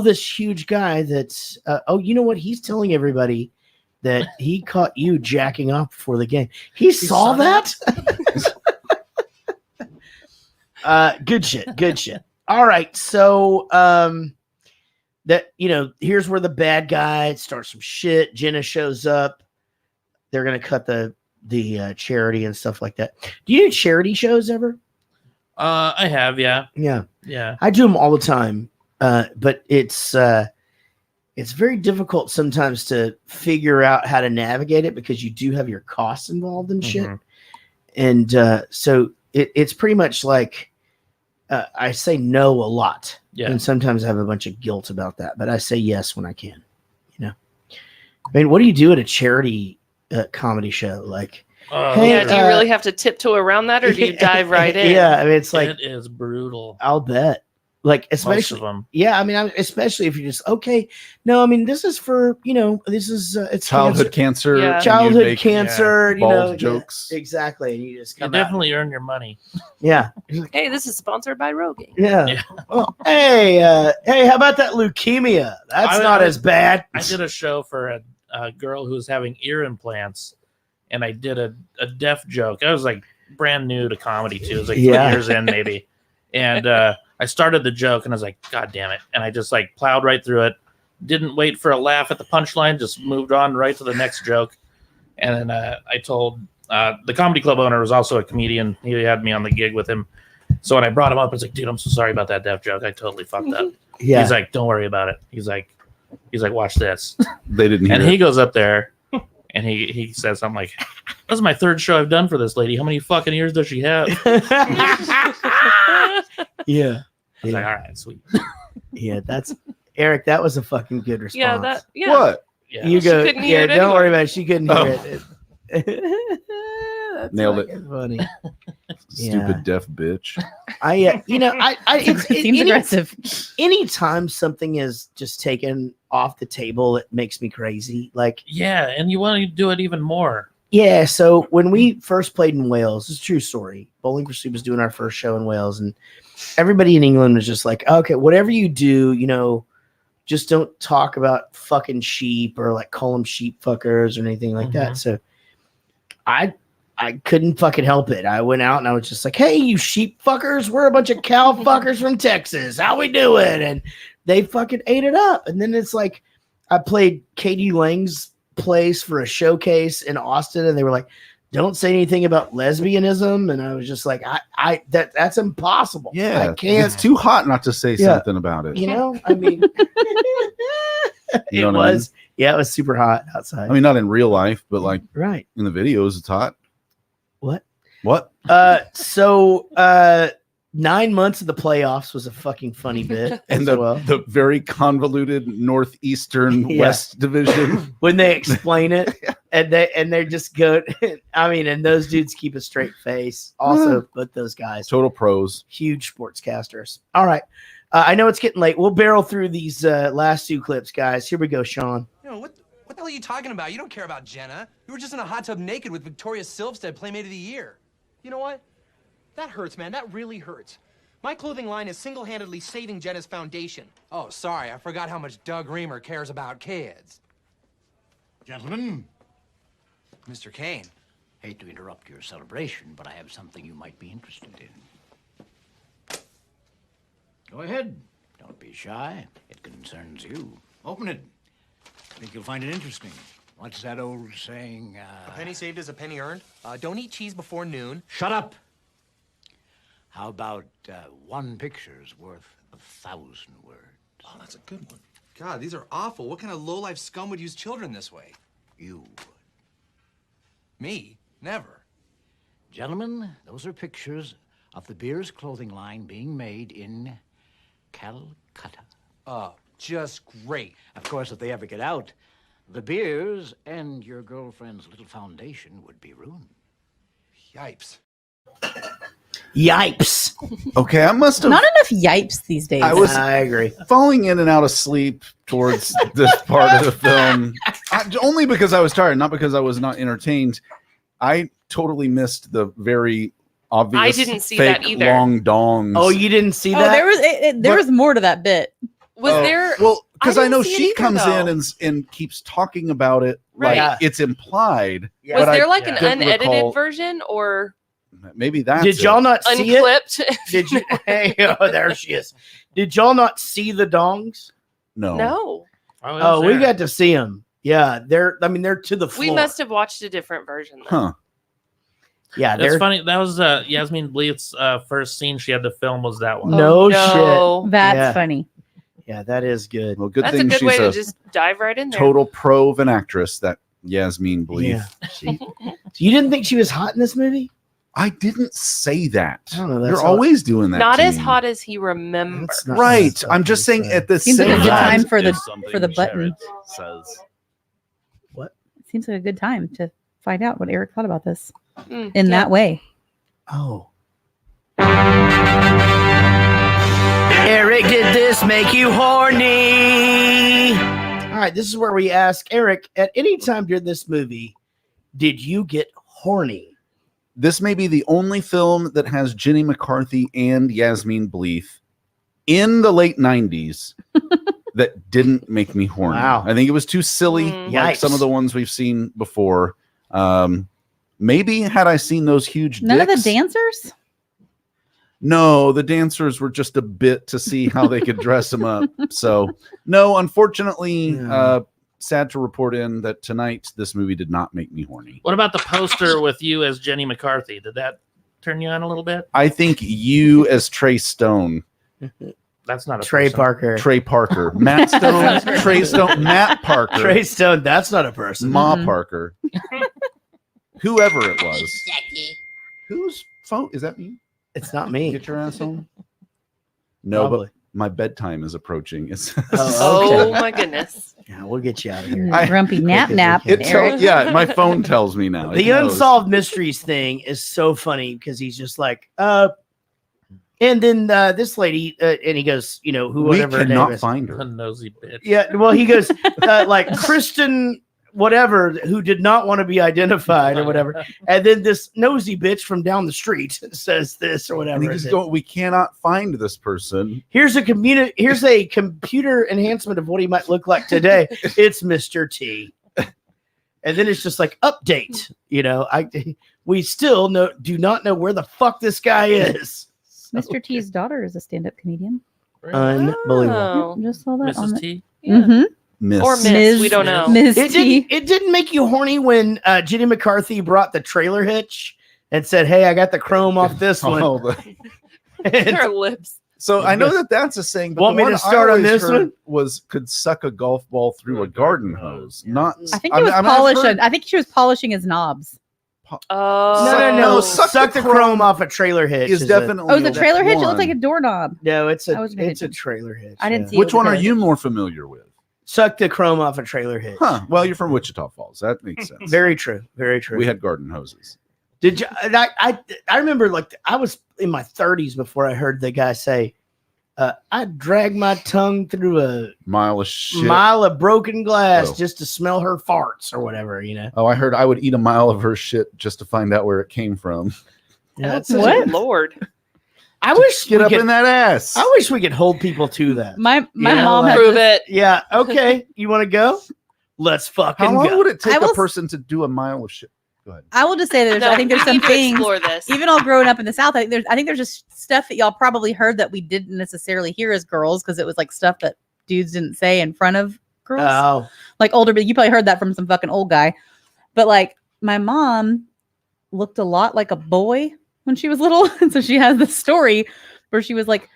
this huge guy that's. You know what? He's telling everybody that he caught you jacking off before the game. He saw that? Good shit. All right. So, here's where the bad guy starts some shit. Jenna shows up. They're going to cut the charity and stuff like that. Do you do charity shows ever? I have. Yeah. Yeah. I do them all the time. But it's very difficult sometimes to figure out how to navigate it because you do have your costs involved in shit. And so it's pretty much like I say no a lot. Yeah. And sometimes I have a bunch of guilt about that, but I say yes when I can. I mean, what do you do at a charity comedy show? Like, hey, do you really have to tiptoe around that, or do you dive right in? Yeah, I mean, it's like it is brutal. I'll bet. Like, especially, most of them. Yeah, I mean, especially if you're just okay. No, I mean, this is for this is it's childhood cancer. Yeah. Childhood cancer. Bald jokes. Exactly. And you just you definitely earn your money. Yeah. Hey, this is sponsored by Rogaine. Yeah. Well, hey, how about that leukemia? That's not as bad. I did a show for a girl who was having ear implants, and I did a deaf joke. I was like brand new to comedy too. It was like 3 years in maybe, and I started the joke and I was like, God damn it. And I just like plowed right through it. Didn't wait for a laugh at the punchline, just moved on right to the next joke. And then I told the comedy club owner was also a comedian. He had me on the gig with him. So when I brought him up, I was like, dude, I'm so sorry about that deaf joke. I totally fucked up. Yeah. He's like, don't worry about it. He's like, watch this. They didn't hear And it. he goes up there and he says something like, this is my 3rd show I've done for this lady. How many fucking ears does she have? Yeah. I was like, all right, sweet. Yeah, that's Eric. That was a fucking good response. What? Yeah. You go. couldn't hear it Don't anyway. worry about it. She couldn't hear it. That's Nailed it. fucking funny. Stupid deaf bitch. It seems aggressive. Anytime something is just taken off the table, it makes me crazy. Like, Yeah, and you want to do it even more. yeah. So when we first played in Wales, it's a true story. Bowling Pursuit was doing our first show in Wales, and everybody in England was just like, okay, whatever you do, just don't talk about fucking sheep or like call them sheep fuckers or anything like that. So I couldn't fucking help it. I went out and I was just like, hey, you sheep fuckers, we're a bunch of cow fuckers from Texas. How we doing? And they fucking ate it up. And then it's like, I played Katie Lang's place for a showcase in Austin, and they were like, don't say anything about lesbianism. And I was just like, that's impossible. Yeah, I can't. It's too hot not to say something about it. You know, I mean, You know it what I mean? was, yeah, it was super hot outside. I mean, not in real life, but like right in the videos, it's hot. What? What? So 9 months of the playoffs was a fucking funny bit. And as well. the very convoluted Northeastern Yeah. West Division. When they explain it, and they just go. I mean, and those dudes keep a straight face. Also, but those guys, Total pros. huge sportscasters. All right, I know it's getting late. We'll barrel through these last two clips, guys. Here we go, Sean. You know, what the hell are you talking about? You don't care about Jenna. You were just in a hot tub naked with Victoria Silvstedt, Playmate of the Year. You know what? That hurts, man. That really hurts. My clothing line is single-handedly saving Jenna's foundation. Oh, sorry. I forgot how much Doug Reamer cares about kids. Gentlemen, Mr. Kane. hate to interrupt your celebration, but I have something you might be interested in. Go ahead. Don't be shy. It concerns you. Open it. I think you'll find it interesting. What's that old saying? A penny saved is a penny earned. Don't eat cheese before noon. Shut up. How about one picture's worth 1,000 words? Oh, that's a good one. God, these are awful. What kind of low-life scum would use children this way? You would. Me? Never. Gentlemen, those are pictures of the Beers clothing line being made in Calcutta. Oh, just great. Of course, if they ever get out, the Beers and your girlfriend's little foundation would be ruined. Yipes. Yipes. Okay, I must have. Not enough yipes these days. I agree. Falling in and out of sleep towards this part of the film, only because I was tired, not because I was not entertained. I totally missed the very obvious. I didn't see fake that either. long dongs. Oh, you didn't see Oh, that? there was more to that bit. Was there? Well, because I didn't know see it she either, comes though. in and keeps talking about it Right. like it's implied. Yeah. Was but there I like an don't unedited recall- version or Maybe that's Did y'all not see it? unclipped? Did you? Hey, oh, there she is. Did y'all not see the dongs? No. No. Oh, we got to see them. Yeah, they're to the floor. We must have watched a different version. Then. Huh. Yeah, That's they're funny. That was Yasmin Bleeth's first scene she had to film was that one. no, no. shit. That's Yeah. funny. Yeah, that is good. Well, good That's a thing good she's way to a just dive right in there. total pro of an actress, that Yasmin Bleeth. Yeah. See? You didn't think she was hot in this movie? I didn't say that. I don't know. That's You're all- always doing that. Not to as me. hot as he remembers. That's not Right. messed up I'm just saying inside. at the Seems like same a good time time. for the Is something for the button. Sherrod says. Seems like a good time to find out what Eric thought about this Mm, in yeah. that way. Oh. Eric, did this make you horny? All right, this is where we ask Eric, at any time during this movie, did you get horny? This may be the only film that has Jenny McCarthy and Yasmin Bleeth in the late 90s that didn't make me horny. Wow. I think it was too silly, Mm. like Yikes. some of the ones we've seen before. Maybe had I seen those huge None of dicks. the dancers? No, the dancers were just a bit to see how they could dress them up. So, no, unfortunately, Yeah. sad to report in that tonight this movie did not make me horny. What about the poster with you as Jenny McCarthy? Did that turn you on a little bit? I think you as Trey Stone, That's not a Trey person. Parker. Trey Parker, Matt Stone, Trey Stone, Matt Parker, Trey Stone, that's not a person. Ma Mhm. Parker, whoever it was. Whose phone is that? Me? It's not me. Get your ass home. No, Probably. but my bedtime is approaching. It's Oh, Oh my goodness. Yeah, we'll get you out of here. Grumpy nap nap. It Eric. tells, yeah, my phone tells me now. It The knows. Unsolved Mysteries thing is so funny because he's just like, and then this lady, and he goes, We whatever her name cannot is. find A her. nosy bitch. Yeah, well, he goes, like, Kristen, whatever who did not want to be identified or whatever. And then this nosy bitch from down the street says this or whatever. And he just go, we cannot find this person. Here's a computer enhancement of what he might look like today. It's Mr. T. And then it's just like update. We still do not know where the fuck this guy is. Mr. T's daughter is a stand-up comedian. Unbelievable. Yep, just saw that Mrs. on T. Mm-hmm. Miss. Or Miss, we don't know. Ms. T. It didn't make you horny when Jenny McCarthy brought the trailer hitch and said, "Hey, I got the chrome off this one." Her lips. So I know that's a saying. But Want the me to one start I on always this heard one? Was could suck a golf ball through a garden hose. Not. I think it was polishing. I think she was polishing his knobs. No. Suck the chrome off a trailer hitch. Is definitely. Oh, the trailer hitch? It one. looks like a doorknob. No, it's I wasn't paying a trailer hitch. I didn't see. Which it one with are the you hitch. more familiar with? Suck the chrome off a trailer hitch. Huh. Well, you're from Wichita Falls. That makes sense. Very true. Very true. We had garden hoses. Did you? I remember I was in my 30s before I heard the guy say, "I dragged my tongue through a mile of shit. mile of broken glass just to smell her farts or whatever." Oh, I heard I would eat a mile of her shit just to find out where it came from. Yeah, that's What? Lord. I wish Get we up could, in that ass. I wish we could hold people to that. My mom like, had Prove this- it. Yeah. Okay. You want to go? Let's fucking How long go. would it take I will a person to do a mile of shit? Go ahead. I will just say that No, I think there's we some need to things. explore this. Even all growing up in the South, I think there's just stuff that y'all probably heard that we didn't necessarily hear as girls because it was like stuff that dudes didn't say in front of girls. Oh. Like older, but you probably heard that from some fucking old guy. But like my mom looked a lot like a boy when she was little, and so she has this story where she was like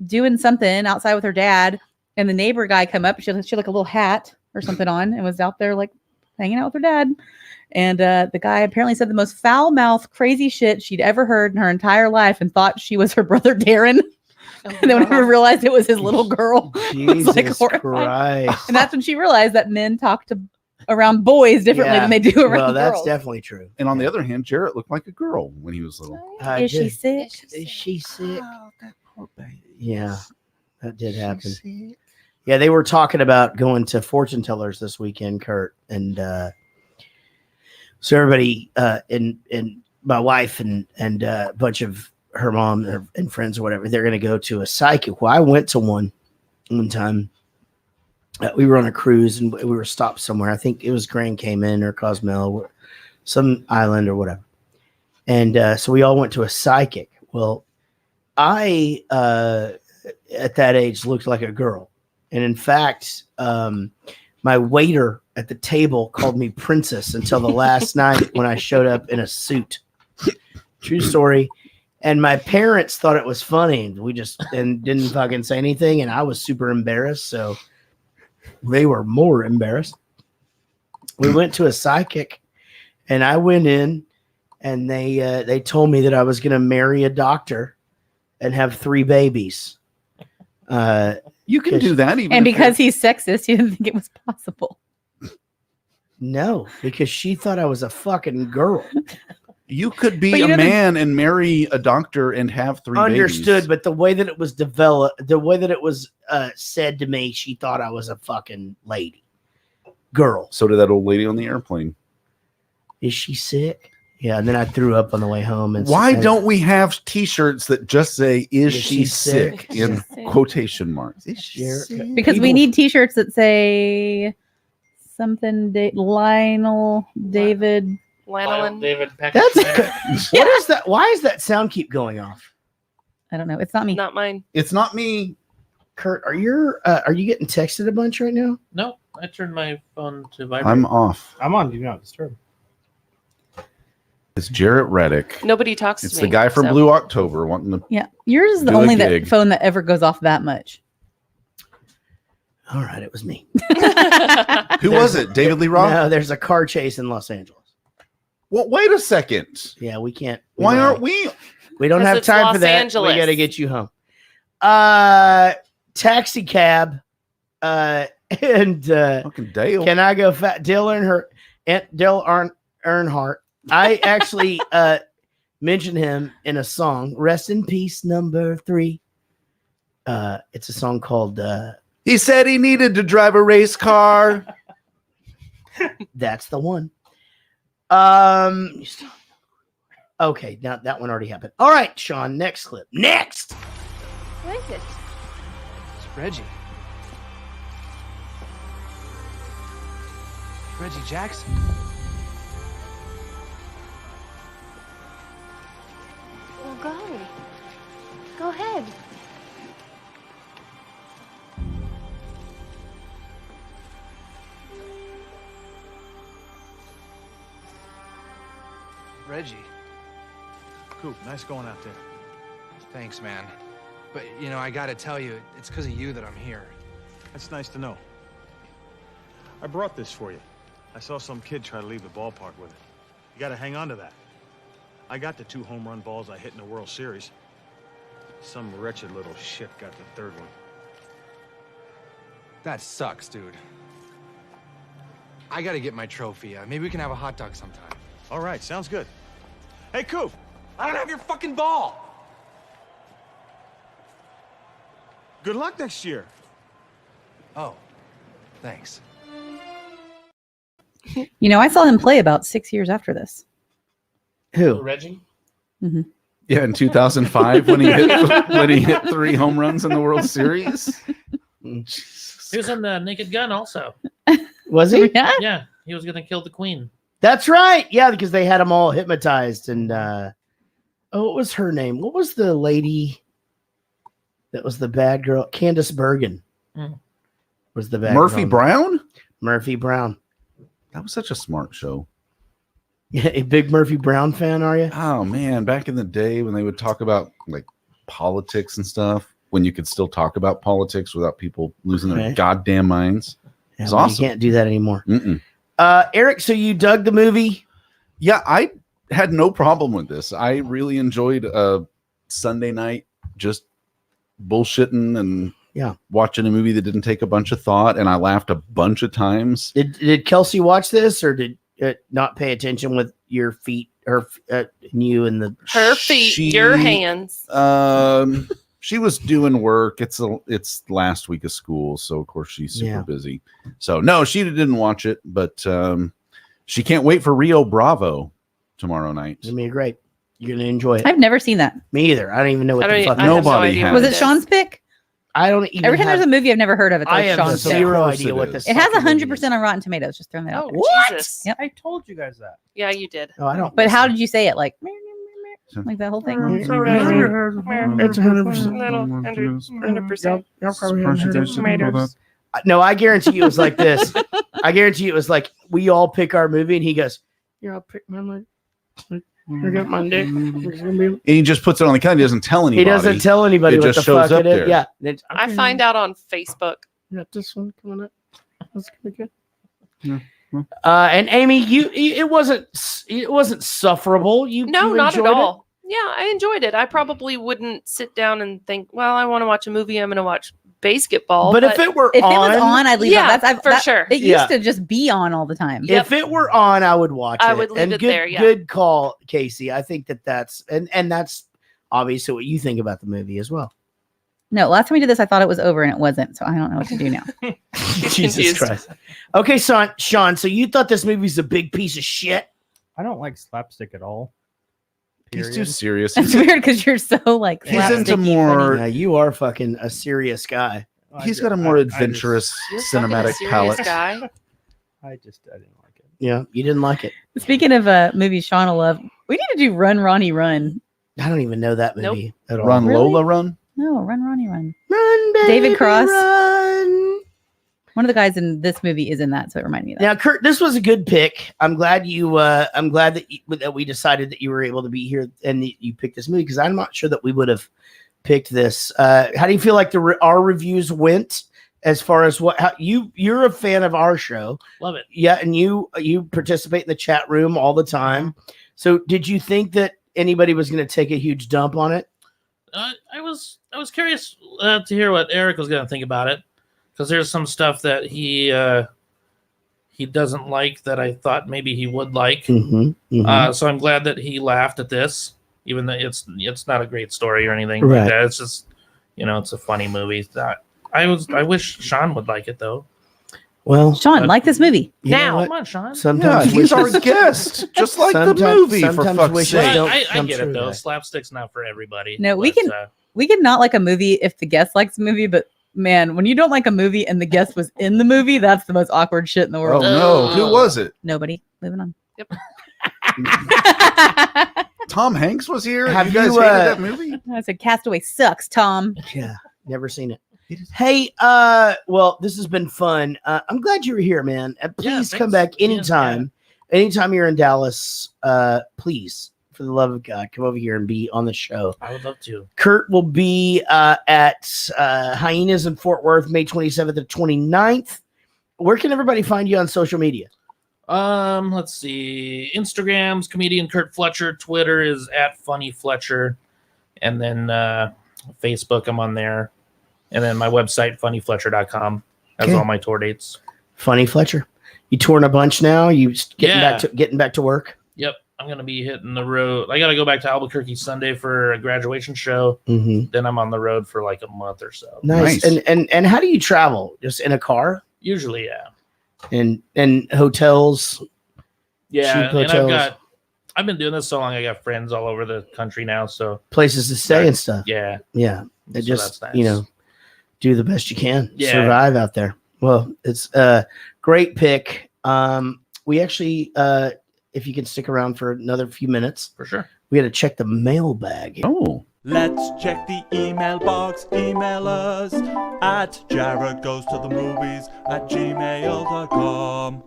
doing something outside with her dad, and the neighbor guy come up. She had like a little hat or something on, and was out there like hanging out with her dad. And the guy apparently said the most foul-mouthed, crazy shit she'd ever heard in her entire life, and thought she was her brother Darren. And then whenever realized it was his little girl, it was like Jesus horrifying. Christ. And that's when she realized that men talk to around boys differently than they do around Well, that's girls. definitely true. And on the other hand, Jarrett looked like a girl when he was little. Is she sick? Is she sick? Yeah, that did happen. Yeah, they were talking about going to fortune tellers this weekend, Curt, and so everybody and my wife and a bunch of her mom and friends or whatever, they're going to go to a psychic. Well, I went to one time. We were on a cruise and we were stopped somewhere. I think it was Grand Cayman or Cozumel, or some island or whatever. And so we all went to a psychic. Well, I at that age looked like a girl. And in fact, my waiter at the table called me princess until the last night when I showed up in a suit. True story. And my parents thought it was funny. We just didn't fucking say anything. And I was super embarrassed. So they were more embarrassed. We went to a psychic and I went in and they told me that I was going to marry a doctor and have 3 babies. You can do that. Even And because he's sexist, you didn't think it was possible. No, because she thought I was a fucking girl. You could be But you a didn't- man and marry a doctor and have 3 Understood, babies. but the way that it was developed, the way that it was said to me, she thought I was a fucking lady. Girl. So did that old lady on the airplane. Is she sick? Yeah, and then I threw up on the way home. And Why don't we have T-shirts that just say "Is she sick?" in quotation marks? Is she sick? Because we need T-shirts that say something. Lionel David. Lanolin. David Peck. That's what is that? Why does that sound keep going off? I don't know. It's not me. Not mine. It's not me. Kurt, are you getting texted a bunch right now? No, I turned my phone to vibrate. I'm off. I'm on Do Not Disturb. It's Jarrett Reddick. Nobody talks to me. It's the guy from so. Blue October wanting to. Yeah, yours is the do a only gig. phone that ever goes off that much. All right, it was me. Who was it? David Lee Roth? No, there's a car chase in Los Angeles. Well, wait a second. Yeah, we can't. Why aren't we? We don't 'Cause have it's time for Los that. Angeles. We got to get you home. Taxi cab. And Fucking Dale. can I go fat? Dale Earnhardt. I actually mentioned him in a song. Rest in peace, number 3. It's a song called He said he needed to drive a race car. That's the one. Okay, now that one already happened. All right, Sean, next clip. Next! Who is it? It's Reggie. Reggie Jackson. Well, go. Go ahead. Reggie. Coop, nice going out there. Thanks, man. But, you know, I gotta tell you, it's because of you that I'm here. That's nice to know. I brought this for you. I saw some kid try to leave the ballpark with it. You gotta hang on to that. I got the 2 home run balls I hit in the World Series. Some wretched little shit got the 3rd one. That sucks, dude. I gotta get my trophy. Maybe we can have a hot dog sometime. All right, sounds good. Hey, Coop! I don't have your fucking ball! Good luck next year. Oh, thanks. You know, I saw him play about 6 years after this. Who? Reggie? Mm-hmm. Yeah, in 2005 when he hit 3 home runs in the World Series. He was in the Naked Gun also. Was he? Yeah. Yeah, he was going to kill the queen. That's right. Yeah, because they had them all hypnotized. And what was her name? What was the lady that was the bad girl? Candace Bergen was the bad Murphy girl. Brown? Murphy Brown. That was such a smart show. Yeah, a big Murphy Brown fan, are you? Oh man, back in the day when they would talk about like politics and stuff, when you could still talk about politics without people losing their goddamn minds. Yeah, It's well, awesome. You can't do that anymore. Mm-mm. Eric, so you dug the movie? Yeah, I had no problem with this. I really enjoyed Sunday night just bullshitting and watching a movie that didn't take a bunch of thought, and I laughed a bunch of times. Did Kelsey watch this, or did it not pay attention with your feet, you and the her feet, your hands? She was doing work. It's last week of school, so of course she's super busy. So no, she didn't watch it, but she can't wait for Rio Bravo tomorrow night. It's gonna be great. You're gonna enjoy it. I've never seen that. Me either. I don't even know what the fuck. Nobody has. Was it Sean's pick? I don't even. Every time there's a movie I've never heard of, it's I like have Sean's pick. zero idea what this. It has 100% on Rotten Tomatoes. Just throwing that out there. What? Yep. I told you guys that. Yeah, you did. Oh, I don't. But how did you say it? Like that whole thing? It's 100%. No, I guarantee you it was like this. I guarantee you it was like we all pick our movie, and he goes, "Yeah, I'll pick my movie. I got my dick." And he just puts it on the calendar. He doesn't tell anybody. He doesn't tell anybody It what just the shows fuck up it is. there. Yeah. I find out on Facebook. Got this one coming up. That's gonna be good. And Amy, it wasn't sufferable. You No, not at enjoyed it? all. Yeah, I enjoyed it. I probably wouldn't sit down and think, well, I want to watch a movie. I'm going to watch BASEketball. But if it were If it was on, I'd leave it. Yeah, That's for sure. It used to just be on all the time. If it were on, I would watch it. I would leave and it good, there, yeah. Good call, Casey. I think that's and that's obviously what you think about the movie as well. No, last time we did this, I thought it was over and it wasn't. So I don't know what to do now. Jesus Christ. Okay, Sean, so you thought this movie's a big piece of shit? I don't like slapstick at all. He's Period. too serious. That's weird because you're so like. He's into slapsticky more. Yeah, you are fucking a serious guy. He's got a more adventurous cinematic palette. Guy. I didn't like it. Yeah, you didn't like it. Speaking of movies Sean will love, we need to do Run Ronnie Run. I don't even know that movie at all. Run Really? Lola Run. No, Run Ronnie Run. Run, baby, David Cross. run. One of the guys in this movie is in that, so it reminded me of that. Now, Curt, this was a good pick. I'm glad you. I'm glad that we decided that you were able to be here and that you picked this movie because I'm not sure that we would have picked this. How do you feel like our reviews went as far as you're a fan of our show? Love it. Yeah, and you participate in the chat room all the time. So, did you think that anybody was going to take a huge dump on it? I was curious to hear what Eric was going to think about it because there's some stuff that he doesn't like that I thought maybe he would like. So I'm glad that he laughed at this, even though it's not a great story or anything Right. like that. It's just it's a funny movie. That I wish Sean would like it though. Well, Sean, like this movie. Now, come on, Sean. Sometimes he's our wishes- guest, just like the movie. For sometimes fuck's wishes sake. don't I come get true, it though. guys. Slapstick's not for everybody. No, we but, can not like a movie if the guest likes the movie, but man, when you don't like a movie and the guest was in the movie, that's the most awkward shit in the Oh world. no, who was it? Nobody. Moving on. Yep. Tom Hanks was here. Have you guys you, hated that movie? I said Castaway sucks, Tom. Yeah, never seen it. Hey, well, this has been fun. I'm glad you were here, man. Please come back anytime. Anytime you're in Dallas, please, for the love of God, come over here and be on the show. I would love to. Curt will be at Hyenas in Fort Worth, May 27th and 29th. Where can everybody find you on social media? Let's see. Instagram's comedian Curt Fletcher. Twitter is at Funny Fletcher, and then Facebook, I'm on there, and then my website funnyfletcher.com has Okay. all my tour dates. Funny Fletcher. You touring a bunch now? You getting back to work? Yep, I'm gonna be hitting the road. I gotta go back to Albuquerque Sunday for a graduation show. Mm-hmm. Then I'm on the road for like a month or so. Nice. And how do you travel? Just in a car? Usually, yeah. And hotels? Yeah, Cheap and hotels? I've been doing this so long. I got friends all over the country now, so Places to stay and stuff. yeah, Yeah. They So just, that's nice. do the best you can. Yeah. Survive out there. Well, it's a great pick. We actually, if you can stick around for another few minutes, for sure. We had to check the mailbag. Oh. Let's check the email box. Email us at jaredgoestothemovies@gmail.com.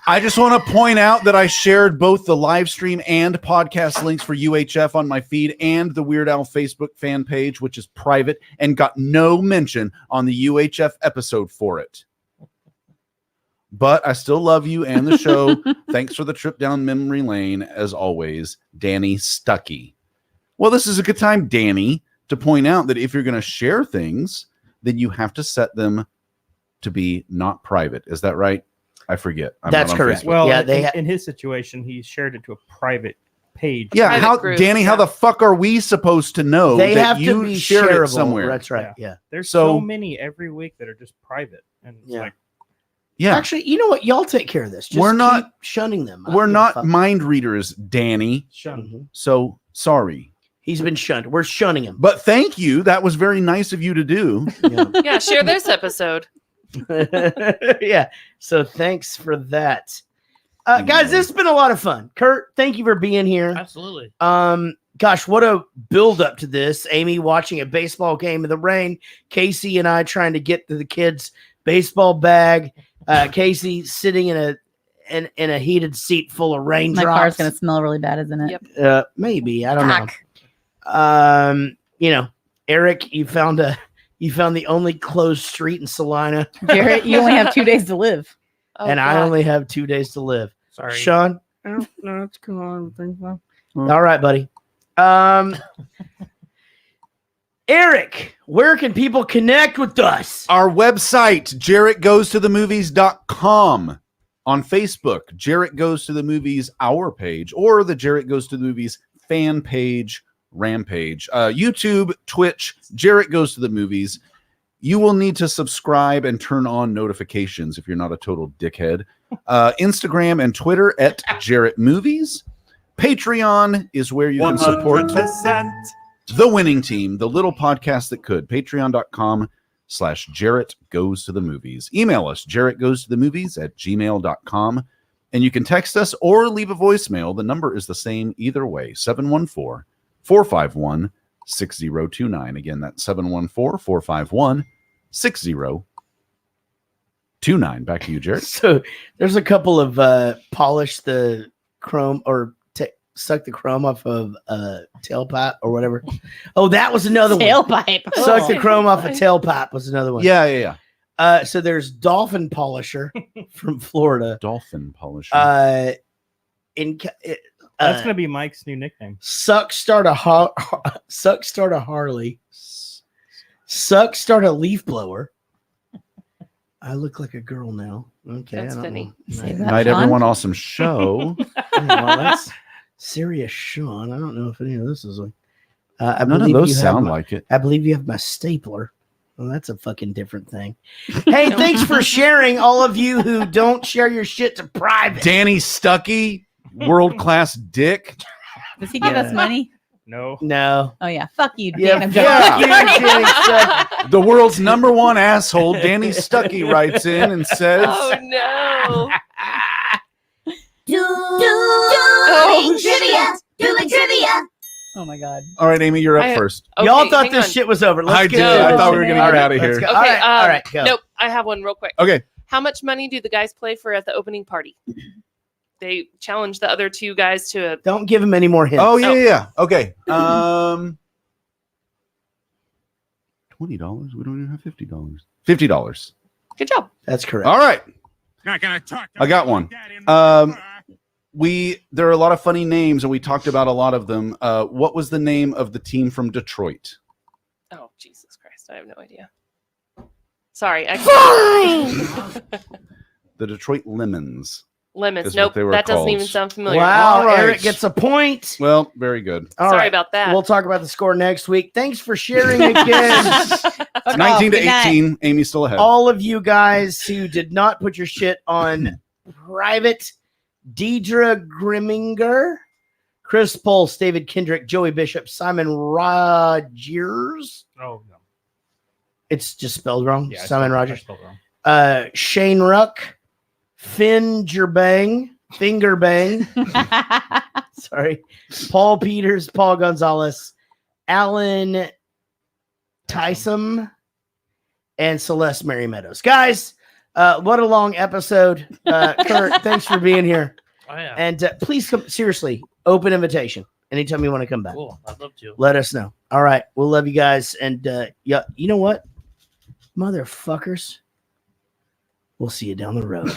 I just want to point out that I shared both the live stream and podcast links for UHF on my feed and the Weird Al Facebook fan page, which is private, and got no mention on the UHF episode for it. But I still love you and the show. Thanks for the trip down memory lane, as always, Danny Stuckey. Well, this is a good time, Danny, to point out that if you're going to share things, then you have to set them to be not private. Is that right? I forget. I'm That's not on correct. Facebook. Well, Yeah, in his situation, he shared it to a private page. Yeah, Private how group, Danny? How the fuck are we supposed to know They that have you to be shared it shareable. somewhere? That's right. Yeah. There's So- so many every week that are just private, and it's Yeah. like Yeah, Actually, you know what? Y'all take care of this. Just We're not- keep shunning them. I we're don't give a not fuck. mind readers, Danny. shun. Mhm. So sorry, He's been shunned. We're shunning him. but thank you. That was very nice of you to do. Yeah. Yeah, share this episode. Yeah. So thanks for that. Guys, this has been a lot of fun. Curt, thank you for being here. Absolutely. Gosh, what a build up to this. Amy watching a baseball game in the rain. Casey and I trying to get to the kids' baseball bag. Casey sitting in a heated seat full of My raindrops. car's gonna smell really bad, isn't it? Yep. Maybe, I don't Fuck. know. Eric, you found the only closed street in Salina, Jared, you only have 2 days to live. Oh, and I God. only have 2 days to live. Sorry. Sean, no, it's cool. I don't think so. All right, buddy. Eric, where can people connect with us? Our website, JarrettGoesToTheMovies.com. On Facebook, Jarrett Goes to the Movies, our page, or the Jarrett Goes to the Movies fan page, Rampage. YouTube, Twitch, Jarrett Goes to the Movies. You will need to subscribe and turn on notifications if you're not a total dickhead. Instagram and Twitter at Jarrett Movies. Patreon is where you can support 100%. the winning team, the little podcast that could. Patreon.com/Jarrett Goes to the Movies. Email us, JarrettGoesToTheMovies@gmail.com. And you can text us or leave a voicemail. The number is the same either way, 714-451-6029. Again, that's 714-451-6029. Back to you, Jarrett. So there's a couple of polish the chrome or suck the chrome off of tailpipe or whatever. Oh, that was another one. Tailpipe. Suck the chrome off a tailpipe was another one. Yeah. So there's Dolphin Polisher from Florida. Dolphin Polisher. That's gonna be Mike's new nickname. Suck start a Harley. Suck start a leaf blower. I look like a girl now. Okay, That's I don't Vinnie. know. Night, everyone. Awesome show. Yeah, well, that's Serious Sean. I don't know if any of this is like. None of those sound like it. I believe you have my stapler. Well, that's a fucking different thing. Hey, thanks for sharing, all of you who don't share your shit to private. Danny Stuckey, world-class dick. Does he give us money? No. Oh yeah, fuck you, Yeah, Dan. fuck you, Danny Stuckey. The world's number one asshole, Danny Stuckey, writes in and says, Oh no. Dueling trivia. Oh my god. all right, Amy, you're up first. Okay, Y'all thought hang this on. shit was over. Let's I get did. to I it. thought we were going to get out of here. Let's go. Okay, All right, go. Nope, I have one real quick. Okay. How much money do the guys play for at the opening party? They challenged the other two guys to a. Don't give him any more hints. Oh, yeah. Okay. $20. We don't even have $50. $50. Good job. That's correct. All right. Not gonna talk. I got one. There are a lot of funny names, and we talked about a lot of them. What was the name of the team from Detroit? Oh, Jesus Christ. I have no idea. Sorry. The Detroit Lemons. Lemons. is Nope. what they were That doesn't called. even sound familiar. Wow, All right. Eric gets a point. Well, very good. All Sorry right. about that. We'll talk about the score next week. Thanks for sharing again. It's 19 to 18. Amy's still ahead. All of you guys who did not put your shit on private, Deidre Grimminger, Chris Pulse, David Kendrick, Joey Bishop, Simon Rogers. Oh no. It's just spelled wrong. Yeah, Simon I Rogers. spelled wrong. Shane Ruck, Finn Gerbang, Finger Bang. Sorry. Paul Peters, Paul Gonzalez, Alan Tyson, and Celeste Mary Meadows. Guys, what a long episode. Curt, thanks for being here. Oh, yeah. And please come, seriously, open invitation. Anytime you want to come back. Cool. I'd love to. Let us know. All right. We'll love you guys. And yeah, you know what? Motherfuckers. We'll see you down the road.